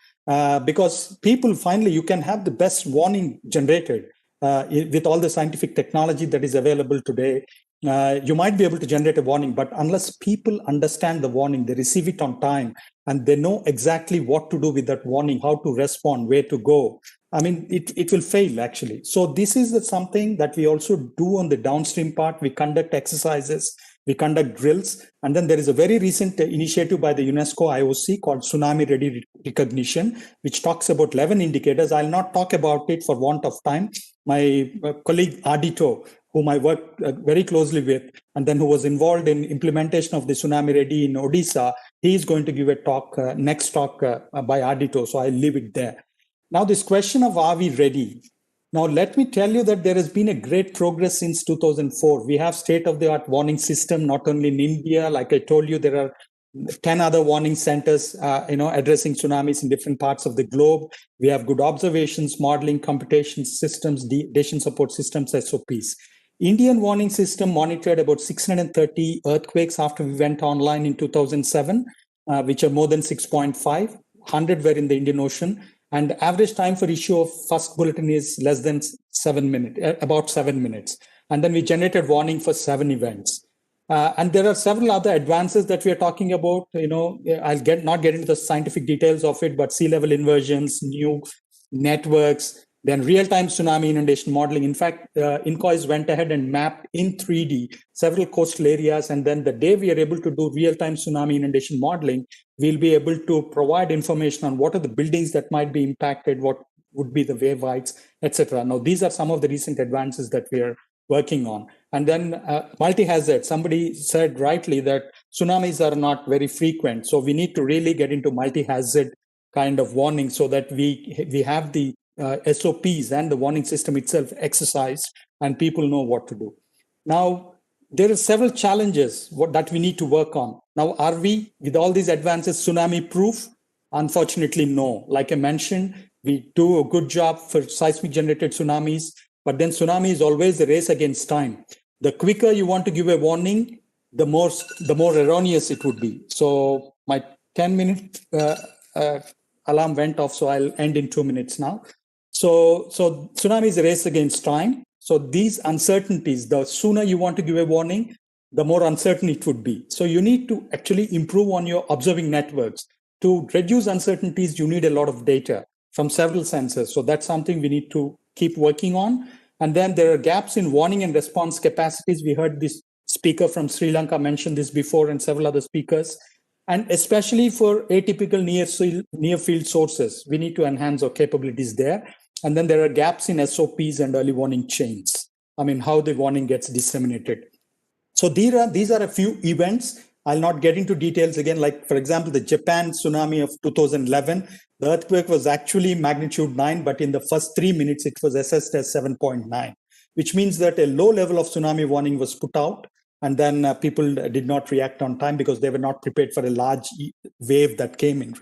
because people finally, you can have the best warning generated with all the scientific technology that is available today. You might be able to generate a warning, but unless people understand the warning, they receive it on time, and they know exactly what to do with that warning, how to respond, where to go, I mean, it will fail actually. So this is something that we also do on the downstream part. We conduct exercises, we conduct drills, and then there is a very recent initiative by the UNESCO IOC called Tsunami Ready Recognition, which talks about 11 indicators. I'll not talk about it for want of time. My colleague Adito, whom I work very closely with, and then who was involved in implementation of the Tsunami Ready in Odisha, he is going to give a talk, next talk by Adito, so I'll leave it there. Now, this question of are we ready? Now, let me tell you that there has been a great progress since 2004. We have state-of-the-art warning system, not only in India. Like I told you, there are 10 other warning centers, addressing tsunamis in different parts of the globe. We have good observations, modeling, computation systems, decision support systems, SOPs. Indian warning system monitored about 630 earthquakes after we went online in 2007, which are more than 6.5. 100 were in the Indian Ocean. And the average time for issue of first bulletin is less than 7 minutes, about 7 minutes. And then we generated warning for 7 events. And there are several other advances that we are talking about. I'll not get into the scientific details of it, but sea level inversions, new networks, then real-time tsunami inundation modeling. In fact, INCOIS went ahead and mapped in 3D several coastal areas. And then the day we are able to do real-time tsunami inundation modeling, we'll be able to provide information on what are the buildings that might be impacted, what would be the wave heights, etc. Now, these are some of the recent advances that we are working on. And then multi-hazard, somebody said rightly that tsunamis are not very frequent. So we need to really get into multi-hazard kind of warning so that we have the SOPs and the warning system itself exercised and people know what to do. Now, there are several challenges that we need to work on. Now, are we, with all these advances, tsunami proof? Unfortunately, no. Like I mentioned, we do a good job for seismic generated tsunamis, but then tsunami is always a race against time. The quicker you want to give a warning, the more erroneous it would be. So my 10-minute alarm went off, so I'll end in 2 minutes now. So tsunami is a race against time. So these uncertainties, the sooner you want to give a warning, the more uncertain it would be. So you need to actually improve on your observing networks. To reduce uncertainties, you need a lot of data from several sensors. So that's something we need to keep working on. And then there are gaps in warning and response capacities. We heard this speaker from Sri Lanka mention this before and several other speakers. And especially for atypical near field sources, we need to enhance our capabilities there. And then there are gaps in SOPs and early warning chains. I mean, how the warning gets disseminated. So these are a few events. I'll not get into details again. Like, for example, the Japan tsunami of 2011, the earthquake was actually magnitude 9, but in the first 3 minutes, it was assessed as 7.9, which means that a low level of tsunami warning was put out. And then people did not react on time because they were not prepared for a large wave that came in.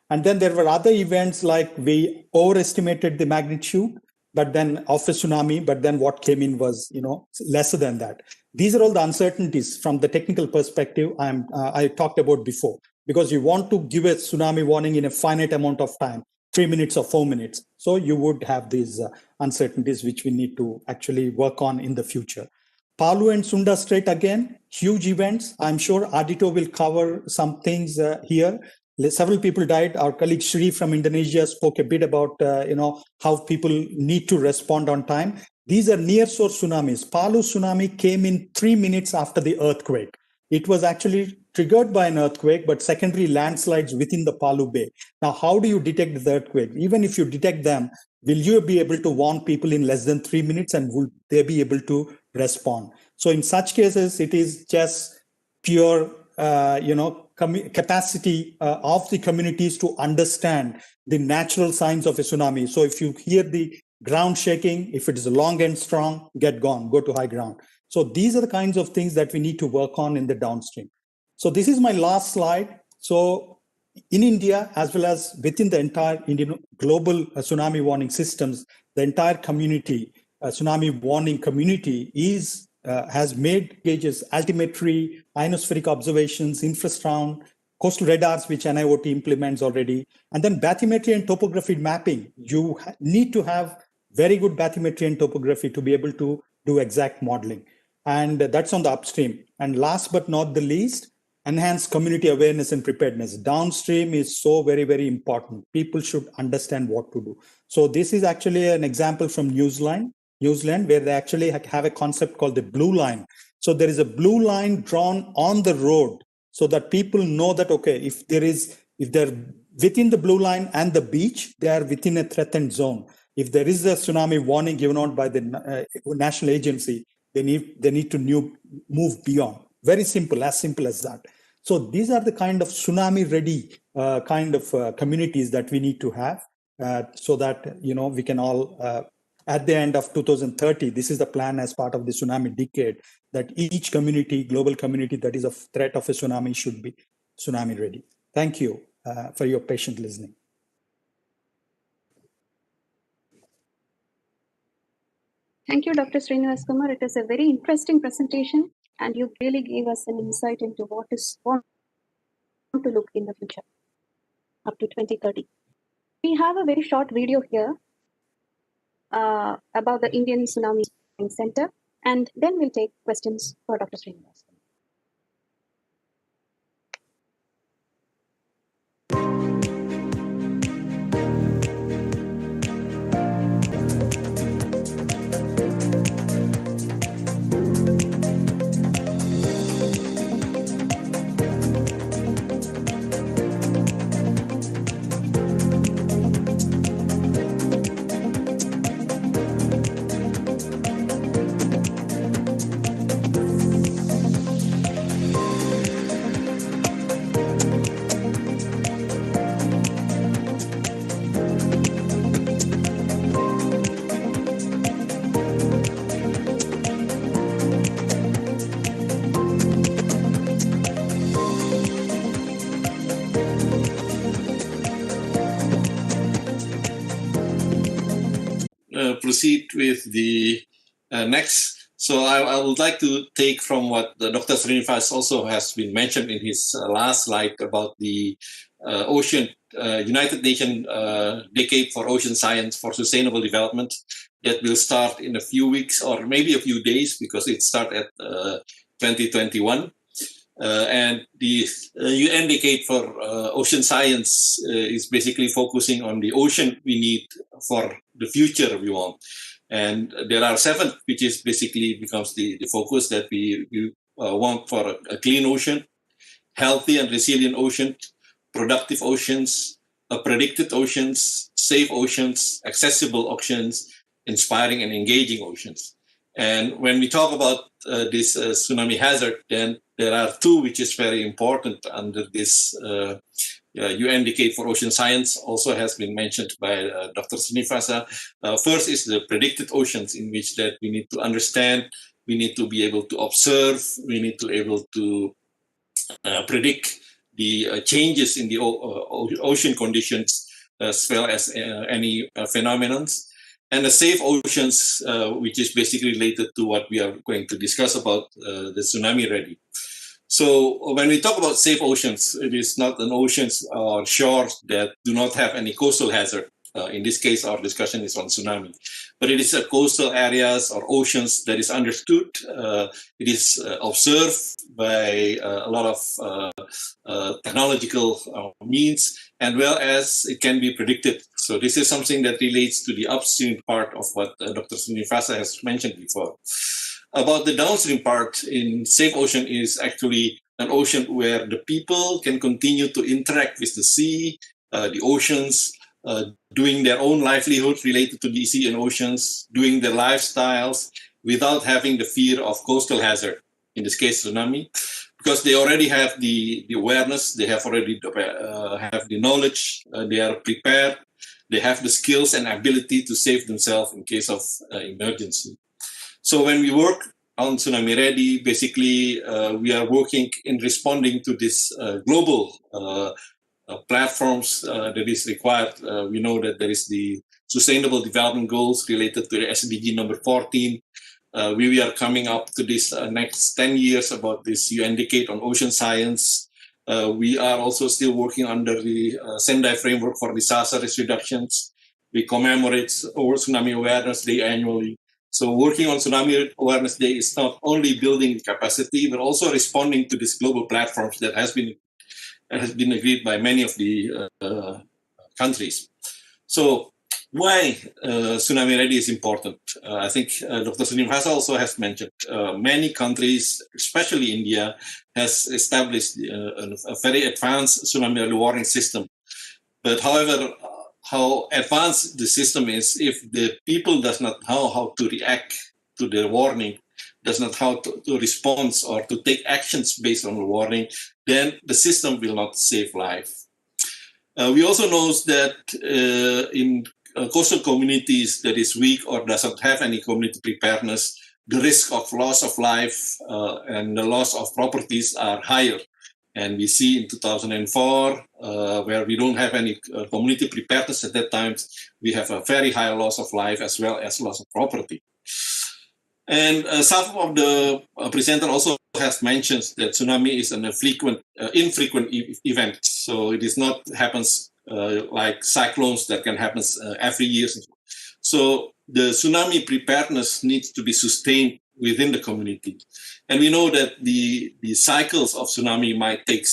And then there were other events like we overestimated the magnitude, but then of a tsunami, but then what came in was, lesser than that. These are all the uncertainties from the technical perspective I talked about before, because you want to give a tsunami warning in a finite amount of time, 3 minutes or 4 minutes. So you would have these uncertainties, which we need to actually work on in the future. Palu and Sunda Strait, again, huge events. I'm sure Adito will cover some things here. Several people died. Our colleague Shri from Indonesia spoke a bit about, how people need to respond on time. These are near source tsunamis. Palu tsunami came in 3 minutes after the earthquake. It was actually triggered by an earthquake, but secondary landslides within the Palu Bay. Now, how do you detect the earthquake? Even if you detect them, will you be able to warn people in less than 3 minutes, and will they be able to respond? So in such cases, it is just pure, capacity of the communities to understand the natural signs of a tsunami. So if you hear the ground shaking, if it is long and strong, get gone, go to high ground. So these are the kinds of things that we need to work on in the downstream. So this is my last slide. So in India, as well as within the entire Indian global tsunami warning systems, the entire community, tsunami warning community has made gauges, altimetry, ionospheric observations, infrasound, coastal radars, which NIOT implements already, and then bathymetry and topography mapping. You need to have very good bathymetry and topography to be able to do exact modeling. And that's on the upstream. And last but not the least, enhance community awareness and preparedness. Downstream is so very, very important. People should understand what to do. So this is actually an example from New Zealand, where they actually have a concept called the blue line. So there is a blue line drawn on the road so that people know that, okay, if they're within the blue line and the beach, they are within a threatened zone. If there is a tsunami warning given out by the national agency, they need to move beyond. Very simple, as simple as that. So these are the kind of tsunami-ready kind of communities that we need to have so that we can all at the end of 2030, this is the plan as part of the tsunami decade, that each community, global community that is a threat of a tsunami should be tsunami ready. Thank you for your patient listening. Thank you, Dr. Srinivas Kumar. It is a very interesting presentation, and you really gave us an insight into what to look in the future up to 2030. We have a very short video here about the Indian Tsunami Center, and then we'll take questions for Dr. Srinivas. Proceed with the next. So I would like to take from what Dr. Srinivas also has been mentioned in his last slide about the United Nations Decade for Ocean Science for Sustainable Development that will start in a few weeks or maybe a few days, because it starts at 2021. And the UN Decade for Ocean Science is basically focusing on the ocean we need for the future we want. And there are 7, which is basically becomes the focus that we want for a clean ocean, healthy and resilient ocean, productive oceans, predicted oceans, safe oceans, accessible oceans, inspiring and engaging oceans. And when we talk about this tsunami hazard, then there are 2 which is very important under this UN Decade for Ocean Science, also has been mentioned by Dr. Srinivasa. First is the predicted oceans, in which that we need to understand, we need to be able to observe, we need to be able to predict the changes in the ocean conditions, as well as any phenomenons. And the safe oceans, which is basically related to what we are going to discuss about the tsunami ready. So when we talk about safe oceans, it is not an oceans or shores that do not have any coastal hazard. In this case, our discussion is on tsunami, but it is coastal areas or oceans that is understood. It is observed by a lot of technological means, and well as it can be predicted. So this is something that relates to the upstream part of what Dr. Srinivasa has mentioned before. About the downstream part in safe ocean is actually an ocean where the people can continue to interact with the sea, the oceans, doing their own livelihood related to the sea and oceans, doing their lifestyles without having the fear of coastal hazard, in this case tsunami, because they already have the awareness, they have already have the knowledge, they are prepared, they have the skills and ability to save themselves in case of emergency. So when we work on Tsunami Ready, basically we are working in responding to this global platforms that is required. We know that there is the Sustainable Development Goals related to the SDG number 14. We are coming up to this next 10 years about this UN Decade on Ocean Science. We are also still working under the Sendai Framework for Disaster Risk Reductions. We commemorate World Tsunami Awareness Day annually. So working on Tsunami Awareness Day is not only building capacity, but also responding to these global platforms that has been agreed by many of the countries. So why Tsunami Ready is important? I think Dr. Srinivasa also has mentioned many countries, especially India, has established a very advanced tsunami early warning system. But however, how advanced the system is, if the people does not know how to react to the warning, does not how to respond or to take actions based on the warning, then the system will not save life. We also know that in coastal communities that is weak or doesn't have any community preparedness, the risk of loss of life and the loss of properties are higher. And we see in 2004, where we don't have any community preparedness at that time, we have a very high loss of life as well as loss of property. And some of the presenter also has mentioned that tsunami is an infrequent event. So it is not happens like cyclones that can happen every year. So the tsunami preparedness needs to be sustained within the community. And we know that the cycles of tsunami might take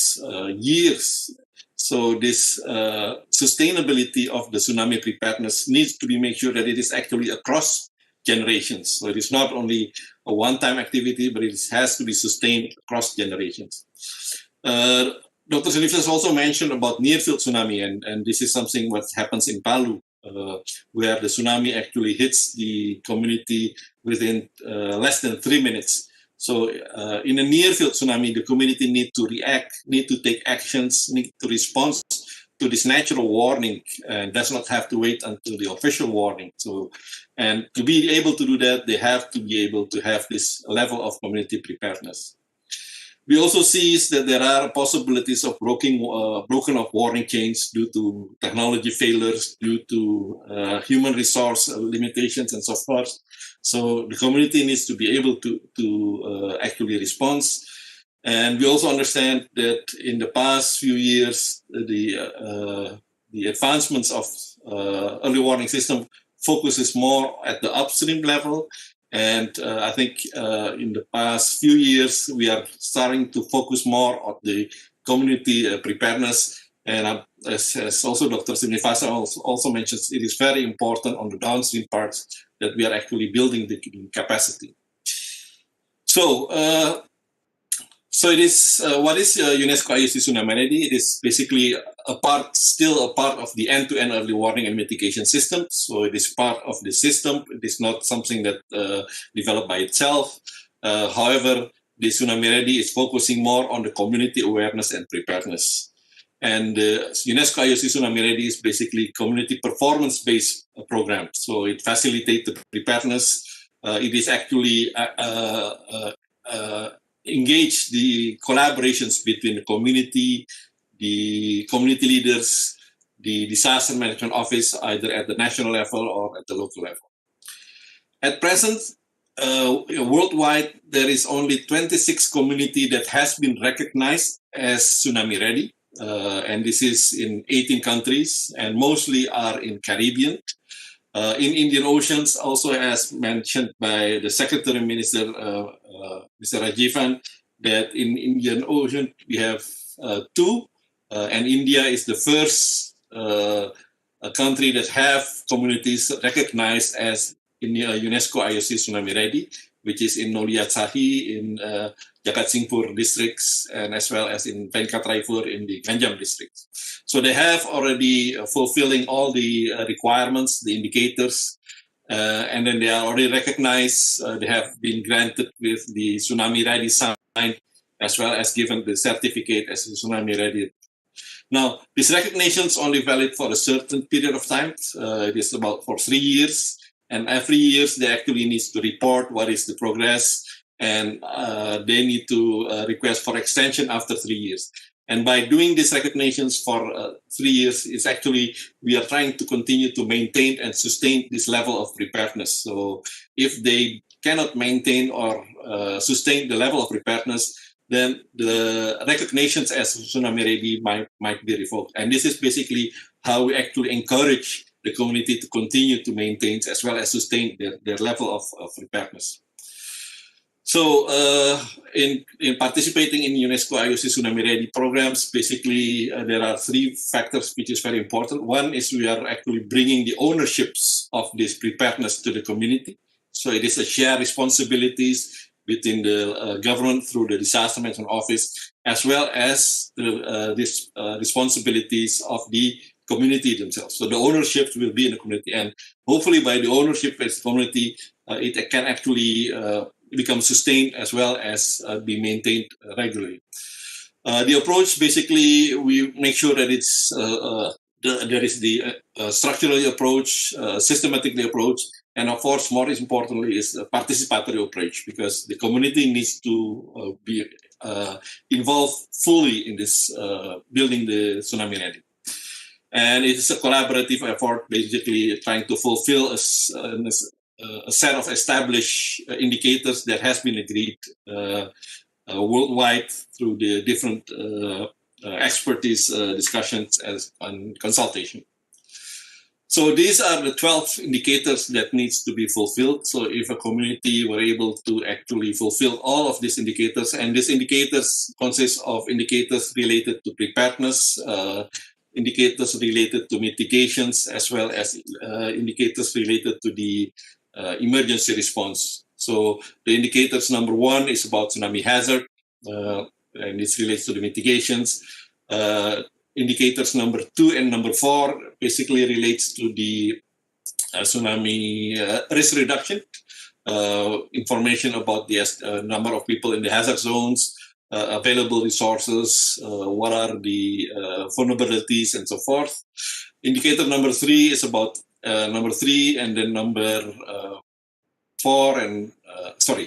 years. So this sustainability of the tsunami preparedness needs to be made sure that it is actually across generations. So it is not only a one-time activity, but it has to be sustained across generations. Dr. Srinivas also mentioned about near-field tsunami, and this is something what happens in Palu, where the tsunami actually hits the community within less than 3 minutes. So in a near-field tsunami, the community need to react, need to take actions, need to respond to this natural warning, and does not have to wait until the official warning. So, and to be able to do that, they have to be able to have this level of community preparedness. We also see that there are possibilities of broken of warning chains due to technology failures, due to human resource limitations and so forth. So the community needs to be able to actually respond. And we also understand that in the past few years, the advancements of early warning system focuses more at the upstream level. And I think in the past few years, we are starting to focus more on the community preparedness. And as also Dr. Srinivasa also mentions, it is very important on the downstream parts that we are actually building the capacity. So it is, what is UNESCO IOC Tsunami Ready? It is basically still a part of the end-to-end early warning and mitigation system. So it is part of the system. It is not something that developed by itself. However, the Tsunami Ready is focusing more on the community awareness and preparedness. And UNESCO IOC Tsunami Ready is basically community performance-based program. So it facilitates the preparedness. It is actually engage the collaborations between the community leaders, the disaster management office, either at the national level or at the local level. At present, worldwide, there is only 26 community that has been recognized as tsunami ready. And this is in 18 countries and mostly are in Caribbean. In Indian Oceans, also as mentioned by the Secretary Minister, Mr. Rajivan, that in Indian Ocean we have 2, and India is the first country that have communities recognized as in UNESCO IOC Tsunami Ready, which is in Noliachahi, in Jagat-Singpur districts, and as well as in Venkatraipur in the Ganjam district. So they have already fulfilling all the requirements, the indicators, and then they are already recognized. They have been granted with the Tsunami Ready sign, as well as given the certificate as Tsunami Ready. Now, this recognition is only valid for a certain period of time. It is about for 3 years. And every year they actually need to report what is the progress, and they need to request for extension after 3 years. And by doing these recognitions for 3 years, it's actually, we are trying to continue to maintain and sustain this level of preparedness. So if they cannot maintain or sustain the level of preparedness, then the recognitions as Tsunami Ready might be revoked. And this is basically how we actually encourage the community to continue to maintain as well as sustain their level of preparedness. So in participating in UNESCO IOC Tsunami Ready programs, basically there are 3 factors which is very important. One is we are actually bringing the ownerships of this preparedness to the community. So it is a shared responsibilities between the government through the disaster management office, as well as the responsibilities of the community themselves. So the ownership will be in the community, and hopefully by the ownership as community, it can actually become sustained as well as be maintained regularly. The approach, basically, we make sure that it's there is the structural approach, systematically approach, and of course, more importantly, is a participatory approach, because the community needs to be involved fully in this building the tsunami ready. And it is a collaborative effort, basically trying to fulfill a set of established indicators that has been agreed worldwide through the different expertise discussions and consultation. So these are the 12 indicators that needs to be fulfilled. So if a community were able to actually fulfill all of these indicators, and these indicators consist of indicators related to preparedness, indicators related to mitigations, as well as indicators related to the emergency response. So the indicators number 1 is about tsunami hazard, and this relates to the mitigations. Indicators number 2 and number 4 basically relates to the tsunami risk reduction, information about the number of people in the hazard zones, available resources, what are the vulnerabilities, and so forth. Indicator number 3 is about number 3, and then number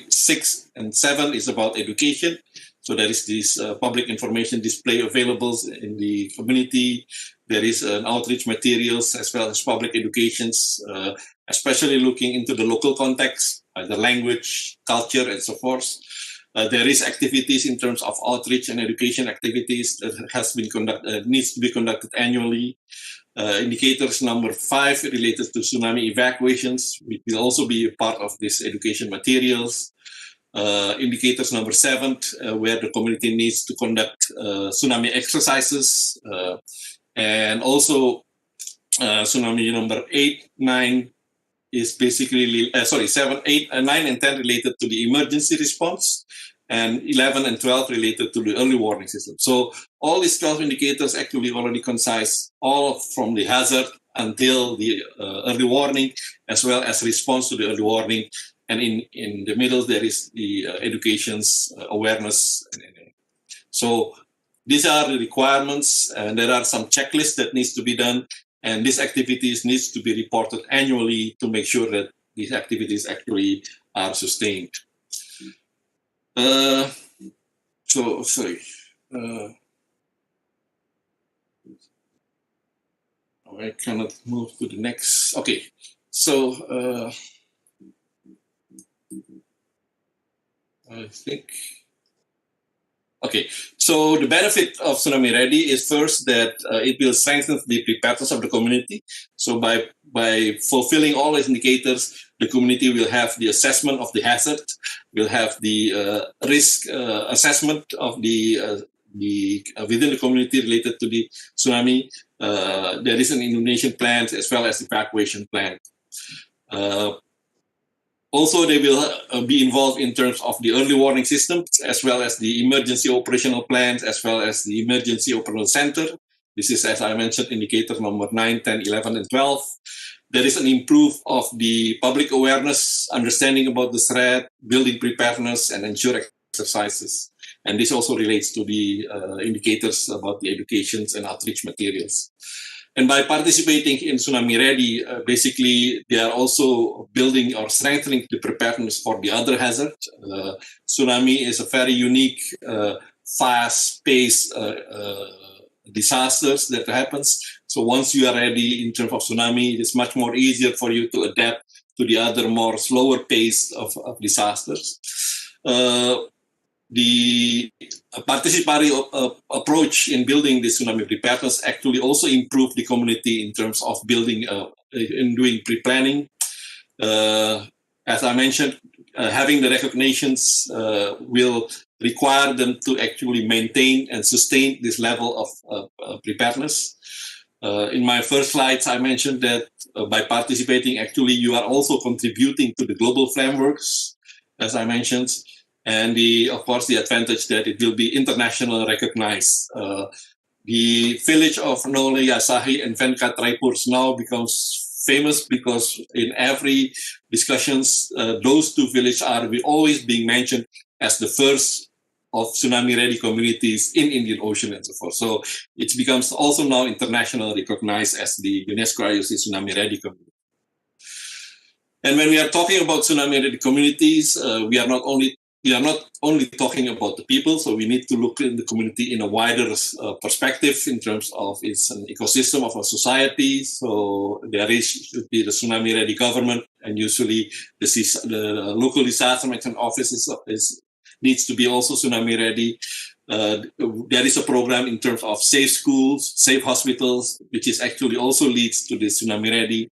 6 and 7 is about education. So there is this public information display available in the community. There is an outreach materials as well as public educations, especially looking into the local context, the language, culture, and so forth. There is activities in terms of outreach and education activities that has been needs to be conducted annually. Indicators number 5 related to tsunami evacuations, which will also be a part of this education materials. Indicators number 7, where the community needs to conduct tsunami exercises, and also tsunami number 8, 9 is basically 7, 8, 9, and 10 related to the emergency response, and 11 and 12 related to the early warning system. So all these 12 indicators actually already concise all from the hazard until the early warning, as well as response to the early warning. And in the middle, there is the education's awareness. So these are the requirements, and there are some checklists that needs to be done. And these activities needs to be reported annually to make sure that these activities actually are sustained. I cannot move to the next. Okay, so I think. Okay, so the benefit of Tsunami Ready is first that it will strengthen the preparedness of the community. So by fulfilling all these indicators, the community will have the assessment of the hazard, will have the risk assessment of the within the community related to the tsunami. There is an inundation plan as well as evacuation plan. Also, they will be involved in terms of the early warning systems, as well as the emergency operational plans, as well as the emergency operational center. This is, as I mentioned, indicator number 9, 10, 11, and 12. There is an improve of the public awareness, understanding about the threat, building preparedness, and ensure exercises. And this also relates to the indicators about the educations and outreach materials. And by participating in Tsunami Ready, basically they are also building or strengthening the preparedness for the other hazard. Tsunami is a very unique, fast-paced disasters that happens. So once you are ready in terms of tsunami, it is much more easier for you to adapt to the other more slower pace of disasters. The participatory approach in building the tsunami preparedness actually also improve the community in terms of building, in doing pre-planning. As I mentioned, having the recognitions will require them to actually maintain and sustain this level of preparedness. In my first slides, I mentioned that by participating, actually, you are also contributing to the global frameworks, as I mentioned. And of course, the advantage that it will be internationally recognized. The village of Nole Yasahi and Venkat Raipurs now becomes famous because in every discussions, those two villages are always being mentioned as the first of tsunami-ready communities in Indian Ocean and so forth. So it becomes also now internationally recognized as the UNESCO IOC tsunami-ready community. And when we are talking about tsunami-ready communities, we are not only talking about the people, so we need to look in the community in a wider perspective in terms of it's an ecosystem of a society. So there should be the tsunami-ready government, and usually the local disaster management office needs to be also tsunami-ready. There is a program in terms of safe schools, safe hospitals, which is actually also leads to the tsunami-ready.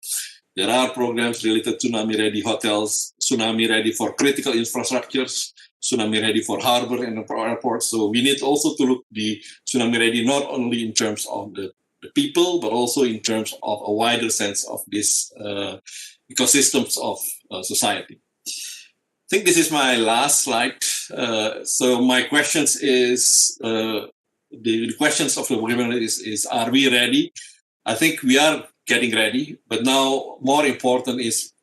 There are programs related to tsunami-ready hotels, tsunami-ready for critical infrastructures, tsunami-ready for harbor and airports. So we need also to look the tsunami-ready not only in terms of the people, but also in terms of a wider sense of these ecosystems of society. I think this is my last slide. So my questions is, the questions of the webinar is, are we ready? I think we are getting ready, but now more important is,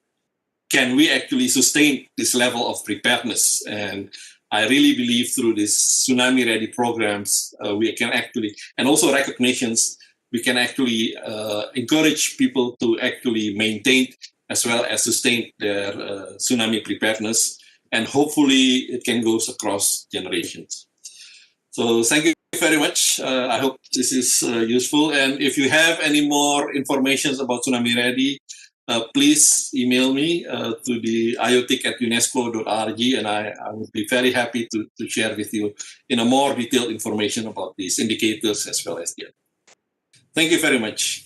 can we actually sustain this level of preparedness? And I really believe through these tsunami-ready programs, we can actually, and also recognitions, we can actually encourage people to actually maintain as well as sustain their tsunami preparedness. And hopefully it can go across generations. So thank you very much. I hope this is useful. And if you have any more information about Tsunami Ready, please email me to the iotic@unesco.org, and I will be very happy to share with you in a more detailed information about these indicators as well as the other. Thank you very much.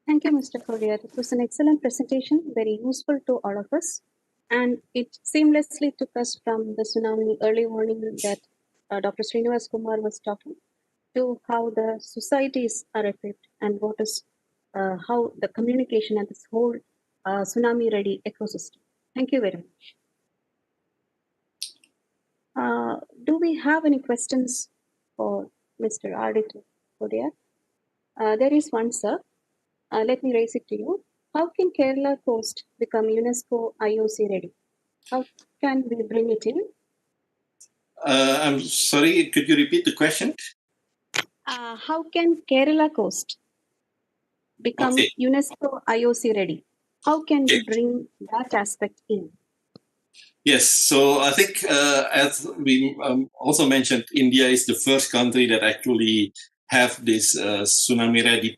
Thank you, Mr. Collier. It was an excellent presentation, very useful to all of us. And it seamlessly took us from the tsunami early warning that Dr. Srinivas Kumar was talking to how the societies are equipped and what is how the communication and this whole tsunami-ready ecosystem. Thank you very much. Do we have any questions for Mr. Ardit Collier? There is one, sir. Let me raise it to you. How can Kerala coast become UNESCO IOC ready? How can we bring it in? I'm sorry, could you repeat the question? How can Kerala coast become UNESCO IOC ready? How can we bring that aspect in? Yes, so I think as we also mentioned, India is the first country that actually have this tsunami ready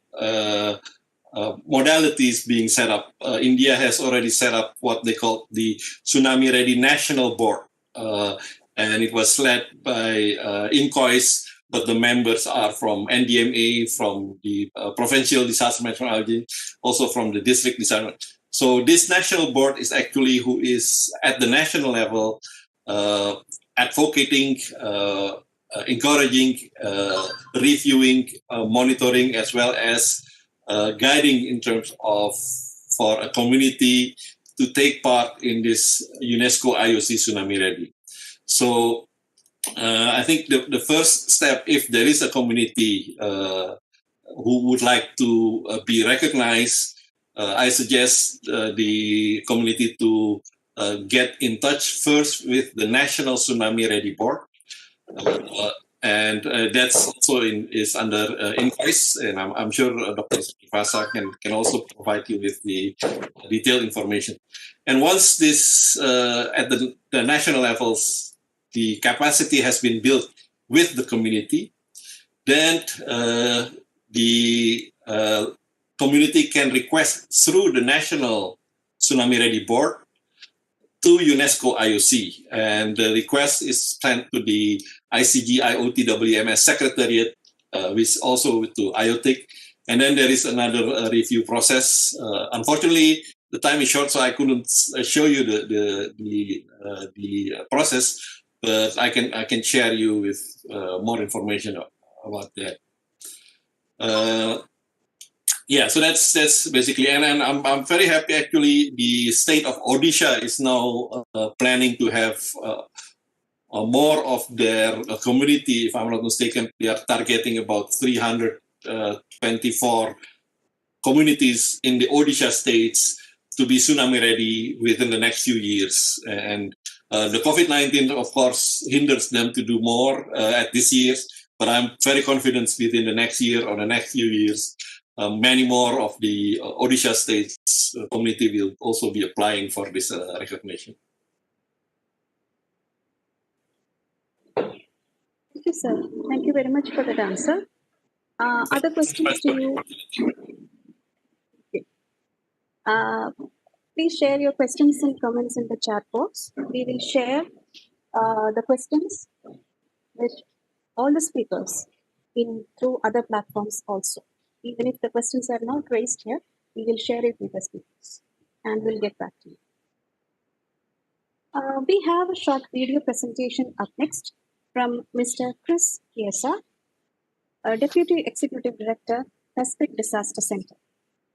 modalities being set up. India has already set up what they call the Tsunami Ready National Board, and it was led by INCOIS, but the members are from NDMA, from the Provincial Disaster Management Agency, also from the District Disaster. So this national board is actually who is at the national level advocating, encouraging, reviewing, monitoring, as well as guiding in terms of for a community to take part in this UNESCO IOC Tsunami Ready. So I think the first step, if there is a community who would like to be recognized, I suggest the community to get in touch first with the National Tsunami Ready Board. And that's also is under INCOIS, and I'm sure Dr. Srinivasa can also provide you with the detailed information. And once this, at the national levels, the capacity has been built with the community, then the community can request through the National Tsunami Ready Board to UNESCO IOC, and the request is sent to the ICG IOTWMS Secretariat, which also to IOTIC, and then there is another review process. Unfortunately, the time is short, so I couldn't show you the process, but I can share you with more information about that. Yeah, so that's basically, and I'm very happy actually. The state of Odisha is now planning to have more of their community. If I'm not mistaken, they are targeting about 324 communities in the Odisha states to be tsunami ready within the next few years. And the COVID-19, of course, hinders them to do more at this year, but I'm very confident within the next year or the next few years, many more of the Odisha states community will also be applying for this recognition. Thank you, sir. Thank you very much for that answer. Other questions to you? Please share your questions and comments in the chat box. We will share the questions with all the speakers through other platforms also. Even if the questions are not raised here, we will share it with the speakers and we'll get back to you. We have a short video presentation up next from Mr. Chris Chiesa, Deputy Executive Director, Pacific Disaster Center.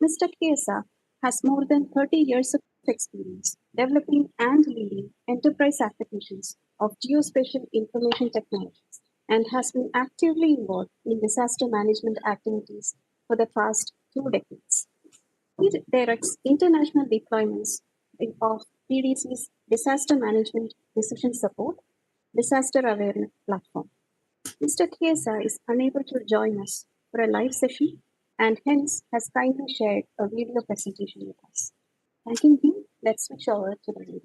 Mr. Chiesa has more than 30 years of experience developing and leading enterprise applications of geospatial information technologies and has been actively involved in disaster management activities for the past 2 decades. He directs international deployments of PDC's disaster management decision support, disaster awareness platform. Mr. Chiesa is unable to join us for a live session and hence has kindly shared a video presentation with us. Thanking him, let's switch over to the video.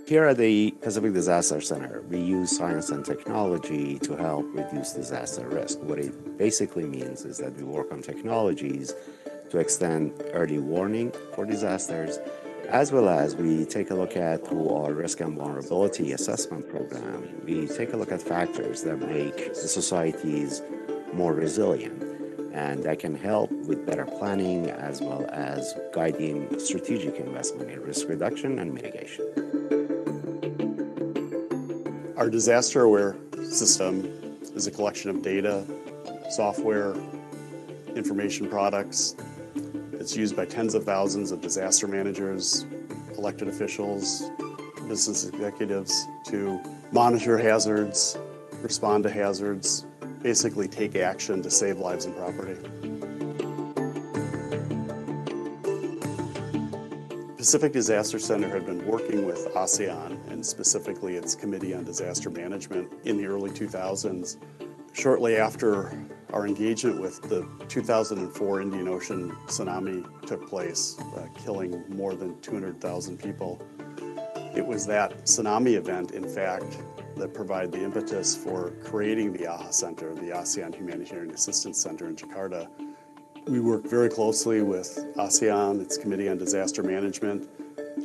Here at the Pacific Disaster Center, we use science and technology to help reduce disaster risk. What it basically means is that we work on technologies to extend early warning for disasters, as well as we take a look at, through our risk and vulnerability assessment program, we take a look at factors that make the societies more resilient, and that can help with better planning as well as guiding strategic investment in risk reduction and mitigation. Our disaster-aware system is a collection of data, software, information products. It's used by tens of thousands of disaster managers, elected officials, business executives to monitor hazards, respond to hazards, basically take action to save lives and property. Pacific Disaster Center had been working with ASEAN, and specifically its Committee on Disaster Management, in the early 2000s. Shortly after our engagement with the 2004 Indian Ocean Tsunami took place, killing more than 200,000 people. It was that tsunami event, in fact, that provided the impetus for creating the AHA Center, the ASEAN Humanitarian Assistance Center in Jakarta. We worked very closely with ASEAN, its Committee on Disaster Management,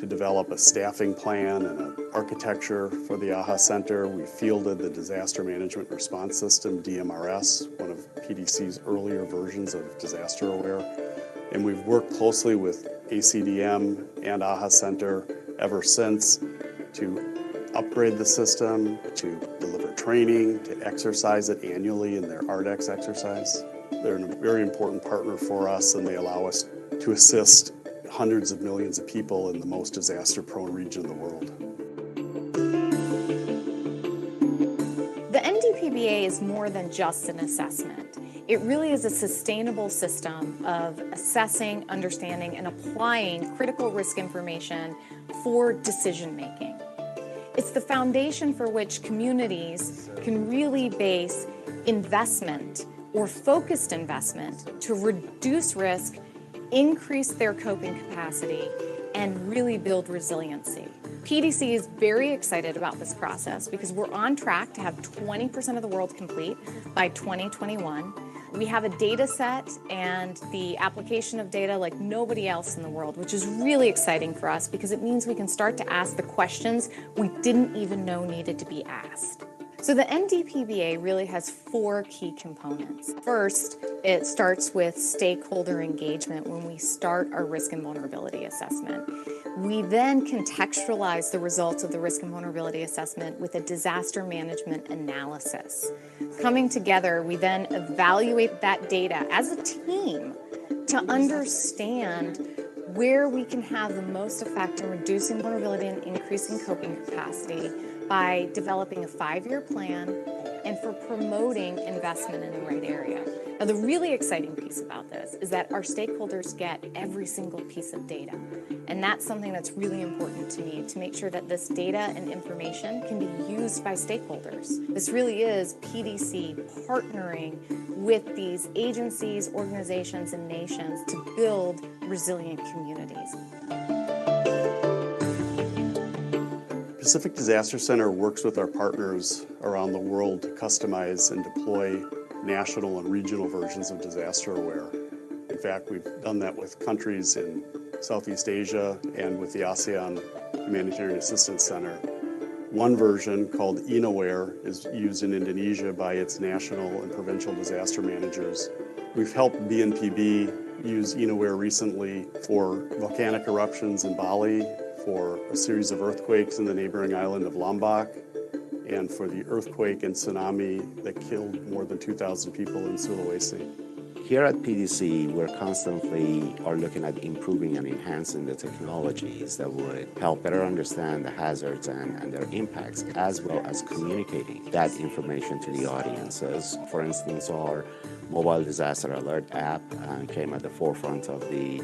to develop a staffing plan and an architecture for the AHA Center. We fielded the Disaster Management Response System, DMRS, one of PDC's earlier versions of Disaster Aware. And we've worked closely with ACDM and AHA Center ever since to upgrade the system, to deliver training, to exercise it annually in their ARDEX exercise. They're a very important partner for us, and they allow us to assist hundreds of millions of people in the most disaster-prone region in the world. The NDPBA is more than just an assessment. It really is a sustainable system of assessing, understanding, and applying critical risk information for decision-making. It's the foundation for which communities can really base investment or focused investment to reduce risk, increase their coping capacity, and really build resiliency. PDC is very excited about this process because we're on track to have 20% of the world complete by 2021. We have a data set and the application of data like nobody else in the world, which is really exciting for us because it means we can start to ask the questions we didn't even know needed to be asked. So the NDPBA really has 4 key components. First, it starts with stakeholder engagement when we start our risk and vulnerability assessment. We then contextualize the results of the risk and vulnerability assessment with a disaster management analysis. Coming together, we then evaluate that data as a team to understand where we can have the most effect in reducing vulnerability and increasing coping capacity by developing a 5-year plan and for promoting investment in the right area. Now, the really exciting piece about this is that our stakeholders get every single piece of data. And that's something that's really important to me, to make sure that this data and information can be used by stakeholders. This really is PDC partnering with these agencies, organizations, and nations to build resilient communities. Pacific Disaster Center works with our partners around the world to customize and deploy national and regional versions of Disaster Aware. In fact, we've done that with countries in Southeast Asia and with the ASEAN Humanitarian Assistance Center. One version, called Inaugural, is used in Indonesia by its national and provincial disaster managers. We've helped BNPB use Inaugural recently for volcanic eruptions in Bali, for a series of earthquakes in the neighboring island of Lombok, and for the earthquake and tsunami that killed more than 2,000 people in Sulawesi. Here at PDC, we're constantly looking at improving and enhancing the technologies that would help better understand the hazards and their impacts, as well as communicating that information to the audiences. For instance, our mobile disaster alert app came at the forefront of the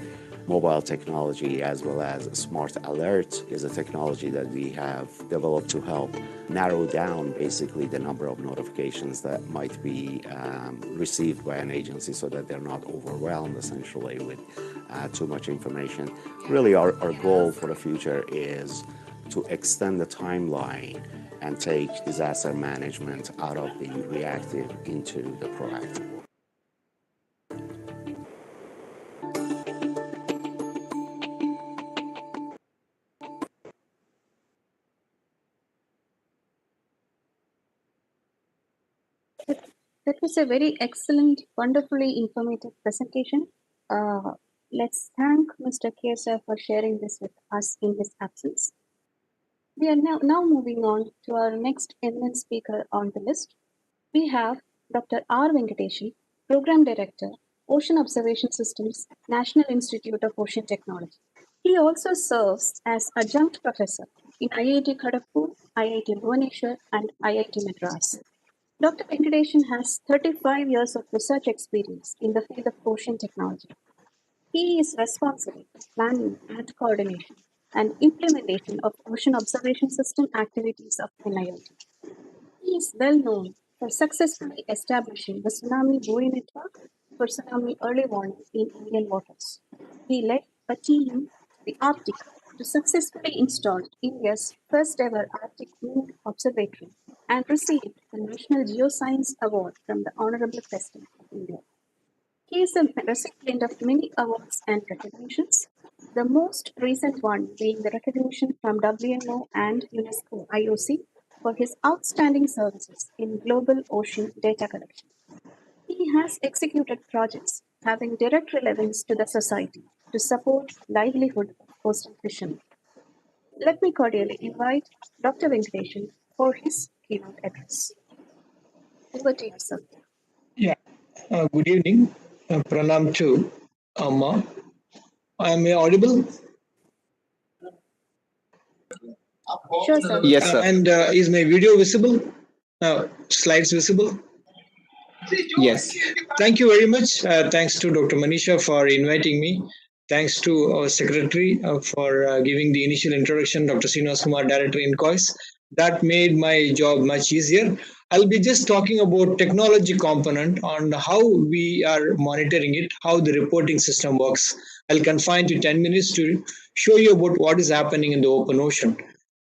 mobile technology, as well as Smart Alert is a technology that we have developed to help narrow down basically the number of notifications that might be received by an agency so that they're not overwhelmed essentially with too much information. Really our goal for the future is to extend the timeline and take disaster management out of the reactive into the proactive. That was a very excellent, wonderfully informative presentation. Let's thank Mr. Kesa for sharing this with us in his absence. We are now moving on to our next eminent speaker on the list. We have Dr. R. Venkatesan, Program Director, Ocean Observation Systems, National Institute of Ocean Technology. He also serves as Adjunct Professor in IIT Kharagpur, IIT Bhubaneswar, and IIT Madras. Dr. Venkatesan has 35 years of research experience in the field of ocean technology. He is responsible for planning and coordination and implementation of ocean observation system activities of NIOT. He is well known for successfully establishing the tsunami buoy network for tsunami early warning in Indian waters. He led a team to the Arctic to successfully install India's first ever Arctic Moon Observatory and received the National Geoscience Award from the Honorable President of India. He is a recipient of many awards and recognitions, the most recent one being the recognition from WMO and UNESCO IOC for his outstanding services in global ocean data collection. He has executed projects having direct relevance to the society to support livelihood of coastal fishermen. Let me cordially invite Dr. Venkatesan for his keynote address. Over to you, sir. Yeah, good evening. Pranam to Amma. Am I audible? Sure, sir. Yes, sir. And is my video visible? Slides visible? Yes. Thank you very much. Thanks to Dr. Manisha for inviting me. Thanks to our secretary for giving the initial introduction, Dr. Srinivas Kumar, Director INCOIS. That made my job much easier. I'll be just talking about technology component on how we are monitoring it, how the reporting system works. I'll confine to 10 minutes to show you about what is happening in the open ocean.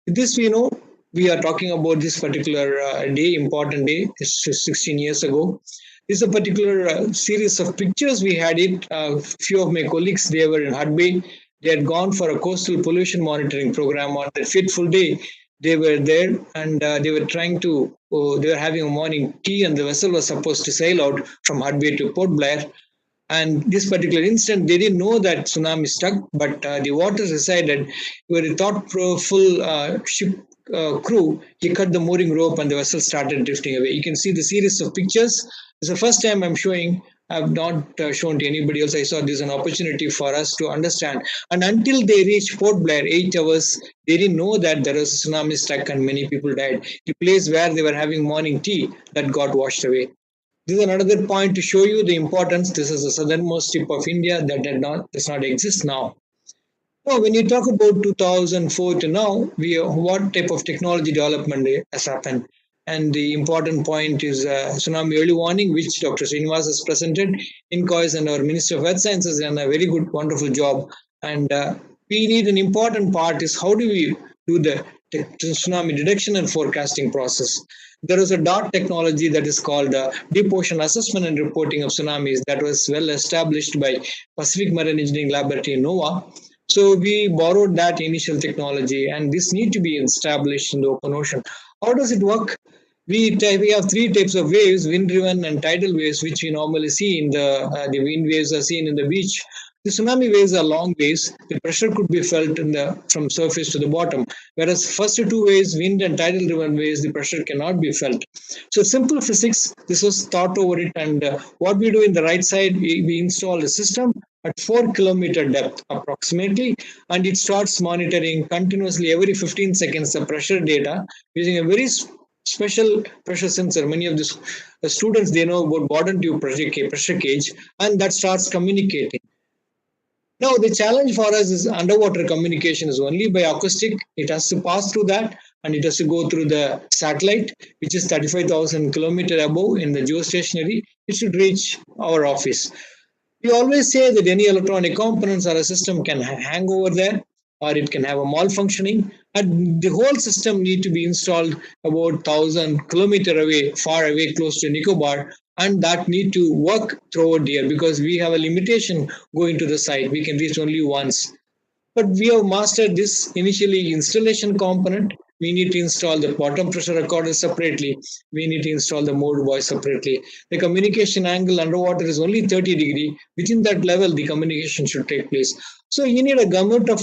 With this, we are talking about this particular day, important day, it's 16 years ago. This is a particular series of pictures we had it. A few of my colleagues, they were in Hud Bay. They had gone for a coastal pollution monitoring program on that fateful day. They were there and they were trying to, they were having a morning tea and the vessel was supposed to sail out from Hud Bay to Port Blair. And this particular instant, they didn't know that tsunami struck, but the waters decided, with a thoughtful ship crew, he cut the mooring rope and the vessel started drifting away. You can see the series of pictures. It's the first time I'm showing I have not shown to anybody else. I saw this as an opportunity for us to understand. And until they reached Port Blair, 8 hours, they didn't know that there was a tsunami struck and many people died. The place where they were having morning tea that got washed away. This is another point to show you the importance. This is the southernmost tip of India that does not exist now. Now, when you talk about 2004 to now, what type of technology development has happened? And the important point is tsunami early warning, which Dr. Srinivas has presented. INCOIS and our Minister of Earth Sciences have done a very good, wonderful job. And we need an important part is how do we do the tsunami detection and forecasting process. There is a DART technology that is called Deep Ocean Assessment and Reporting of Tsunamis that was well established by Pacific Marine Engineering Laboratory, NOAA. So we borrowed that initial technology, and this need to be established in the open ocean. How does it work? We have three types of waves: wind-driven and tidal waves, which we normally see in the wind waves are seen in the beach. The tsunami waves are long waves. The pressure could be felt from surface to the bottom. Whereas first two waves, wind and tidal-driven waves, the pressure cannot be felt. So simple physics, this was thought over it. And what we do in the right side, we install a system at 4 kilometer depth approximately, and it starts monitoring continuously every 15 seconds the pressure data using a very special pressure sensor. Many of the students, they know about bottom tube pressure gauge, and that starts communicating. Now, the challenge for us is underwater communication is only by acoustic. It has to pass through that, and it has to go through the satellite, which is 35,000 kilometers above in the geostationary. It should reach our office. We always say that any electronic components or a system can hang over there, or it can have a malfunctioning, and the whole system need to be installed about 1,000 kilometers away, far away, close to Nicobar, and that need to work throughout here because we have a limitation going to the site. We can reach only once. But we have mastered this initially installation component. We need to install the bottom pressure recorder separately. We need to install the mode buoy separately. The communication angle underwater is only 30 degrees. Within that level, the communication should take place. So you need a gamut of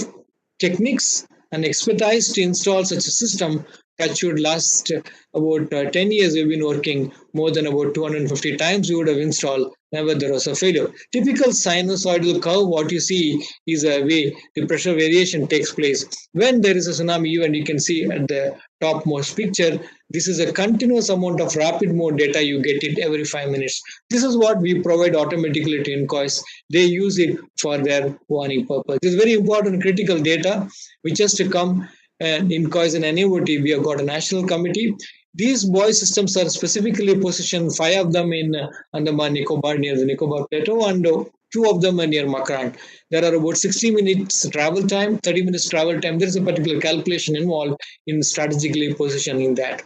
techniques and expertise to install such a system that should last about 10 years. We've been working more than about 250 times we would have installed. Never there was a failure. Typical sinusoidal curve, what you see is a way the pressure variation takes place. When there is a tsunami event, you can see at the topmost picture, this is a continuous amount of rapid mode data. You get it every 5 minutes. This is what we provide automatically to INCOIS. They use it for their warning purpose. This is very important critical data which has to come. And INCOIS and NAOT, we have got a national committee. These buoy systems are specifically positioned, 5 of them in Andaman Nicobar near the Nicobar Plateau, and 2 of them are near Makran. There are about 60 minutes travel time, 30 minutes travel time. There is a particular calculation involved in strategically positioning that.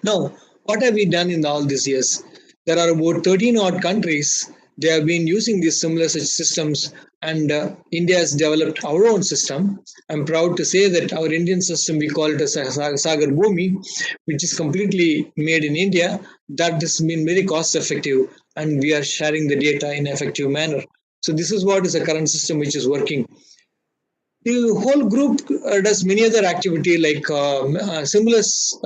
Now, what have we done in all these years? There are about 13 odd countries. They have been using these similar such systems, and India has developed our own system. I'm proud to say that our Indian system, we call it as Sagar Bhumi, which is completely made in India. That has been very cost effective, and we are sharing the data in an effective manner. So this is what is the current system which is working. The whole group does many other activity like similar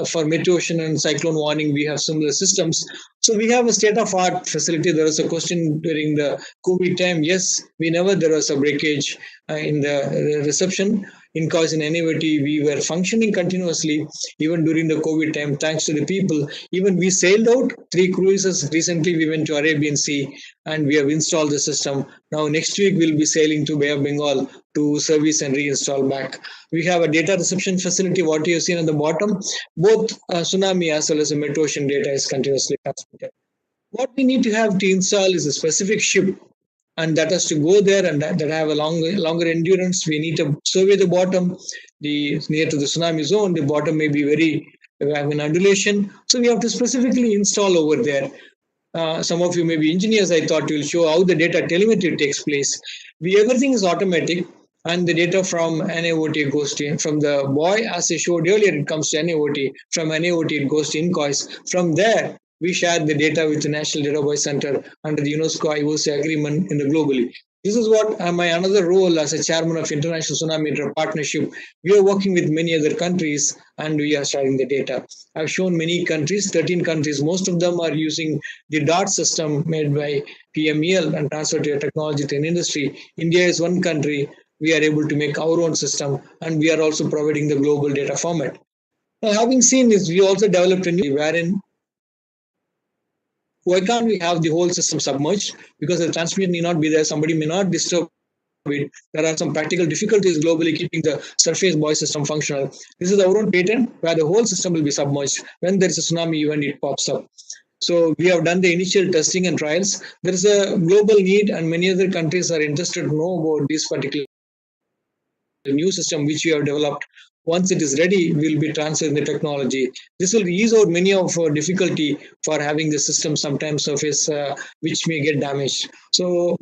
for mid-ocean and cyclone warning. We have similar systems. So we have a state-of-art facility. There was a question during the COVID time. Yes, there was a breakage in the reception. INCOIS and NAOT, we were functioning continuously even during the COVID time, thanks to the people. Even we sailed out 3 cruises. Recently, we went to Arabian Sea and we have installed the system. Now, next week, we'll be sailing to Bay of Bengal to service and reinstall back. We have a data reception facility. What you have seen at the bottom, both tsunami as well as the mid-ocean data is continuously transmitted. What we need to have to install is a specific ship, and that has to go there and that have a longer endurance. We need to survey the bottom, near to the tsunami zone. The bottom may be have an undulation. So we have to specifically install over there. Some of you may be engineers. I thought we'll show how the data telemetry takes place. Everything is automatic, and the data from NAOT goes to, from the buoy, as I showed earlier, it comes to NAOT. From NAOT, it goes to INCOIS. From there, we share the data with the National Data Buoy Center under the UNESCO IOC agreement globally. This is what my another role as a chairman of International Tsunami Partnership. We are working with many other countries and we are sharing the data. I've shown many countries, 13 countries. Most of them are using the DART system made by PMEL and transfer to technology to an industry. India is one country. We are able to make our own system and we are also providing the global data format. Now, having seen this, we also developed a new wherein why can't we have the whole system submerged? Because the transmission may not be there, somebody may not disturb it. There are some practical difficulties globally keeping the surface buoy system functional. This is our own patent where the whole system will be submerged. When there is a tsunami event, it pops up. So we have done the initial testing and trials. There is a global need and many other countries are interested to know about this particular new system which we have developed. Once it is ready, we'll be transferring the technology. This will ease out many of our difficulty for having the system sometimes surface which may get damaged. So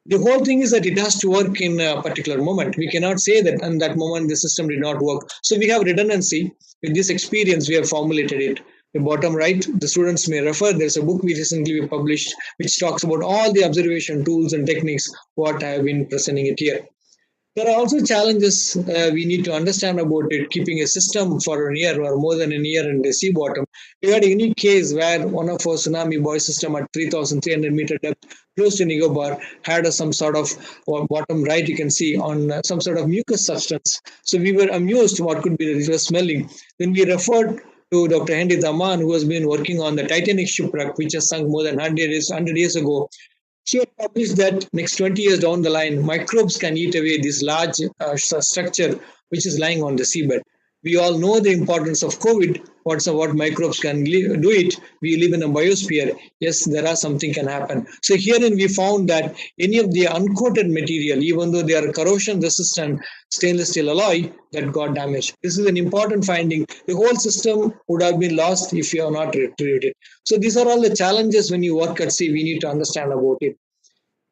the whole thing is that it has to work in a particular moment. We cannot say that in that moment the system did not work. So we have redundancy. With this experience, we have formulated it. The bottom right, the students may refer. There's a book we recently published which talks about all the observation tools and techniques what I have been presenting it here. There are also challenges we need to understand about it, keeping a system for a year or more than a year in the sea bottom. We had a unique case where one of our tsunami buoy system at 3,300 meter depth, close to Nicobar, had some sort of, bottom right you can see, on some sort of mucus substance. So we were amused what could be the smelling. Then we referred to Dr. Henry Daman, who has been working on the Titanic shipwreck, which has sunk more than 100 years ago. She had published that next 20 years down the line, microbes can eat away this large structure which is lying on the seabed. We all know the importance of COVID. What microbes can do it. We live in a biosphere. Yes, there are something can happen. So herein we found that any of the uncoated material, even though they are corrosion resistant stainless steel alloy, that got damaged. This is an important finding. The whole system would have been lost if you have not retrieved it. So these are all the challenges when you work at sea. We need to understand about it.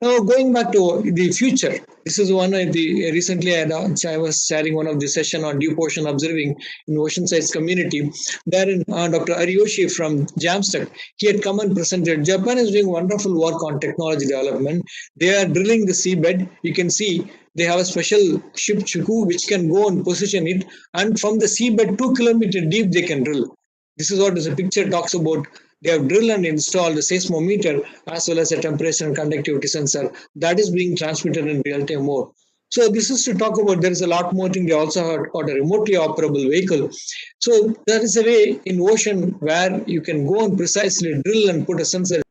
Now, going back to the future, this is one of the recently I was sharing one of the session on deep ocean observing in ocean science community. Therein, Dr. Ariyoshi from Jamstack, he had come and presented. Japan is doing wonderful work on technology development. They are drilling the seabed. You can see they have a special ship Chuku which can go and position it, and from the seabed 2 kilometers deep they can drill. This is what the picture talks about. They have drilled and installed a seismometer as well as a temperature and conductivity sensor that is being transmitted in real-time mode. So this is to talk about, there is a lot more thing. They also have got a remotely operable vehicle. So there is a way in ocean where you can go and precisely drill and put a sensor.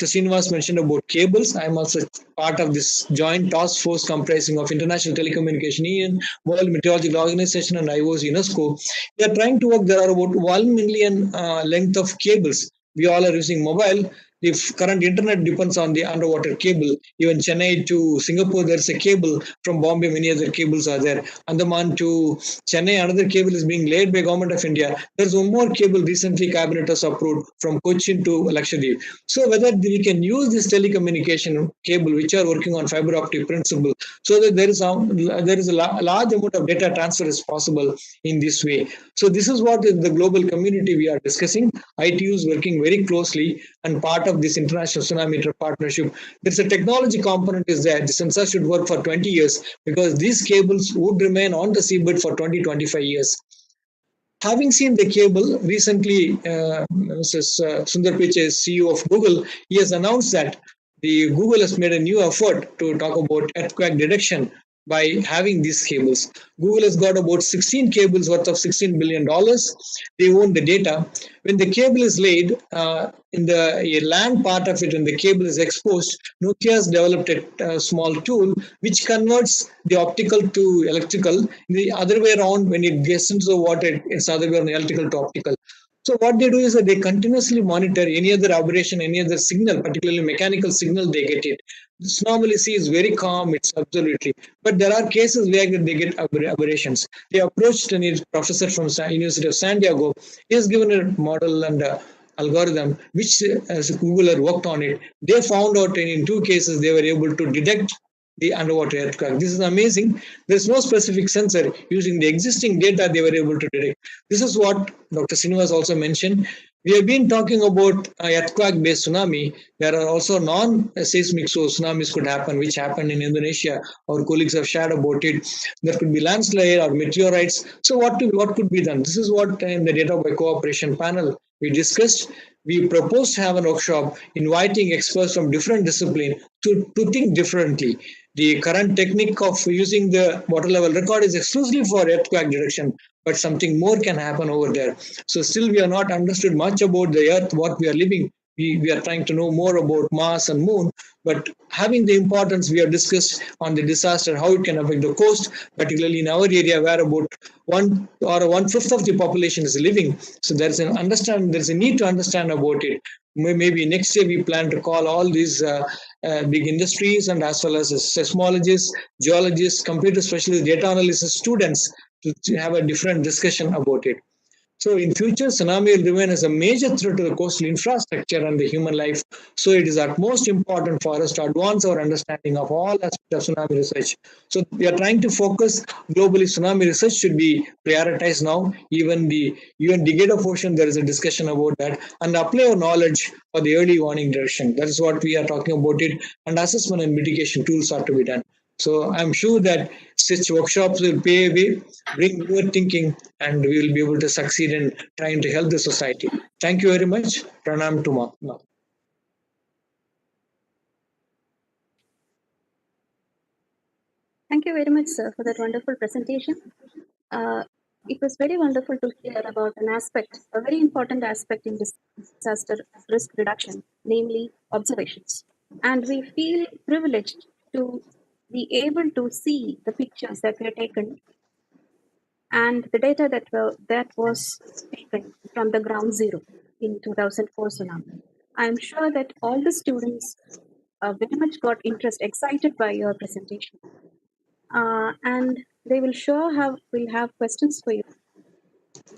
Srinivas mentioned about cables. I'm also part of this joint task force comprising of International Telecommunication Union, World Meteorological Organization, and IOC UNESCO. They are trying to work. There are about 1 million length of cables. We all are using mobile. The current internet depends on the underwater cable. Even Chennai to Singapore, there's a cable. From Bombay, many other cables are there. Andaman to Chennai, another cable is being laid by Government of India. There's one more cable recently Cabinet has approved from Cochin to Lakshadweep. So whether we can use this telecommunication cable, which are working on fiber optic principle, so that there is a large amount of data transfer is possible in this way. So this is what in the global community we are discussing. ITU is working very closely and part of this International Tsunami Partnership. There's a technology component is there. The sensor should work for 20 years because these cables would remain on the seabed for 20-25 years. Having seen the cable, recently Mrs. Sundar Pichai, CEO of Google, he has announced that Google has made a new effort to talk about earthquake detection by having these cables. Google has got about 16 cables worth of $16 billion. They own the data. When the cable is laid, in the land part of it, when the cable is exposed, Nokia has developed a small tool which converts the optical to electrical. The other way around, when it gets into the water, it's the other way around, electrical to optical. So what they do is that they continuously monitor any other aberration, any other signal, particularly mechanical signal, they get it. This normally is very calm, it's absolutely. But there are cases where they get aberrations. They approached a professor from University of San Diego. He has given a model and algorithm, which as Google had worked on it. They found out in 2 cases they were able to detect the underwater earthquake. This is amazing. There's no specific sensor. Using the existing data, they were able to detect. This is what Dr. Srinivas also mentioned. We have been talking about earthquake-based tsunami. There are also non-seismic tsunamis could happen, which happened in Indonesia. Our colleagues have shared about it. There could be landslide or meteorites. So what could be done? This is what in the data by cooperation panel we discussed. We proposed to have an workshop inviting experts from different disciplines to think differently. The current technique of using the water level record is exclusively for earthquake detection, but something more can happen over there. So still we are not understood much about the earth, what we are living. We are trying to know more about Mars and Moon, but having the importance we have discussed on the disaster, how it can affect the coast, particularly in our area where about 1/5 of the population is living. So there's a need to understand about it. Maybe next year we plan to call all these big industries and as well as seismologists, geologists, computer specialists, data analysis students to have a different discussion about it. So in future, tsunami will remain as a major threat to the coastal infrastructure and the human life. So it is at most important for us to advance our understanding of all aspects of tsunami research. So we are trying to focus globally. Tsunami research should be prioritized now. Even the UN Decade of Ocean, there is a discussion about that, and apply our knowledge for the early warning direction. That is what we are talking about it. And assessment and mitigation tools are to be done. So I'm sure that such workshops will pay away, bring more thinking, and we will be able to succeed in trying to help the society. Thank you very much. Pranam to Ma. Thank you very much, sir, for that wonderful presentation. It was very wonderful to hear about an aspect, a very important aspect in disaster risk reduction, namely observations. And we feel privileged to be able to see the pictures that were taken and the data that was taken from the ground zero in 2004 tsunami. I'm sure that all the students very much got excited by your presentation. And they will will have questions for you.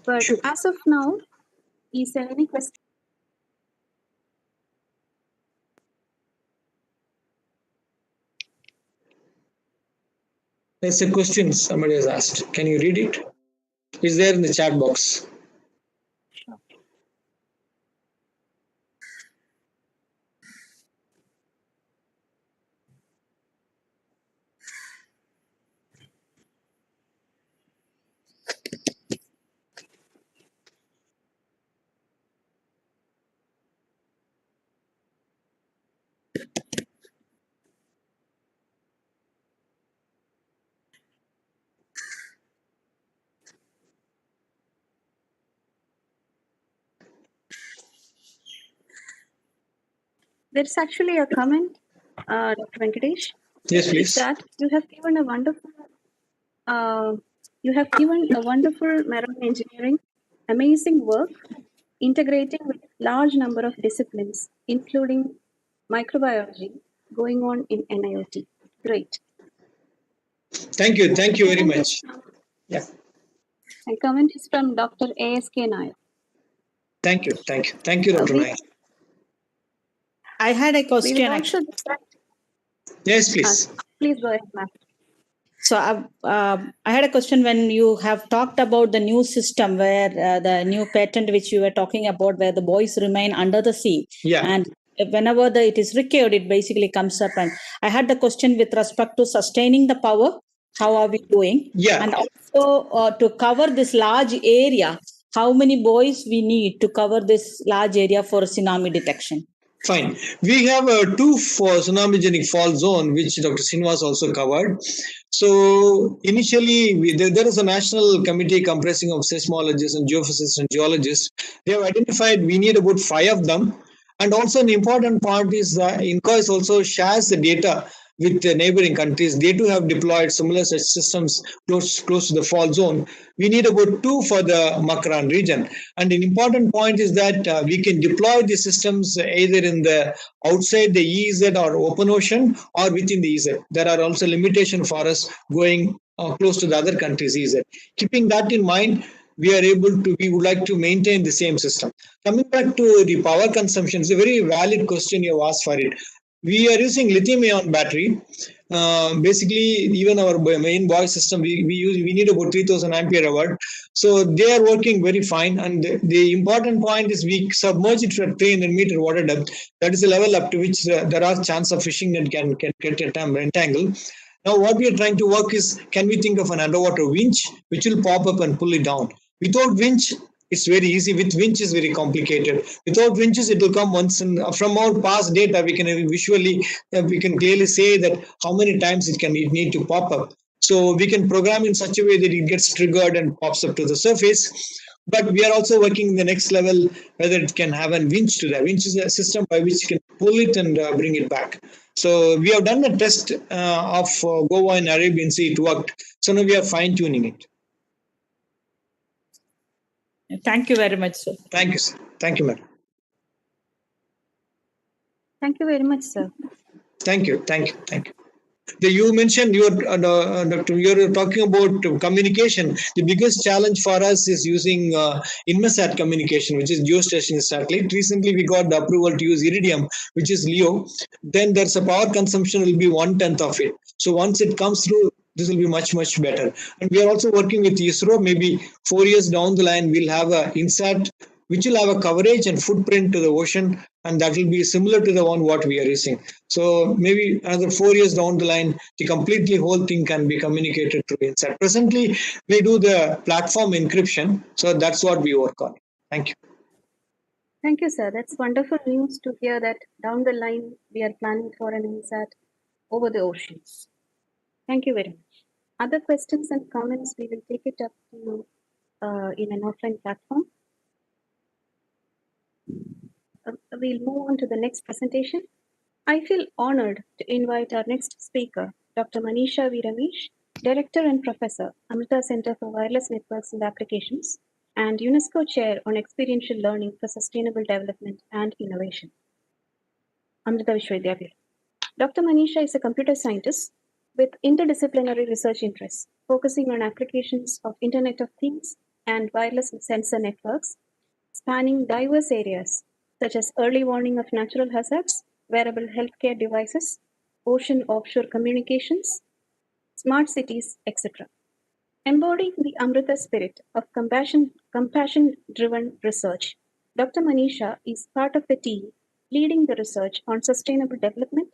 But sure. As of now, is there any question? There's a question somebody has asked. Can you read it? It's there in the chat box. Sure. There's actually a comment, Dr. Venkatesh. Yes, please. That you have given a wonderful, marine engineering, amazing work, integrating with large number of disciplines, including microbiology, going on in NIOT. Great. Thank you very much. Yeah. My comment is from Dr. ASK Nair. Thank you, Dr. Nair. I had a question. Yes, please. Please go ahead, ma'am. So I had a question when you have talked about the new system where the new patent which you were talking about where the boys remain under the sea. Yeah. And whenever it is required, it basically comes up. And I had the question with respect to sustaining the power. How are we doing? Yeah. And also to cover this large area, how many boys we need to cover this large area for tsunami detection? Fine. We have two for tsunamigenic fault zone, which Dr. Srinivas also covered. So initially, there is a national committee comprising of seismologists and geophysicists and geologists. They have identified we need about 5 of them. And also an important part is that INCOIS also shares the data with the neighboring countries. They too have deployed similar such systems close to the fault zone. We need about 2 for the Makran region. And an important point is that we can deploy the systems either in the outside the EEZ or open ocean or within the EEZ. There are also limitations for us going close to the other countries' EEZ. Keeping that in mind, we would like to maintain the same system. Coming back to the power consumption, it's a very valid question you have asked for it. We are using lithium-ion battery. Basically, even our main buoy system, we need about 3000 ampere hour. So they are working very fine. And the important point is we submerge it to 300 meter water depth. That is the level up to which there are chance of fishing net can get entangled. Now, what we are trying to work is, can we think of an underwater winch which will pop up and pull it down? Without winch, it's very easy. With winch, is very complicated. Without winches, it will come once. And from our past data, we can visually, we can clearly say that how many times it need to pop up. So we can program in such a way that it gets triggered and pops up to the surface. But we are also working in the next level, whether it can have a winch to that. Winch is a system by which you can pull it and bring it back. So we have done a test of Goa and Arabian Sea. It worked. So now we are fine tuning it. Thank you very much, sir. Thank you, sir. Thank you, madam. Thank you very much, sir. Thank you. Thank you. Thank you. You mentioned Doctor, you're talking about communication. The biggest challenge for us is using Inmarsat communication, which is geostationary satellite. Recently, we got the approval to use Iridium, which is LEO. Then there's a power consumption will be 1/10 of it. So once it comes through, this will be much, much better. And we are also working with ISRO. Maybe 4 years down the line, we'll have a INSAT, which will have a coverage and footprint to the ocean, and that will be similar to the one what we are using. So maybe another 4 years down the line, the completely whole thing can be communicated through INSAT. Presently, we do the platform encryption, so that's what we work on. Thank you. Thank you, sir. That's wonderful news to hear that down the line we are planning for an INSAT over the oceans. Thank you very much. Other questions and comments, we will take it up to you in an offline platform. We'll move on to the next presentation. I feel honored to invite our next speaker, Dr. Manisha V. Ramesh, Director and Professor, Amrita Center for Wireless Networks and Applications, and UNESCO Chair on Experiential Learning for Sustainable Development and Innovation. Amrita Vidyapeetham. Dr. Manisha is a computer scientist with interdisciplinary research interests, focusing on applications of Internet of Things and wireless sensor networks, spanning diverse areas such as early warning of natural hazards, wearable healthcare devices, ocean offshore communications, smart cities, etc. Embodying the Amrita spirit of compassion-driven research, Dr. Manisha is part of the team leading the research on sustainable development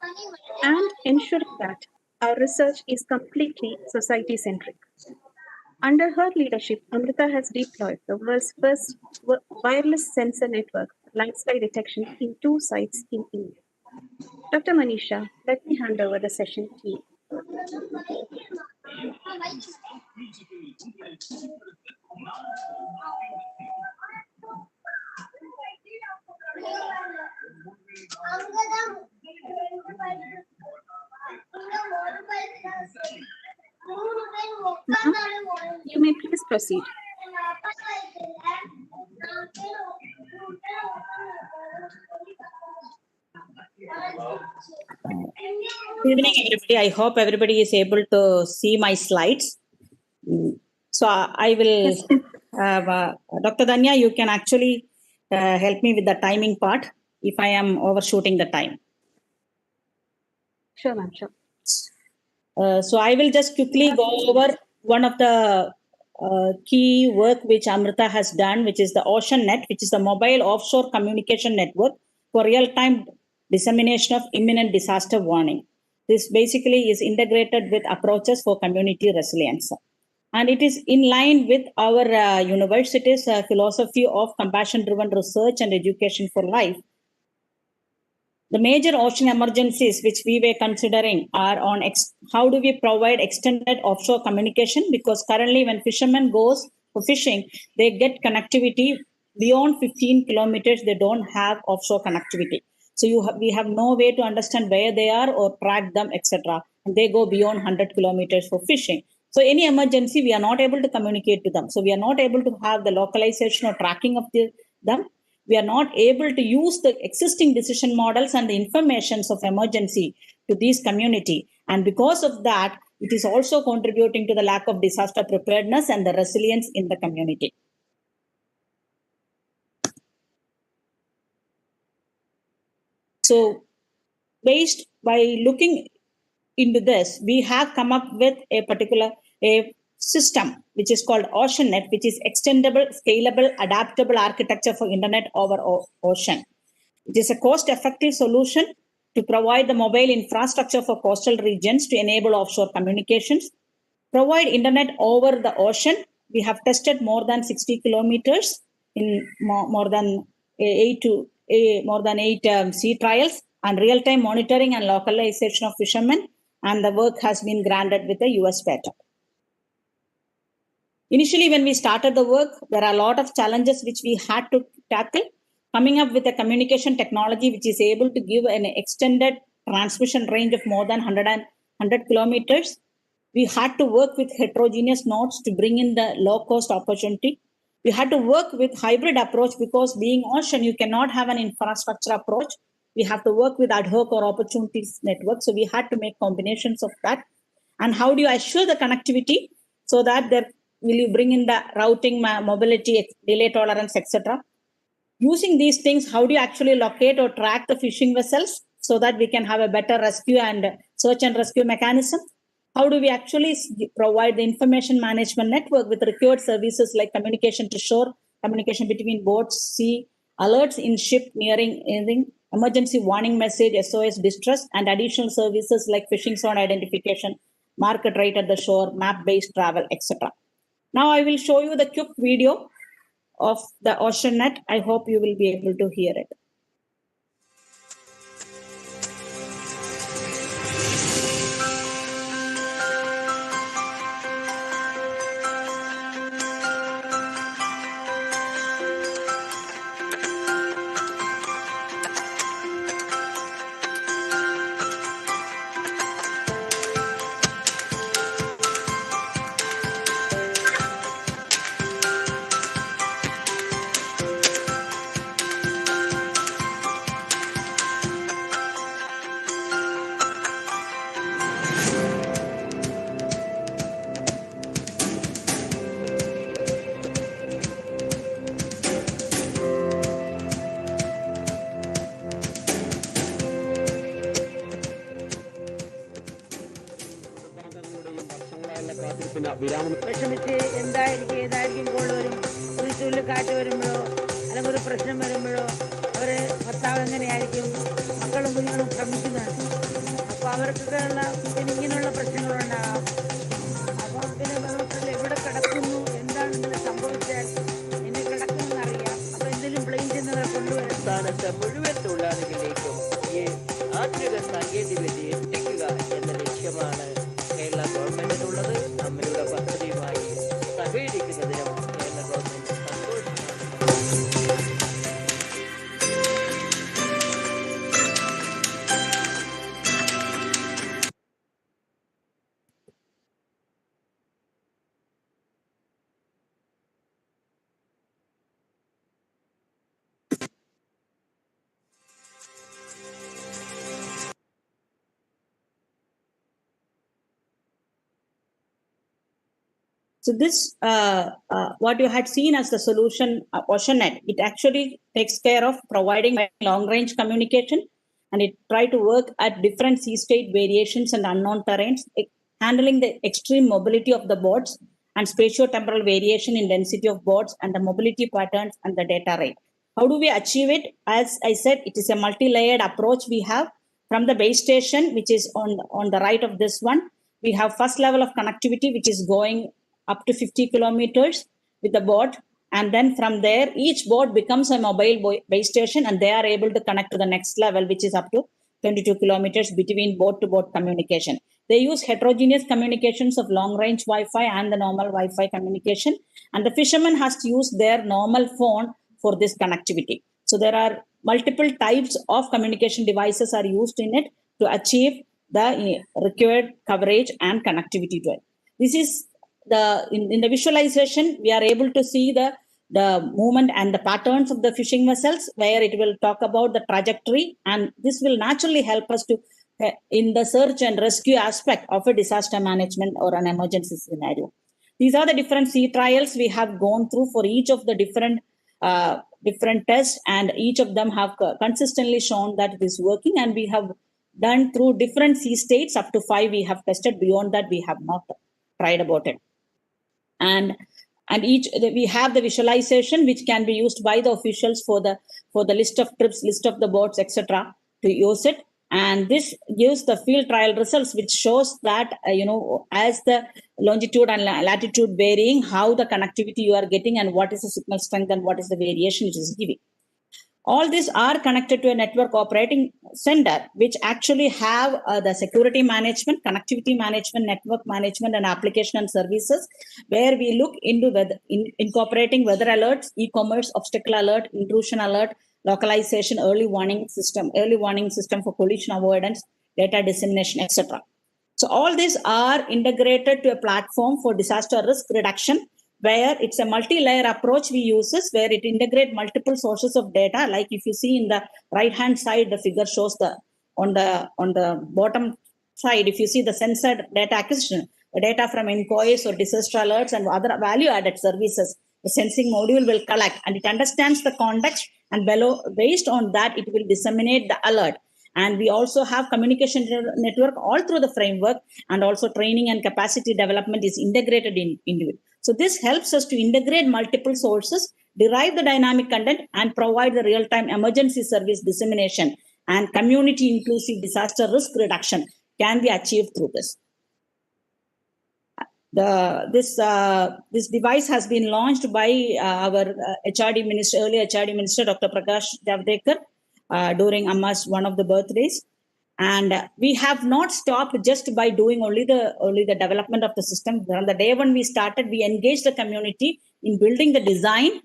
and ensuring that our research is completely society-centric. Under her leadership, Amrita has deployed the world's first wireless sensor network for landslide detection in 2 sites in India. Dr. Manisha, let me hand over the session to you. You may please proceed. Good evening, everybody. I hope everybody is able to see my slides. So I will, Dr. Danya, you can actually help me with the timing part if I am overshooting the time. Sure, ma'am, sure. So I will just quickly go over one of the key work which Amrita has done, which is the Ocean Net, which is the mobile offshore communication network for real-time dissemination of imminent disaster warning. This basically is integrated with approaches for community resilience. And it is in line with our university's philosophy of compassion-driven research and education for life. The major ocean emergencies which we were considering are on how do we provide extended offshore communication, because currently when fishermen goes for fishing, they get connectivity beyond 15 kilometers, they don't have offshore connectivity. So we have no way to understand where they are or track them, etc. And they go beyond 100 kilometers for fishing. So any emergency, we are not able to communicate to them. So we are not able to have the localization or tracking of them. We are not able to use the existing decision models and the informations of emergency to these community. And because of that, it is also contributing to the lack of disaster preparedness and the resilience in the community. So based by looking into this, we have come up with a particular system which is called OceanNet, which is extendable, scalable, adaptable architecture for internet over ocean. It is a cost-effective solution to provide the mobile infrastructure for coastal regions to enable offshore communications, provide internet over the ocean. We have tested more than 60 kilometers in more than eight sea trials, and real-time monitoring and localization of fishermen, and the work has been granted with a US patent. Initially, when we started the work, there are a lot of challenges which we had to tackle. Coming up with a communication technology which is able to give an extended transmission range of more than 100 kilometers. We had to work with heterogeneous nodes to bring in the low-cost opportunity. We had to work with hybrid approach because being ocean, you cannot have an infrastructure approach. We have to work with ad hoc or opportunities network. So we had to make combinations of that. And how do you assure the connectivity so that there will you bring in the routing, mobility, delay tolerance, etc. Using these things, how do you actually locate or track the fishing vessels so that we can have a better rescue and search and rescue mechanism? How do we actually provide the information management network with required services like communication to shore, communication between boats, sea, alerts in ship nearing anything, emergency warning message, SOS distress, and additional services like fishing zone identification, market rate at the shore, map-based travel, etc. Now I will show you the quick video of the OceanNet. I hope you will be able to hear it. വിഷമിച്ച് എന്തായിരിക്കും ഏതായിരിക്കും call വരും, ഒരു ചുഴലിക്കാറ്റ് വരുമ്പോഴോ അല്ലെങ്കിൽ ഒരു പ്രശ്നം വരുമ്പോഴോ അവർ ഭർത്താവ് എങ്ങനെയായിരിക്കും, മക്കളും കുഞ്ഞുങ്ങളും ശ്രമിക്കുന്നതാണ്. അപ്പോൾ അവർക്കൊക്കെയുള്ള ഇങ്ങനെയുള്ള പ്രശ്നങ്ങളുണ്ടാകാം. അപ്പോൾ പിന്നെ വെള്ളത്തിൽ എവിടെ കിടക്കുന്നു, എന്താണ് ഇങ്ങനെ സംഭവിച്ചാൽ എന്നെ കിടക്കുമെന്ന് അറിയാം. അപ്പോൾ എന്തെങ്കിലും പ്ലെയിൻ ചെന്നവരെ കൊണ്ടുവരാൻ സ്ഥാനത്ത് മുഴുവൻ തൊഴിലാളികളിലേക്കും ഈ ആധുനിക സാങ്കേതികവിദ്യ എത്തിക്കുക എന്ന ലക്ഷ്യമാണ് കേരള ഗവൺമെന്റിനുള്ളത്. നമ്മളുടെ പദ്ധതിയുമായി സഹകരിക്കുന്നതിനും കേരള ഗവൺമെന്റ് സന്തോഷമാണ്. So this, what you had seen as the solution, OceanNet, it actually takes care of providing long-range communication, and it try to work at different sea state variations and unknown terrains, handling the extreme mobility of the boats and spatio-temporal variation in density of boats and the mobility patterns and the data rate. How do we achieve it? As I said, it is a multi-layered approach we have from the base station, which is on the right of this one. We have first level of connectivity, which is going up to 50 kilometers with the boat. And then from there, each boat becomes a mobile base station, and they are able to connect to the next level, which is up to 22 kilometers between boat-to-boat communication. They use heterogeneous communications of long-range Wi-Fi and the normal Wi-Fi communication. And the fisherman has to use their normal phone for this connectivity. So there are multiple types of communication devices are used in it to achieve the required coverage and connectivity to it. This is in the visualization, we are able to see the movement and the patterns of the fishing vessels, where it will talk about the trajectory, and this will naturally help us to in the search and rescue aspect of a disaster management or an emergency scenario. These are the different sea trials we have gone through for each of the different tests, and each of them have consistently shown that it is working, and we have done through different sea states. Up to 5 we have tested. Beyond that, we have not tried about it. And each we have the visualization which can be used by the officials for the list of trips, list of the boats, etc. to use it. And this gives the field trial results, which shows that as the longitude and latitude varying, how the connectivity you are getting and what is the signal strength and what is the variation it is giving. All these are connected to a network operating center, which actually have the security management, connectivity management, network management, and application and services, where we look into incorporating weather alerts, e-commerce, obstacle alert, intrusion alert, localization, early warning system for collision avoidance, data dissemination, etc. So all these are integrated to a platform for disaster risk reduction, where it's a multi-layer approach we use, where it integrates multiple sources of data. Like if you see in the right-hand side, the figure shows on the bottom side, if you see the sensor data acquisition, the data from IOCs or disaster alerts and other value-added services, the sensing module will collect, and it understands the context, and based on that, it will disseminate the alert. And we also have communication network all through the framework, and also training and capacity development is integrated into it. So this helps us to integrate multiple sources, derive the dynamic content, and provide the real-time emergency service dissemination, and community-inclusive disaster risk reduction can be achieved through this. This device has been launched by our HRD minister, earlier HRD minister, Dr. Prakash Javadekar, during Amma's one of the birthdays. And we have not stopped just by doing only the development of the system. From the day when we started, we engaged the community in building the design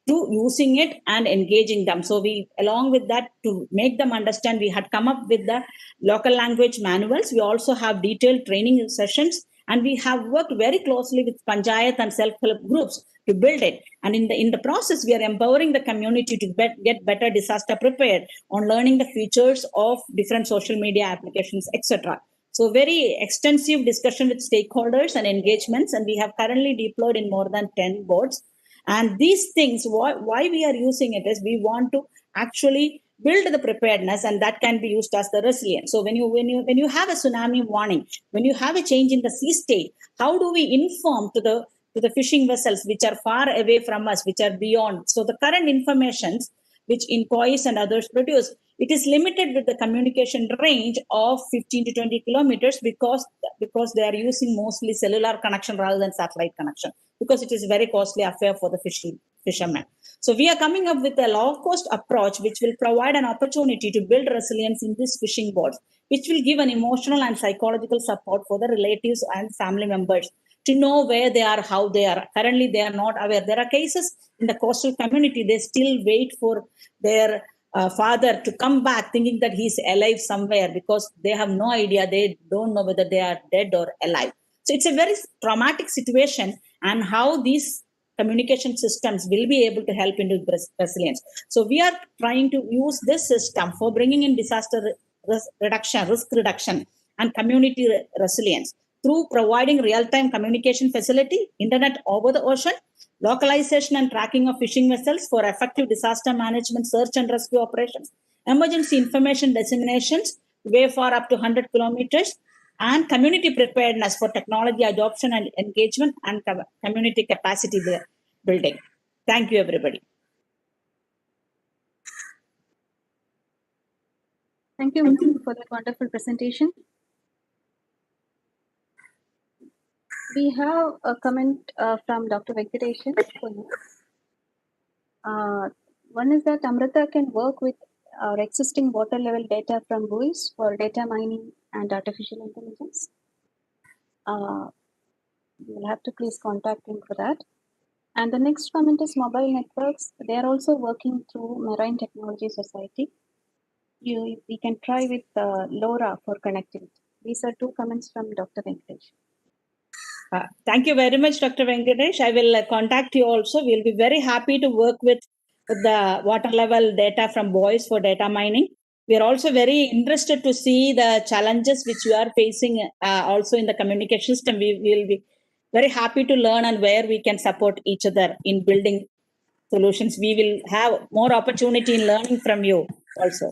to using it and engaging them. So we, along with that, to make them understand, we had come up with the local language manuals. We also have detailed training sessions, and we have worked very closely with Panchayat and self-help groups to build it. And in the process, we are empowering the community to get better disaster prepared on learning the features of different social media applications, etc. So very extensive discussion with stakeholders and engagements, and we have currently deployed in more than 10 boards. And these things, why we are using it is we want to actually build the preparedness, and that can be used as the resilience. So when you have a tsunami warning, when you have a change in the sea state, how do we inform to the fishing vessels which are far away from us, which are beyond? So the current informations which IOCs and others produce, it is limited with the communication range of 15 to 20 kilometers because they are using mostly cellular connection rather than satellite connection, because it is a very costly affair for the fishermen. So we are coming up with a low-cost approach which will provide an opportunity to build resilience in these fishing boats, which will give an emotional and psychological support for the relatives and family members to know where they are, how they are. Currently, they are not aware. There are cases in the coastal community, they still wait for their father to come back thinking that he's alive somewhere, because they have no idea. They don't know whether they are dead or alive. So it's a very traumatic situation, and how these communication systems will be able to help into resilience. So we are trying to use this system for bringing in disaster risk reduction, and community resilience through providing real-time communication facility, internet over the ocean, localization and tracking of fishing vessels for effective disaster management, search and rescue operations, emergency information disseminations, way far up to 100 kilometers, and community preparedness for technology adoption and engagement, and community capacity building. Thank you, everybody. Thank you for that wonderful presentation. We have a comment from Dr. Venkateshan for you. One is that Amrita can work with our existing water level data from buoys for data mining and artificial intelligence. You will have to please contact him for that. And the next comment is mobile networks. They are also working through Marine Technology Society. We can try with LoRa for connectivity. These are two comments from Dr. Venkatesh. Thank you very much, Dr. Venkatesh. I will contact you also. We'll be very happy to work with the water level data from buoys for data mining. We are also very interested to see the challenges which you are facing also in the communication system. We will be very happy to learn and where we can support each other in building solutions. We will have more opportunity in learning from you also.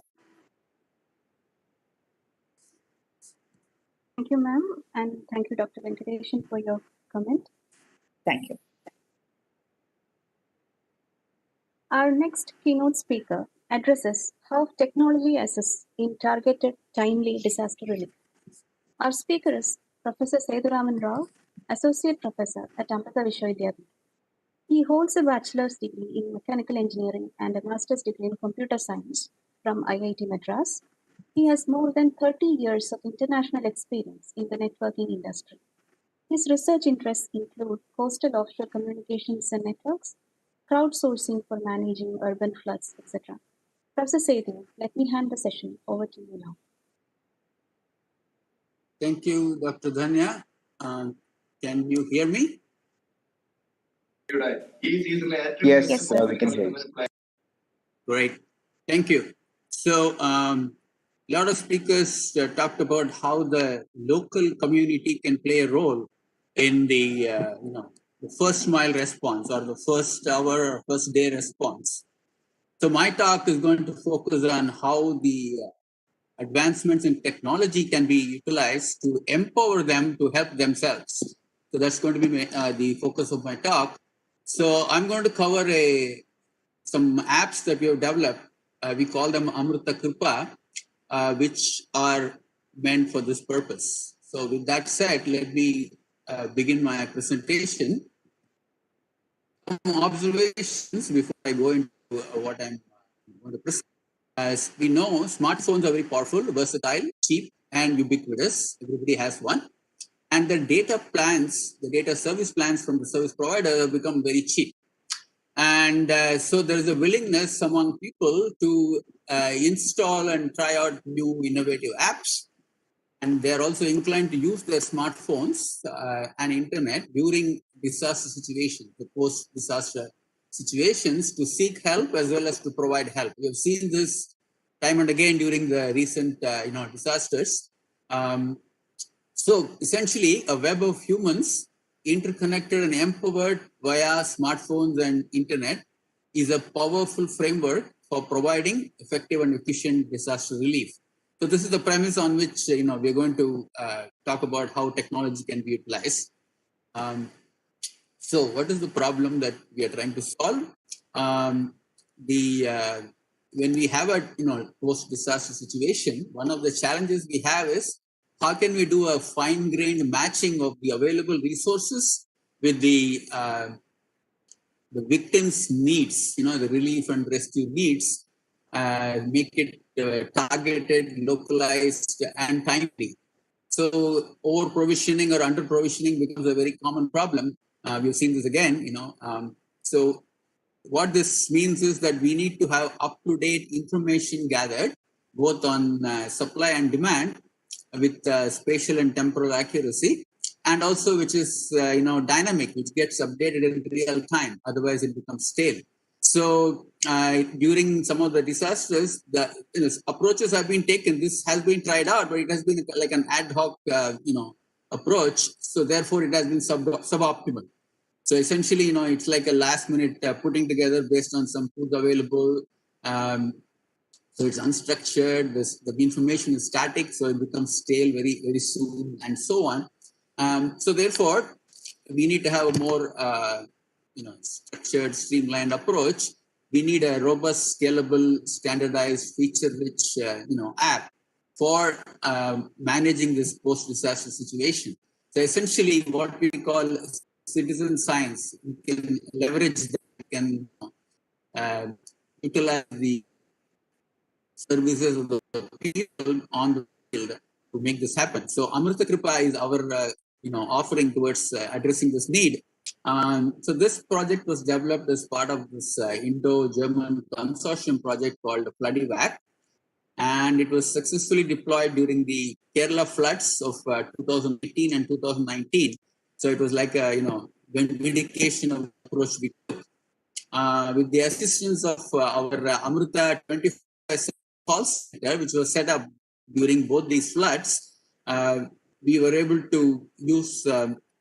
Thank you, ma'am, and thank you, Dr. Venkatesan, for your comment. Thank you. Our next keynote speaker addresses how technology assists in targeted, timely disaster relief. Our speaker is Professor Sethuraman Rao, Associate Professor at Amrita School. He holds a bachelor's degree in mechanical engineering and a master's degree in computer science from IIT Madras. He has more than 30 years of international experience in the networking industry. His research interests include coastal offshore communications and networks, crowdsourcing for managing urban floods, etc. Professor Sethu, let me hand the session over to you now. Thank you, Dr. Dhanya. Can you hear me? Yes, we can hear you. Great. Thank you. So, a lot of speakers talked about how the local community can play a role in the, the first mile response or the first hour or first day response. So my talk is going to focus on how the advancements in technology can be utilized to empower them to help themselves. So that's going to be the focus of my talk. So I'm going to cover some apps that we have developed. We call them Amrita Kripa, which are meant for this purpose. So with that said, let me begin my presentation. Some observations before I go into what I'm going to present. As we know, smartphones are very powerful, versatile, cheap, and ubiquitous. Everybody has one. And the data plans, the data service plans from the service provider have become very cheap. And so there is a willingness among people to install and try out new innovative apps. And they're also inclined to use their smartphones and internet during disaster situations, the post-disaster situations, to seek help as well as to provide help. We have seen this time and again during the recent disasters. So essentially, a web of humans interconnected and empowered via smartphones and internet is a powerful framework for providing effective and efficient disaster relief. So this is the premise on which we're going to talk about how technology can be utilized. So what is the problem that we are trying to solve? When we have a post-disaster situation, one of the challenges we have is how can we do a fine-grained matching of the available resources with the victims' needs, the relief and rescue needs, make it targeted, localized, and timely. So over-provisioning or under-provisioning becomes a very common problem. We've seen this again, So what this means is that we need to have up-to-date information gathered, both on supply and demand, with spatial and temporal accuracy, and also which is dynamic, which gets updated in real time. Otherwise, it becomes stale. So during some of the disasters, the approaches have been taken. This has been tried out, but it has been like an ad hoc, approach. So therefore, it has been suboptimal. So essentially, it's like a last minute putting together based on some tools available. So it's unstructured. The information is static, so it becomes stale very, very soon, and so on. So therefore, we need to have a more structured, streamlined approach. We need a robust, scalable, standardized, feature-rich app for managing this post-disaster situation. So essentially, what we call citizen science, we can leverage that, we can utilize the services of the people on the field to make this happen. So Amrita Kripa is our offering towards addressing this need. So this project was developed as part of this Indo-German consortium project called FloodEvac, and it was successfully deployed during the Kerala floods of 2018 and 2019. So it was like a vindication of the approach we took. With the assistance of our Amrita 25 calls, which was set up during both these floods, we were able to use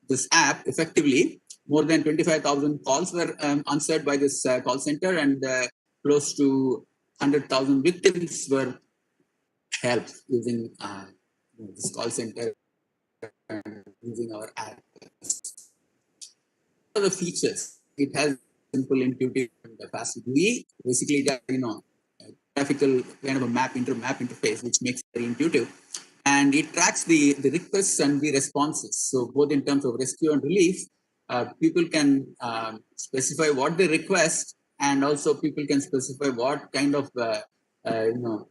this app effectively. More than 25,000 calls were answered by this call center, and close to 100,000 victims were helped using this call center using our app. What are the features? It has simple, intuitive, and fast GUI. Basically, it has, graphical kind of a map interface, which makes it very intuitive. And it tracks the requests and the responses. So both in terms of rescue and relief, people can specify what they request, and also people can specify what kind of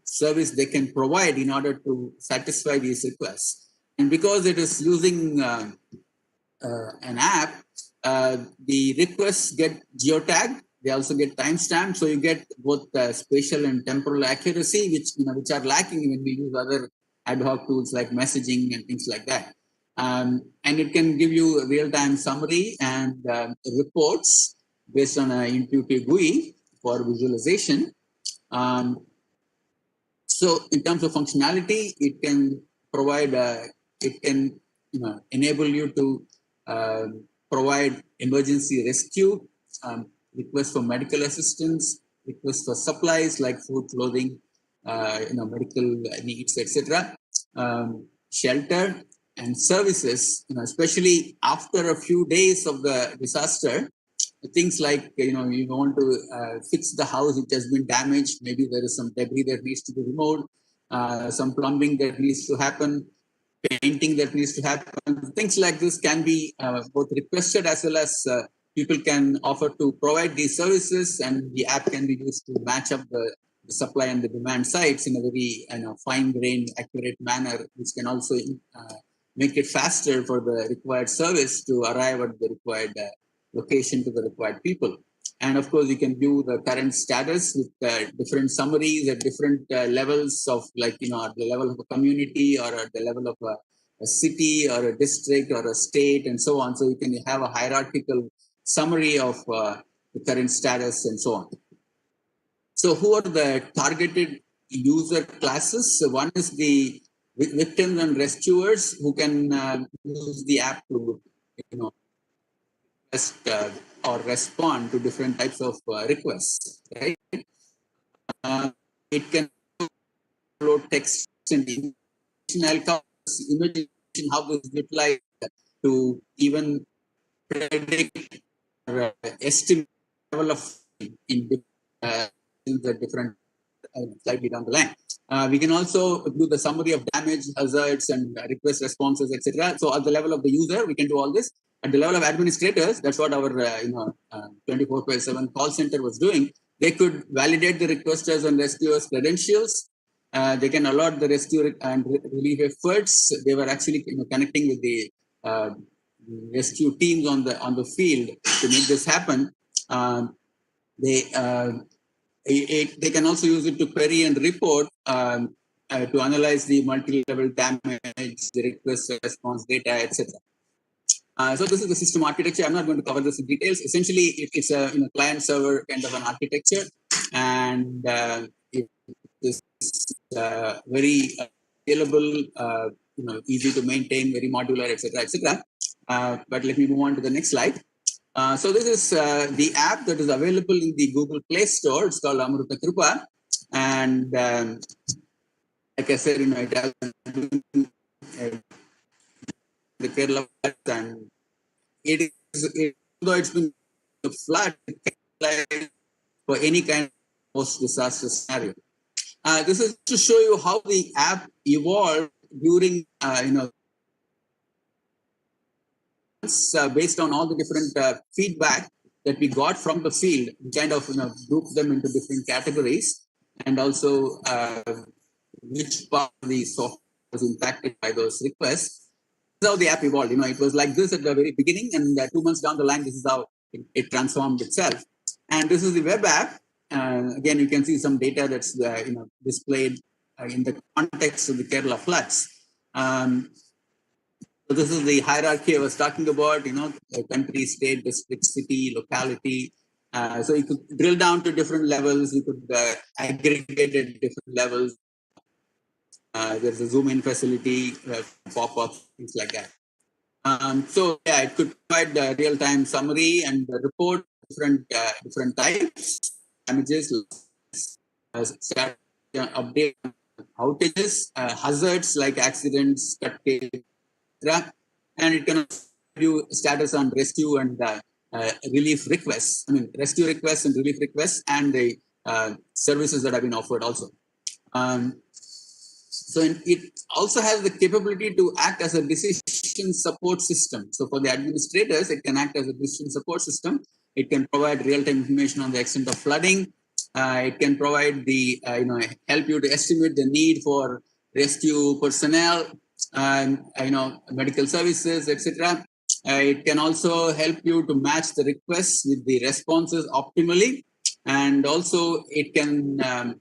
service they can provide in order to satisfy these requests. And because it is using an app, the requests get geotagged. They also get timestamped, so you get both spatial and temporal accuracy, which are lacking when we use other ad hoc tools like messaging and things like that. And it can give you a real-time summary and reports based on an intuitive GUI for visualization. So in terms of functionality, it can provide, enable you to provide emergency rescue, requests for medical assistance, requests for supplies like food, clothing, medical needs, etc., shelter and services, especially after a few days of the disaster. Things like, you want to fix the house which has been damaged. Maybe there is some debris that needs to be removed, some plumbing that needs to happen, painting that needs to happen. Things like this can be both requested as well as people can offer to provide these services, and the app can be used to match up the supply and the demand sides in a very fine-grained, accurate manner, which can also make it faster for the required service to arrive at the required location to the required people. And of course, you can view the current status with different summaries at different levels of, at the level of a community or at the level of a city or a district or a state and so on. So you can have a hierarchical summary of the current status and so on. So who are the targeted user classes? So one is the victims and rescuers who can use the app to, or respond to different types of requests, right? It can upload text and imagine how this is utilized to even predict or estimate level of in the different slightly down the line. We can also do the summary of damage, hazards, and request responses, etc. So at the level of the user, we can do all this. At the level of administrators, that's what our 24/7 call center was doing. They could validate the requesters and rescuers' credentials. They can allot the rescue and relief efforts. They were actually connecting with the rescue teams on the field to make this happen. They can also use it to query and report to analyze the multi-level damage, the request response data, etc. So this is the system architecture. I'm not going to cover this in details. Essentially, it's a client-server kind of an architecture, and it is very scalable, easy to maintain, very modular, etc., etc. But let me move on to the next slide. So this is the app that is available in the Google Play Store. It's called Amrita Kripa, and like I said, it has the Kerala floods, and though it's been a flood for any kind of post-disaster scenario. This is to show you how the app evolved during, based on all the different feedback that we got from the field. We kind of grouped them into different categories, and also which part of the software was impacted by those requests. This is how the app evolved. It was like this at the very beginning, and 2 months down the line, this is how it transformed itself. And this is the web app. Again, you can see some data that's displayed in the context of the Kerala floods. So this is the hierarchy I was talking about. Country, state, district, city, locality. So you could drill down to different levels. You could aggregate at different levels. There's a zoom in facility, pop-up, things like that. So yeah, it could provide a real-time summary and report different types, damages, update outages, hazards like accidents, cut cable, etc. And it can give you status on rescue and relief requests. I mean, rescue requests and relief requests, and the services that have been offered also. So it also has the capability to act as a decision support system. So for the administrators, it can act as a decision support system. It can provide real-time information on the extent of flooding. It can provide the, help you to estimate the need for rescue personnel, medical services, etc. It can also help you to match the requests with the responses optimally. And also it can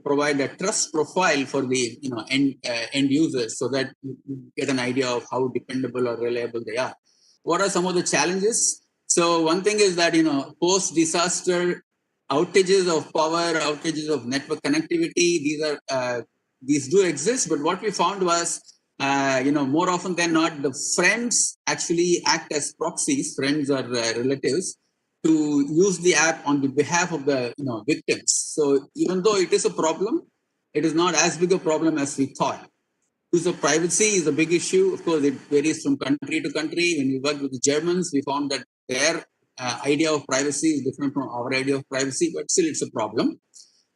provide a trust profile for the end users, so that you get an idea of how dependable or reliable they are. What are some of the challenges? So one thing is that post-disaster outages of power, outages of network connectivity, these do exist. But what we found was, more often than not, the friends actually act as proxies, friends or relatives, to use the app on the behalf of the victims. So even though it is a problem, it is not as big a problem as we thought. Use of privacy is a big issue. Of course, it varies from country to country. When we worked with the Germans, we found that their idea of privacy is different from our idea of privacy, but still it's a problem.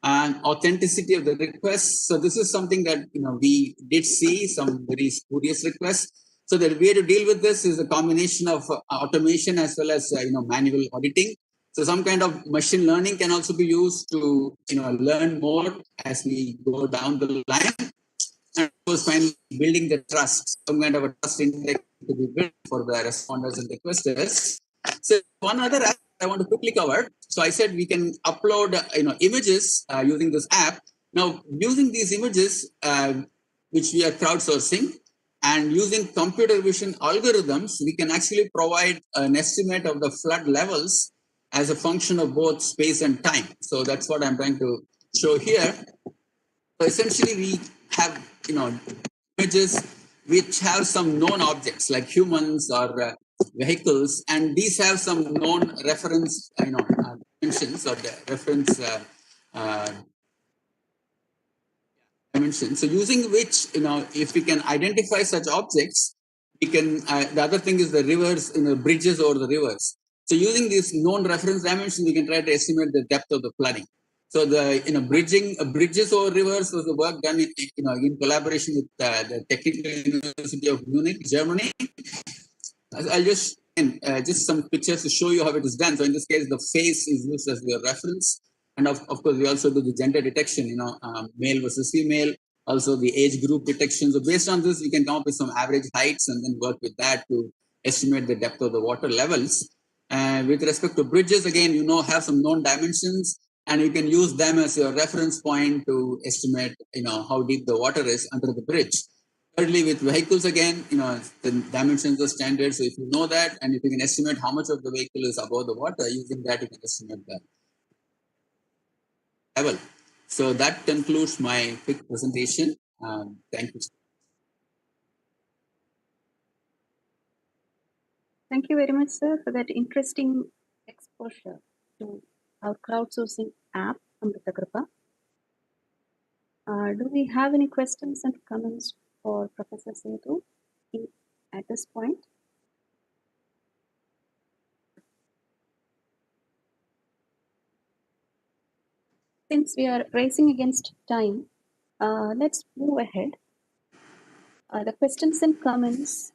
And authenticity of the requests. So this is something that we did see some very spurious requests. So the way to deal with this is a combination of automation as well as manual auditing. So some kind of machine learning can also be used to learn more as we go down the line. And of course, finally building the trust, some kind of a trust index to be built for the responders and requesters. So one other aspect I want to quickly cover. So I said we can upload images using this app. Now using these images, which we are crowdsourcing, and using computer vision algorithms, we can actually provide an estimate of the flood levels as a function of both space and time. So that's what I'm trying to show here. So essentially, we have images which have some known objects like humans or vehicles, and these have some known reference dimensions or the reference dimensions. So using which, if we can identify such objects, we can, the other thing is the rivers, bridges over the rivers. So using these known reference dimensions, we can try to estimate the depth of the flooding. So the, bridging bridges over rivers was the work done in collaboration with the Technical University of Munich, Germany. I'll just some pictures to show you how it is done. So in this case, the face is used as the reference. And of course, we also do the gender detection, male versus female, also the age group detection. So based on this, we can come up with some average heights and then work with that to estimate the depth of the water levels. With respect to bridges, again, have some known dimensions, and you can use them as your reference point to estimate, how deep the water is under the bridge. Thirdly, with vehicles, again, the dimensions are standard. So if you know that, and if you can estimate how much of the vehicle is above the water, using that, you can estimate the level. So that concludes my quick presentation. Thank you. Thank you very much, sir, for that interesting exposure to our crowdsourcing app, Amrita Kripa. Do we have any questions and comments for Professor Sethu at this point? Since we are racing against time, let's move ahead. The questions and comments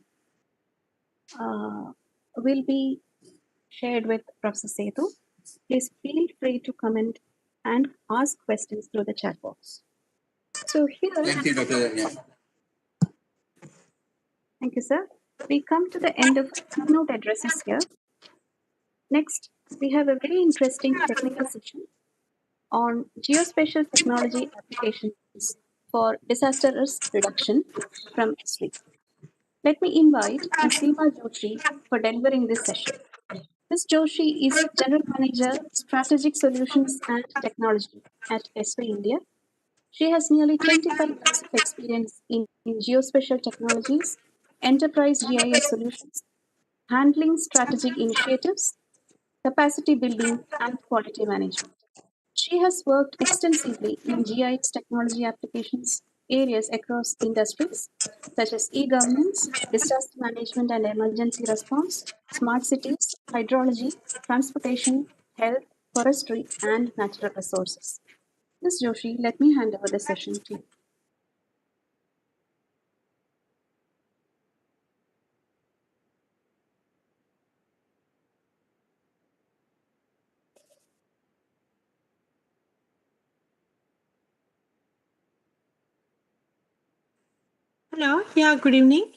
will be shared with Professor Sethu. Please feel free to comment and ask questions through the chat box. So here, thank you, Dr. Thank you, sir. We come to the end of keynote addresses here. Next, we have a very interesting technical session on geospatial technology applications for disaster risk reduction from Esri. Let me invite Ms. Seema Joshi for delivering this session. Ms. Joshi is General Manager, Strategic Solutions and Technology at Esri India. She has nearly 25 years of experience in geospatial technologies, enterprise GIS solutions, handling strategic initiatives, capacity building, and quality management. She has worked extensively in GIS technology applications, areas across industries such as e-governance, disaster management and emergency response, smart cities, hydrology, transportation, health, forestry, and natural resources. Ms. Joshi, let me hand over the session to you. Hello, yeah, good evening.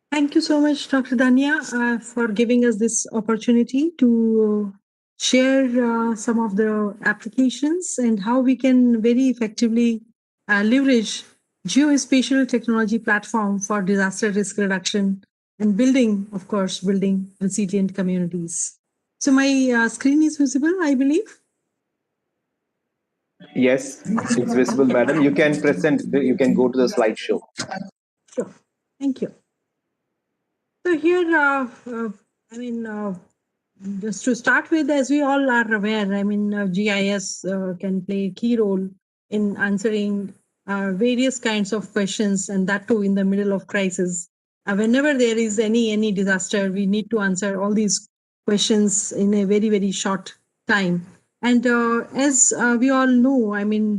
Thank you so much, Dr. Danya, for giving us this opportunity to share some of the applications and how we can very effectively leverage geospatial technology platform for disaster risk reduction and building, of course, building resilient communities. So my screen is visible, I believe. Yes, it's visible, madam. You can present, you can go to the slideshow. Sure, thank you. So here, just to start with, as we all are aware, GIS can play a key role in answering various kinds of questions, and that too in the middle of crisis. Whenever there is any disaster, we need to answer all these questions in a very, very short time. And as we all know,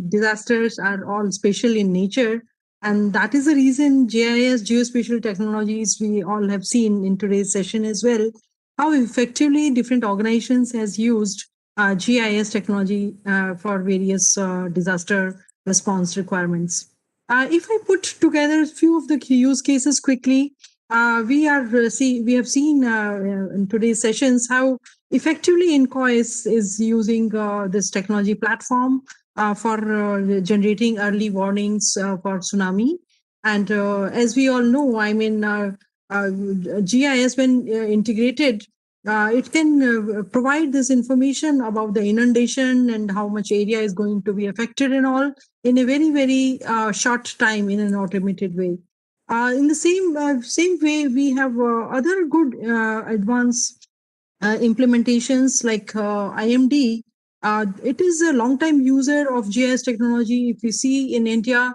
disasters are all special in nature. And that is the reason GIS, geospatial technologies, we all have seen in today's session as well, how effectively different organizations has used GIS technology for various disaster response requirements. If I put together a few of the key use cases quickly, we have seen in today's sessions how effectively INCOIS is using this technology platform for generating early warnings for tsunami. And as we all know, GIS, when integrated, it can provide this information about the inundation and how much area is going to be affected and all in a very, very short time in an automated way. In the same way, we have other good advanced implementations like IMD. It is a long-time user of GIS technology. If you see in India,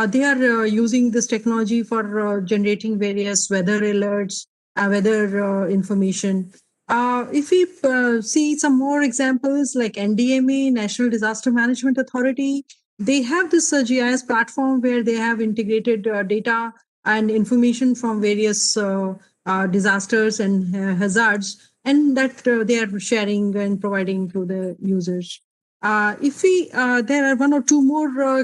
they are using this technology for generating various weather alerts, weather information. If we see some more examples like NDMA, National Disaster Management Authority, they have this GIS platform where they have integrated data and information from various disasters and hazards, and that they are sharing and providing to the users. There are one or two more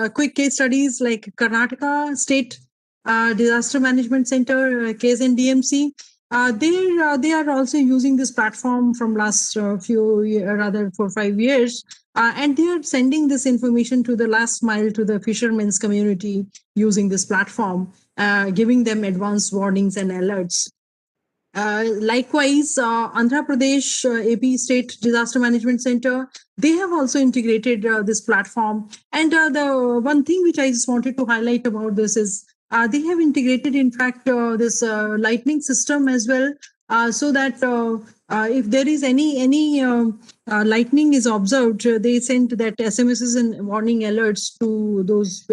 quick case studies like Karnataka State Disaster Management Center, KSNDMC. They are also using this platform from last 4 or 5 years, and they are sending this information to the last mile to the fishermen's community using this platform, giving them advanced warnings and alerts. Likewise, Andhra Pradesh AP State Disaster Management Center, they have also integrated this platform. And the one thing which I just wanted to highlight about this is they have integrated, in fact, this lightning system as well, so that if there is any lightning is observed, they send that SMSs and warning alerts to those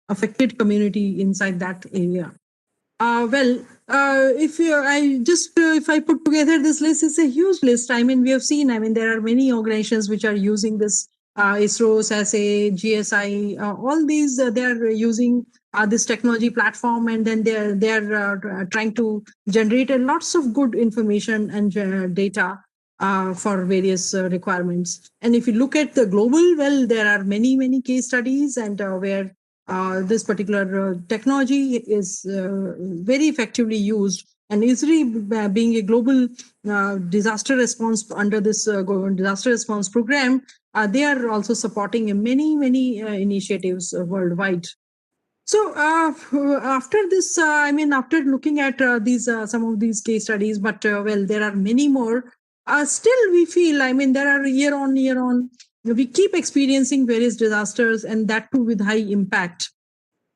affected community inside that area. If I put together this list, it's a huge list. We have seen, there are many organizations which are using this, ISRO, SASA, GSI, all these, they are using this technology platform, and then they are trying to generate lots of good information and data for various requirements. And if you look at the global, there are many case studies and where this particular technology is very effectively used. And Esri, being a global disaster response under this disaster response program, they are also supporting many initiatives worldwide. So after this, after looking at these some of these case studies, but there are many more. Still, we feel, there are year on, we keep experiencing various disasters, and that too with high impact,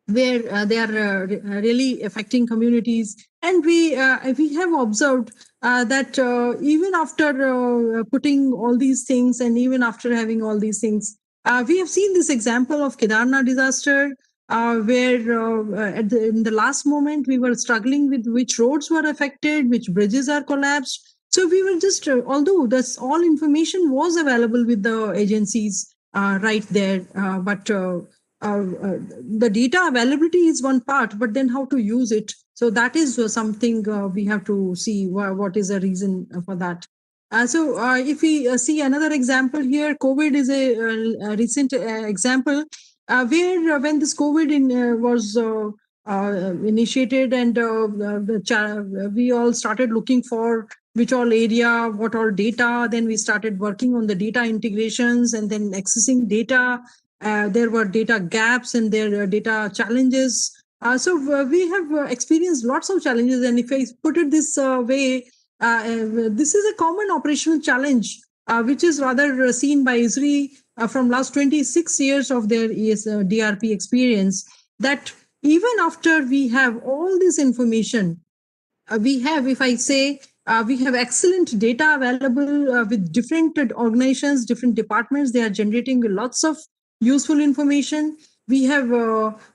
where they are really affecting communities. And we have observed that even after putting all these things, and even after having all these things, We have seen this example of Kedarnath disaster, where in the last moment we were struggling with which roads were affected, which bridges are collapsed. So we were just, although this all information was available with the agencies right there, but the data availability is one part, but then how to use it. So that is something we have to see what is the reason for that. So if we see another example here, COVID is a recent example where when this COVID was initiated and we all started looking for which all area, what all data, then we started working on the data integrations and then accessing data. There were data gaps and there were data challenges. So we have experienced lots of challenges, and if I put it this way, this is a common operational challenge, which is rather seen by Esri from last 26 years of their DRP experience, that even after we have all this information, we have, if I say, we have excellent data available with different organizations, different departments. They are generating lots of useful information. We have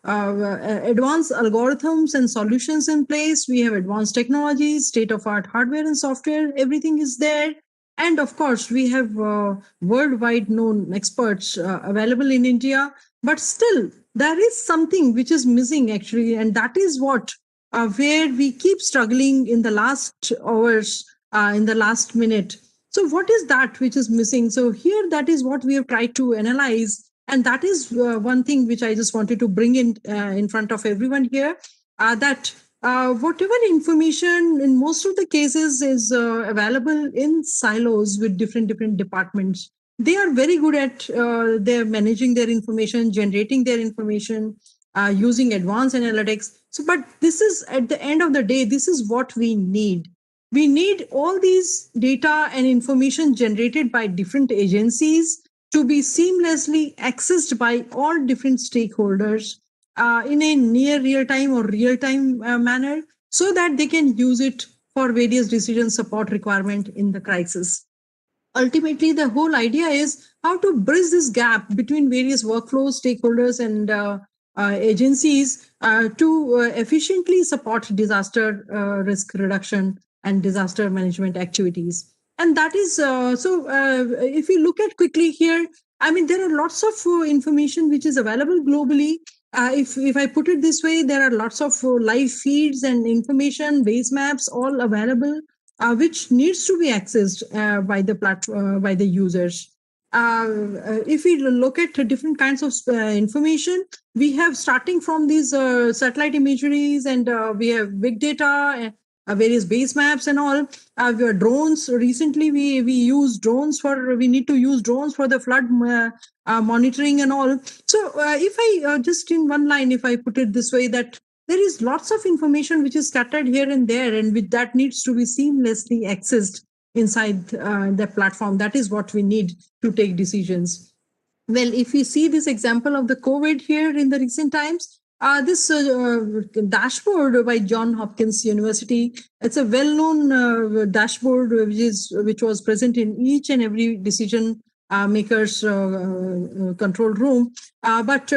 advanced algorithms and solutions in place. We have advanced technologies, state-of-art hardware and software. Everything is there. And of course, we have worldwide known experts available in India. But still, there is something which is missing, actually. And that is what where we keep struggling in the last hours, in the last minute. So what is that which is missing? So here, that is what we have tried to analyze. And that is one thing which I just wanted to bring in front of everyone here, that whatever information in most of the cases is available in silos with different departments. They are very good at their managing their information, generating their information, using advanced analytics. So, but this is, at the end of the day, this is what we need. We need all these data and information generated by different agencies to be seamlessly accessed by all different stakeholders in a near real-time or real-time manner, so that they can use it for various decision support requirement in the crisis. Ultimately, the whole idea is how to bridge this gap between various workflows, stakeholders, and agencies to efficiently support disaster risk reduction and disaster management activities. And that is, if we look at quickly here, I mean, there are lots of information which is available globally. If I put it this way, there are lots of live feeds and information, base maps, all available, which needs to be accessed by the platform, by the users. If we look at different kinds of information, we have, starting from these satellite imageries, and we have big data, various base maps and all. We have drones. Recently, we use drones we need to use drones for the flood monitoring and all. So if I just in one line, if I put it this way, that there is lots of information which is scattered here and there, and which that needs to be seamlessly accessed inside the platform. That is what we need to take decisions. Well, if we see this example of the COVID here in the recent times, this dashboard by Johns Hopkins University, it's a well-known dashboard which was present in each and every decision maker's control room. But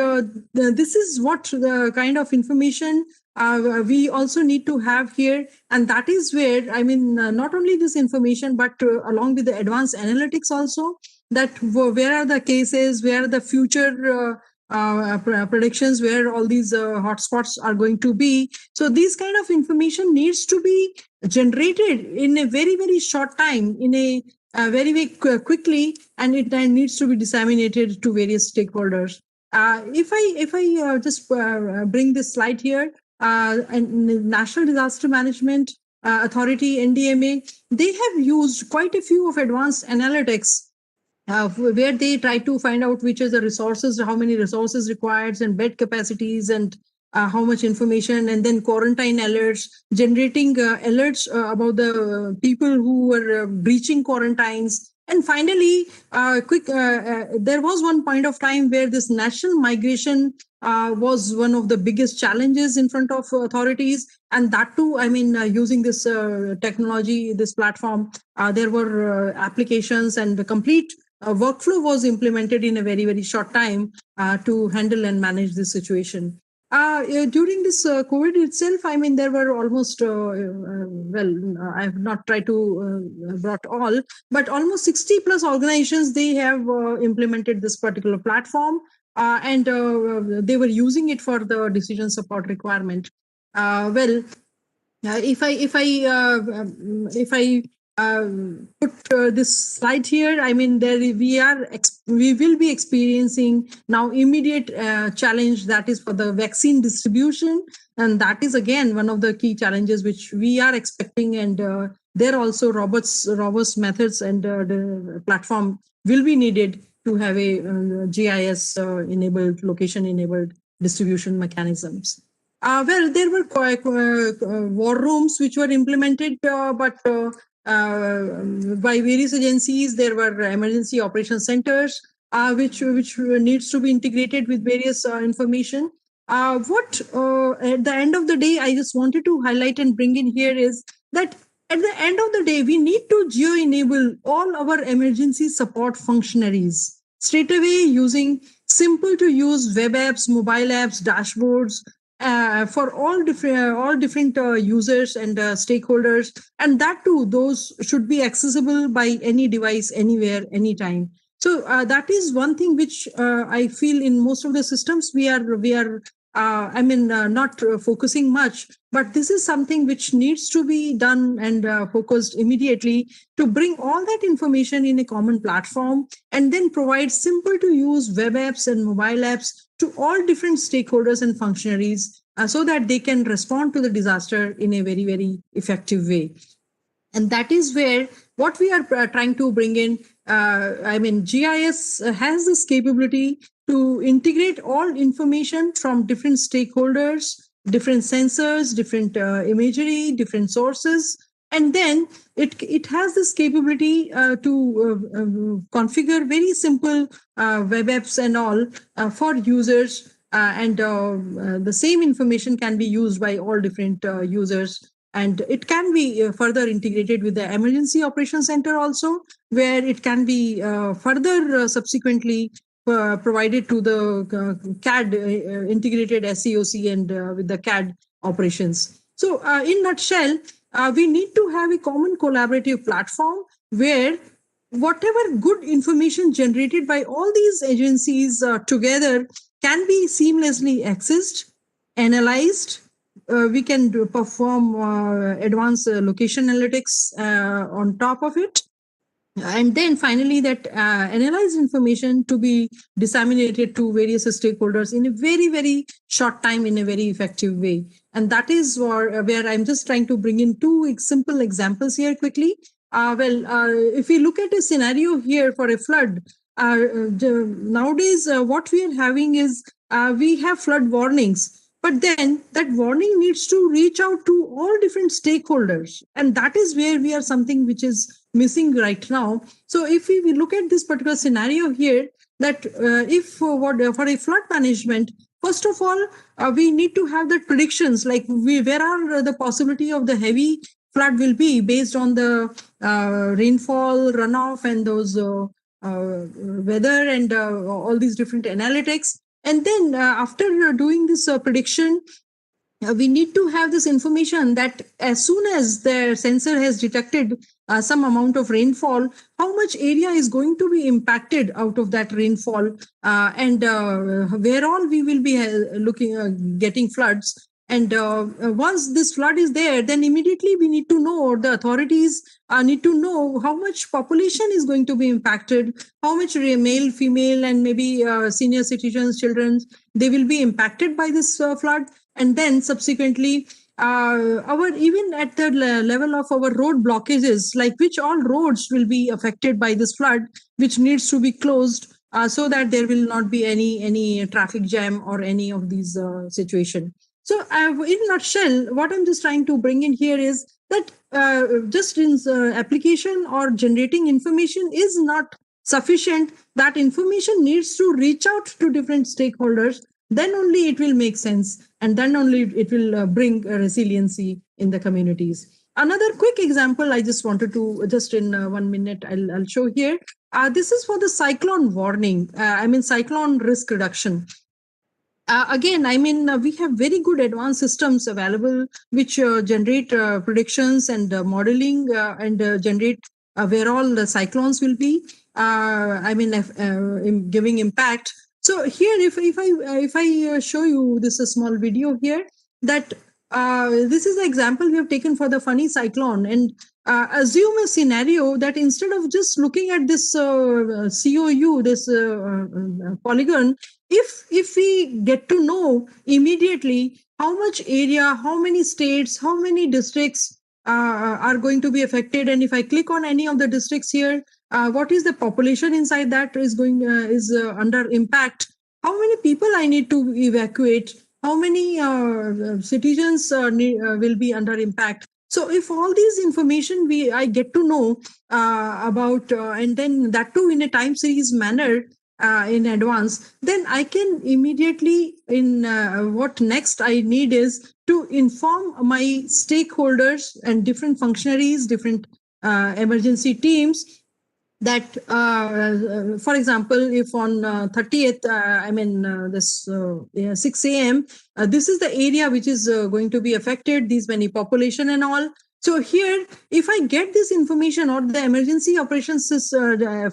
this is what the kind of information we also need to have here. And that is where, I mean, not only this information, but along with the advanced analytics also, that where are the cases, where are the future predictions, where all these hotspots are going to be. So these kind of information needs to be generated in a very, very short time, in a very, very quickly, and it needs to be disseminated to various stakeholders. If I just bring this slide here, and National Disaster Management Authority, NDMA, they have used quite a few of advanced analytics where they try to find out which are the resources, how many resources required, and bed capacities, and how much information, and then quarantine alerts, generating alerts about the people who were breaching quarantines. And finally, there was one point of time where this national migration was one of the biggest challenges in front of authorities. And that too, I mean, using this technology, this platform, there were applications and the complete workflow was implemented in a very, very short time to handle and manage this situation. During this COVID itself, I mean, there were almost, I have not tried to brought all, but almost 60 plus organizations, they have implemented this particular platform and they were using it for the decision support requirement. If I put this slide here, I mean, we will be experiencing now immediate challenge, that is for the vaccine distribution, and that is again one of the key challenges which we are expecting, and there also robust methods and the platform will be needed to have a GIS enabled, location enabled distribution mechanisms. There were war rooms which were implemented, but by various agencies. There were emergency operation centers, which needs to be integrated with various information. At the end of the day, I just wanted to highlight and bring in here is that at the end of the day, we need to geo-enable all our emergency support functionaries straight away using simple to use web apps, mobile apps, dashboards, for all different users and stakeholders, and that too, those should be accessible by any device, anywhere, anytime. So that is one thing which I feel in most of the systems we are not focusing much, but this is something which needs to be done and focused immediately to bring all that information in a common platform and then provide simple to use web apps and mobile apps to all different stakeholders and functionaries so that they can respond to the disaster in a very, very effective way. And that is where what we are trying to bring in, GIS has this capability to integrate all information from different stakeholders, different sensors, different imagery, different sources. And then it has this capability to configure very simple web apps and all for users. The same information can be used by all different users. And it can be further integrated with the Emergency Operations Center also, where it can be further subsequently provided to the CAD integrated SCOC and with the CAD operations. So in nutshell, we need to have a common collaborative platform where whatever good information generated by all these agencies together can be seamlessly accessed, analyzed. We can perform advanced location analytics on top of it. And then finally that analyzed information to be disseminated to various stakeholders in a very, very short time in a very effective way. And that is where I'm just trying to bring in two simple examples here quickly. If we look at a scenario here for a flood, nowadays what we are having is we have flood warnings. But then that warning needs to reach out to all different stakeholders. And that is where we are something which is missing right now. So if we look at this particular scenario here, that for a flood management, first of all, we need to have the predictions, like where are the possibility of the heavy flood will be based on the rainfall, runoff, and those weather and all these different analytics. And then after doing this prediction, we need to have this information that as soon as the sensor has detected some amount of rainfall, how much area is going to be impacted out of that rainfall and where all we will be getting floods. And once this flood is there, then immediately we need to know, or the authorities need to know how much population is going to be impacted, how much male, female, and maybe senior citizens, children, they will be impacted by this flood. And then subsequently, even at the level of our road blockages, like which all roads will be affected by this flood, which needs to be closed so that there will not be any traffic jam or any of these situations. So in a nutshell, what I'm just trying to bring in here is that just in application or generating information is not sufficient. That information needs to reach out to different stakeholders. Then only it will make sense. And then only it will bring resiliency in the communities. Another quick example I just wanted to, just in 1 minute, I'll show here. This is for the cyclone warning, cyclone risk reduction. Again, we have very good advanced systems available which generate predictions and modeling and generate where all the cyclones will be, giving impact. So here, if I show you this a small video here, that this is the example we have taken for the funny cyclone, and assume a scenario that instead of just looking at this COU, this polygon, if we get to know immediately how much area, how many states, how many districts are going to be affected, and if I click on any of the districts here, what is the population inside that is under impact, how many people I need to evacuate, how many citizens will be under impact. So if all these information I get to know about, and then that too in a time series manner in advance, then I can immediately what next I need is to inform my stakeholders and different functionaries, different emergency teams, that for example, if on 30th this 6 a.m. This is the area which is going to be affected, these many population and all. So here, if I get this information, or the emergency operations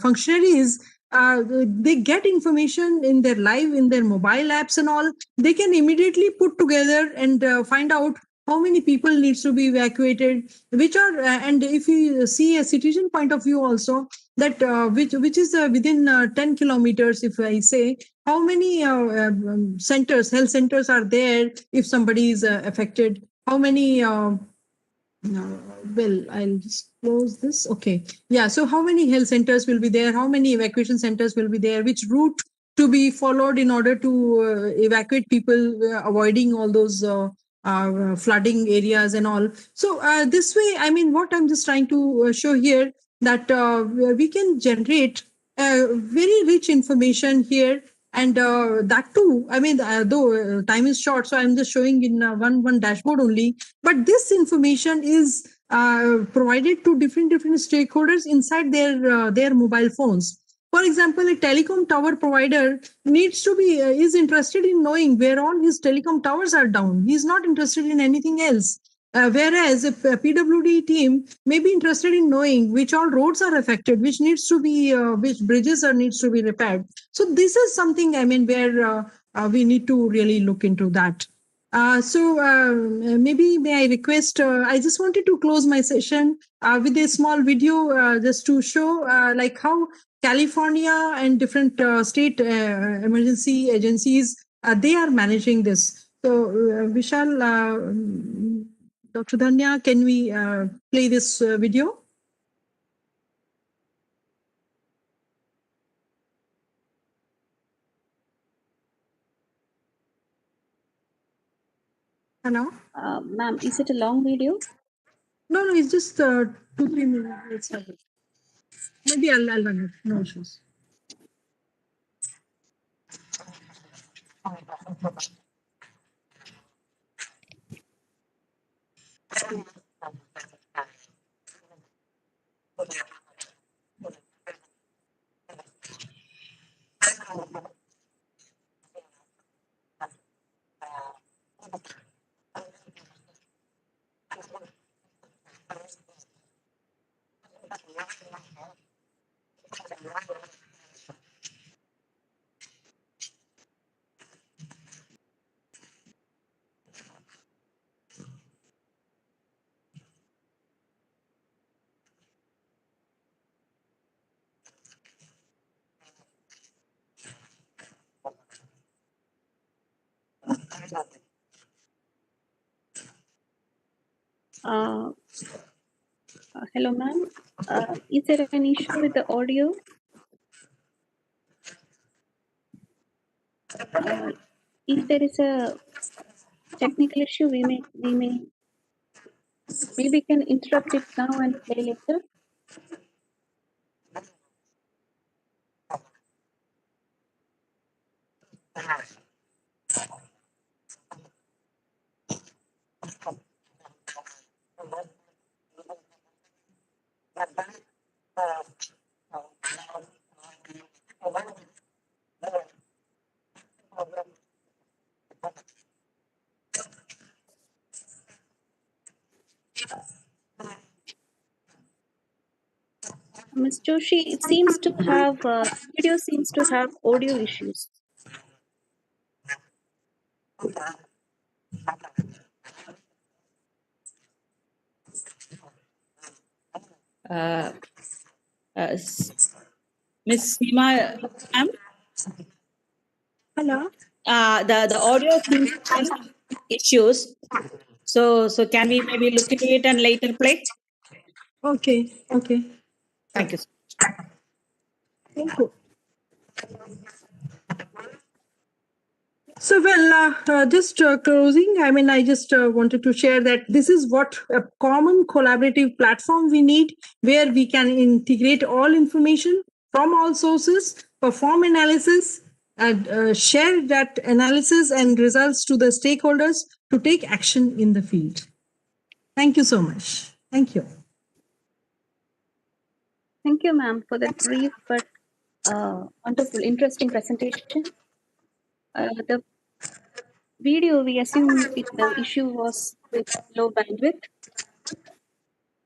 functionaries, they get information in their mobile apps and all, they can immediately put together and find out how many people needs to be evacuated, which are and if you see a citizen point of view also, that which is within 10 kilometers, if I say how many health centers are there if somebody is affected, how many well, I'll just close this. Okay. Yeah. So how many health centers will be there? How many evacuation centers will be there? Which route to be followed in order to evacuate people, avoiding all those flooding areas and all. So this way, what I'm just trying to show here, that we can generate very rich information here. And that too, though time is short, so I'm just showing in one dashboard only. But this information is provided to different stakeholders inside their mobile phones. For example, a telecom tower provider needs to be is interested in knowing where all his telecom towers are down. He's not interested in anything else. Whereas a PWD team may be interested in knowing which all roads are affected, which needs to be, which bridges needs to be repaired. So this is something, where we need to really look into that. Maybe may I request, I just wanted to close my session with a small video just to show like how California and different state emergency agencies, they are managing this. So Vishal, Dr. Dhanya, can we play this video? Hello? Ma'am, is it a long video? No, it's just 2-3 minutes. Maybe I'll run it. No issues. Hello, ma'am. Is there an issue with the audio? If there is a technical issue, we may maybe can interrupt it now and play later. Ms. Joshi, it seems to have, video seems to have audio issues. Miss Seema, ma'am? Hello? The audio seems to have some issues. So can we maybe look into it and later play? Okay, okay. Thank you. Thank you. So, well, just closing, I mean, I just wanted to share that this is what a common collaborative platform we need, where we can integrate all information from all sources, perform analysis, and share that analysis and results to the stakeholders to take action in the field. Thank you so much. Thank you. Thank you, ma'am, for that brief but wonderful, interesting presentation. The video, we assume the issue was with low bandwidth.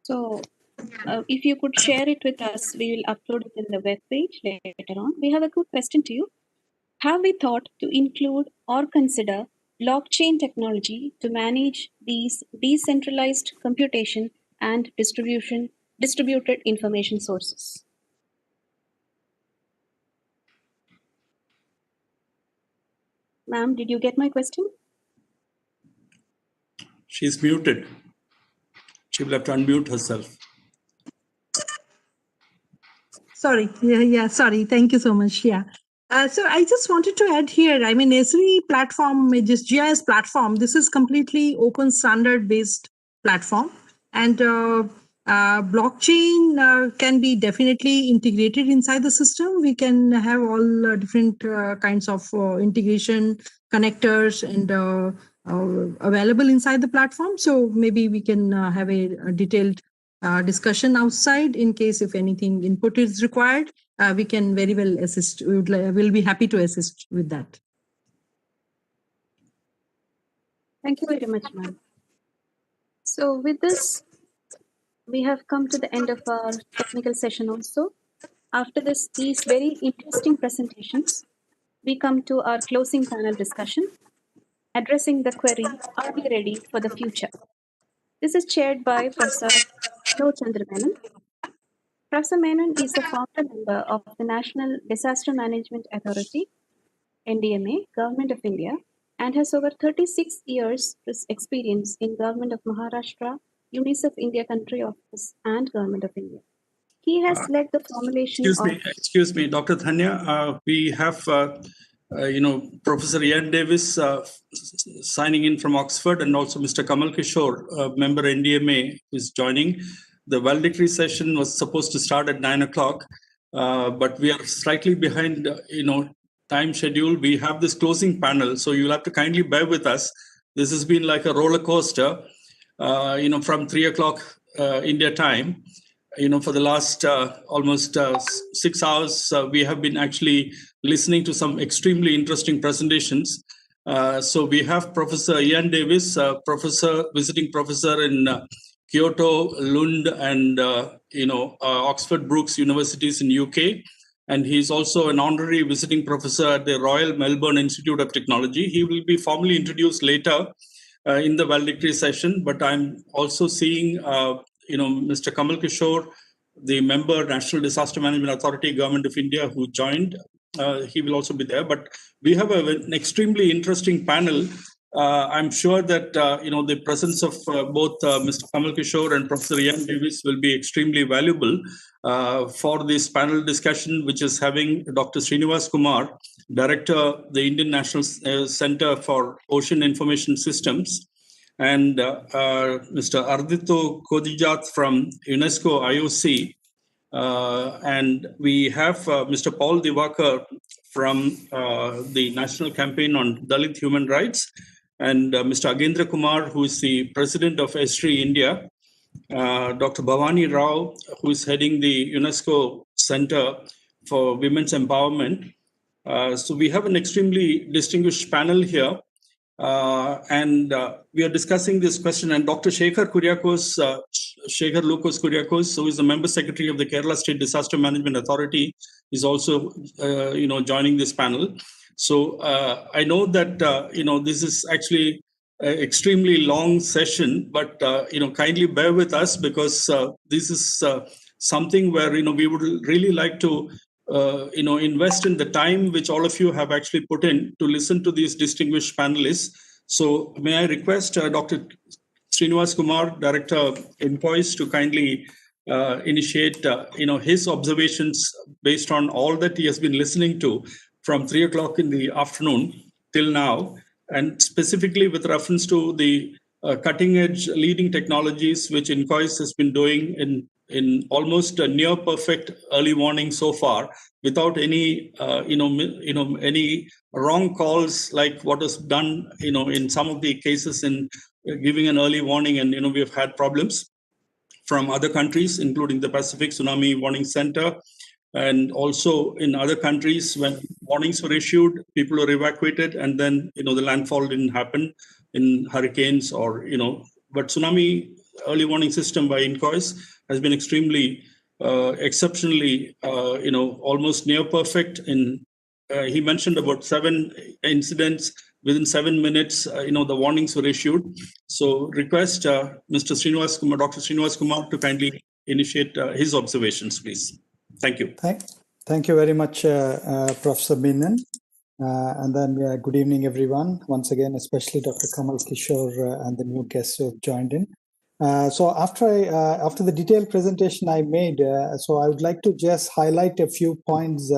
So if you could share it with us, we will upload it in the web page later on. We have a good question to you. Have we thought to include or consider blockchain technology to manage these decentralized computation and distributed information sources? Ma'am, did you get my question? She's muted. She will have to unmute herself. Sorry. Yeah, sorry. Thank you so much. Yeah. So I just wanted to add here, I mean, Esri platform, just GIS platform, this is completely open standard based platform. And blockchain can be definitely integrated inside the system. We can have all different kinds of integration connectors and available inside the platform. So maybe we can have a detailed discussion outside in case if anything input is required. We can very well assist. We'll be happy to assist with that. Thank you very much, ma'am. So with this, we have come to the end of our technical session also. After these very interesting presentations, we come to our closing panel discussion, addressing the query, are we ready for the future? This is chaired by Professor Chandra Menon. Professor Menon is a founder member of the National Disaster Management Authority, NDMA, Government of India, and has over 36 years experience in Government of Maharashtra, UNICEF India Country Office, and Government of India. He has led the formulation Excuse me, Dr. Thanya. We have, Professor Ian Davis signing in from Oxford, and also Mr. Kamal Kishore, member NDMA, is joining. The valedictory session was supposed to start at 9 o'clock, but we are slightly behind, time schedule. We have this closing panel, so you'll have to kindly bear with us. This has been like a roller coaster, from 3 o'clock India time. For the last almost 6 hours, we have been actually listening to some extremely interesting presentations. So we have Professor Ian Davis, visiting professor in Kyoto, Lund, and Oxford Brookes Universities in UK. And he's also an honorary visiting professor at the Royal Melbourne Institute of Technology. He will be formally introduced later in the valedictory session, but I'm also seeing Mr. Kamal Kishore, the member, National Disaster Management Authority, Government of India, who joined. He will also be there. But we have an extremely interesting panel. I'm sure that the presence of both Mr. Kamal Kishore and Professor Ian Davis will be extremely valuable for this panel discussion, which is having Dr. Srinivas Kumar, Director, the Indian National Center for Ocean Information Systems, and Mr. Ardito Kodijat from UNESCO IOC. And we have Mr. Paul Divakar from the National Campaign on Dalit Human Rights, and Mr. Agendra Kumar, who is the president of Esri India, Dr. Bhavani Rao, who is heading the UNESCO Center for Women's Empowerment. So we have an extremely distinguished panel here. And we are discussing this question, and Dr. Shekhar Kuriakose Shekhar Lucas Kuriakos, who is the member secretary of the Kerala State Disaster Management Authority, is also joining this panel. So I know that this is actually an extremely long session, but kindly bear with us, because this is something where we would really like to invest in the time which all of you have actually put in to listen to these distinguished panelists. So may I request Dr. Srinivas Kumar, Director of INCOIS, to kindly initiate his observations based on all that he has been listening to from 3 o'clock in the afternoon till now, and specifically with reference to the cutting edge leading technologies which INCOIS has been doing in almost a near perfect early warning so far, without any any wrong calls like what was done in some of the cases in giving an early warning, and we have had problems from other countries, including the Pacific Tsunami Warning Center. And also in other countries, when warnings were issued, people were evacuated, and then the landfall didn't happen in hurricanes or but tsunami early warning system by INCOIS has been extremely exceptionally almost near perfect. In he mentioned about 7 incidents within 7 minutes. The warnings were issued. So request Mr. Srinivas Kumar, Dr. Srinivas Kumar, to kindly initiate his observations, please. Thank you. Thank you very much, Professor Menon. And then good evening, everyone. Once again, especially Dr. Kamal Kishore and the new guests who have joined in. So after the detailed presentation I made, so I would like to just highlight a few points,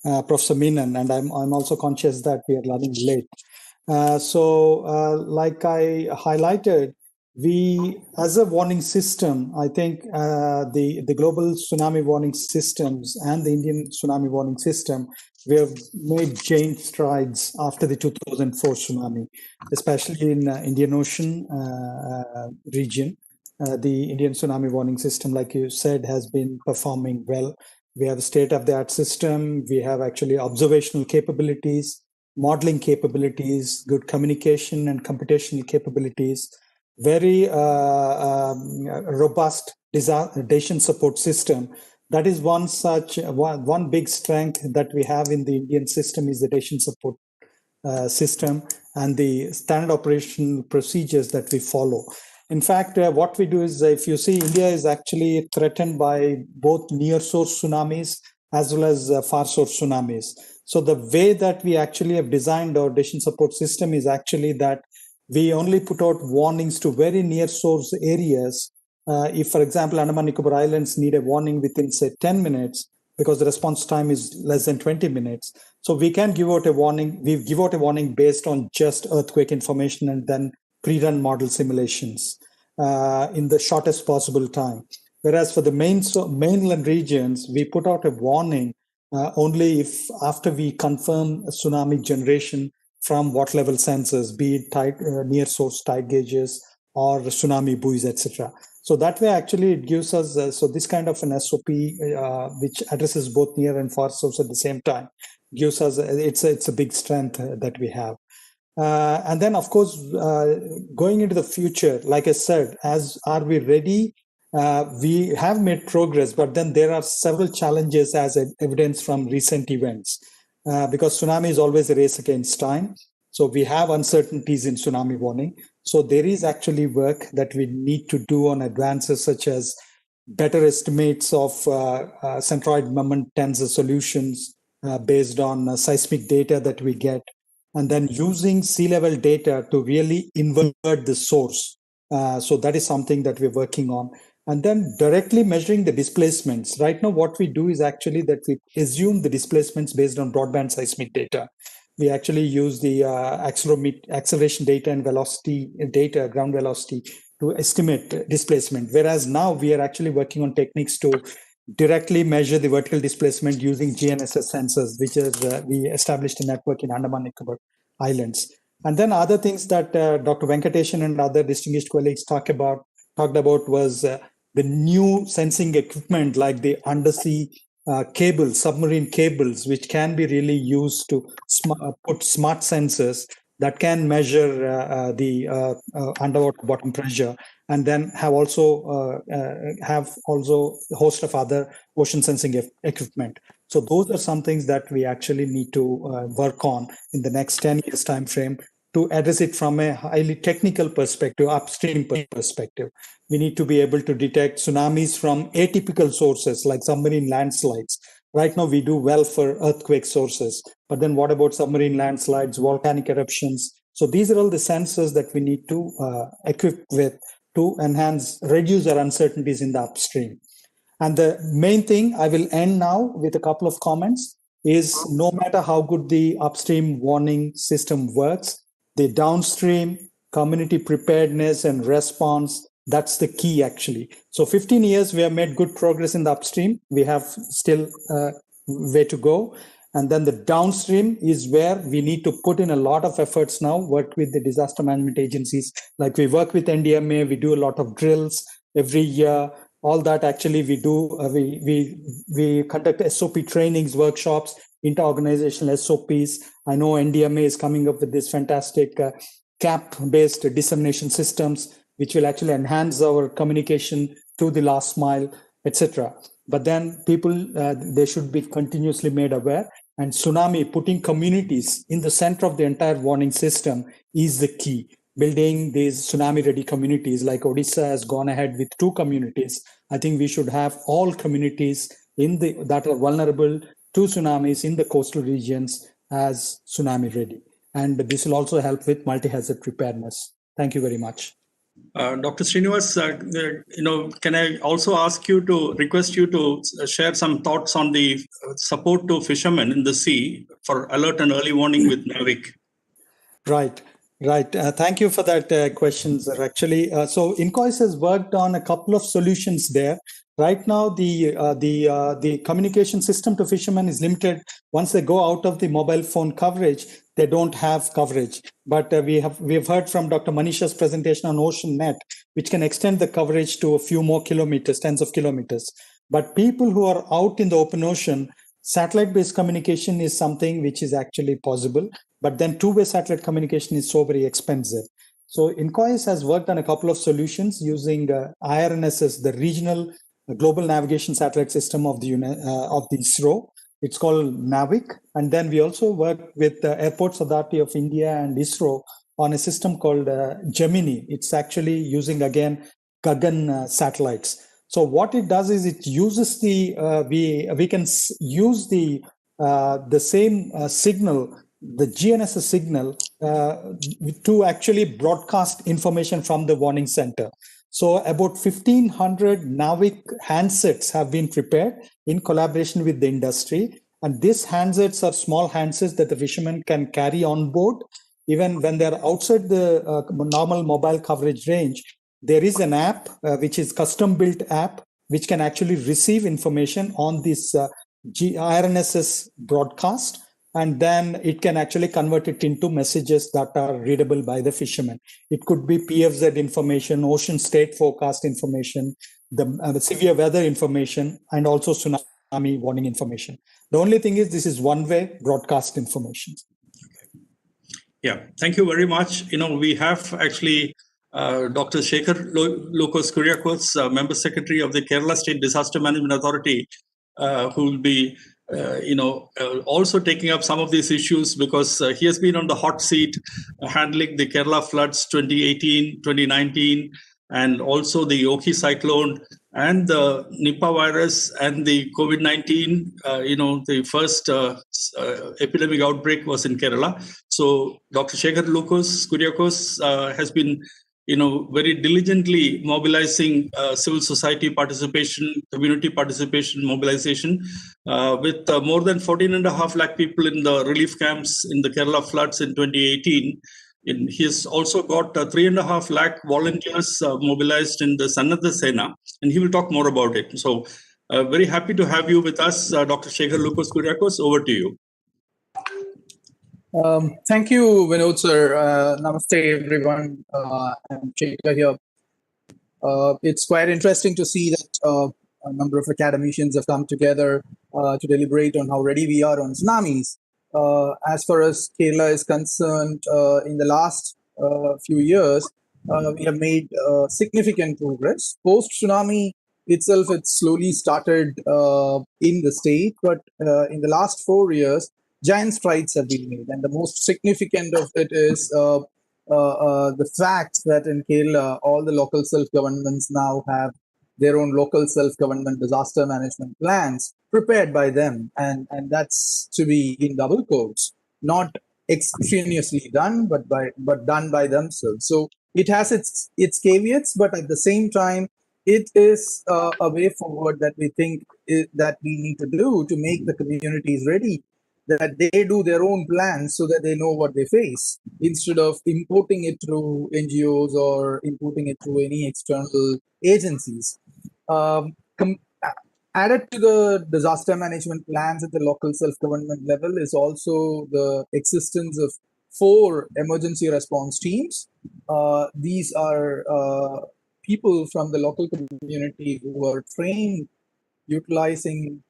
Professor Menon, and I'm also conscious that we are running late. Like I highlighted, we, as a warning system, I think the global tsunami warning systems and the Indian tsunami warning system, we have made giant strides after the 2004 tsunami, especially in Indian Ocean region. The Indian tsunami warning system, like you said, has been performing well. We have a state-of-the-art system. We have actually observational capabilities, modeling capabilities, good communication and computational capabilities, very robust decision support system. That is one big strength that we have in the Indian system is the decision support system and the standard operational procedures that we follow. In fact, what we do is, if you see, India is actually threatened by both near source tsunamis as well as far source tsunamis. So the way that we actually have designed our decision support system is actually that we only put out warnings to very near source areas. If, for example, Andaman Nicobar Islands need a warning within, say, 10 minutes, because the response time is less than 20 minutes. So we can give out a warning. We give out a warning based on just earthquake information and then pre-run model simulations in the shortest possible time. Whereas for the mainland regions, we put out a warning only if after we confirm a tsunami generation from what level sensors, be it near source tide gauges or tsunami buoys, etc. So that way, actually, it gives us so this kind of an SOP, which addresses both near and far source at the same time, gives us it's a big strength that we have. And then, of course, going into the future, like I said, are we ready? We have made progress, but then there are several challenges as evidence from recent events. Because tsunami is always a race against time. So we have uncertainties in tsunami warning. So there is actually work that we need to do on advances such as better estimates of centroid moment tensor solutions based on seismic data that we get, and then using sea level data to really invert the source. So that is something that we're working on. And then directly measuring the displacements. Right now, what we do is actually that we assume the displacements based on broadband seismic data. We actually use the acceleration data and velocity data, ground velocity, to estimate displacement. Whereas now we are actually working on techniques to directly measure the vertical displacement using GNSS sensors, which is we established a network in Andaman Nicobar Islands. And then other things that Dr. Venkatesan and other distinguished colleagues talked about was the new sensing equipment like the undersea cables, submarine cables, which can be really used to put smart sensors that can measure the underwater bottom pressure, and then have also a host of other ocean sensing equipment. So those are some things that we actually need to work on in the next 10 years time frame to address it from a highly technical perspective, upstream perspective. We need to be able to detect tsunamis from atypical sources like submarine landslides. Right now, we do well for earthquake sources, but then what about submarine landslides, volcanic eruptions? So these are all the sensors that we need to equip with to reduce our uncertainties in the upstream. And the main thing, I will end now with a couple of comments, is no matter how good the upstream warning system works, the downstream community preparedness and response, that's the key actually. So 15 years, we have made good progress in the upstream. We have still way to go. And then the downstream is where we need to put in a lot of efforts now, work with the disaster management agencies. Like we work with NDMA, we do a lot of drills every year. All that actually we do, we conduct SOP trainings, workshops, inter-organizational SOPs. I know NDMA is coming up with this fantastic CAP-based dissemination systems, which will actually enhance our communication to the last mile, etc. But then people, they should be continuously made aware. And tsunami, putting communities in the center of the entire warning system is the key. Building these tsunami-ready communities, like Odisha has gone ahead with 2 communities. I think we should have all communities that are vulnerable to tsunamis in the coastal regions as tsunami-ready. And this will also help with multi-hazard preparedness. Thank you very much. Dr. Srinivas, can I also request you to share some thoughts on the support to fishermen in the sea for alert and early warning with NAVIC? Right. Thank you for that question, sir. Actually, so INCOIS has worked on a couple of solutions there. Right now, the communication system to fishermen is limited. Once they go out of the mobile phone coverage, they don't have coverage. But we have heard from Dr. Manisha's presentation on OceanNet, which can extend the coverage to a few more kilometers, tens of kilometers. But people who are out in the open ocean, satellite-based communication is something which is actually possible. But then two-way satellite communication is so very expensive. So INCOIS has worked on a couple of solutions using IRNSS, the regional global navigation satellite system of the ISRO. It's called NAVIC. And then we also work with the Airports Authority of India and ISRO on a system called Gemini. It's actually using, again, Gagan satellites. So what it does is it uses we can use the same signal, the GNSS signal, to actually broadcast information from the warning center. So about 1,500 NAVIC handsets have been prepared in collaboration with the industry. And these handsets are small handsets that the fishermen can carry on board. Even when they're outside the normal mobile coverage range, there is an app, which is custom-built app, which can actually receive information on this IRNSS broadcast. And then it can actually convert it into messages that are readable by the fishermen. It could be PFZ information, ocean state forecast information, the severe weather information, and also tsunami warning information. The only thing is this is one-way broadcast information. Yeah, thank you very much. We have actually Dr. Shekhar Lokos Kuriakos, Member Secretary of the Kerala State Disaster Management Authority, who will be also taking up some of these issues because he has been on the hot seat handling the Kerala floods 2018, 2019, and also the Oki cyclone and the Nipah virus and the COVID-19. The first epidemic outbreak was in Kerala. So Dr. Shekhar Lokos Kuriakos has been very diligently mobilizing civil society participation, community participation, mobilization with more than 14.5 lakh people in the relief camps in the Kerala floods in 2018. He has also got 3.5 lakh volunteers mobilized in the Sannadha Sena, and he will talk more about it. So very happy to have you with us, Dr. Shekhar Lokos Kuriakos. Over to you. Thank you, Vinod sir. Namaste, everyone. I'm Shekhar here. It's quite interesting to see that a number of academicians have come together to deliberate on how ready we are on tsunamis. as far as Kerala is concerned, in the last few years, we have made significant progress. Post-tsunami itself, it slowly started in the state, but in the last 4 years, giant strides have been made. And the most significant of it is the fact that in Kerala, all the local self-governments now have their own local self-government disaster management plans prepared by them, and that's to be in double quotes, not extraneously done, but done by themselves. So it has its caveats, but at the same time, it is a way forward that we think that we need to do to make the communities ready, that they do their own plans so that they know what they face, instead of importing it through NGOs or importing it through any external agencies. Added to the disaster management plans at the local self-government level is also the existence of 4 emergency response teams. These are people from the local community who are trained utilizing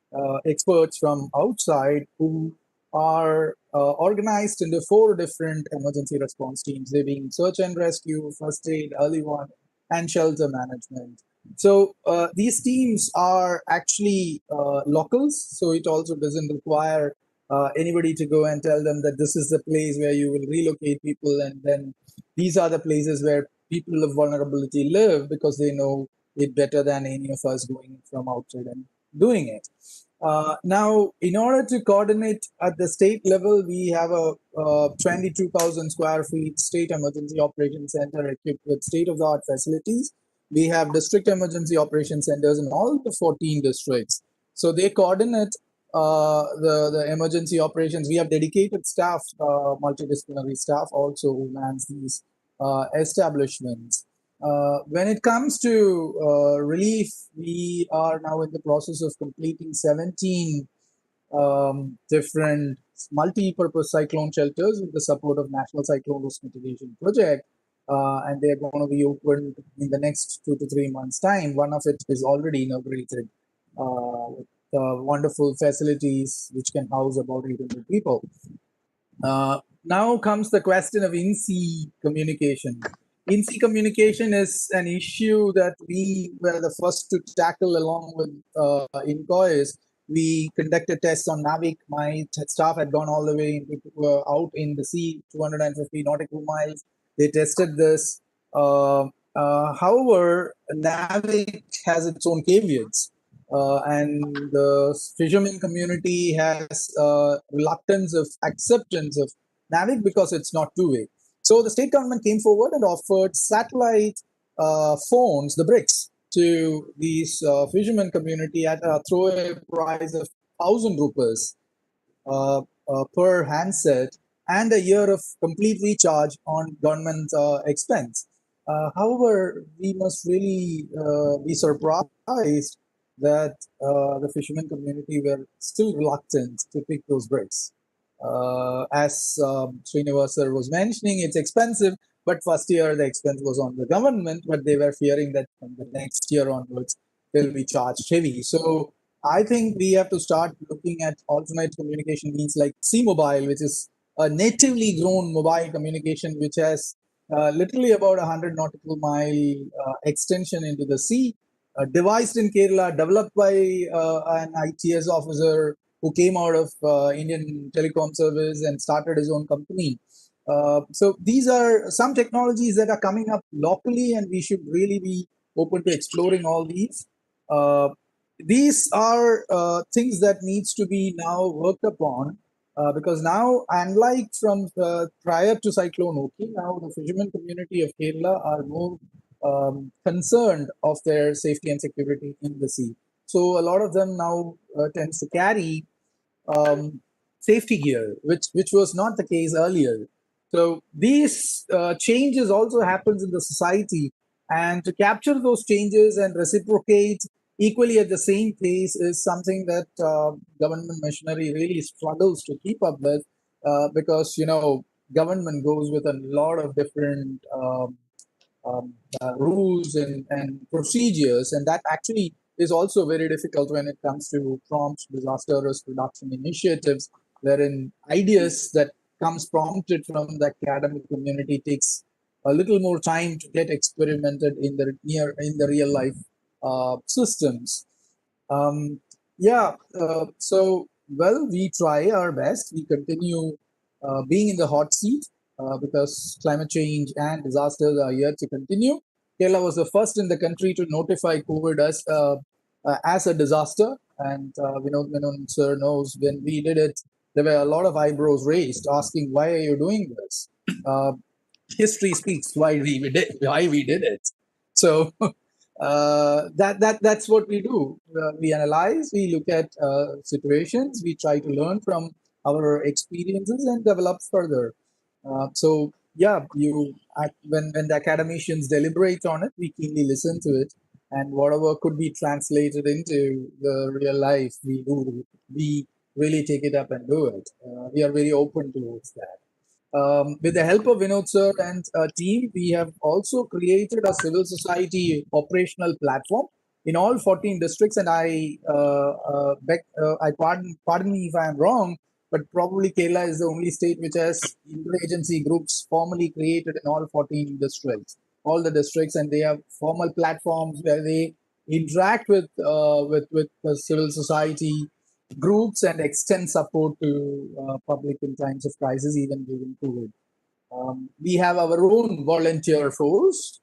experts from outside, who are organized into 4 different emergency response teams, they being search and rescue, first aid, early warning, and shelter management. So these teams are actually locals, so it also doesn't require anybody to go and tell them that this is the place where you will relocate people, and then these are the places where people of vulnerability live, because they know it better than any of us going from outside and doing it. Now, in order to coordinate at the state level, we have a 22,000 square feet state emergency operations center equipped with state-of-the-art facilities. We have district emergency operation centers in all the 14 districts. So they coordinate the emergency operations. We have dedicated staff, multidisciplinary staff also, who mans these establishments. When it comes to relief, we are now in the process of completing 17 different multi-purpose cyclone shelters with the support of National Cyclone Risk Mitigation Project. And they are going to be opened in the next 2 to 3 months' time. One of it is already inaugurated with wonderful facilities which can house about 800 people. Now comes the question of in-sea communication. In-sea communication is an issue that we were the first to tackle along with INCOIS. We conducted tests on NAVIC. My staff had gone all the way out in the sea, 250 nautical miles. They tested this. However, NAVIC has its own caveats. And the fishermen community has reluctance of acceptance of NAVIC because it's not two-way. So the state government came forward and offered satellite phones, the bricks, to these fishermen community at a throwaway price of 1,000 rupees per handset, and a year of complete recharge on government expense. However, we must really be surprised that the fishermen community were still reluctant to pick those bricks. As Srinivas was mentioning, it's expensive, but first year the expense was on the government, but they were fearing that from the next year onwards, they'll be charged heavy. So I think we have to start looking at alternate communication means like C-Mobile, which is a natively grown mobile communication, which has literally about 100 nautical mile extension into the sea, devised in Kerala, developed by an ITS officer who came out of Indian Telecom Service and started his own company. So these are some technologies that are coming up locally, and we should really be open to exploring all these. These are things that needs to be now worked upon, because now, unlike from prior to Cyclone Oki, now the fishermen community of Kerala are more concerned of their safety and security in the sea. So a lot of them now tends to carry safety gear, which was not the case earlier. So these changes also happens in the society, and to capture those changes and reciprocate equally at the same pace is something that government machinery really struggles to keep up with, because government goes with a lot of different rules and procedures, and that actually is also very difficult when it comes to prompt disaster risk reduction initiatives. wherein ideas that comes prompted from the academic community takes a little more time to get experimented in the real life systems. So well, we try our best. We continue being in the hot seat because climate change and disasters are here to continue. Kerala was the first in the country to notify COVID as a disaster, and Vinod Menon sir knows when we did it, there were a lot of eyebrows raised, asking why are you doing this? History speaks why we did it. So that's what we do. We analyze, we look at situations, we try to learn from our experiences and develop further. When the academicians deliberate on it, we keenly listen to it, and whatever could be translated into the real life, we really take it up and do it. We are very open towards that. With the help of Vinod sir and team, we have also created a civil society operational platform in all 14 districts. And pardon me if I am wrong, but probably Kerala is the only state which has interagency groups formally created in all 14 districts, all the districts, and they have formal platforms where they interact with the civil society groups and extend support to public in times of crisis, even during COVID. We have our own volunteer force.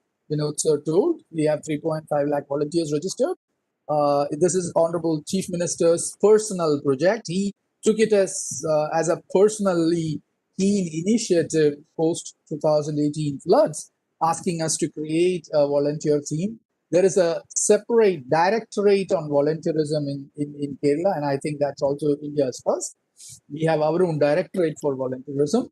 Sir told we have 3.5 lakh volunteers registered. This is Honorable Chief Minister's personal project. He took it as a personally keen initiative post 2018 floods, asking us to create a volunteer team. There is a separate directorate on volunteerism in Kerala, and I think that's also India's first. We have our own directorate for volunteerism,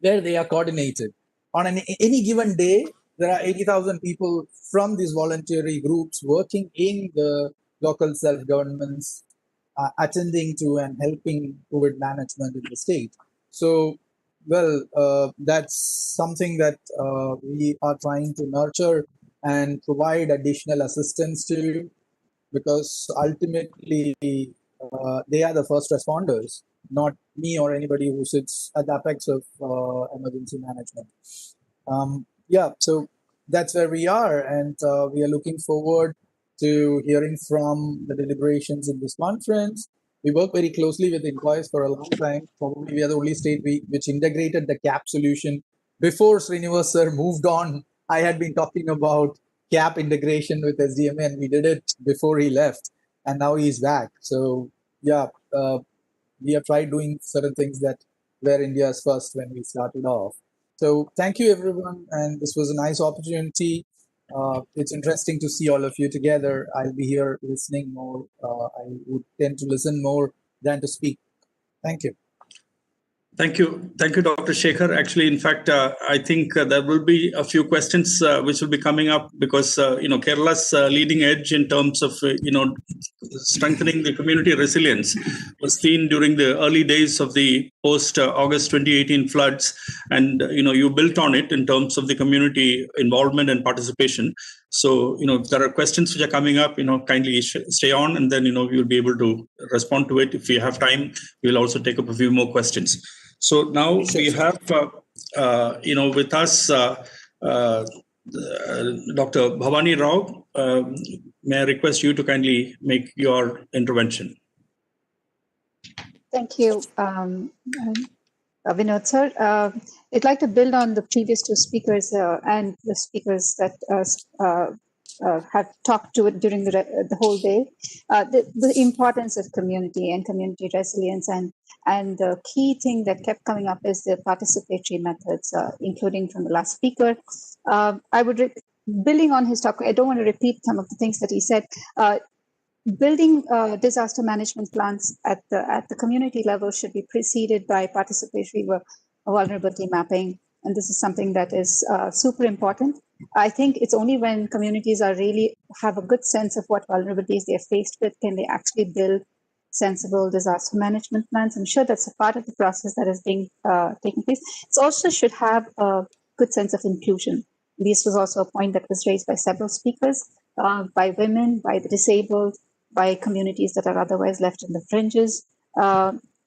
where they are coordinated. On any given day, there are 80,000 people from these voluntary groups working in the local self-governments, attending to and helping COVID management in the state. So, that's something that we are trying to nurture and provide additional assistance to, because ultimately they are the first responders, not me or anybody who sits at the apex of emergency management. So that's where we are, and we are looking forward to hearing from the deliberations in this conference. We work very closely with IOCS for a long time. Probably we are the only state which integrated the CAP solution. Before Srinivas sir moved on, I had been talking about CAP integration with SDMA, and we did it before he left, and now he's back. So we have tried doing certain things that were India's first when we started off. So thank you, everyone, and this was a nice opportunity. It's interesting to see all of you together. I'll be here listening more. I would tend to listen more than to speak. Thank you. Thank you, Dr. Shekhar. Actually, in fact, I think there will be a few questions which will be coming up, because Kerala's leading edge in terms of strengthening the community resilience was seen during the early days of the post-August 2018 floods, and you built on it in terms of the community involvement and participation. So if there are questions which are coming up, kindly stay on, and then we'll be able to respond to it. If we have time, we'll also take up a few more questions. So now we have, with us, Dr. Bhavani Rao. May I request you to kindly make your intervention? Thank you, Vinod sir. I'd like to build on the previous two speakers and the speakers that have talked to it during the whole day. The importance of community and community resilience, and the key thing that kept coming up is the participatory methods, including from the last speaker. Building on his talk, I don't want to repeat some of the things that he said. Building disaster management plans at the community level should be preceded by participatory vulnerability mapping, and this is something that is super important. I think it's only when communities have a good sense of what vulnerabilities they're faced with can they actually build sensible disaster management plans. I'm sure that's a part of the process that is being taking place. It also should have a good sense of inclusion. This was also a point that was raised by several speakers, by women, by the disabled, by communities that are otherwise left in the fringes.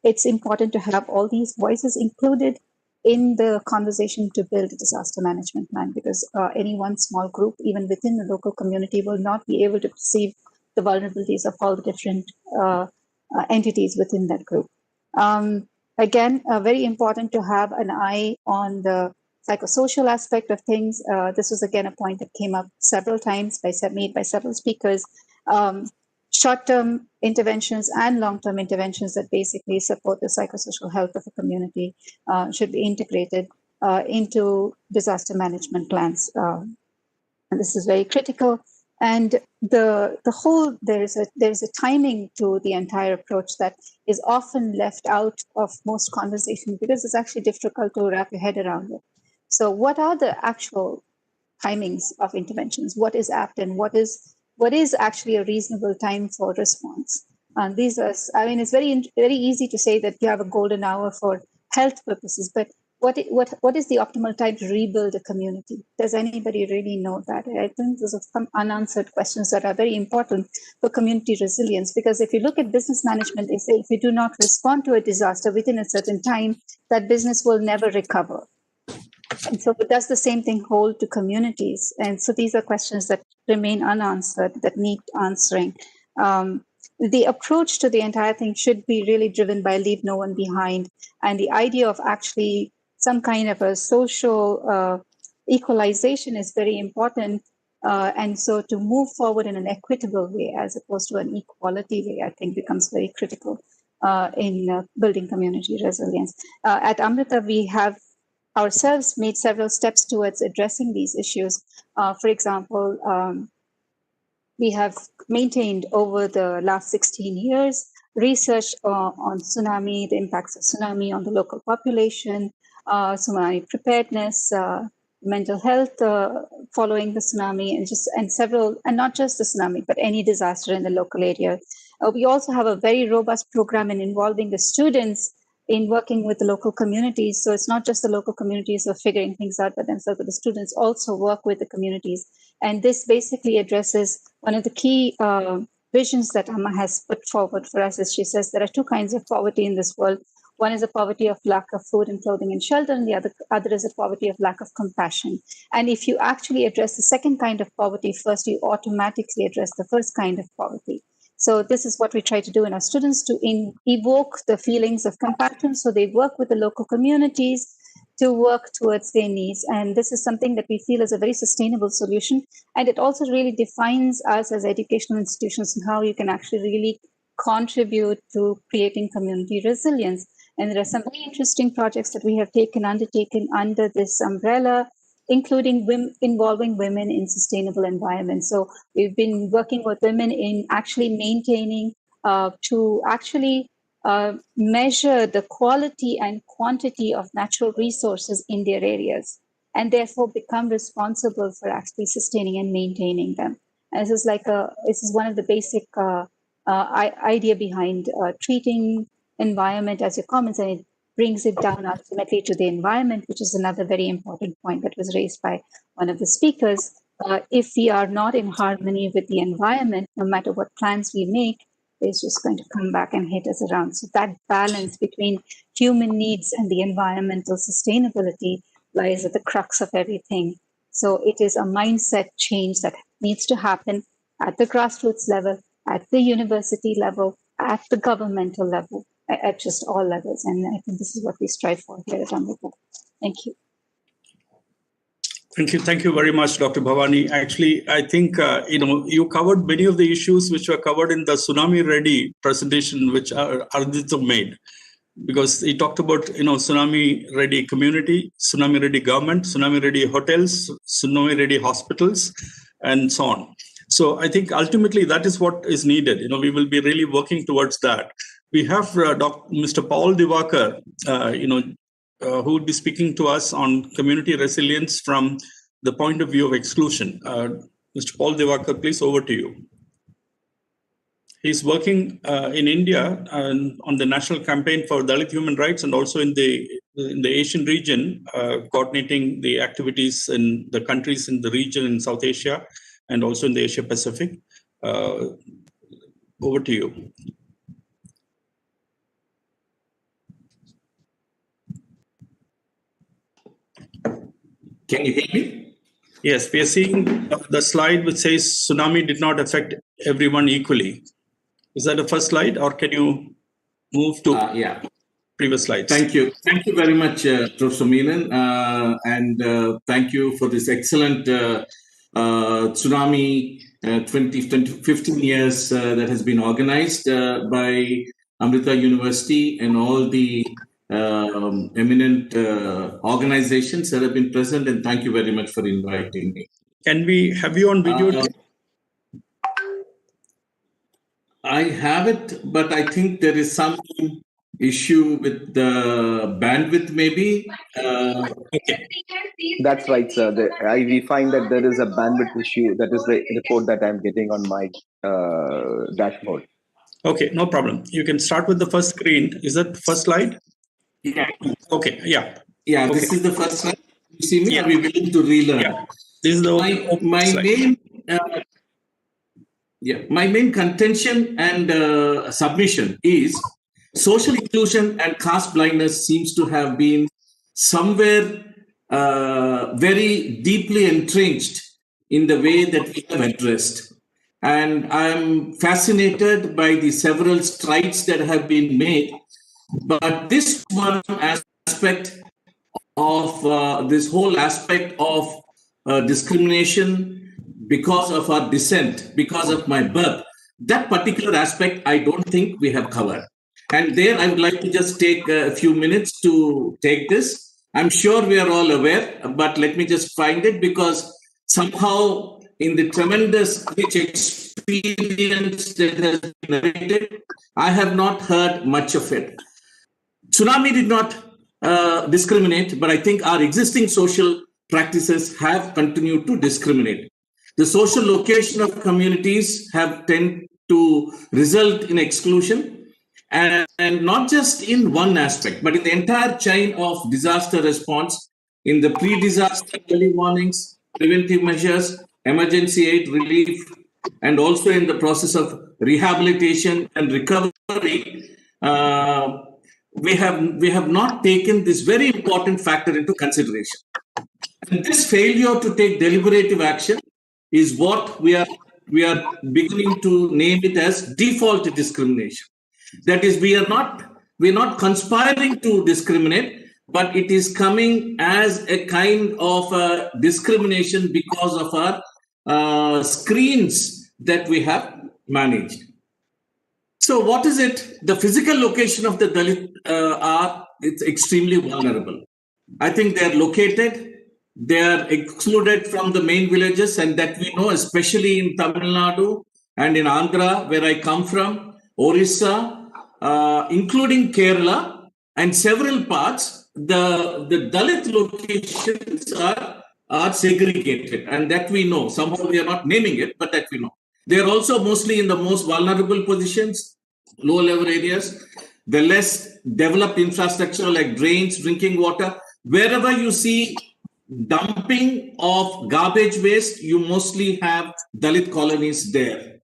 it's important to have all these voices included in the conversation to build a disaster management plan, because any one small group, even within the local community, will not be able to perceive the vulnerabilities of all the different entities within that group. Again, very important to have an eye on the psychosocial aspect of things. This was again a point that came up several times made by several speakers. Short-term interventions and long-term interventions that basically support the psychosocial health of a community should be integrated into disaster management plans. And this is very critical. And there's a timing to the entire approach that is often left out of most conversations because it's actually difficult to wrap your head around it. So what are the actual timings of interventions? What is apt and what is actually a reasonable time for response? And it's very easy to say that you have a golden hour for health purposes, but what is the optimal time to rebuild a community? Does anybody really know that? I think those are some unanswered questions that are very important for community resilience, because if you look at business management, they say if you do not respond to a disaster within a certain time, that business will never recover. And so does the same thing hold to communities? And so these are questions that remain unanswered, that need answering. The approach to the entire thing should be really driven by leave no one behind, and the idea of actually some kind of a social equalization is very important. And so to move forward in an equitable way as opposed to an equality way, I think becomes very critical in building community resilience. At Amrita, we have ourselves made several steps towards addressing these issues. For example, we have maintained over the last 16 years research on tsunami, the impacts of tsunami on the local population, tsunami preparedness, mental health following the tsunami, and not just the tsunami, but any disaster in the local area. We also have a very robust program in involving the students in working with the local communities. So it's not just the local communities who are figuring things out by themselves, but the students also work with the communities. And this basically addresses one of the key visions that Amma has put forward for us. As she says, there are two kinds of poverty in this world. One is a poverty of lack of food and clothing and shelter, and the other is a poverty of lack of compassion. And if you actually address the second kind of poverty first, you automatically address the first kind of poverty. So this is what we try to do in our students, to evoke the feelings of compassion. So they work with the local communities to work towards their needs. And this is something that we feel is a very sustainable solution. And it also really defines us as educational institutions and how you can actually really contribute to creating community resilience. And there are some very interesting projects that we have undertaken under this umbrella, including involving women in sustainable environments. So we've been working with women in actually maintaining to actually measure the quality and quantity of natural resources in their areas, and therefore become responsible for actually sustaining and maintaining them. And this is one of the basic idea behind treating environment as your commons, and it brings it down ultimately to the environment, which is another very important point that was raised by one of the speakers. If we are not in harmony with the environment, no matter what plans we make, it's just going to come back and hit us around. So that balance between human needs and the environmental sustainability lies at the crux of everything. So it is a mindset change that needs to happen at the grassroots level, at the university level, at the governmental level, at just all levels. And I think this is what we strive for here at Amrita. Thank you. Thank you very much, Dr. Bhavani. Actually, I think you covered many of the issues which were covered in the Tsunami Ready presentation, which Ardhito made, because he talked about Tsunami Ready community, Tsunami Ready government, Tsunami Ready hotels, Tsunami Ready hospitals, and so on. So I think ultimately that is what is needed. We will be really working towards that. We have Mr. Paul Divakar, who will be speaking to us on community resilience from the point of view of exclusion. Mr. Paul Divakar, please, over to you. He's working in India on the national campaign for Dalit human rights, and also in the Asian region, coordinating the activities in the countries in the region in South Asia and also in the Asia Pacific. Over to you. Can you hear me? Yes, we are seeing the slide which says tsunami did not affect everyone equally. Is that the first slide, or can you move to previous slides? Thank you. Thank you very much, Professor Menon. And thank you for this excellent tsunami 15 years that has been organized by Amrita University and all the eminent organizations that have been present. And thank you very much for inviting me. Can we have you on video? I have it, but I think there is some issue with the bandwidth, maybe. Okay. That's right, sir. We find that there is a bandwidth issue. That is the report that I'm getting on my dashboard. Okay, no problem. You can start with the first screen. Is that the first slide? Yeah. Okay, yeah. Yeah, okay. This is the first slide. You see me? Yeah. Are we willing to relearn? Yeah. This is the my main contention and submission is social inclusion and caste blindness seems to have been somewhere very deeply entrenched in the way that we have addressed. And I'm fascinated by the several strides that have been made. But this one aspect of this whole aspect of discrimination because of our descent, because of my birth, that particular aspect, I don't think we have covered. And there, I would like to just take a few minutes to take this. I'm sure we are all aware, but let me just find it, because somehow in the tremendous rich experience that has been narrated, I have not heard much of it. Tsunami did not discriminate, but I think our existing social practices have continued to discriminate. The social location of communities have tended to result in exclusion, and not just in one aspect, but in the entire chain of disaster response, in the pre-disaster early warnings, preventive measures, emergency aid relief, and also in the process of rehabilitation and recovery. We have not taken this very important factor into consideration. And this failure to take deliberative action is what we are beginning to name it as default discrimination. That is, we're not conspiring to discriminate, but it is coming as a kind of a discrimination because of our screens that we have managed. So what is it? The physical location of the Dalit it's extremely vulnerable. I think they're located, they are excluded from the main villages, and that we know, especially in Tamil Nadu and in Andhra, where I come from, Orissa, including Kerala and several parts, the Dalit locations are segregated, and that we know. Somehow we are not naming it, but that we know. They are also mostly in the most vulnerable positions, low-level areas, the less developed infrastructure like drains, drinking water. Wherever you see dumping of garbage waste, you mostly have Dalit colonies there.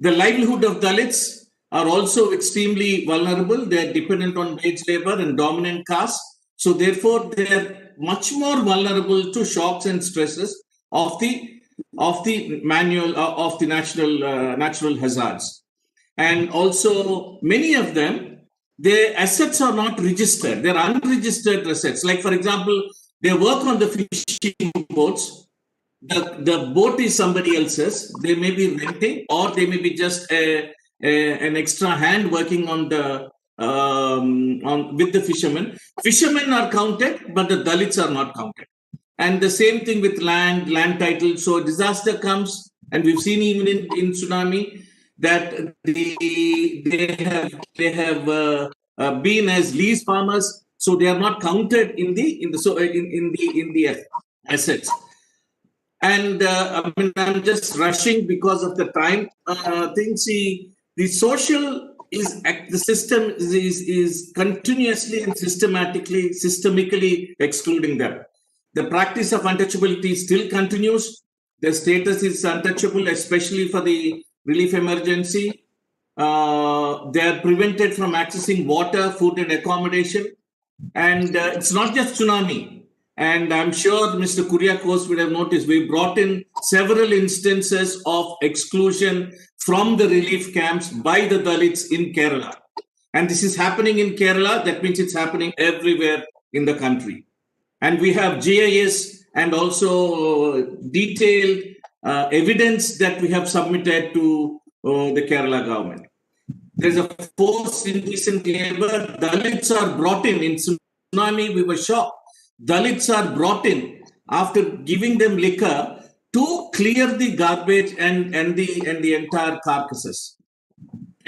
The livelihood of Dalits are also extremely vulnerable. They are dependent on wage labor and dominant caste. So therefore, they are much more vulnerable to shocks and stresses of the natural hazards. And also many of them, their assets are not registered. They're unregistered assets. Like, for example, they work on the fishing boats. The boat is somebody else's. They may be renting, or they may be just an extra hand working on the with the fishermen. Fishermen are counted, but the Dalits are not counted. And the same thing with land title. So disaster comes, and we've seen even in tsunami that they have been as lease farmers. So they are not counted in the assets. And I'm just rushing because of the time thing. See, the social the system is continuously and systemically excluding them. The practice of untouchability still continues. The status is untouchable, especially for the relief emergency. They are prevented from accessing water, food, and accommodation. And it's not just tsunami. And I'm sure Mr. Kuriakose would have noticed we brought in several instances of exclusion from the relief camps by the Dalits in Kerala. And this is happening in Kerala. That means it's happening everywhere in the country. And we have GIS and also detailed evidence that we have submitted to the Kerala government. There's a forced indecent labor. Dalits are brought in tsunami. We were shocked. Dalits are brought in after giving them liquor to clear the garbage and the entire carcasses.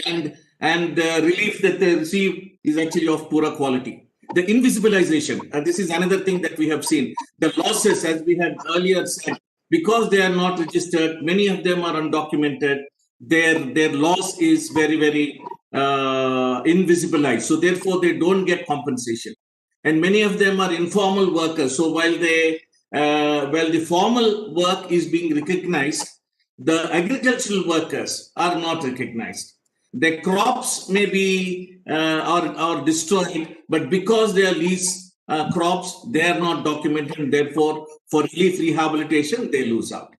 And the relief that they receive is actually of poorer quality. The invisibilization, and this is another thing that we have seen. The losses, as we had earlier said, because they are not registered, many of them are undocumented. Their loss is very, very invisibilized. So therefore, they don't get compensation. And many of them are informal workers. So while the formal work is being recognized, the agricultural workers are not recognized. The crops may be are destroyed, but because they are lease crops, they are not documented. And therefore, for relief rehabilitation, they lose out.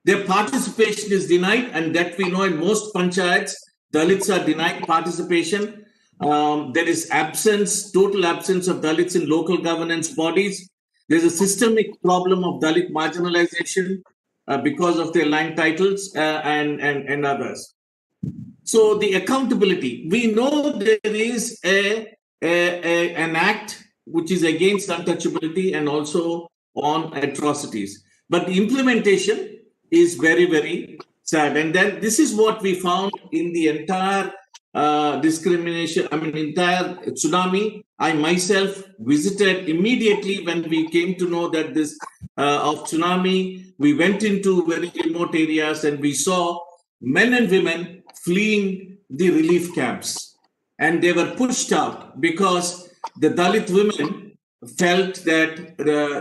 Their participation is denied, and that we know in most panchayats, Dalits are denied participation. There is total absence of Dalits in local governance bodies. There's a systemic problem of Dalit marginalization because of their land titles and others. So the accountability, we know there is an act which is against untouchability and also on atrocities. But the implementation is very, very sad. And then this is what we found in the entire entire tsunami. I myself visited immediately when we came to know that this of tsunami. We went into very remote areas and we saw men and women fleeing the relief camps. And they were pushed out because the Dalit women felt that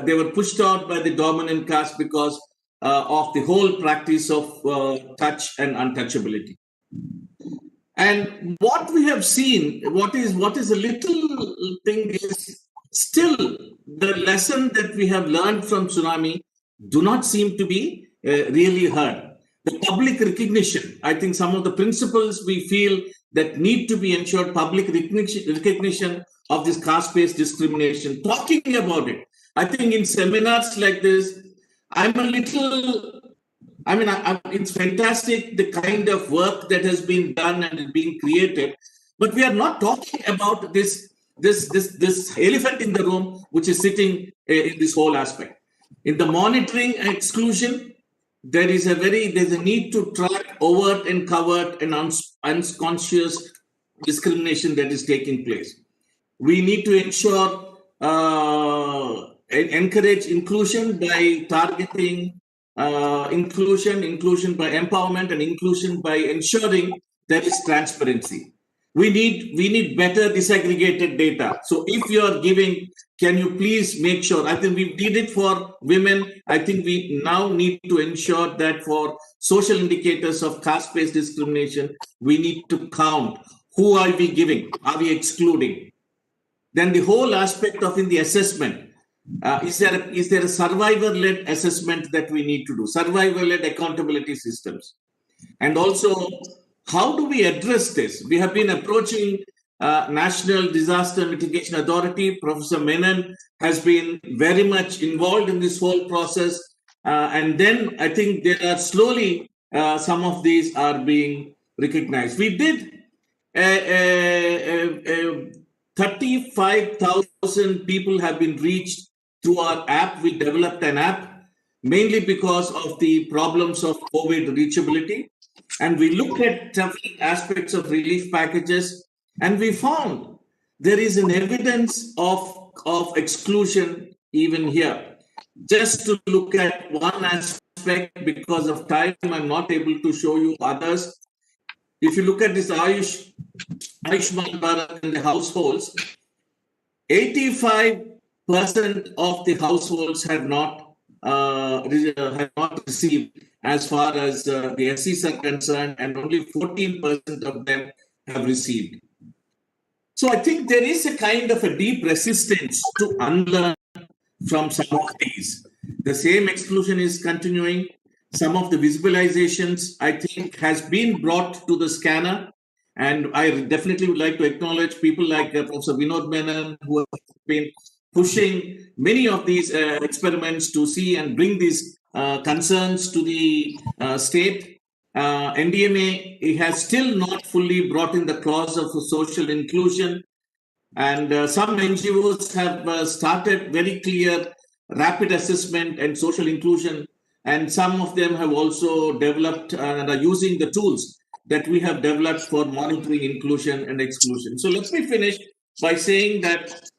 they were pushed out by the dominant caste because of the whole practice of touch and untouchability. And what we have seen, what is a little thing is still the lesson that we have learned from tsunami do not seem to be really heard. The public recognition, I think some of the principles we feel that need to be ensured, public recognition of this caste-based discrimination, talking about it. I think in seminars like this, it's fantastic the kind of work that has been done and being created, but we are not talking about this elephant in the room, which is sitting in this whole aspect. In the monitoring and exclusion, there's a need to track overt and covert and unconscious discrimination that is taking place. We need to ensure encourage inclusion by targeting inclusion by empowerment, and inclusion by ensuring there is transparency. We need better disaggregated data. So if you are giving, can you please make sure? I think we did it for women. I think we now need to ensure that for social indicators of caste-based discrimination, we need to count who are we giving, are we excluding? Then the whole aspect of in the assessment. Is there a survivor-led assessment that we need to do? Survivor-led accountability systems. And also, how do we address this? We have been approaching National Disaster Mitigation Authority. Professor Menon has been very much involved in this whole process. And then I think there are slowly some of these are being recognized. We did 35,000 people have been reached through our app. We developed an app mainly because of the problems of COVID reachability. And we looked at several aspects of relief packages, and we found there is an evidence of exclusion even here. Just to look at one aspect, because of time, I'm not able to show you others. If you look at this Ayushman Bharat in the households, 85% of the households have not received as far as the SCs are concerned, and only 14% of them have received. So I think there is a kind of a deep resistance to unlearn from some of these. The same exclusion is continuing. Some of the visualizations, I think, has been brought to the scanner. And I definitely would like to acknowledge people like Professor Vinod Menon, who have been pushing many of these experiments to see and bring these concerns to the state. NDMA, it has still not fully brought in the clause of social inclusion. And some NGOs have started very clear rapid assessment and social inclusion. And some of them have also developed and are using the tools that we have developed for monitoring inclusion and exclusion. So let me finish by saying that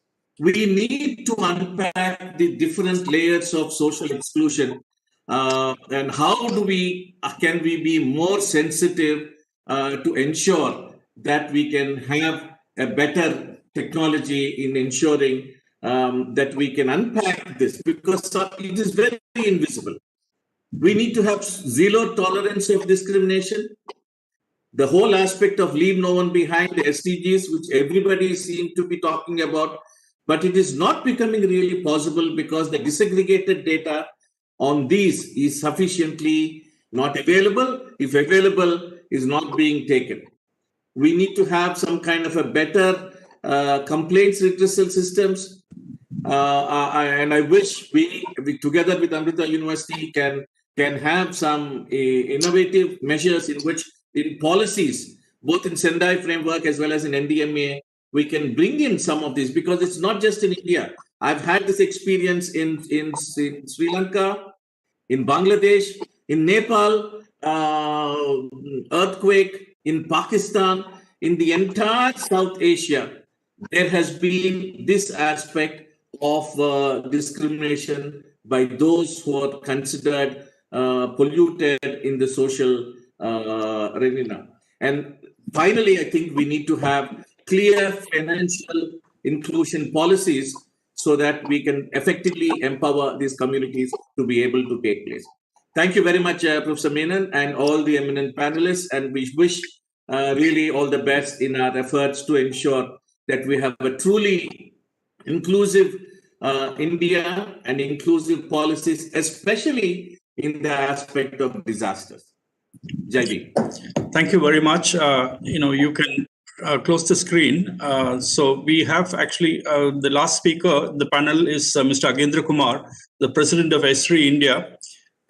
we need to unpack the different layers of social exclusion and how can we be more sensitive to ensure that we can have a better technology in ensuring that we can unpack this, because it is very invisible. We need to have zero tolerance of discrimination. The whole aspect of leave no one behind, the SDGs, which everybody seems to be talking about, but it is not becoming really possible because the disaggregated data on these is sufficiently not available. If available, is not being taken. We need to have some kind of a better complaints redressal systems. And I wish we together with Amrita University can have some innovative measures in which in policies, both in Sendai framework as well as in NDMA, we can bring in some of this, because it's not just in India. I've had this experience in Sri Lanka, in Bangladesh, in Nepal, earthquake, in Pakistan, in the entire South Asia, there has been this aspect of discrimination by those who are considered polluted in the social arena. And finally, I think we need to have clear financial inclusion policies so that we can effectively empower these communities to be able to take place. Thank you very much, Professor Menon, and all the eminent panelists, and we wish really all the best in our efforts to ensure that we have a truly inclusive India and inclusive policies, especially in the aspect of disasters. Jai. Thank you very much. You can close the screen. So we have actually the last speaker, the panel is Mr. Agendra Kumar, the president of Esri India.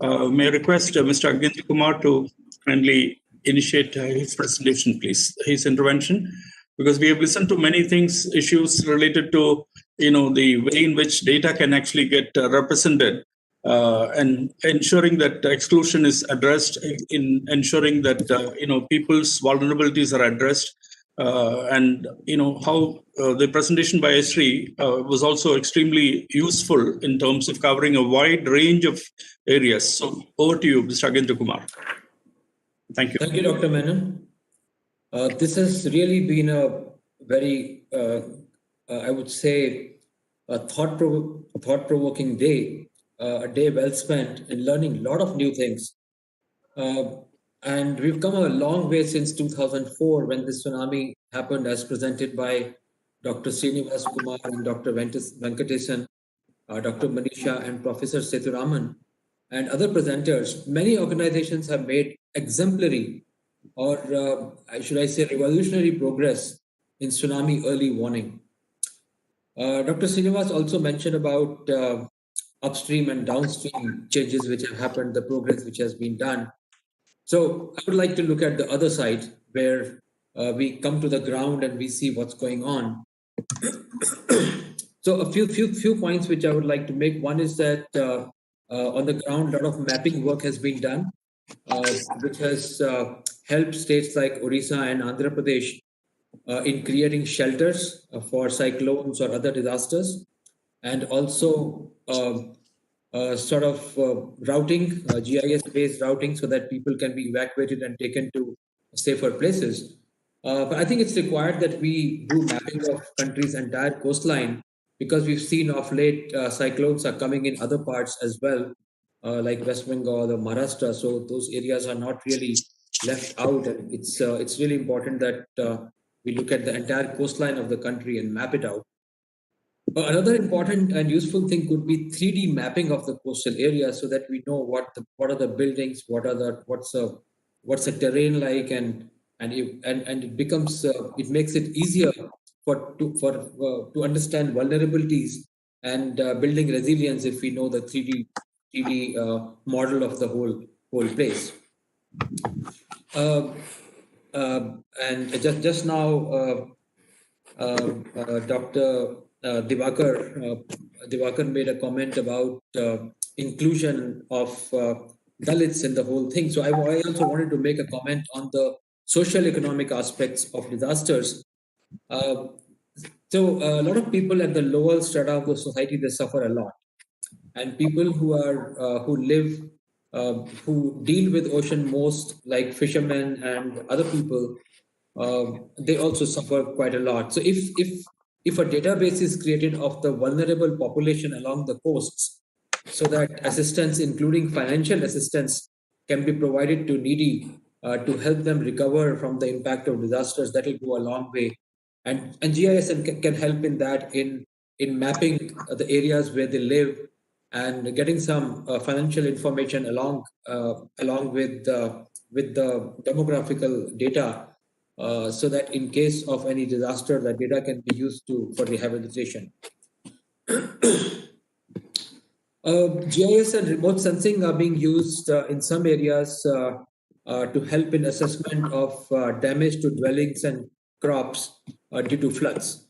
May I request Mr. Agendra Kumar to kindly initiate his presentation, please, his intervention, because we have listened to many things, issues related to the way in which data can actually get represented, and ensuring that exclusion is addressed, in ensuring that people's vulnerabilities are addressed, and how the presentation by Esri was also extremely useful in terms of covering a wide range of areas. So over to you, Mr. Agendra Kumar. Thank you. Thank you, Dr. Menon. This has really been a very, I would say, a thought-provoking day, a day well spent in learning a lot of new things. And we've come a long way since 2004, when the tsunami happened, as presented by Dr. Srinivas Kumar and Dr. Venkatesan, Dr. Manisha and Professor Sethuraman, and other presenters. Many organizations have made exemplary, or should I say revolutionary, progress in tsunami early warning. Dr. Srinivas also mentioned about upstream and downstream changes which have happened, the progress which has been done. So I would like to look at the other side, where we come to the ground and we see what's going on. So a few points which I would like to make. One is that on the ground, a lot of mapping work has been done, which has helped states like Orissa and Andhra Pradesh in creating shelters for cyclones or other disasters, and also routing, GIS-based routing, so that people can be evacuated and taken to safer places. But I think it's required that we do mapping of country's entire coastline, because we've seen of late cyclones are coming in other parts as well, like West Bengal or Maharashtra. So those areas are not really left out, and it's really important that we look at the entire coastline of the country and map it out. Another important and useful thing could be 3D mapping of the coastal area, so that we know what are the buildings, what's the terrain like, and it becomes it makes it easier to understand vulnerabilities and building resilience if we know the 3D model of the whole place. And just now, Dr. Divakar made a comment about inclusion of Dalits in the whole thing. So I also wanted to make a comment on the social economic aspects of disasters. So a lot of people at the lower strata of the society, they suffer a lot, and people who live who deal with ocean most, like fishermen and other people, they also suffer quite a lot. So if a database is created of the vulnerable population along the coasts, so that assistance, including financial assistance, can be provided to needy to help them recover from the impact of disasters, that will go a long way. And GIS can help in that, in mapping the areas where they live and getting some financial information along with the demographical data, so that in case of any disaster, that data can be used for rehabilitation. GIS and remote sensing are being used in some areas to help in assessment of damage to dwellings and crops due to floods.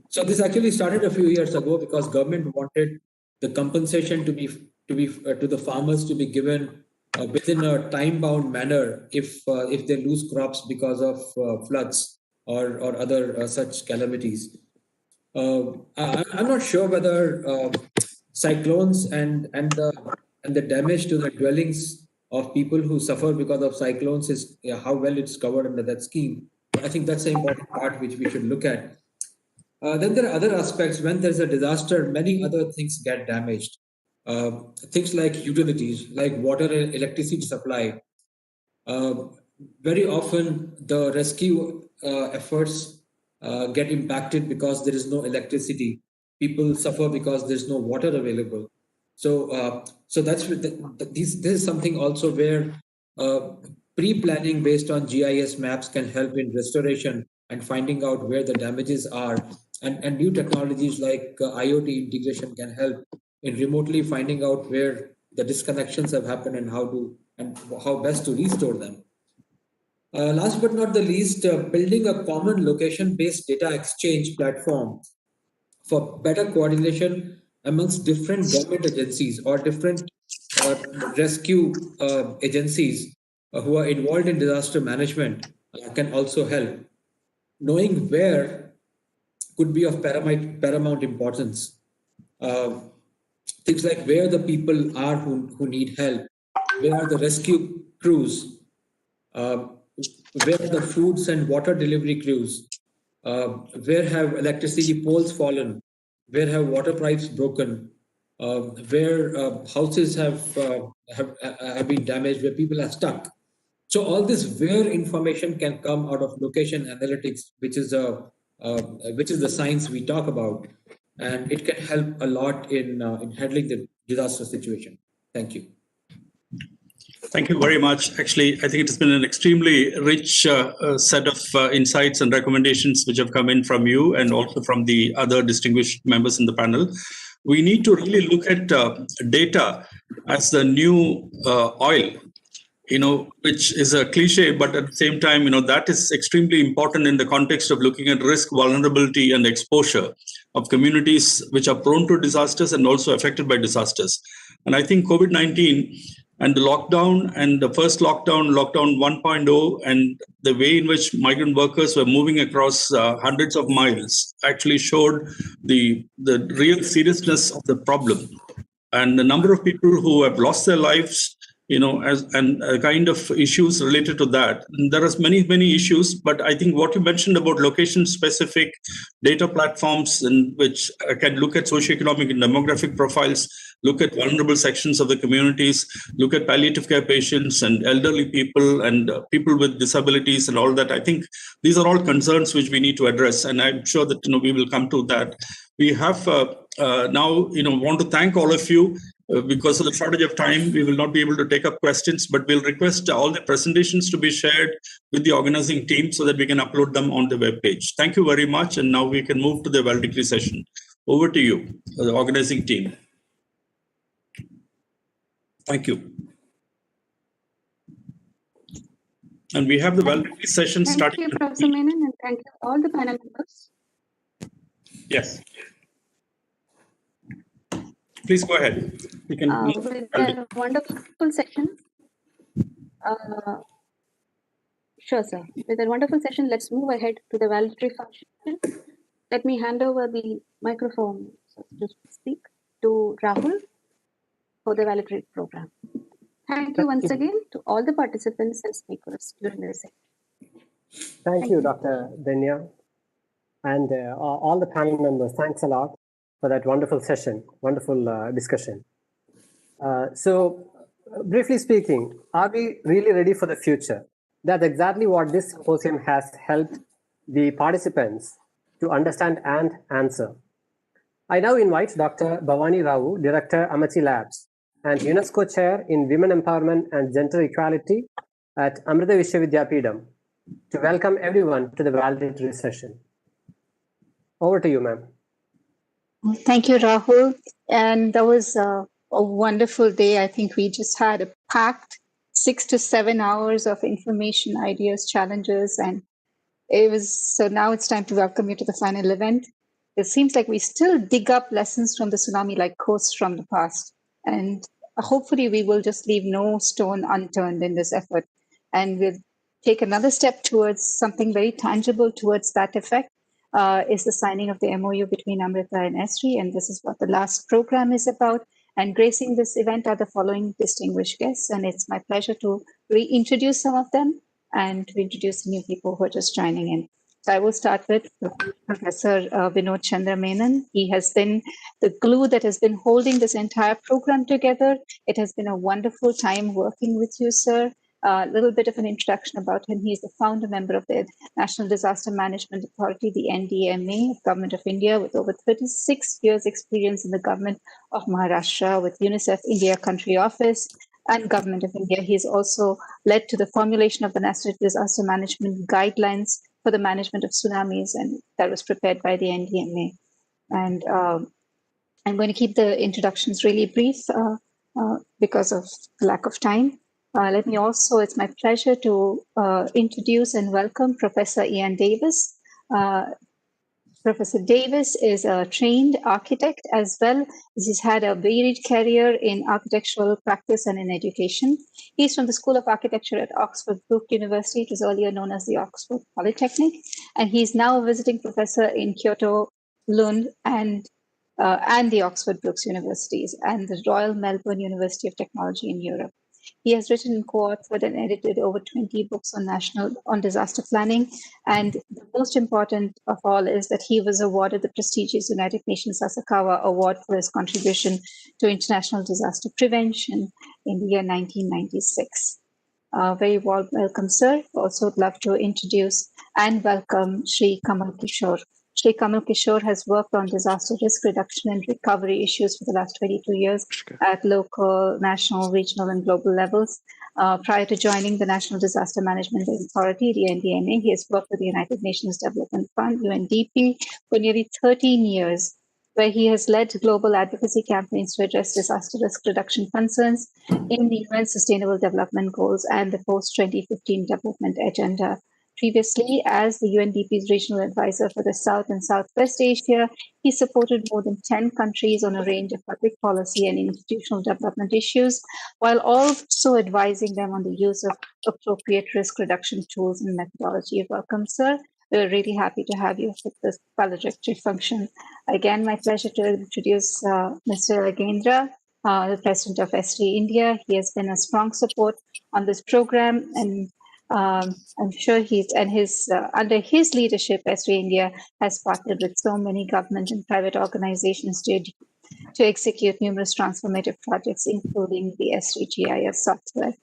So this actually started a few years ago because government wanted the compensation to the farmers to be given within a time-bound manner if they lose crops because of floods or other such calamities. I'm not sure whether cyclones and the damage to the dwellings of people who suffer because of cyclones is how well it's covered under that scheme. But I think that's an important part which we should look at. Then there are other aspects. When there's a disaster, many other things get damaged. Things like utilities, like water and electricity supply. Very often the rescue efforts get impacted because there is no electricity. People suffer because there's no water available. So that's this is something also where pre-planning based on GIS maps can help in restoration and finding out where the damages are. And new technologies like IoT integration can help in remotely finding out where the disconnections have happened and how best to restore them. Last but not the least, building a common location-based data exchange platform for better coordination amongst different government agencies or different rescue agencies who are involved in disaster management can also help. Knowing where could be of paramount importance. Things like where the people are who need help, where are the rescue crews, where are the foods and water delivery crews, where have electricity poles fallen, where have water pipes broken, where houses have been damaged, where people are stuck. So all this where information can come out of location analytics, which is the science we talk about, and it can help a lot in handling the disaster situation. Thank you. Thank you very much. Actually, I think it has been an extremely rich set of insights and recommendations which have come in from you and also from the other distinguished members in the panel. We need to really look at data as the new oil, which is a cliche, but at the same time, that is extremely important in the context of looking at risk, vulnerability, and exposure of communities which are prone to disasters and also affected by disasters. And I think COVID-19 and the lockdown and the first lockdown 1.0, and the way in which migrant workers were moving across hundreds of miles actually showed the real seriousness of the problem. And the number of people who have lost their lives, and kind of issues related to that. And there are many issues, but I think what you mentioned about location-specific data platforms in which can look at socioeconomic and demographic profiles, look at vulnerable sections of the communities, look at palliative care patients and elderly people and people with disabilities and all that. I think these are all concerns which we need to address, and I'm sure that we will come to that. We have now want to thank all of you. Because of the shortage of time, we will not be able to take up questions, but we'll request all the presentations to be shared with the organizing team so that we can upload them on the web page. Thank you very much. And now we can move to the valedictory session. Over to you, the organizing team. Thank you. And we have the valedictory session starting. Thank you, Professor Menon, and thank you all the panel members. Yes. Please go ahead. You can with a wonderful session. Sure, sir. With a wonderful session, let's move ahead to the valedictory function. Let me hand over the microphone, so to speak, to Rahul for the valedictory program. Thank you once again to all the participants and speakers during this session. Thank you, Dr. Dhanya, and all the panel members. Thanks a lot for that wonderful session, wonderful discussion. So briefly speaking, are we really ready for the future? That's exactly what this symposium has helped the participants to understand and answer. I now invite Dr. Bhavani Rao, Director, Amity Labs, and UNESCO Chair in Women Empowerment and Gender Equality at Amrita Vidyapeetham, to welcome everyone to the valedictory session. Over to you, ma'am. Thank you, Rahul. And that was a wonderful day. I think we just had a packed 6 to 7 hours of information, ideas, challenges, and so now it's time to welcome you to the final event. It seems like we still dig up lessons from the tsunami like coasts from the past. And hopefully we will just leave no stone unturned in this effort. And we'll take another step towards something very tangible towards that effect. Is the signing of the MOU between Amrita and Esri, and this is what the last program is about. And gracing this event are the following distinguished guests, and it's my pleasure to reintroduce some of them and to introduce new people who are just joining in. So I will start with Professor Vinod Chandra Menon. He has been the glue that has been holding this entire program together. It has been a wonderful time working with you, sir. A little bit of an introduction about him. He is the founder member of the National Disaster Management Authority, the NDMA, Government of India, with over 36 years experience in the government of Maharashtra with UNICEF India Country Office and Government of India. He has also led to the formulation of the National Disaster Management Guidelines for the management of tsunamis, and that was prepared by the NDMA. And I'm going to keep the introductions really brief because of lack of time. Let me also, it's my pleasure to introduce and welcome Professor Ian Davis. Professor Davis is a trained architect as well. He's had a varied career in architectural practice and in education. He's from the School of Architecture at Oxford Brook University. It was earlier known as the Oxford Polytechnic. And he's now a visiting professor in Kyoto, Lund, and the Oxford Brookes Universities and the Royal Melbourne University of Technology in Europe. He has written and co-authored and edited over 20 books on disaster planning. And the most important of all is that he was awarded the prestigious United Nations Sasakawa Award for his contribution to international disaster prevention in the year 1996. Very warm welcome, sir. Also would love to introduce and welcome Shri Kamal Kishore. Shri Kamal Kishore has worked on disaster risk reduction and recovery issues for the last 22 years at local, national, regional, and global levels. Prior to joining the National Disaster Management Authority, the NDMA, he has worked with the United Nations Development Fund, UNDP, for nearly 13 years, where he has led global advocacy campaigns to address disaster risk reduction concerns in the UN Sustainable Development Goals and the post-2015 Development Agenda. Previously, as the UNDP's regional advisor for the South and Southwest Asia, he supported more than 10 countries on a range of public policy and institutional development issues, while also advising them on the use of appropriate risk reduction tools and methodology. Welcome, sir. We're really happy to have you for this valedictory function. Again, my pleasure to introduce Mr. Agendra. the president of Esri India. He has been a strong support on this program, and I'm sure under his leadership, Esri India has partnered with so many government and private organizations to execute numerous transformative projects, including the Esri GIS software.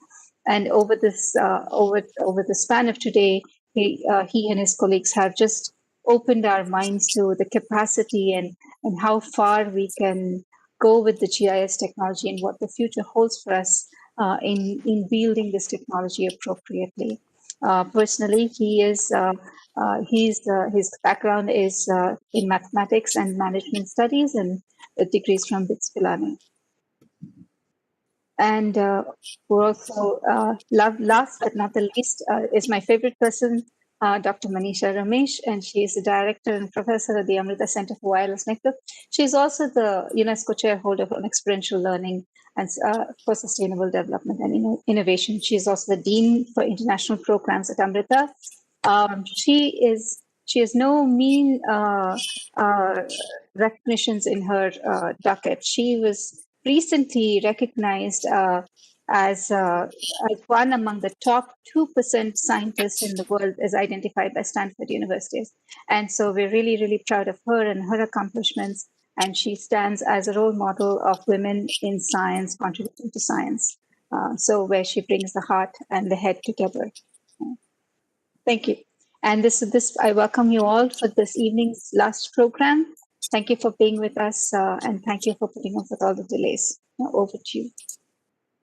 And over this over the span of today, he and his colleagues have just opened our minds to the capacity and how far we can go with the GIS technology and what the future holds for us in wielding this technology appropriately. Personally, his background is in mathematics and management studies and degrees from BITS Pilani. And we're also, last but not the least, is my favorite person, Dr. Manisha Ramesh, and she is the director and professor at the Amrita Center for Wireless Network. She's also the UNESCO chairholder on experiential learning and for sustainable development and innovation. She is also the dean for international programs at Amrita. She has no mean recognitions in her docket. She was recently recognized as one among the top 2% scientists in the world, as identified by Stanford University. And so we're really, really proud of her and her accomplishments. And she stands as a role model of women in science, contributing to science. So where she brings the heart and the head together. Thank you. And I welcome you all for this evening's last program. Thank you for being with us, and thank you for putting up with all the delays. Now over to you.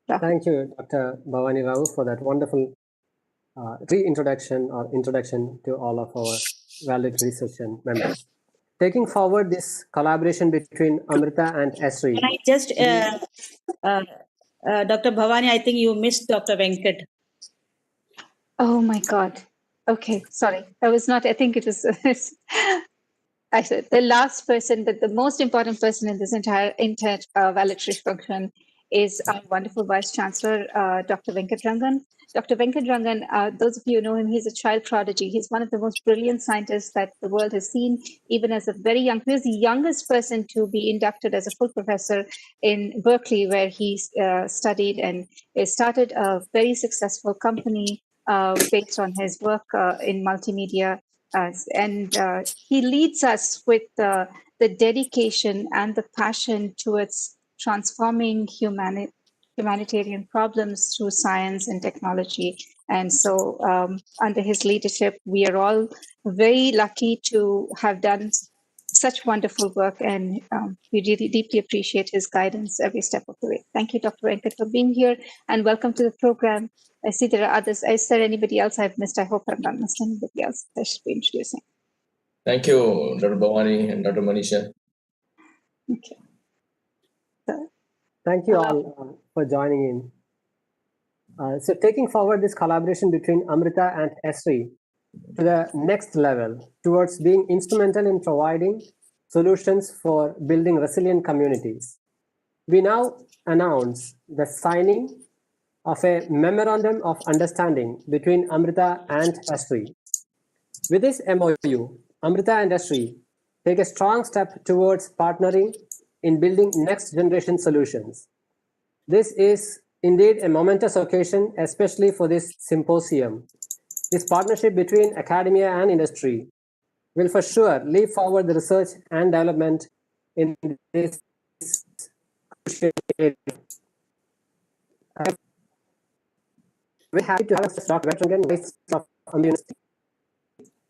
Thank you, Dr. Bhavani Rao, for that wonderful reintroduction or introduction to all of our valued research members. Taking forward this collaboration between Amrita and Esri. Can I just, Dr. Bhavani, I think you missed Dr. Venkat. Oh my God. Okay, sorry. I was not, I think it was, I said the last person, but the most important person in this entire valedictory function is our wonderful Vice Chancellor, Dr. Venkatrangan. Dr. Venkatrangan, those of you who know him, he's a child prodigy. He's one of the most brilliant scientists that the world has seen, even as a very young, he was the youngest person to be inducted as a full professor in Berkeley, where he studied and started a very successful company based on his work in multimedia. And he leads us with the dedication and the passion towards transforming humanitarian problems through science and technology. And so under his leadership, we are all very lucky to have done such wonderful work, and we really deeply appreciate his guidance every step of the way. Thank you, Dr. Venkat, for being here, and welcome to the program. I see there are others. Is there anybody else I've missed? I hope I've not missed anybody else I should be introducing. Thank you, Dr. Bhavani and Dr. Manisha. Okay. Thank you all for joining in. So taking forward this collaboration between Amrita and Esri to the next level towards being instrumental in providing solutions for building resilient communities. We now announce the signing of a memorandum of understanding between Amrita and Esri. With this MOU, Amrita and Esri take a strong step towards partnering in building next generation solutions. This is indeed a momentous occasion, especially for this symposium. This partnership between academia and industry will for sure leap forward the research and development in this crucial area. I'm very happy to have Dr. Venkatrangan, Vice of Amma University,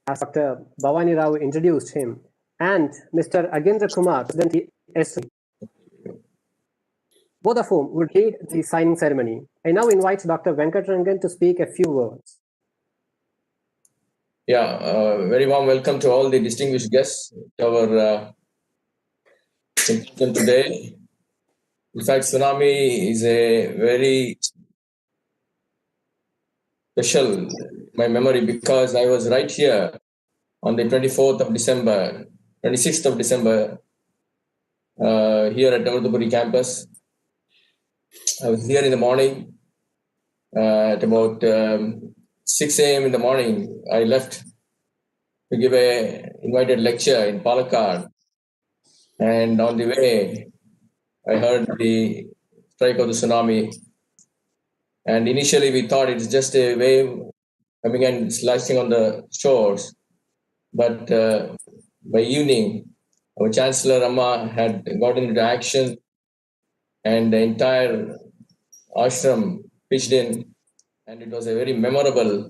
as Dr. Bhavani Rao introduced him, and Mr. Agendra Kumar, President Esri, both of whom would lead the signing ceremony. I now invite Dr. Venkatrangan to speak a few words. Yeah, very warm welcome to all the distinguished guests to our symposium today. In fact, Tsunami is a very special in my memory because I was right here on the 26th of December, here at Navadupuri campus. I was here in the morning at about 6 a.m. in the morning. I left to give an invited lecture in Palakkad. And on the way, I heard the strike of the tsunami. And initially we thought it's just a wave coming and slashing on the shores. But by evening, our Chancellor Amma had got into action and the entire ashram pitched in. And it was a very memorable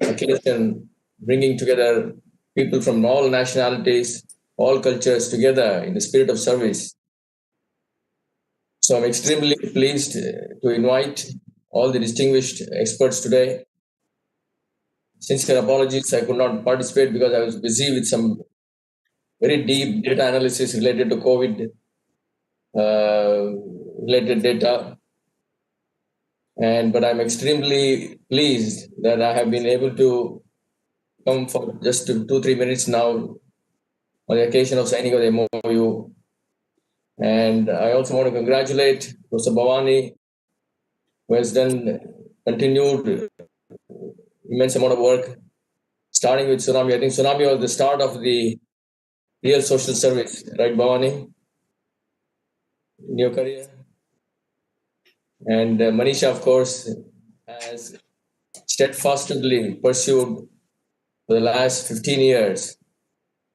occasion, bringing together people from all nationalities, all cultures together in the spirit of service. So I'm extremely pleased to invite all the distinguished experts today. Sincere apologies, I could not participate because I was busy with some very deep data analysis related to COVID related data. But I'm extremely pleased that I have been able to come for just 2-3 minutes now on the occasion of signing of the MOU. And I also want to congratulate Professor Bhavani, who has done continued immense amount of work, starting with tsunami. I think tsunami was the start of the real social service, right, Bhavani, in your career? And Manisha, of course, has steadfastly pursued for the last 15 years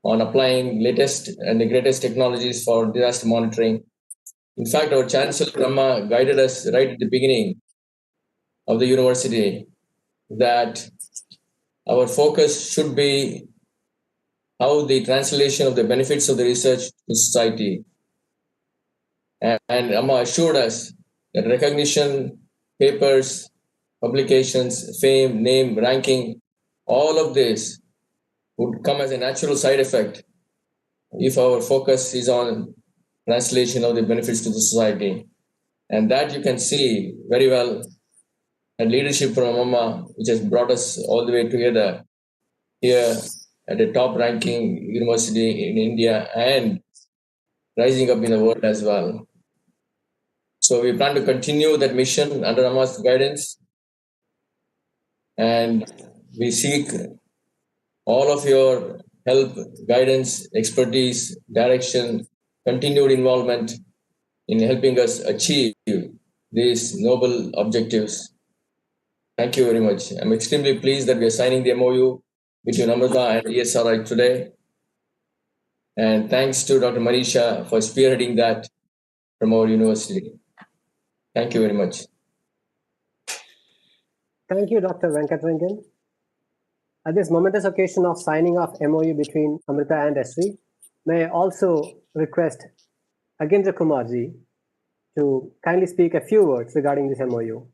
on applying latest and the greatest technologies for disaster monitoring. In fact, our Chancellor Amma guided us right at the beginning of the university that our focus should be how the translation of the benefits of the research to society. And Amma assured us that recognition, papers, publications, fame, name, ranking, all of this would come as a natural side effect if our focus is on translation of the benefits to the society. And that you can see very well and leadership from Amma, which has brought us all the way together here at a top ranking university in India and rising up in the world as well. So we plan to continue that mission under Amma's guidance, and we seek all of your help, guidance, expertise, direction, continued involvement in helping us achieve these noble objectives. Thank you very much. I'm extremely pleased that we are signing the MOU between Amrita and ESRI today. And thanks to Dr. Manisha for spearheading that from our university. Thank you very much. Thank you, Dr. Venkatrangan. At this momentous occasion of signing off MOU between Amrita and Esri, may I also request Agendra Kumarji to kindly speak a few words regarding this MOU.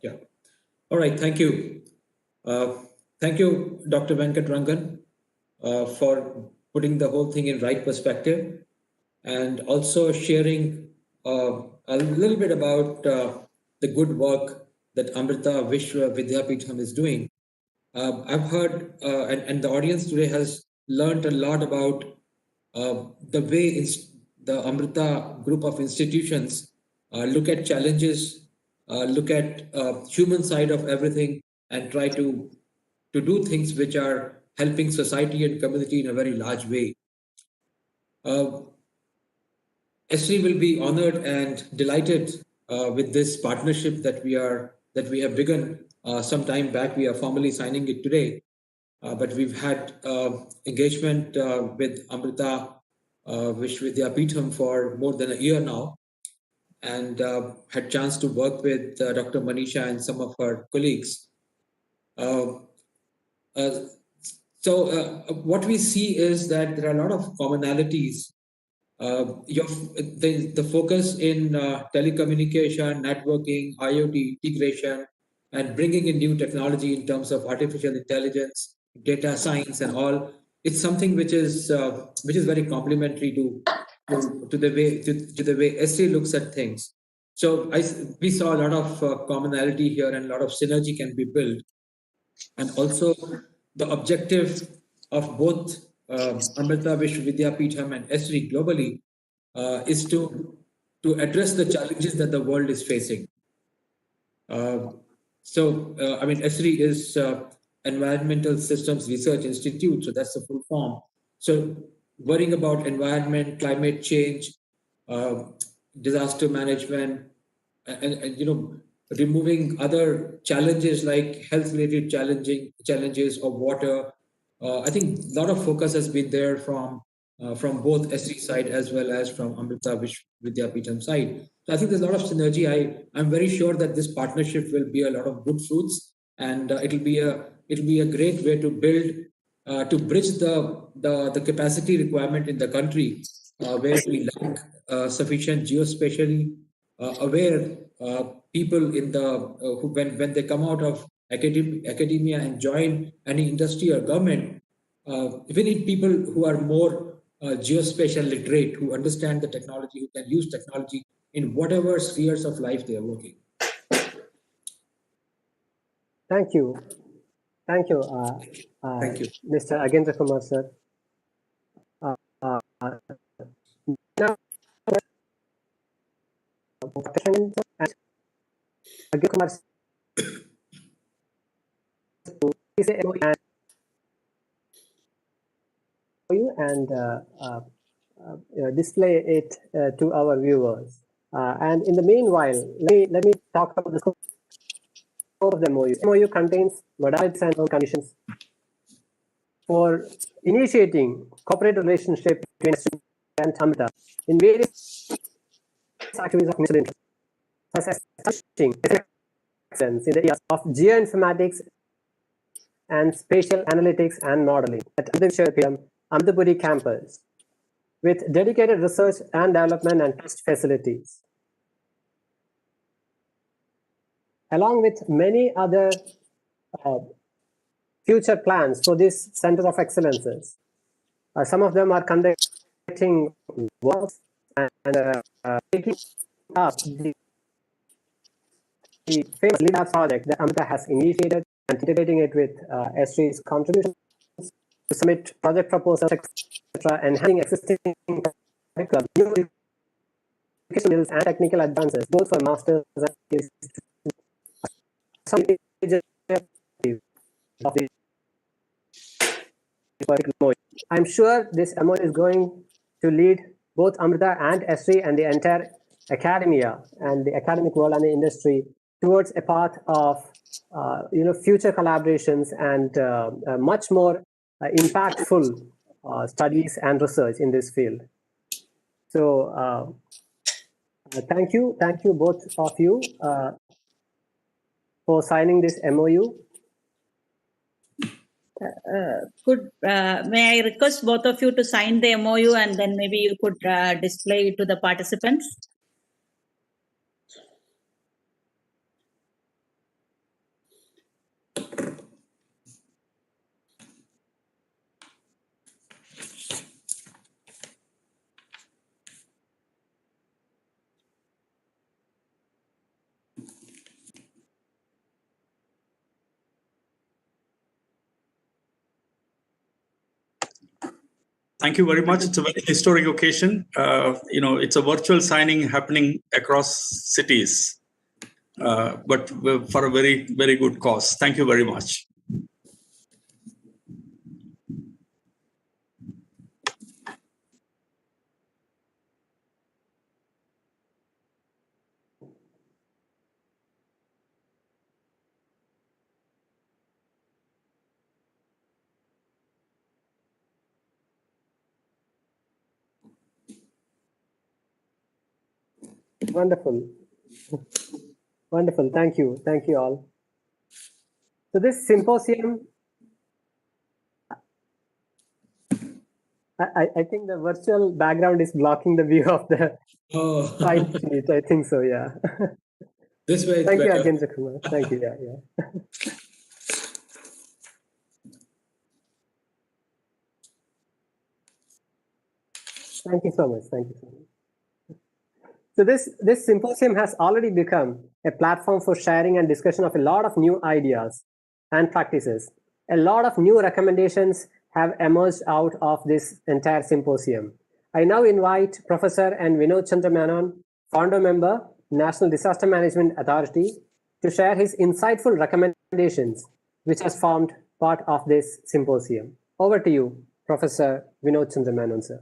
Yeah. All right. Thank you. Thank you, Dr. Venkatrangan, for putting the whole thing in right perspective and also sharing a little bit about the good work that Amrita Vishwa Vidyapeetham is doing. I've heard, and the audience today has learned a lot about the way the Amrita group of institutions look at challenges, look at human side of everything, and try to do things which are helping society and community in a very large way. Esri will be honored and delighted with this partnership that we have begun some time back. We are formally signing it today, but we've had engagement with Amrita Vishwa Vidyapeetham for more than a year now, and had chance to work with Dr. Manisha and some of her colleagues. So what we see is that there are a lot of commonalities. The focus in telecommunication, networking, IoT integration, and bringing in new technology in terms of artificial intelligence, data science, and all, it's something which is very complementary to the way Esri looks at things. So we saw a lot of commonality here, and a lot of synergy can be built. And also the objective of both Amrita Vishwa Vidyapeetham and Esri globally is to address the challenges that the world is facing. I mean, Esri is Environmental Systems Research Institute. So that's the full form. So worrying about environment, climate change, disaster management, and removing other challenges like health-related challenges of water. I think a lot of focus has been there from both Esri side as well as from Amrita Vidyapeetham side. So I think there's a lot of synergy. I'm very sure that this partnership will be a lot of good fruits, and it'll be a great way to build to bridge the capacity requirement in the country where we lack sufficient geospatially aware people in the who when they come out of academia and join any industry or government. We need people who are more geospatial literate, who understand the technology, who can use technology in whatever spheres of life they are working. Thank you. Thank you. Thank you, Mr. Agendra Kumar, sir. Now, Agendra Kumar, and display it to our viewers. And in the meanwhile, let me talk about the scope of the MOU. MOU contains modalities and conditions for initiating corporate relationship between Esri and Amrita in various activities of mutual interest, such as establishing excellence in the areas of geoinformatics and spatial analytics and modeling at Vidyapeetham Amrita campus, with dedicated research and development and test facilities, along with many other future plans for this Center of Excellences. Some of them are conducting works and taking up the famous LIDAR project that Amrita has initiated and integrating it with Esri's contributions to submit project proposals, etc., enhancing existing curriculum, new education skills and technical advances, both for masters and PhD. I'm sure this MOU is going to lead both Amrita and Esri and the entire academia and the academic world and the industry towards a path of future collaborations and much more impactful studies and research in this field. So thank you both of you for signing this MOU. May I request both of you to sign the MOU, and then maybe you could display it to the participants? Thank you very much. It's a very historic occasion. It's a virtual signing happening across cities, but for a very, very good cause. Thank you very much. Wonderful. Wonderful. Thank you. Thank you all. So this symposium, I think the virtual background is blocking the view of the slide sheet. I think so, yeah. This way. Thank you, Agendra Kumar. Thank you, yeah. Thank you so much. Thank you so much. So this symposium has already become a platform for sharing and discussion of a lot of new ideas and practices. A lot of new recommendations have emerged out of this entire symposium. I now invite Professor N. Vinod Chandra Menon, founder member, National Disaster Management Authority, to share his insightful recommendations, which has formed part of this symposium. Over to you, Professor Vinod Sundarmenon, sir.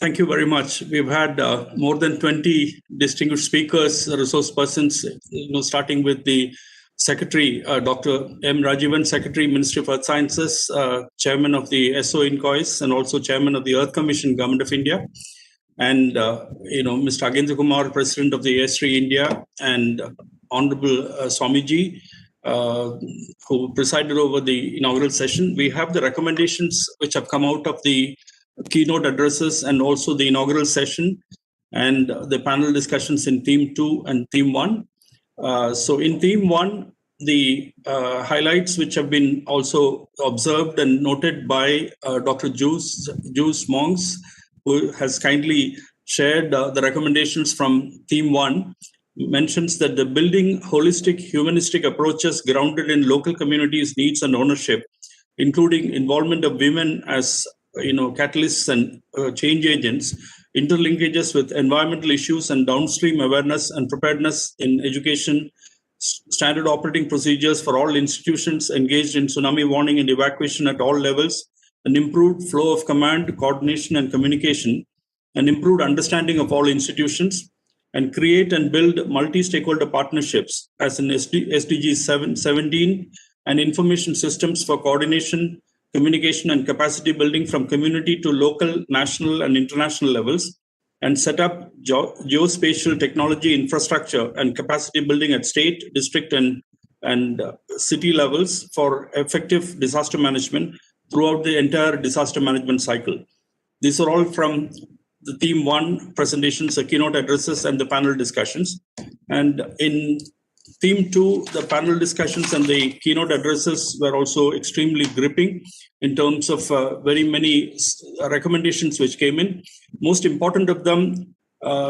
Thank you very much. We've had more than 20 distinguished speakers, resource persons, starting with the Secretary, Dr. M. Rajivan, Secretary, Ministry of Earth Sciences, Chairman of the ESSO-INCOIS, and also Chairman of the Earth Commission, Government of India, and Mr. Agendra Kumar, President of the Esri India, and Honorable Swamiji, who presided over the inaugural session. We have the recommendations which have come out of the keynote addresses and also the inaugural session and the panel discussions in Theme 2 and Theme 1. So in Theme 1, the highlights which have been also observed and noted by Dr. Juice Monks, who has kindly shared the recommendations from Theme 1, mentions that the building holistic humanistic approaches grounded in local communities' needs and ownership, including involvement of women as catalysts and change agents, interlinkages with environmental issues and downstream awareness and preparedness in education, standard operating procedures for all institutions engaged in tsunami warning and evacuation at all levels, an improved flow of command, coordination, and communication, an improved understanding of all institutions, and create and build multi-stakeholder partnerships as in SDG 17 and information systems for coordination, communication, and capacity building from community to local, national, and international levels, and set up geospatial technology infrastructure and capacity building at state, district, and city levels for effective disaster management throughout the entire disaster management cycle. These are all from the Theme 1 presentations, the keynote addresses, and the panel discussions. And in Theme 2, the panel discussions and the keynote addresses were also extremely gripping in terms of very many recommendations which came in. Most important of them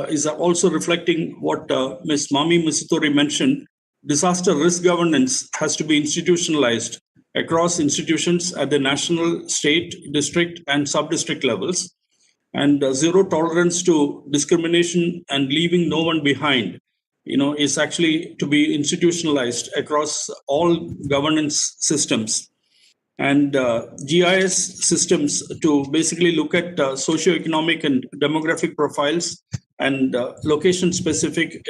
is also reflecting what Ms. Mami Misitori mentioned. Disaster risk governance has to be institutionalized across institutions at the national, state, district, and sub-district levels. And zero tolerance to discrimination and leaving no one behind is actually to be institutionalized across all governance systems. And GIS systems to basically look at socioeconomic and demographic profiles and location-specific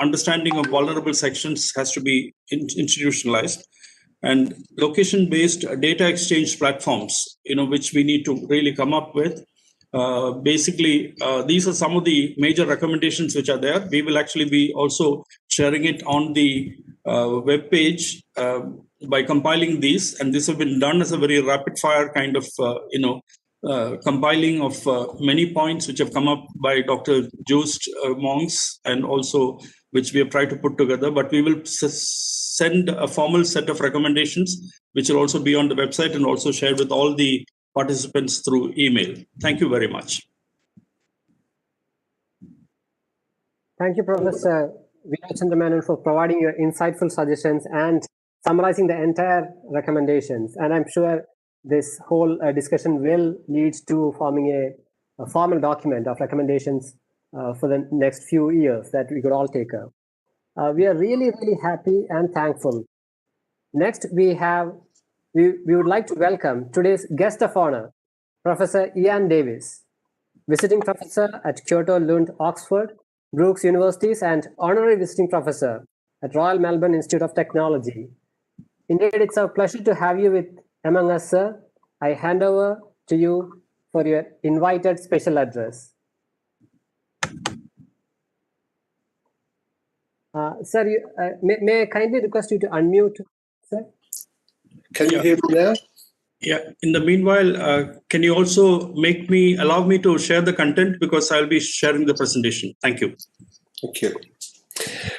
understanding of vulnerable sections has to be institutionalized. And location-based data exchange platforms, which we need to really come up with. These are some of the major recommendations which are there. We will actually be also sharing it on the web page by compiling these, and this has been done as a very rapid fire kind of compiling of many points which have come up by Dr. Joost Monks, and also which we have tried to put together. But we will send a formal set of recommendations which will also be on the website and also shared with all the participants through email. Thank you very much. Thank you, Professor Vinod Sundarmenon, for providing your insightful suggestions and summarizing the entire recommendations. And I'm sure this whole discussion will lead to forming a formal document of recommendations for the next few years that we could all take up. We are really, really happy and thankful. Next, we would like to welcome today's guest of honor, Professor Ian Davis, visiting professor at Kyoto, Lund, Oxford, Brookes Universities, and honorary visiting professor at Royal Melbourne Institute of Technology. Indeed, it's a pleasure to have you among us, sir. I hand over to you for your invited special address. Sir, may I kindly request you to unmute, sir? Can you hear me now? Yeah. In the meanwhile, can you also allow me to share the content, because I'll be sharing the presentation. Thank you. Thank you.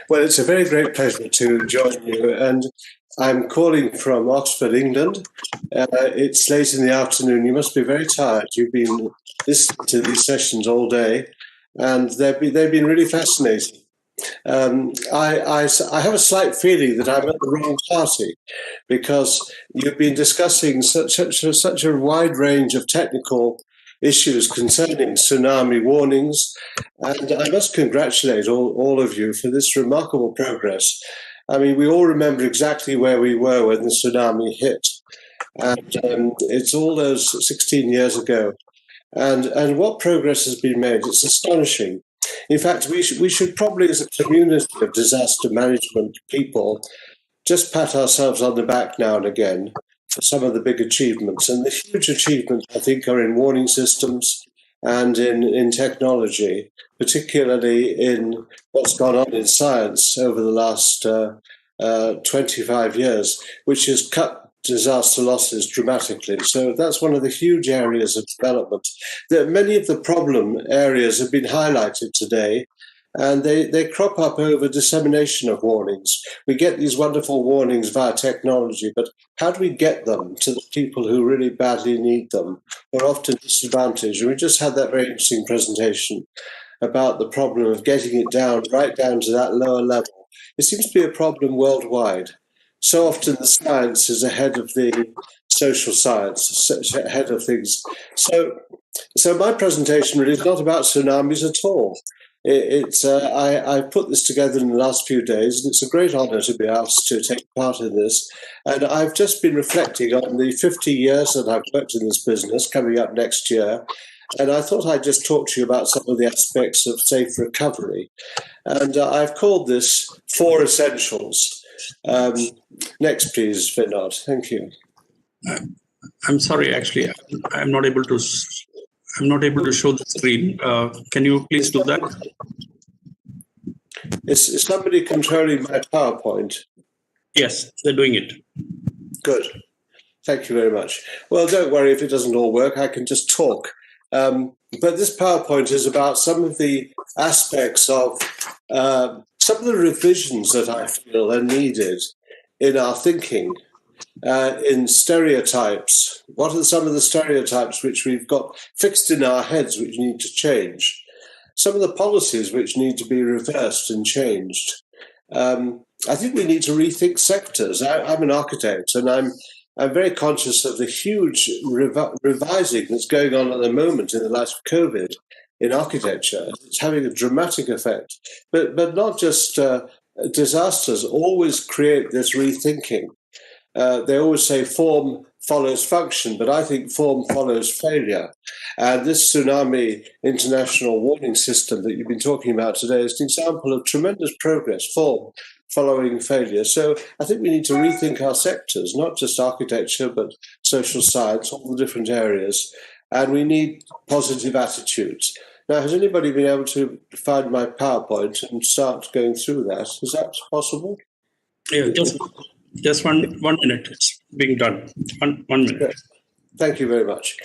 Well, it's a very great pleasure to join you, and I'm calling from Oxford, England. It's late in the afternoon. You must be very tired. You've been listening to these sessions all day, and they've been really fascinating. I have a slight feeling that I'm at the wrong party, because you've been discussing such a wide range of technical issues concerning tsunami warnings, and I must congratulate all of you for this remarkable progress. I mean, we all remember exactly where we were when the tsunami hit. And it's all those 16 years ago. And what progress has been made, it's astonishing. In fact, we should probably, as a community of disaster management people, just pat ourselves on the back now and again for some of the big achievements. And the huge achievements, I think, are in warning systems and in technology, particularly in what's gone on in science over the last 25 years, which has cut disaster losses dramatically. So that's one of the huge areas of development. Many of the problem areas have been highlighted today, and they crop up over dissemination of warnings. We get these wonderful warnings via technology, but how do we get them to the people who really badly need them, who are often disadvantaged? And we just had that very interesting presentation about the problem of getting it down, right down to that lower level. It seems to be a problem worldwide. So often the science is ahead of the social science, ahead of things. So my presentation really is not about tsunamis at all. I put this together in the last few days, and it's a great honor to be asked to take part in this. And I've just been reflecting on the 50 years that I've worked in this business coming up next year. And I thought I'd just talk to you about some of the aspects of safe recovery. And I've called this 4 Essentials. Next, please, Vinod. Thank you. I'm sorry, actually, I'm not able to show the screen. Can you please do that? Is somebody controlling my PowerPoint? Yes, they're doing it. Good. Thank you very much. Well, don't worry if it doesn't all work. I can just talk. But this PowerPoint is about some of the aspects of some of the revisions that I feel are needed in our thinking, in stereotypes. What are some of the stereotypes which we've got fixed in our heads which need to change? Some of the policies which need to be reversed and changed. I think we need to rethink sectors. I'm an architect, and I'm very conscious of the huge revising that's going on at the moment in the light of COVID in architecture. It's having a dramatic effect. But not just disasters always create this rethinking. They always say form follows function, but I think form follows failure. And this tsunami international warning system that you've been talking about today is an example of tremendous progress, form following failure. So I think we need to rethink our sectors, not just architecture, but social science, all the different areas. And we need positive attitudes. Now, has anybody been able to find my PowerPoint and start going through that? Is that possible? Yeah, just one minute. It's being done. One minute. Thank you very much.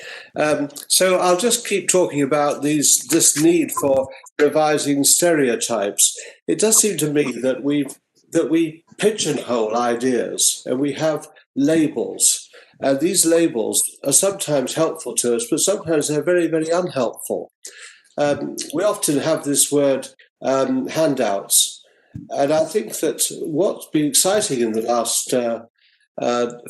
So I'll just keep talking about this need for revising stereotypes. It does seem to me that we pigeonhole ideas and we have labels. And these labels are sometimes helpful to us, but sometimes they're very, very unhelpful. We often have this word handouts. And I think that what's been exciting in the last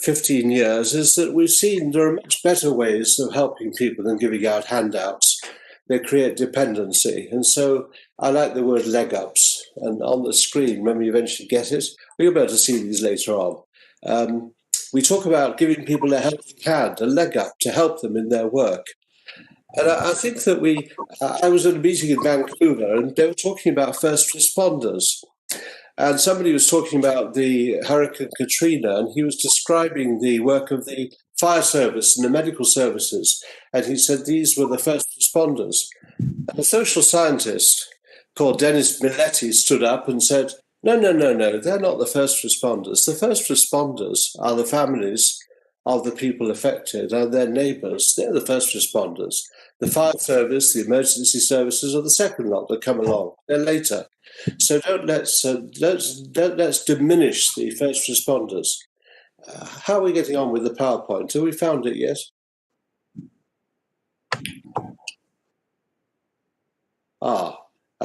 15 years is that we've seen there are much better ways of helping people than giving out handouts. They create dependency. And so I like the word leg ups. And on the screen, when we eventually get it, we'll be able to see these later on. We talk about giving people a helping hand, a leg up to help them in their work. And I think that I was at a meeting in Vancouver and they were talking about first responders. And somebody was talking about the Hurricane Katrina, and he was describing the work of the fire service and the medical services. And he said these were the first responders. And a social scientist called Dennis Milletti stood up and said, no, they're not the first responders. The first responders are the families of the people affected and their neighbours. They're the first responders. The fire service, the emergency services are the second lot that come along. They're later. So let's diminish the first responders. How are we getting on with the PowerPoint? Have we found it yet? I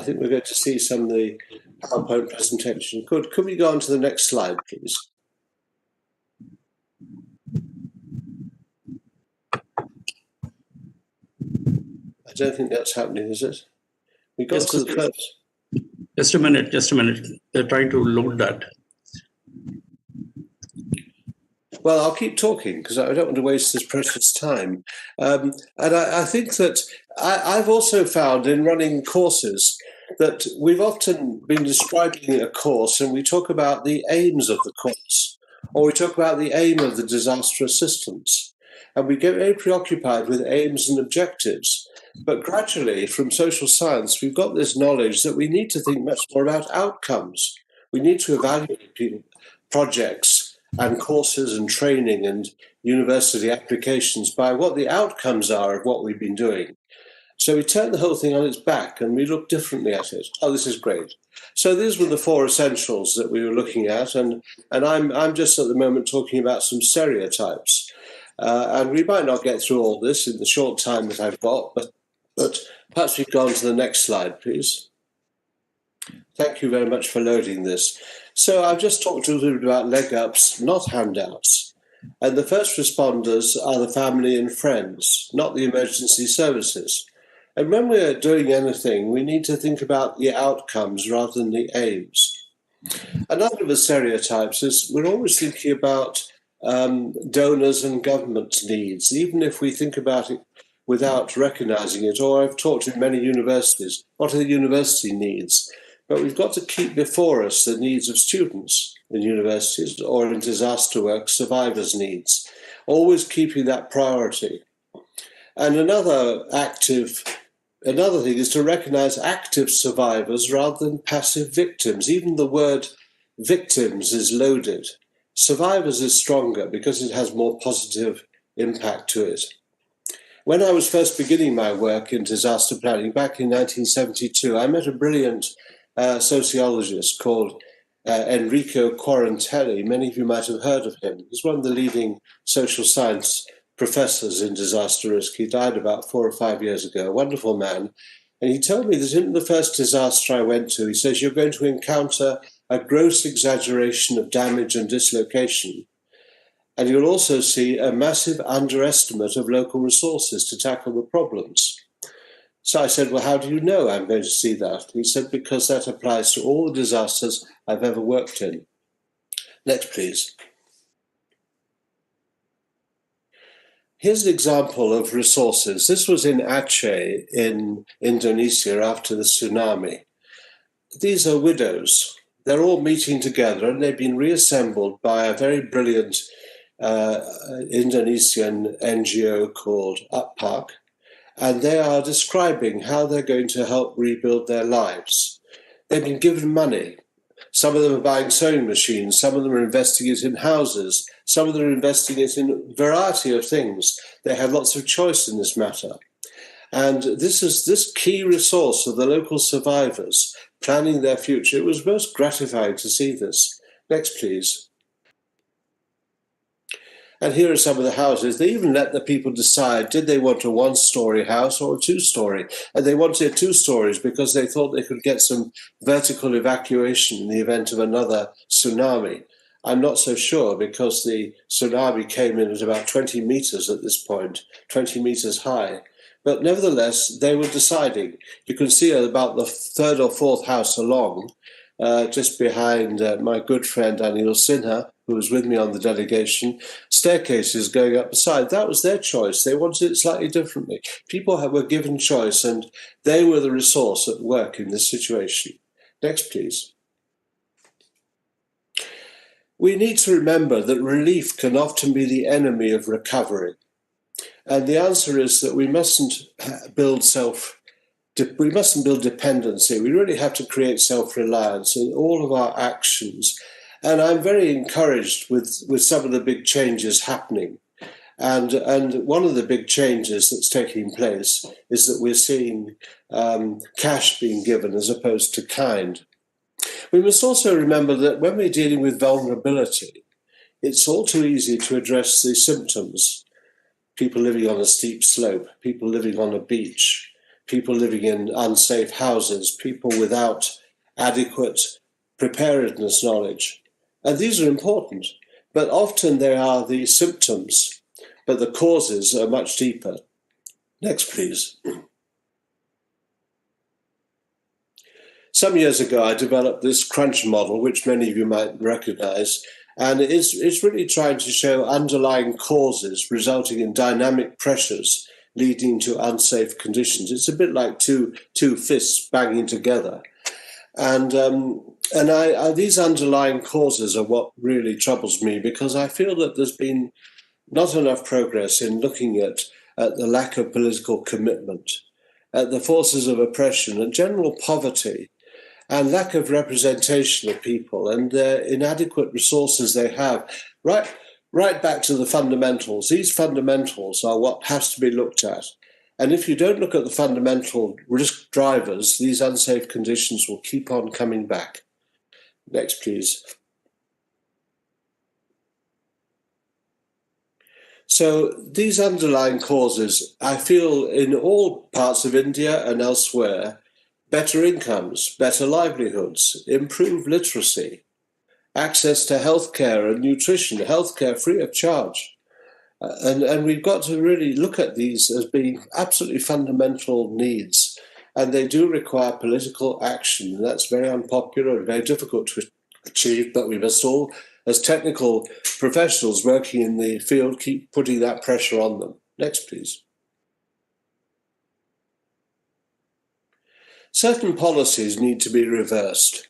think we're going to see some of the PowerPoint presentation. Good. Could we go on to the next slide, please? I don't think that's happening, is it? We got to the first. Just a minute. They're trying to load that. Well, I'll keep talking because I don't want to waste this precious time. And I think that I've also found in running courses that we've often been describing a course and we talk about the aims of the course, or we talk about the aim of the disaster assistance. And we get very preoccupied with aims and objectives. But gradually, from social science, we've got this knowledge that we need to think much more about outcomes. We need to evaluate projects and courses and training and university applications by what the outcomes are of what we've been doing. So we turn the whole thing on its back and we look differently at it. Oh, this is great. So these were the 4 essentials that we were looking at. And I'm just at the moment talking about some stereotypes. And we might not get through all this in the short time that I've got, but perhaps we go on to the next slide, please. Thank you very much for loading this. So I've just talked a little bit about leg ups, not handouts. And the first responders are the family and friends, not the emergency services. And when we're doing anything, we need to think about the outcomes rather than the aims. Another of the stereotypes is we're always thinking about donors and government needs, even if we think about it without recognizing it. Or I've talked to many universities, what are the university needs? But we've got to keep before us the needs of students in universities or in disaster work, survivors' needs, always keeping that priority. And another thing is to recognize active survivors rather than passive victims. Even the word victims is loaded. Survivors is stronger because it has more positive impact to it. When I was first beginning my work in disaster planning back in 1972, I met a brilliant sociologist called Enrico Quarantelli. Many of you might have heard of him. He's one of the leading social science professors in disaster risk. He died about 4 or 5 years ago, a wonderful man. And he told me that in the first disaster I went to, he says, you're going to encounter a gross exaggeration of damage and dislocation. And you'll also see a massive underestimate of local resources to tackle the problems. So I said, well, how do you know I'm going to see that? He said, because that applies to all the disasters I've ever worked in. Next, please. Here's an example of resources. This was in Aceh in Indonesia after the tsunami. These are widows. They're all meeting together and they've been reassembled by a very brilliant Indonesian NGO called UPPAK. And they are describing how they're going to help rebuild their lives. They've been given money. Some of them are buying sewing machines. Some of them are investing it in houses. Some of them are investing it in a variety of things. They have lots of choice in this matter. And this key resource of the local survivors planning their future. It was most gratifying to see this. Next, please. And here are some of the houses. They even let the people decide, did they want a 1-story house or a 2-story? And they wanted 2 stories because they thought they could get some vertical evacuation in the event of another tsunami. I'm not so sure because the tsunami came in at about 20 meters at this point, 20 meters high. But nevertheless, they were deciding. You can see about the 3rd or 4th house along, just behind my good friend Anil Sinha, who was with me on the delegation, staircases going up the side. That was their choice. They wanted it slightly differently. People were given choice, and they were the resource at work in this situation. Next, please. We need to remember that relief can often be the enemy of recovery. And the answer is that we mustn't build dependency. We really have to create self-reliance in all of our actions. And I'm very encouraged with some of the big changes happening. And one of the big changes that's taking place is that we're seeing cash being given as opposed to kind. We must also remember that when we're dealing with vulnerability, it's all too easy to address the symptoms. People living on a steep slope, people living on a beach, people living in unsafe houses, people without adequate preparedness knowledge. And these are important, but often they are the symptoms, but the causes are much deeper. Next, please. Some years ago, I developed this crunch model, which many of you might recognize, And it's really trying to show underlying causes resulting in dynamic pressures leading to unsafe conditions. It's a bit like two fists banging together. And these underlying causes are what really troubles me, because I feel that there's been not enough progress in looking at the lack of political commitment, at the forces of oppression and general poverty, and lack of representation of people and the inadequate resources they have. Right back to the fundamentals. These fundamentals are what has to be looked at. And if you don't look at the fundamental risk drivers, these unsafe conditions will keep on coming back. Next, please. So these underlying causes, I feel in all parts of India and elsewhere, better incomes, better livelihoods, improved literacy, access to healthcare and nutrition, healthcare free of charge. And we've got to really look at these as being absolutely fundamental needs. And they do require political action. And that's very unpopular and very difficult to achieve, but we must all, as technical professionals working in the field, keep putting that pressure on them. Next, please. Certain policies need to be reversed.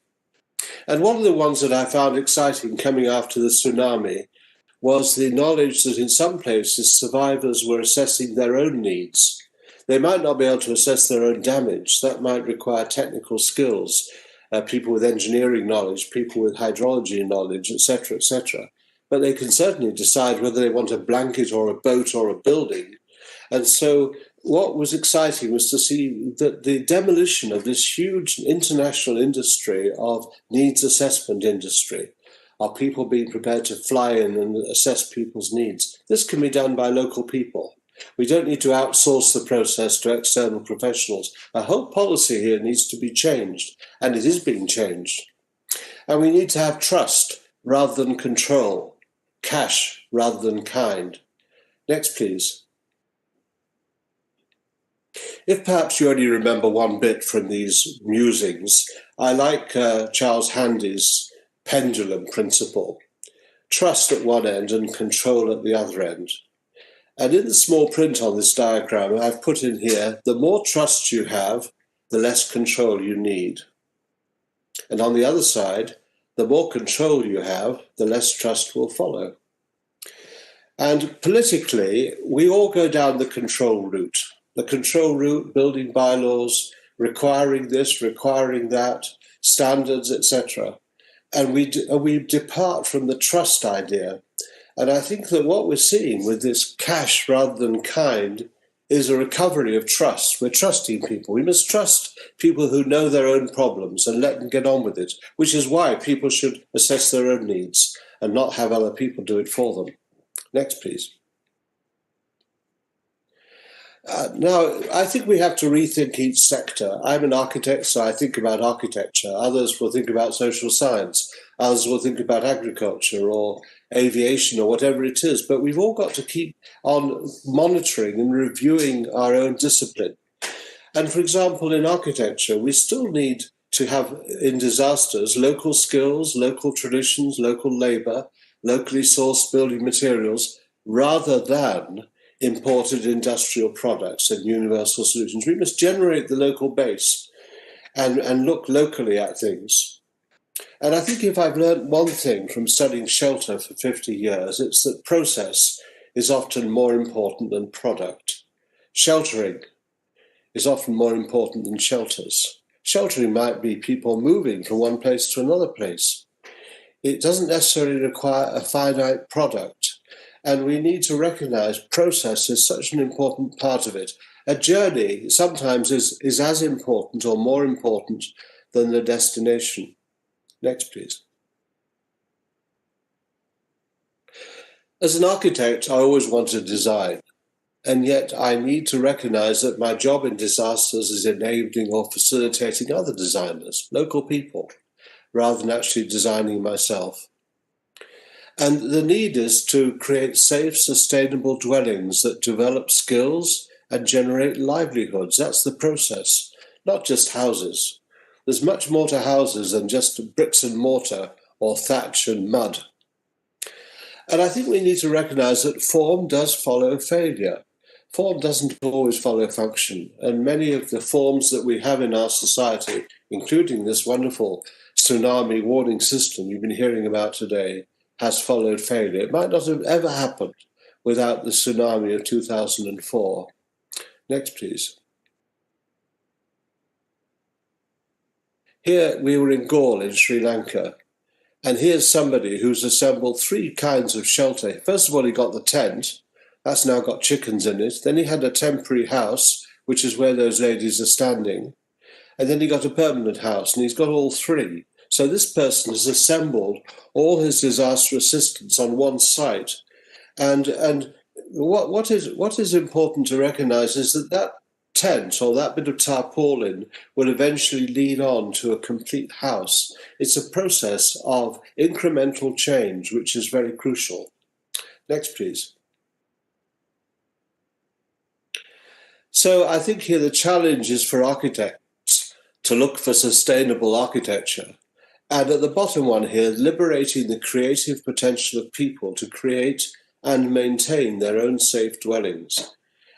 And one of the ones that I found exciting coming after the tsunami was the knowledge that in some places survivors were assessing their own needs. They might not be able to assess their own damage. That might require technical skills, people with engineering knowledge, people with hydrology knowledge, etc., etc. But they can certainly decide whether they want a blanket or a boat or a building. And so what was exciting was to see that the demolition of this huge international industry of needs assessment industry, are people being prepared to fly in and assess people's needs. This can be done by local people. We don't need to outsource the process to external professionals. A whole policy here needs to be changed, and it is being changed. And we need to have trust rather than control, cash rather than kind. Next, please. If perhaps you only remember one bit from these musings, I like Charles Handy's pendulum principle. Trust at one end and control at the other end. And in the small print on this diagram, I've put in here, the more trust you have, the less control you need. And on the other side, the more control you have, the less trust will follow. And politically, we all go down the control route. The control route, building bylaws, requiring this, requiring that, standards, etc. And we depart from the trust idea. And I think that what we're seeing with this cash rather than kind is a recovery of trust. We're trusting people. We must trust people who know their own problems and let them get on with it, which is why people should assess their own needs and not have other people do it for them. Next, please. Now, I think we have to rethink each sector. I'm an architect, so I think about architecture. Others will think about social science. Others will think about agriculture or aviation or whatever it is. But we've all got to keep on monitoring and reviewing our own discipline. And for example, in architecture, we still need to have, in disasters, local skills, local traditions, local labor, locally sourced building materials, rather than imported industrial products and universal solutions. We must generate the local base and look locally at things. And I think if I've learned one thing from studying shelter for 50 years, it's that process is often more important than product. Sheltering is often more important than shelters. Sheltering might be people moving from one place to another place. It doesn't necessarily require a finite product. And we need to recognize process is such an important part of it. A journey sometimes is as important or more important than the destination. Next, please. As an architect, I always want to design. And yet I need to recognize that my job in disasters is enabling or facilitating other designers, local people, rather than actually designing myself. And the need is to create safe, sustainable dwellings that develop skills and generate livelihoods. That's the process, not just houses. There's much more to houses than just bricks and mortar or thatch and mud. And I think we need to recognize that form does follow failure. Form doesn't always follow function. And many of the forms that we have in our society, including this wonderful tsunami warning system you've been hearing about today, has followed failure. It might not have ever happened without the tsunami of 2004. Next, please. Here we were in Galle in Sri Lanka. And here's somebody who's assembled 3 kinds of shelter. First of all, he got the tent. That's now got chickens in it. Then he had a temporary house, which is where those ladies are standing. And then he got a permanent house, and he's got all 3. So this person has assembled all his disaster assistance on one site. And what is important to recognize is that tent or that bit of tarpaulin will eventually lead on to a complete house. It's a process of incremental change, which is very crucial. Next, please. So I think here the challenge is for architects to look for sustainable architecture. And at the bottom one here, liberating the creative potential of people to create and maintain their own safe dwellings.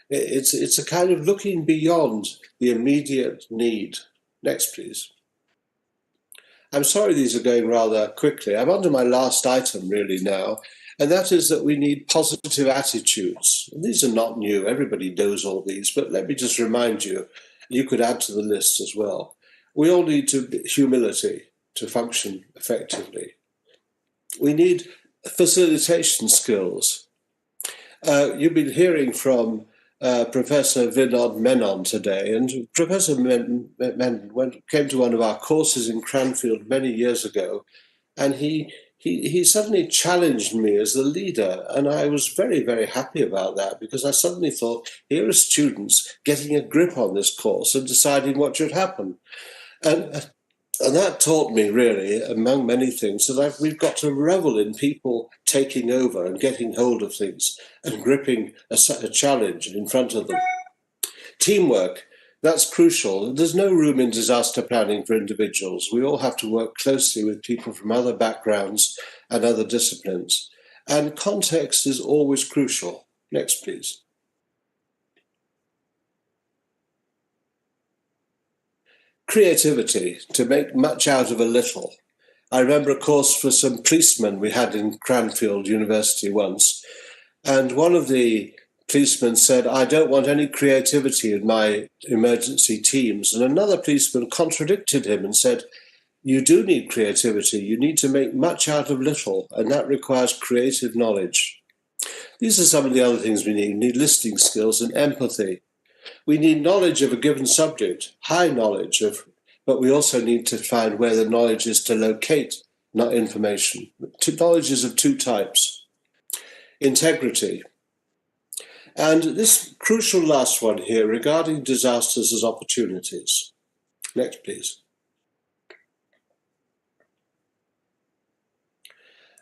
It's a kind of looking beyond the immediate need. Next, please. I'm sorry these are going rather quickly. I'm on to my last item really now, and that is that we need positive attitudes. And these are not new, everybody knows all these, but let me just remind you, you could add to the list as well. We all need humility to function effectively. We need facilitation skills. You've been hearing from Professor Vinod Menon today, and Professor Menon came to one of our courses in Cranfield many years ago, and he suddenly challenged me as the leader, and I was very, very happy about that, because I suddenly thought, here are students getting a grip on this course and deciding what should happen. And that taught me, really, among many things, that we've got to revel in people taking over and getting hold of things and gripping a challenge in front of them. Teamwork, that's crucial. There's no room in disaster planning for individuals. We all have to work closely with people from other backgrounds and other disciplines. And context is always crucial. Next, please. Creativity, to make much out of a little. I remember a course for some policemen we had in Cranfield University once, and one of the policemen said, I don't want any creativity in my emergency teams. And another policeman contradicted him and said, you do need creativity. You need to make much out of little, and that requires creative knowledge. These are some of the other things we need. We need listening skills and empathy. We need knowledge of a given subject, high knowledge of, but we also need to find where the knowledge is to locate not information. Knowledge is of 2 types. Integrity. And this crucial last one here regarding disasters as opportunities. Next, please.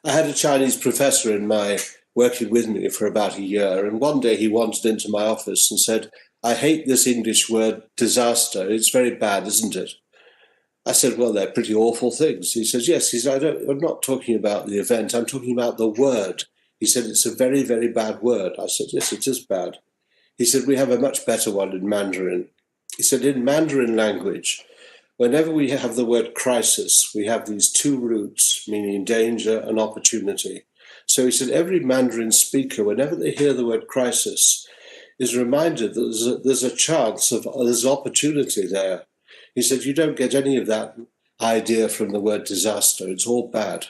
I had a Chinese professor working with me for about a year, and one day he wandered into my office and said, I hate this English word disaster. It's very bad, isn't it? I said, well, they're pretty awful things. He says, yes. He said, I'm not talking about the event. I'm talking about the word. He said, it's a very, very bad word. I said, yes, it is bad. He said, we have a much better one in Mandarin. He said, in Mandarin language, whenever we have the word crisis, we have these 2 roots, meaning danger and opportunity. So he said, every Mandarin speaker, whenever they hear the word crisis, is reminded that there's a chance there's opportunity there. He said, you don't get any of that idea from the word disaster. It's all bad.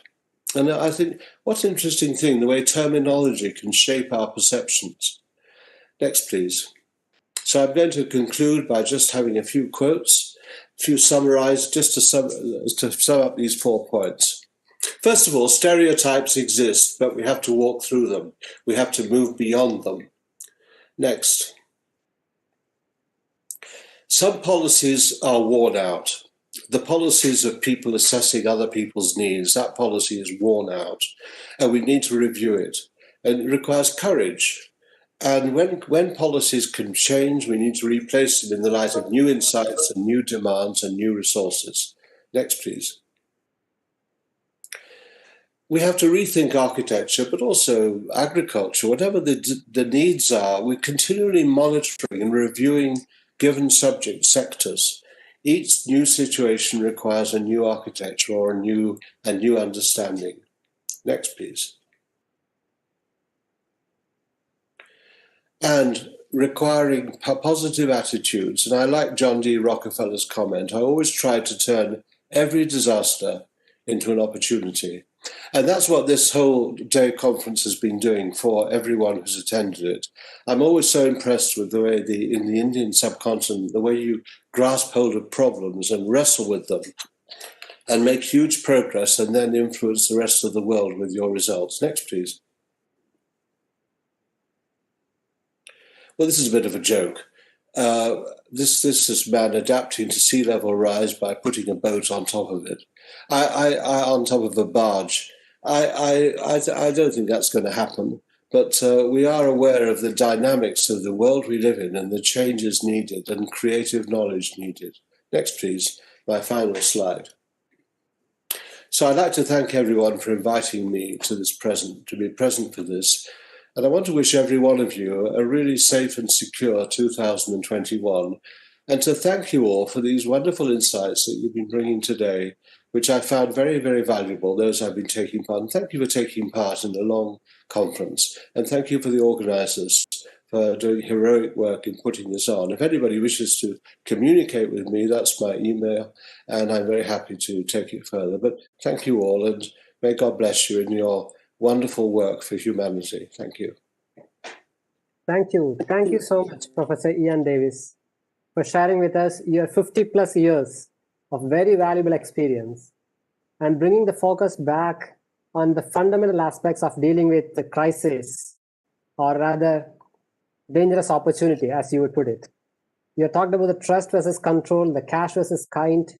And I think what's an interesting thing, the way terminology can shape our perceptions. Next, please. So I'm going to conclude by just having a few quotes, a few summarized, just to sum up these 4 points. First of all, stereotypes exist, but we have to walk through them. We have to move beyond them. Next. Some policies are worn out. The policies of people assessing other people's needs, that policy is worn out, and we need to review it. And it requires courage. And when policies can change, we need to replace them in the light of new insights and new demands and new resources. Next, please. we have to rethink architecture, but also agriculture, whatever the needs are. We're continually monitoring and reviewing given subject sectors. Each new situation requires a new architecture or a new understanding. Next, please. And requiring positive attitudes. And I like John D. Rockefeller's comment. I always try to turn every disaster into an opportunity. And that's what this whole day conference has been doing for everyone who's attended it. I'm always so impressed with the way in the Indian subcontinent, the way you grasp hold of problems and wrestle with them and make huge progress and then influence the rest of the world with your results. Next, please. Well, this is a bit of a joke. This is man adapting to sea level rise by putting a boat on top of it. On top of a barge. I don't think that's going to happen, but we are aware of the dynamics of the world we live in and the changes needed and creative knowledge needed. Next, please, my final slide. So I'd like to thank everyone for inviting me to be present for this. And I want to wish every one of you a really safe and secure 2021, and to thank you all for these wonderful insights that you've been bringing today, which I found very, very valuable, those I've been taking part in. Thank you for taking part in the long conference, and thank you for the organisers for doing heroic work in putting this on. If anybody wishes to communicate with me, that's my email, and I'm very happy to take it further. But thank you all, and may God bless you in your wonderful work for humanity. Thank you. Thank you. Thank you so much, Professor Ian Davis, for sharing with us your 50+ years of very valuable experience and bringing the focus back on the fundamental aspects of dealing with the crisis, or rather dangerous opportunity, as you would put it. You talked about the trust versus control, the cash versus kind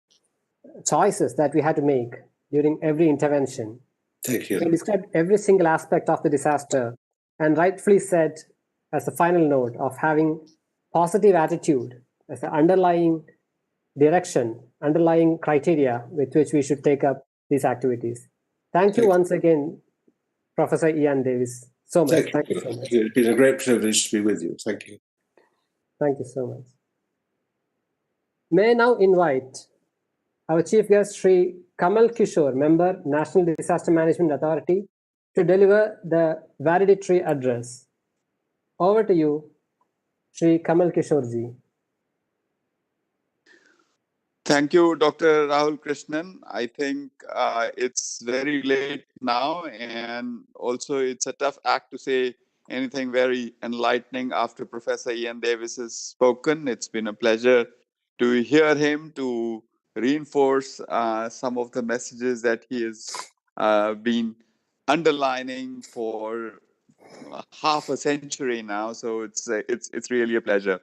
choices that we had to make during every intervention. Thank you. You described every single aspect of the disaster and rightfully said, as the final note, of having positive attitude as the underlying direction, underlying criteria with which we should take up these activities. Thank you once again, Professor Ian Davis, so much. Thank you so much. It's been a great privilege to be with you. Thank you. Thank you so much. May I now invite our chief guest, Sri Kamal Kishore, member, National Disaster Management Authority, to deliver the valedictory address. Over to you, Sri Kamal Kishore ji. Thank you, Dr. Rahul Krishnan. I think it's very late now, and also it's a tough act to say anything very enlightening after Professor Ian Davis has spoken. It's been a pleasure to hear him, to reinforce some of the messages that he has been underlining for half a century now. So it's really a pleasure.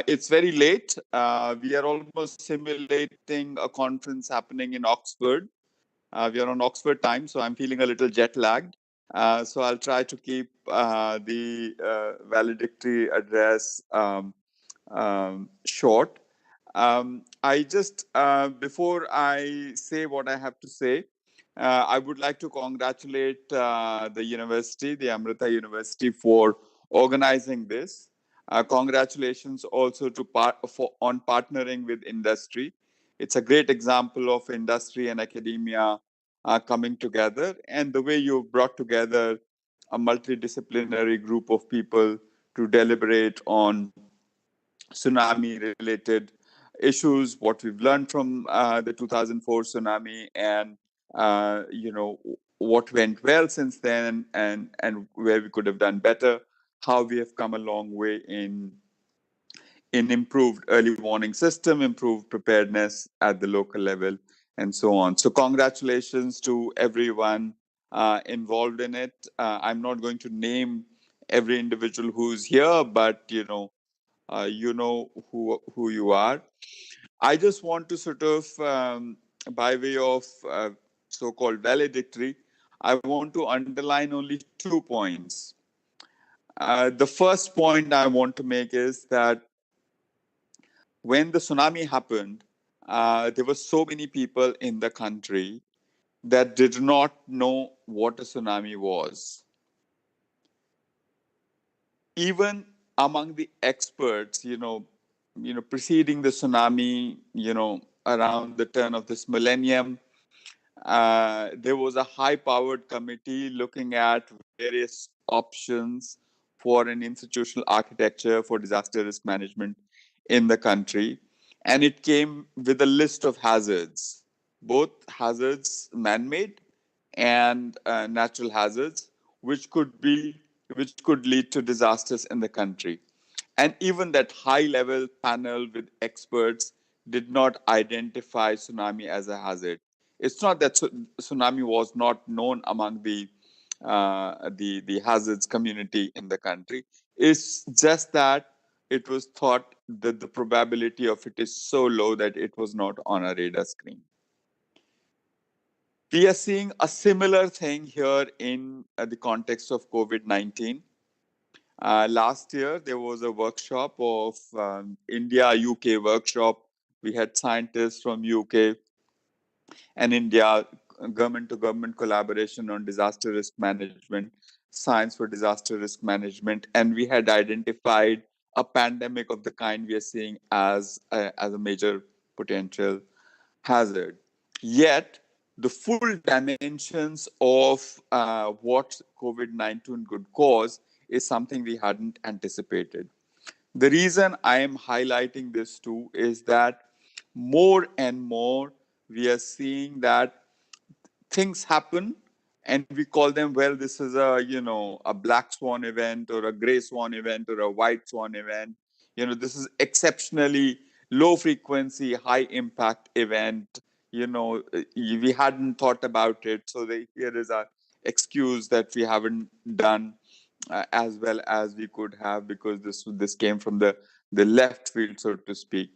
It's very late. We are almost simulating a conference happening in Oxford. We are on Oxford time, so I'm feeling a little jet lagged. So I'll try to keep the valedictory address short. I just, before I say what I have to say, I would like to congratulate the university, the Amrita University, for organizing this. Congratulations also to on partnering with industry. It's a great example of industry and academia coming together, and the way you've brought together a multidisciplinary group of people to deliberate on tsunami-related issues, what we've learned from the 2004 tsunami, and what went well since then, and where we could have done better, how we have come a long way in improved early warning system, improved preparedness at the local level, and so on. So congratulations to everyone involved in it. I'm not going to name every individual who's here, but you know who you are. I just want to sort of, by way of so-called valedictory, I want to underline only 2 points. The first point I want to make is that when the tsunami happened, there were so many people in the country that did not know what a tsunami was. Even among the experts, preceding the tsunami, around the turn of this millennium, there was a high-powered committee looking at various options for an institutional architecture for disaster risk management in the country. And it came with a list of hazards, both hazards man-made and natural hazards, which could lead to disasters in the country. And even that high-level panel with experts did not identify tsunami as a hazard. It's not that tsunami was not known among the hazards community in the country. It's just that it was thought that the probability of it is so low that it was not on a radar screen. We are seeing a similar thing here in the context of COVID-19. Last year, there was a workshop of India-UK workshop. We had scientists from UK and India, government-to-government collaboration on disaster risk management, science for disaster risk management, and we had identified a pandemic of the kind we are seeing as a major potential hazard. Yet, the full dimensions of what COVID-19 could cause is something we hadn't anticipated. The reason I am highlighting this too is that more and more we are seeing that things happen and we call them, well, this is a black swan event or a gray swan event or a white swan event. This is exceptionally low frequency, high impact event. We hadn't thought about it. So here is our excuse that we haven't done as well as we could have, because this came from the left field, so to speak.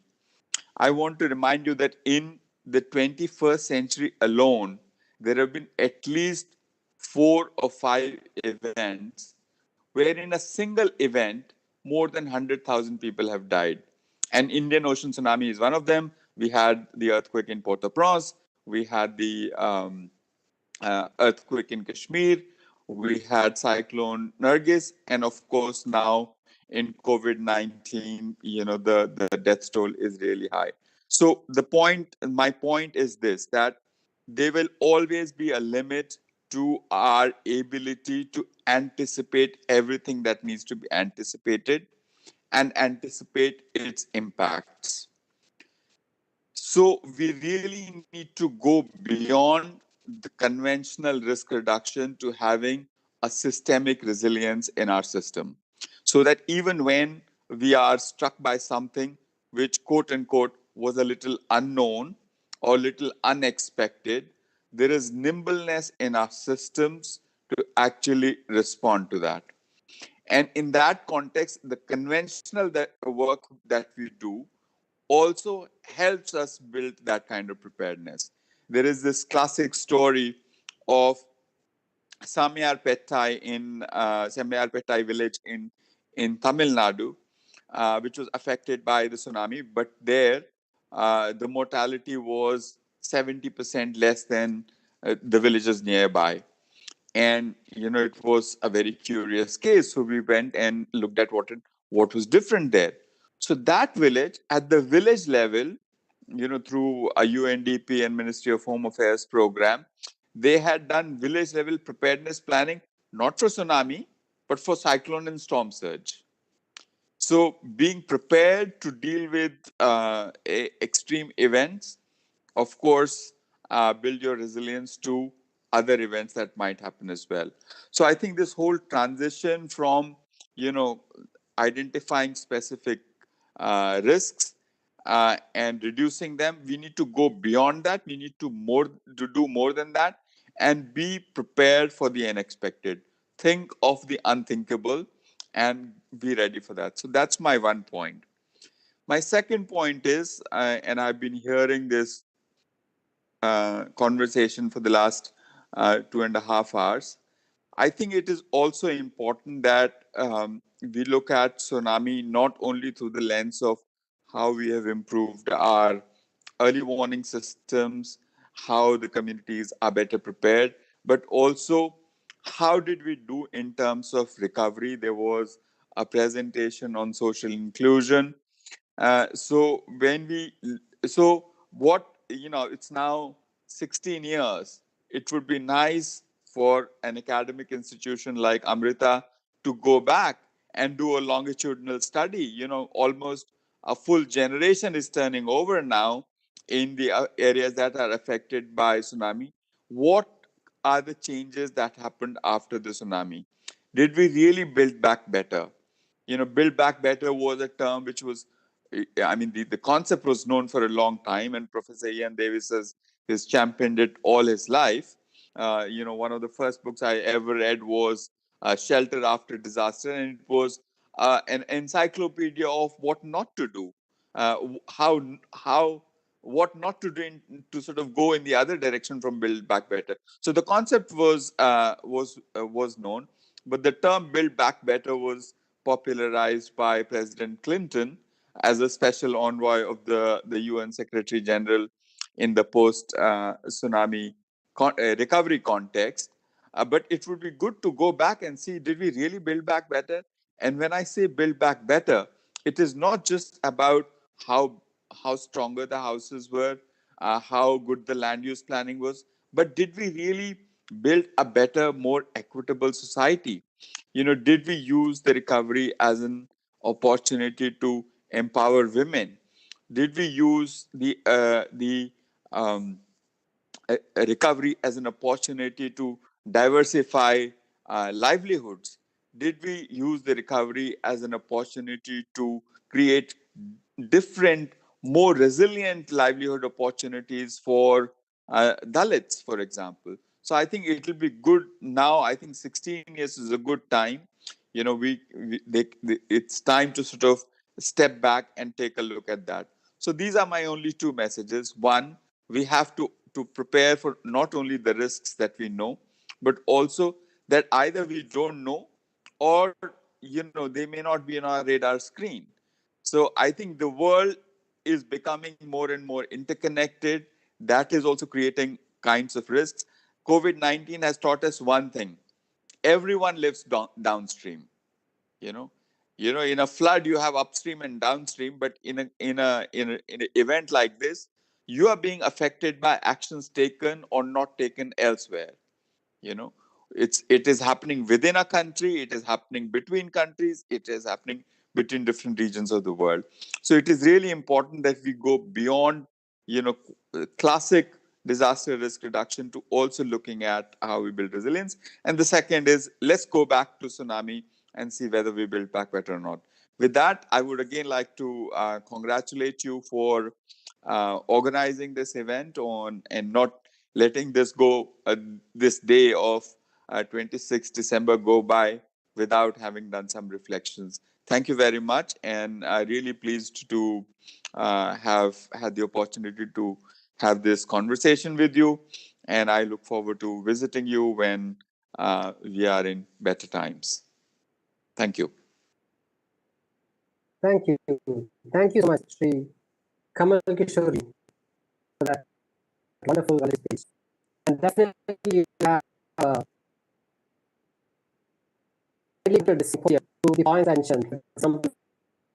I want to remind you that in the 21st century alone, there have been at least 4 or 5 events where in a single event, more than 100,000 people have died. And Indian Ocean Tsunami is one of them. We had the earthquake in Port-au-Prince. We had the earthquake in Kashmir. We had Cyclone Nargis. And of course, now in COVID-19, the death toll is really high. So my point is this, that there will always be a limit to our ability to anticipate everything that needs to be anticipated and anticipate its impacts. So we really need to go beyond the conventional risk reduction to having a systemic resilience in our system, so that even when we are struck by something which, quote unquote, was a little unknown or little unexpected, there is nimbleness in our systems to actually respond to that. And in that context, the conventional work that we do also helps us build that kind of preparedness. There is this classic story of Samyarpettai Samyarpettai village in Tamil Nadu, which was affected by the tsunami, but there the mortality was 70% less than the villages nearby. And it was a very curious case. So we went and looked at what was different there. So that village, at the village level, through a UNDP and Ministry of Home Affairs program, they had done village level preparedness planning, not for tsunami, but for cyclone and storm surge. So being prepared to deal with extreme events, of course, build your resilience to other events that might happen as well. So I think this whole transition from, identifying specific risks and reducing them, we need to go beyond that. We need to do more than that and be prepared for the unexpected. Think of the unthinkable and be ready for that. So that's my one point. My second point is, and I've been hearing this conversation for the last 2.5 hours. I think it is also important that we look at tsunami not only through the lens of how we have improved our early warning systems, how the communities are better prepared, but also how did we do in terms of recovery. There was a presentation on social inclusion. So what, it's now 16 years. It would be nice for an academic institution like Amrita to go back and do a longitudinal study. Almost a full generation is turning over now in the areas that are affected by tsunami. What are the changes that happened after the tsunami? Did we really build back better? Build back better was a term which was, the concept was known for a long time, and Professor Ian Davis has championed it all his life. One of the first books I ever read was Shelter After Disaster, and it was an encyclopedia of what not to do, what not to do to sort of go in the other direction from Build Back Better. So the concept was known, but the term Build Back Better was popularized by President Clinton as a special envoy of the UN Secretary General in the post-tsunami recovery context. But it would be good to go back and see, did we really build back better? And when I say build back better, it is not just about how stronger the houses were, how good the land use planning was, but did we really build a better, more equitable society? Did we use the recovery as an opportunity to empower women? Did we use the recovery as an opportunity to diversify livelihoods? Did we use the recovery as an opportunity to create different, more resilient livelihood opportunities for Dalits, for example? So I think it will be good now. I think 16 years is a good time. It's time to sort of step back and take a look at that. So these are my only two messages. One, we have to prepare for not only the risks that we know, but also that either we don't know or, they may not be on our radar screen. So I think the world is becoming more and more interconnected. That is also creating kinds of risks. COVID-19 has taught us one thing. Everyone lives downstream. In a flood, you have upstream and downstream, but in an event like this, you are being affected by actions taken or not taken elsewhere. It is happening within a country, it is happening between countries, it is happening between different regions of the world. So it is really important that we go beyond, classic disaster risk reduction to also looking at how we build resilience. And the second is, let's go back to tsunami and see whether we build back better or not. With that, I would again like to congratulate you for organizing this event and not letting this go, this day of 26th December go by without having done some reflections. Thank you very much, and I'm really pleased to have had the opportunity to have this conversation with you, and I look forward to visiting you when we are in better times. Thank you. Thank you. Thank you so much, Sri Kamal Kishori, for that wonderful speech. And definitely you have related the symposium to the points I mentioned. Some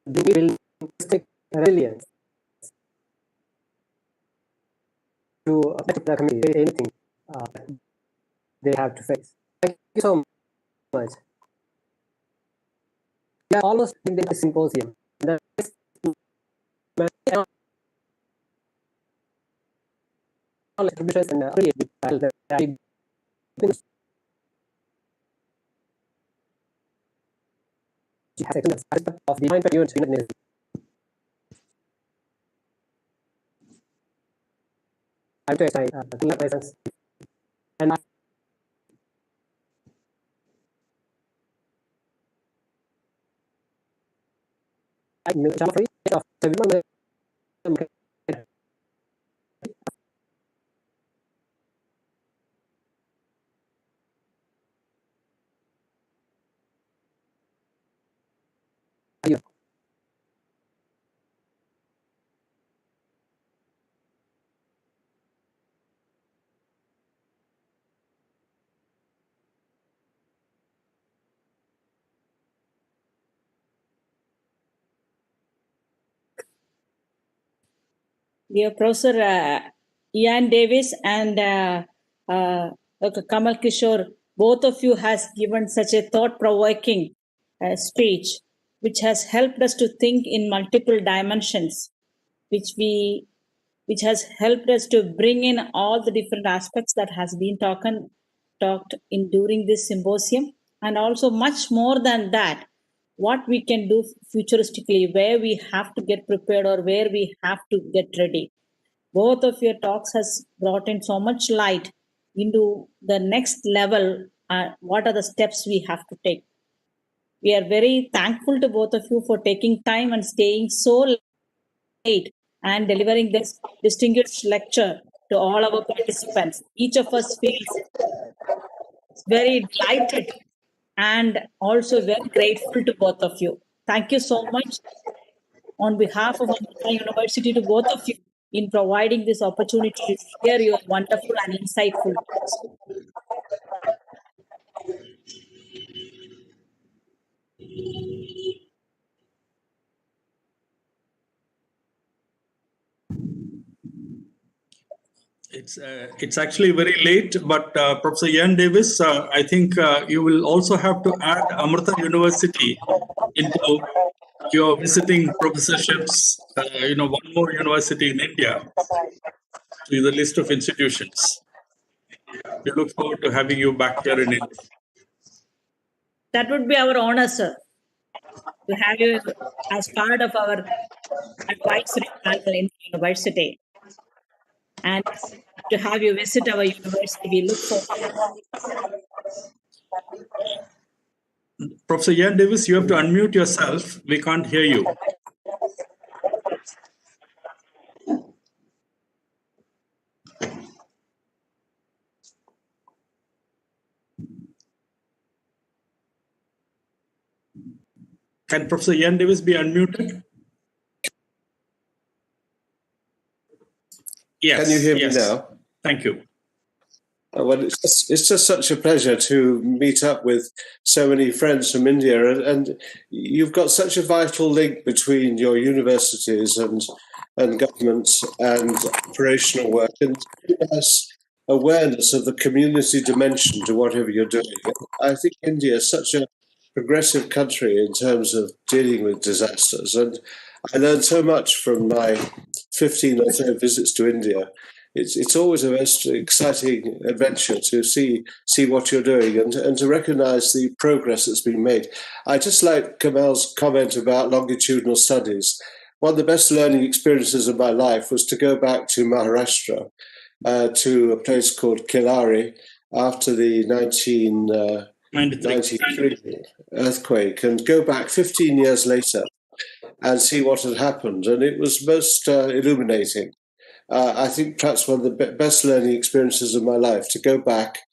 linguistic resilience to the community, anything they have to face. Thank you so much. We are almost in the symposium. Contributions and of the point unit. I'm to explain the presence and Dear Professor Ian Davis and Dr. Kamal Kishore, both of you has given such a thought-provoking speech, which has helped us to think in multiple dimensions, which has helped us to bring in all the different aspects that has been talked in during this symposium, and also much more than that, what we can do futuristically, where we have to get prepared or where we have to get ready. Both of your talks has brought in so much light into the next level. What are the steps we have to take? We are very thankful to both of you for taking time and staying so late and delivering this distinguished lecture to all our participants. Each of us feels very delighted and also very grateful to both of you. Thank you so much on behalf of Amma University to both of you in providing this opportunity to share your wonderful and insightful talks. It's actually very late, but Professor Ian Davis, I think you will also have to add Amrita University into your visiting professorships. One more university in India to the list of institutions. We look forward to having you back here in India. That would be our honor, sir, to have you as part of our advisory panel in the university. And to have you visit our university, we look forward. Professor Ian Davis, you have to unmute yourself. We can't hear you. Can Professor Ian Davis be unmuted? Yes. Can you hear me now? Thank you. Well, it's just such a pleasure to meet up with so many friends from India, and you've got such a vital link between your universities and governments and operational work, and us awareness of the community dimension to whatever you're doing. I think India is such a progressive country in terms of dealing with disasters, and I learned so much from my 15 or so visits to India. It's always a most exciting adventure to see what you're doing and to recognize the progress that's been made. I just like Kamal's comment about longitudinal studies. One of the best learning experiences of my life was to go back to Maharashtra, to a place called Kilari after the 1993 earthquake, and go back 15 years later and see what had happened. And it was most illuminating. I think perhaps one of the best learning experiences of my life, to go back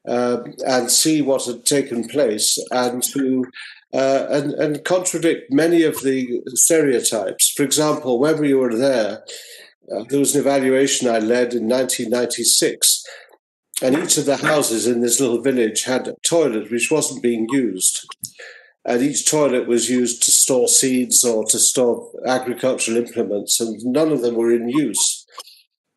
and see what had taken place and to and contradict many of the stereotypes. For example, when we were there was an evaluation I led in 1996, and each of the houses in this little village had a toilet which wasn't being used. And each toilet was used to store seeds or to store agricultural implements, and none of them were in use.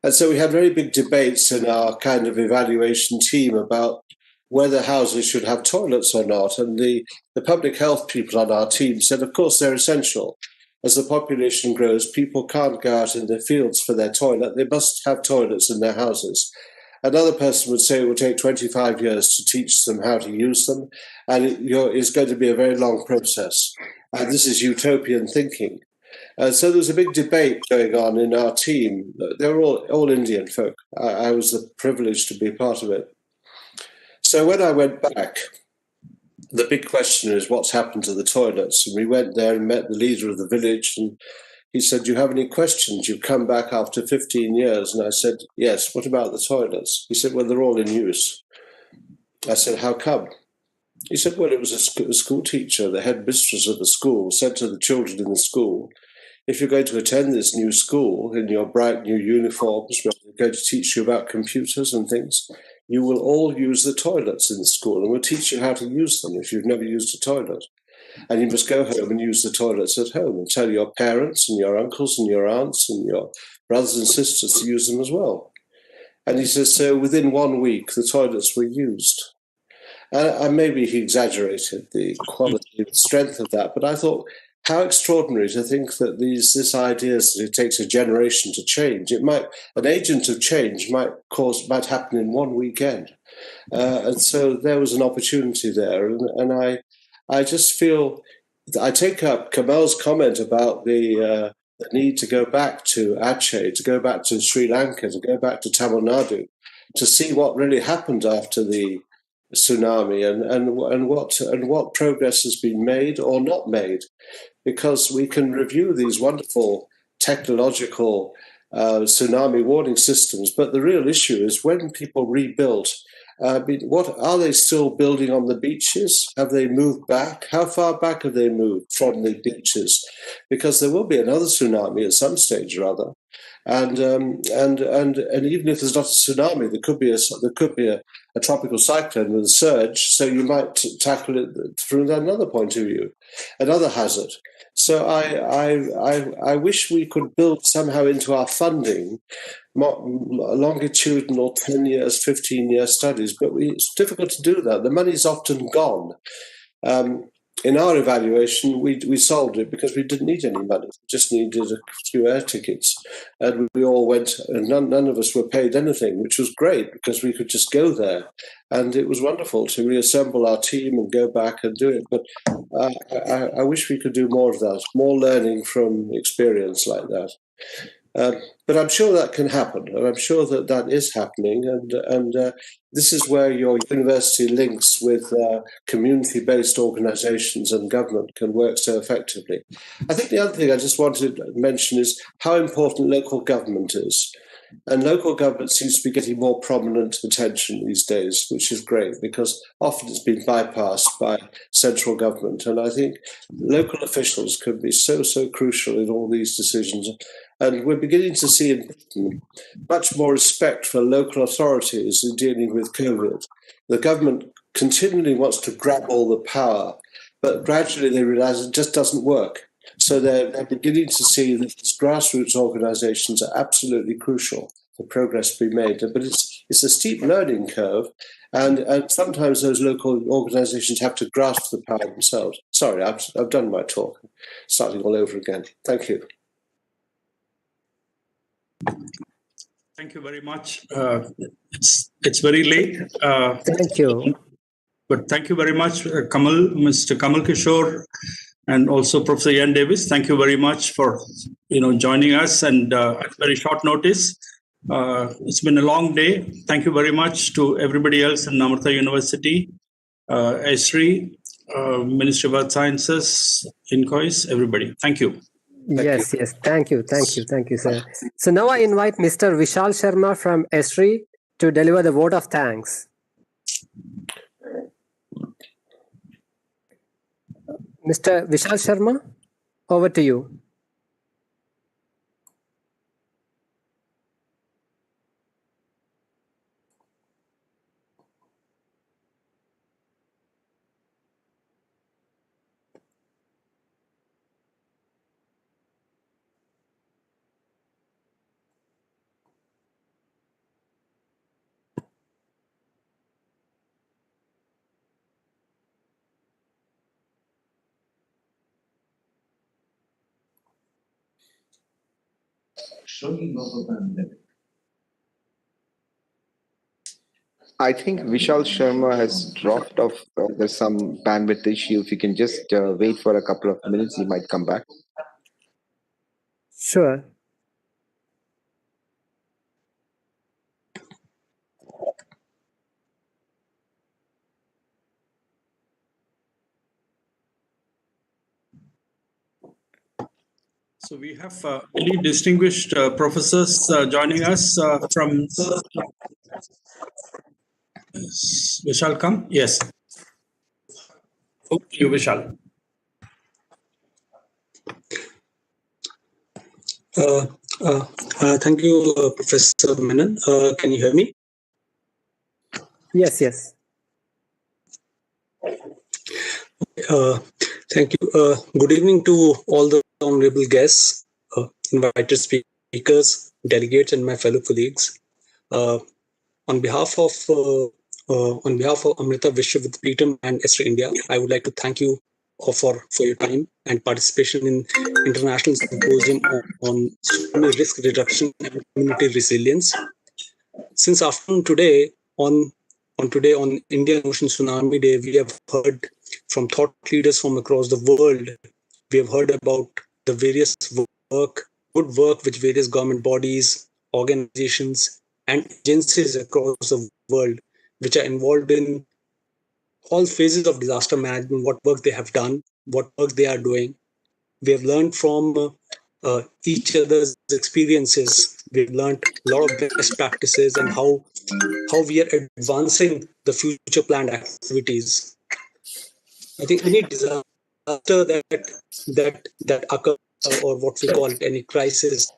And so we had very big debates in our kind of evaluation team about whether houses should have toilets or not. And the public health people on our team said, of course, they're essential. As the population grows, people can't go out in the fields for their toilet. They must have toilets in their houses. Another person would say it will take 25 years to teach them how to use them, and it's going to be a very long process. And this is utopian thinking. So there was a big debate going on in our team. They were all Indian folk. I was privileged to be part of it. So when I went back, the big question is what's happened to the toilets? And we went there and met the leader of the village, and he said, "Do you have any questions? You've come back after 15 years. And I said, "Yes, what about the toilets?" He said, "Well, they're all in use." I said, "How come?" He said, "Well, it was a school teacher, the headmistress of the school, said to the children in the school, if you're going to attend this new school in your bright new uniforms, where they're going to teach you about computers and things, you will all use the toilets in the school, and we'll teach you how to use them if you've never used a toilet." And you must go home and use the toilets at home and tell your parents and your uncles and your aunts and your brothers and sisters to use them as well. And he says, so within 1 week, the toilets were used. And maybe he exaggerated the quality and strength of that, but I thought, how extraordinary to think that this idea is that it takes a generation to change. An agent of change might happen in 1 weekend. And so there was an opportunity there. And I just feel, I take up Kamal's comment about the need to go back to Aceh, to go back to Sri Lanka, to go back to Tamil Nadu, to see what really happened after the tsunami and what progress has been made or not made. Because we can review these wonderful technological tsunami warning systems, but the real issue is when people rebuild, what are they still building on the beaches? Have they moved back? How far back have they moved from the beaches? Because there will be another tsunami at some stage or other, and even if there's not a tsunami, there could be a tropical cyclone with a surge. So you might tackle it from another point of view, another hazard. So I wish we could build somehow into our funding longitudinal 10 years, 15-year studies, but it's difficult to do that. The money's often gone. In our evaluation, we solved it because we didn't need any money. We just needed a few air tickets. And we all went, and none of us were paid anything, which was great because we could just go there. And it was wonderful to reassemble our team and go back and do it. But I wish we could do more of that, more learning from experience like that. But I'm sure that can happen, and I'm sure that is happening. And this is where your university links with community-based organizations and government can work so effectively. I think the other thing I just wanted to mention is how important local government is. And local government seems to be getting more prominent attention these days, which is great because often it's been bypassed by central government. And I think local officials can be so crucial in all these decisions. And we're beginning to see in Britain much more respect for local authorities in dealing with COVID. The government continually wants to grab all the power, but gradually they realize it just doesn't work. So they're beginning to see that these grassroots organizations are absolutely crucial for progress to be made. But it's a steep learning curve, and sometimes those local organizations have to grasp the power themselves. Sorry, I've done my talk. Starting all over again. Thank you. Thank you very much. It's very late. Thank you. But thank you very much, Mr. Kamal Kishore, and also Professor Ian Davis. Thank you very much for joining us and at very short notice. It's been a long day. Thank you very much to everybody else in Amrita University, Esri, Ministry of Earth Sciences, INCOIS, everybody. Thank you. Yes. Thank you, sir. So now I invite Mr. Vishal Sharma from Esri to deliver the vote of thanks. Mr. Vishal Sharma, over to you. I think Vishal Sharma has dropped off. There's some bandwidth issue. If you can just wait for a couple of minutes, he might come back. Sure. So we have many distinguished professors joining us from Vishal, come? Yes. Over to you, Vishal. Thank you, Professor Menon. Can you hear me? Yes. Thank you. Good evening to all the honorable guests, invited speakers, delegates, and my fellow colleagues. On behalf of Amrita, Vishwa, Vidyapeetham, and Esri India, I would like to thank you for your time and participation in International Symposium on Tsunami Risk Reduction and Community Resilience. Since afternoon today, on Indian Ocean Tsunami Day, we have heard from thought leaders from across the world. We have heard about the various good work which various government bodies, organizations, and agencies across the world, which are involved in all phases of disaster management, what work they have done, what work they are doing. We have learned from each other's experiences. We've learned a lot of best practices and how we are advancing the future planned activities. I think any disaster that occurs, or what we call it, any crisis,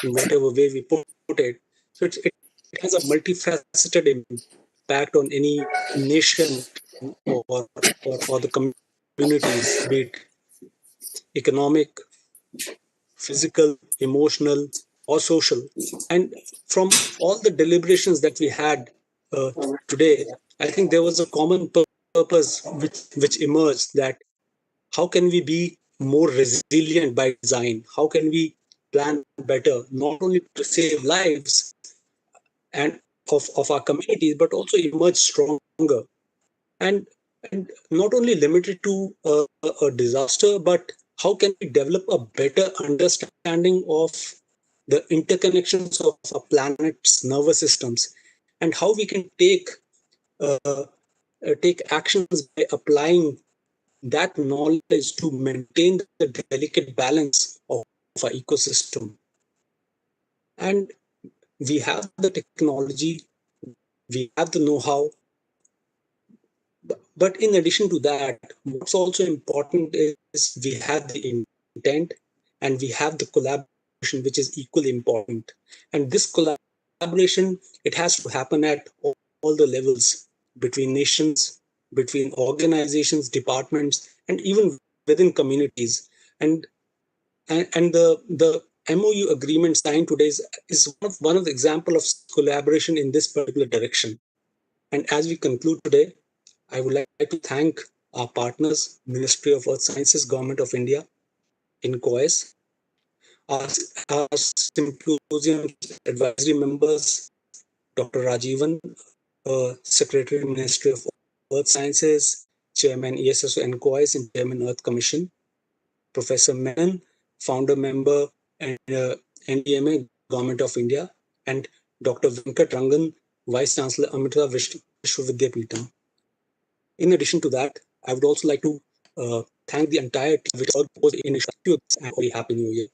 in whatever way we put it, so it has a multifaceted impact on any nation or the communities, be it economic, physical, emotional, or social. And from all the deliberations that we had today, I think there was a common purpose which emerged, that how can we be more resilient by design? How can we plan better, not only to save lives and of our communities, but also emerge stronger? And not only limited to a disaster, but how can we develop a better understanding of the interconnections of our planet's nervous systems, and how we can take actions by applying that knowledge to maintain the delicate balance of our ecosystem. And we have the technology, we have the know-how, but in addition to that, what's also important is we have the intent and we have the collaboration, which is equally important. And this collaboration, it has to happen at all the levels, between nations, between organizations, departments, and even within communities. And the MOU agreement signed today is one of the example of collaboration in this particular direction. And as we conclude today, I would like to thank our partners, Ministry of Earth Sciences, Government of India, INCOIS, our Symposium advisory members, Dr. Rajivan, Secretary, Ministry of Earth Sciences, Chairman, ESSO-INCOIS, and Chairman, Earth Commission, Professor Menon, Founder Member, and NDMA, Government of India, and Dr. Venkat Rangan, Vice Chancellor, Amrita Vishwa Vidyapeetham. In addition to that, I would also like to thank the entire team which was the initiative, and very Happy New Year.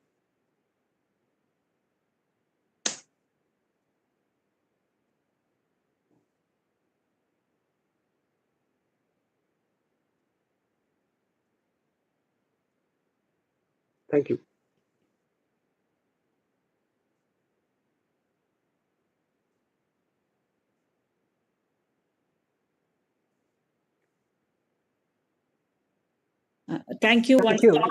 Thank you. Thank you once more.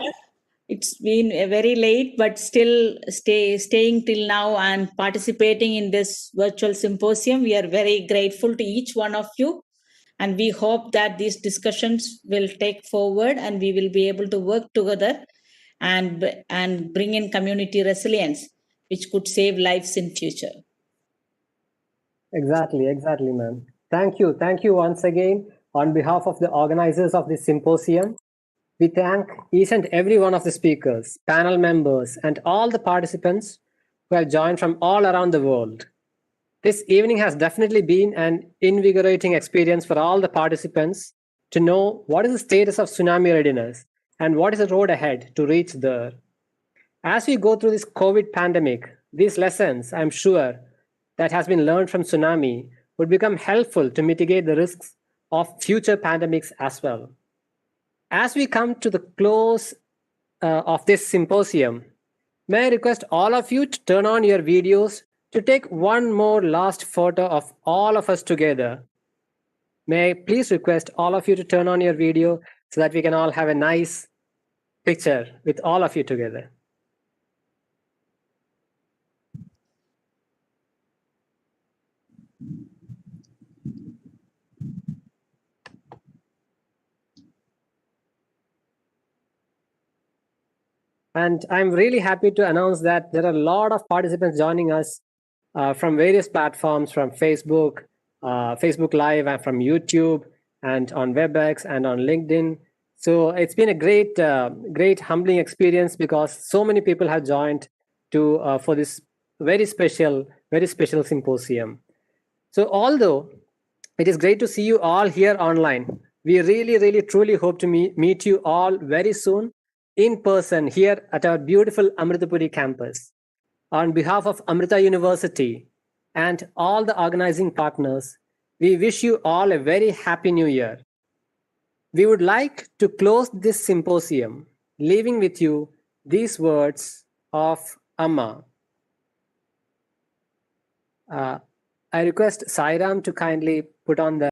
It's been very late, but still staying till now and participating in this virtual symposium. We are very grateful to each one of you. And we hope that these discussions will take forward and we will be able to work together and bring in community resilience, which could save lives in future. Exactly, ma'am. Thank you once again on behalf of the organizers of this symposium. We thank each and every one of the speakers, panel members, and all the participants who have joined from all around the world. This evening has definitely been an invigorating experience for all the participants to know what is the status of tsunami readiness and what is the road ahead to reach there. As we go through this COVID pandemic, these lessons, I'm sure, that has been learned from tsunami would become helpful to mitigate the risks of future pandemics as well. As we come to the close of this symposium, may I request all of you to turn on your videos to take one more last photo of all of us together. May I please request all of you to turn on your video so that we can all have a nice picture with all of you together. And I'm really happy to announce that there are a lot of participants joining us from various platforms, from Facebook, Facebook Live, and from YouTube, and on WebEx, and on LinkedIn. So it's been a great humbling experience, because so many people have joined to for this very special symposium. So although it is great to see you all here online, we really truly hope to meet you all very soon in person here at our beautiful Amritapuri campus. On behalf of Amrita University and all the organizing partners, we wish you all a very happy new year. We would like to close this symposium leaving with you these words of Amma. I request Sairam to kindly put on the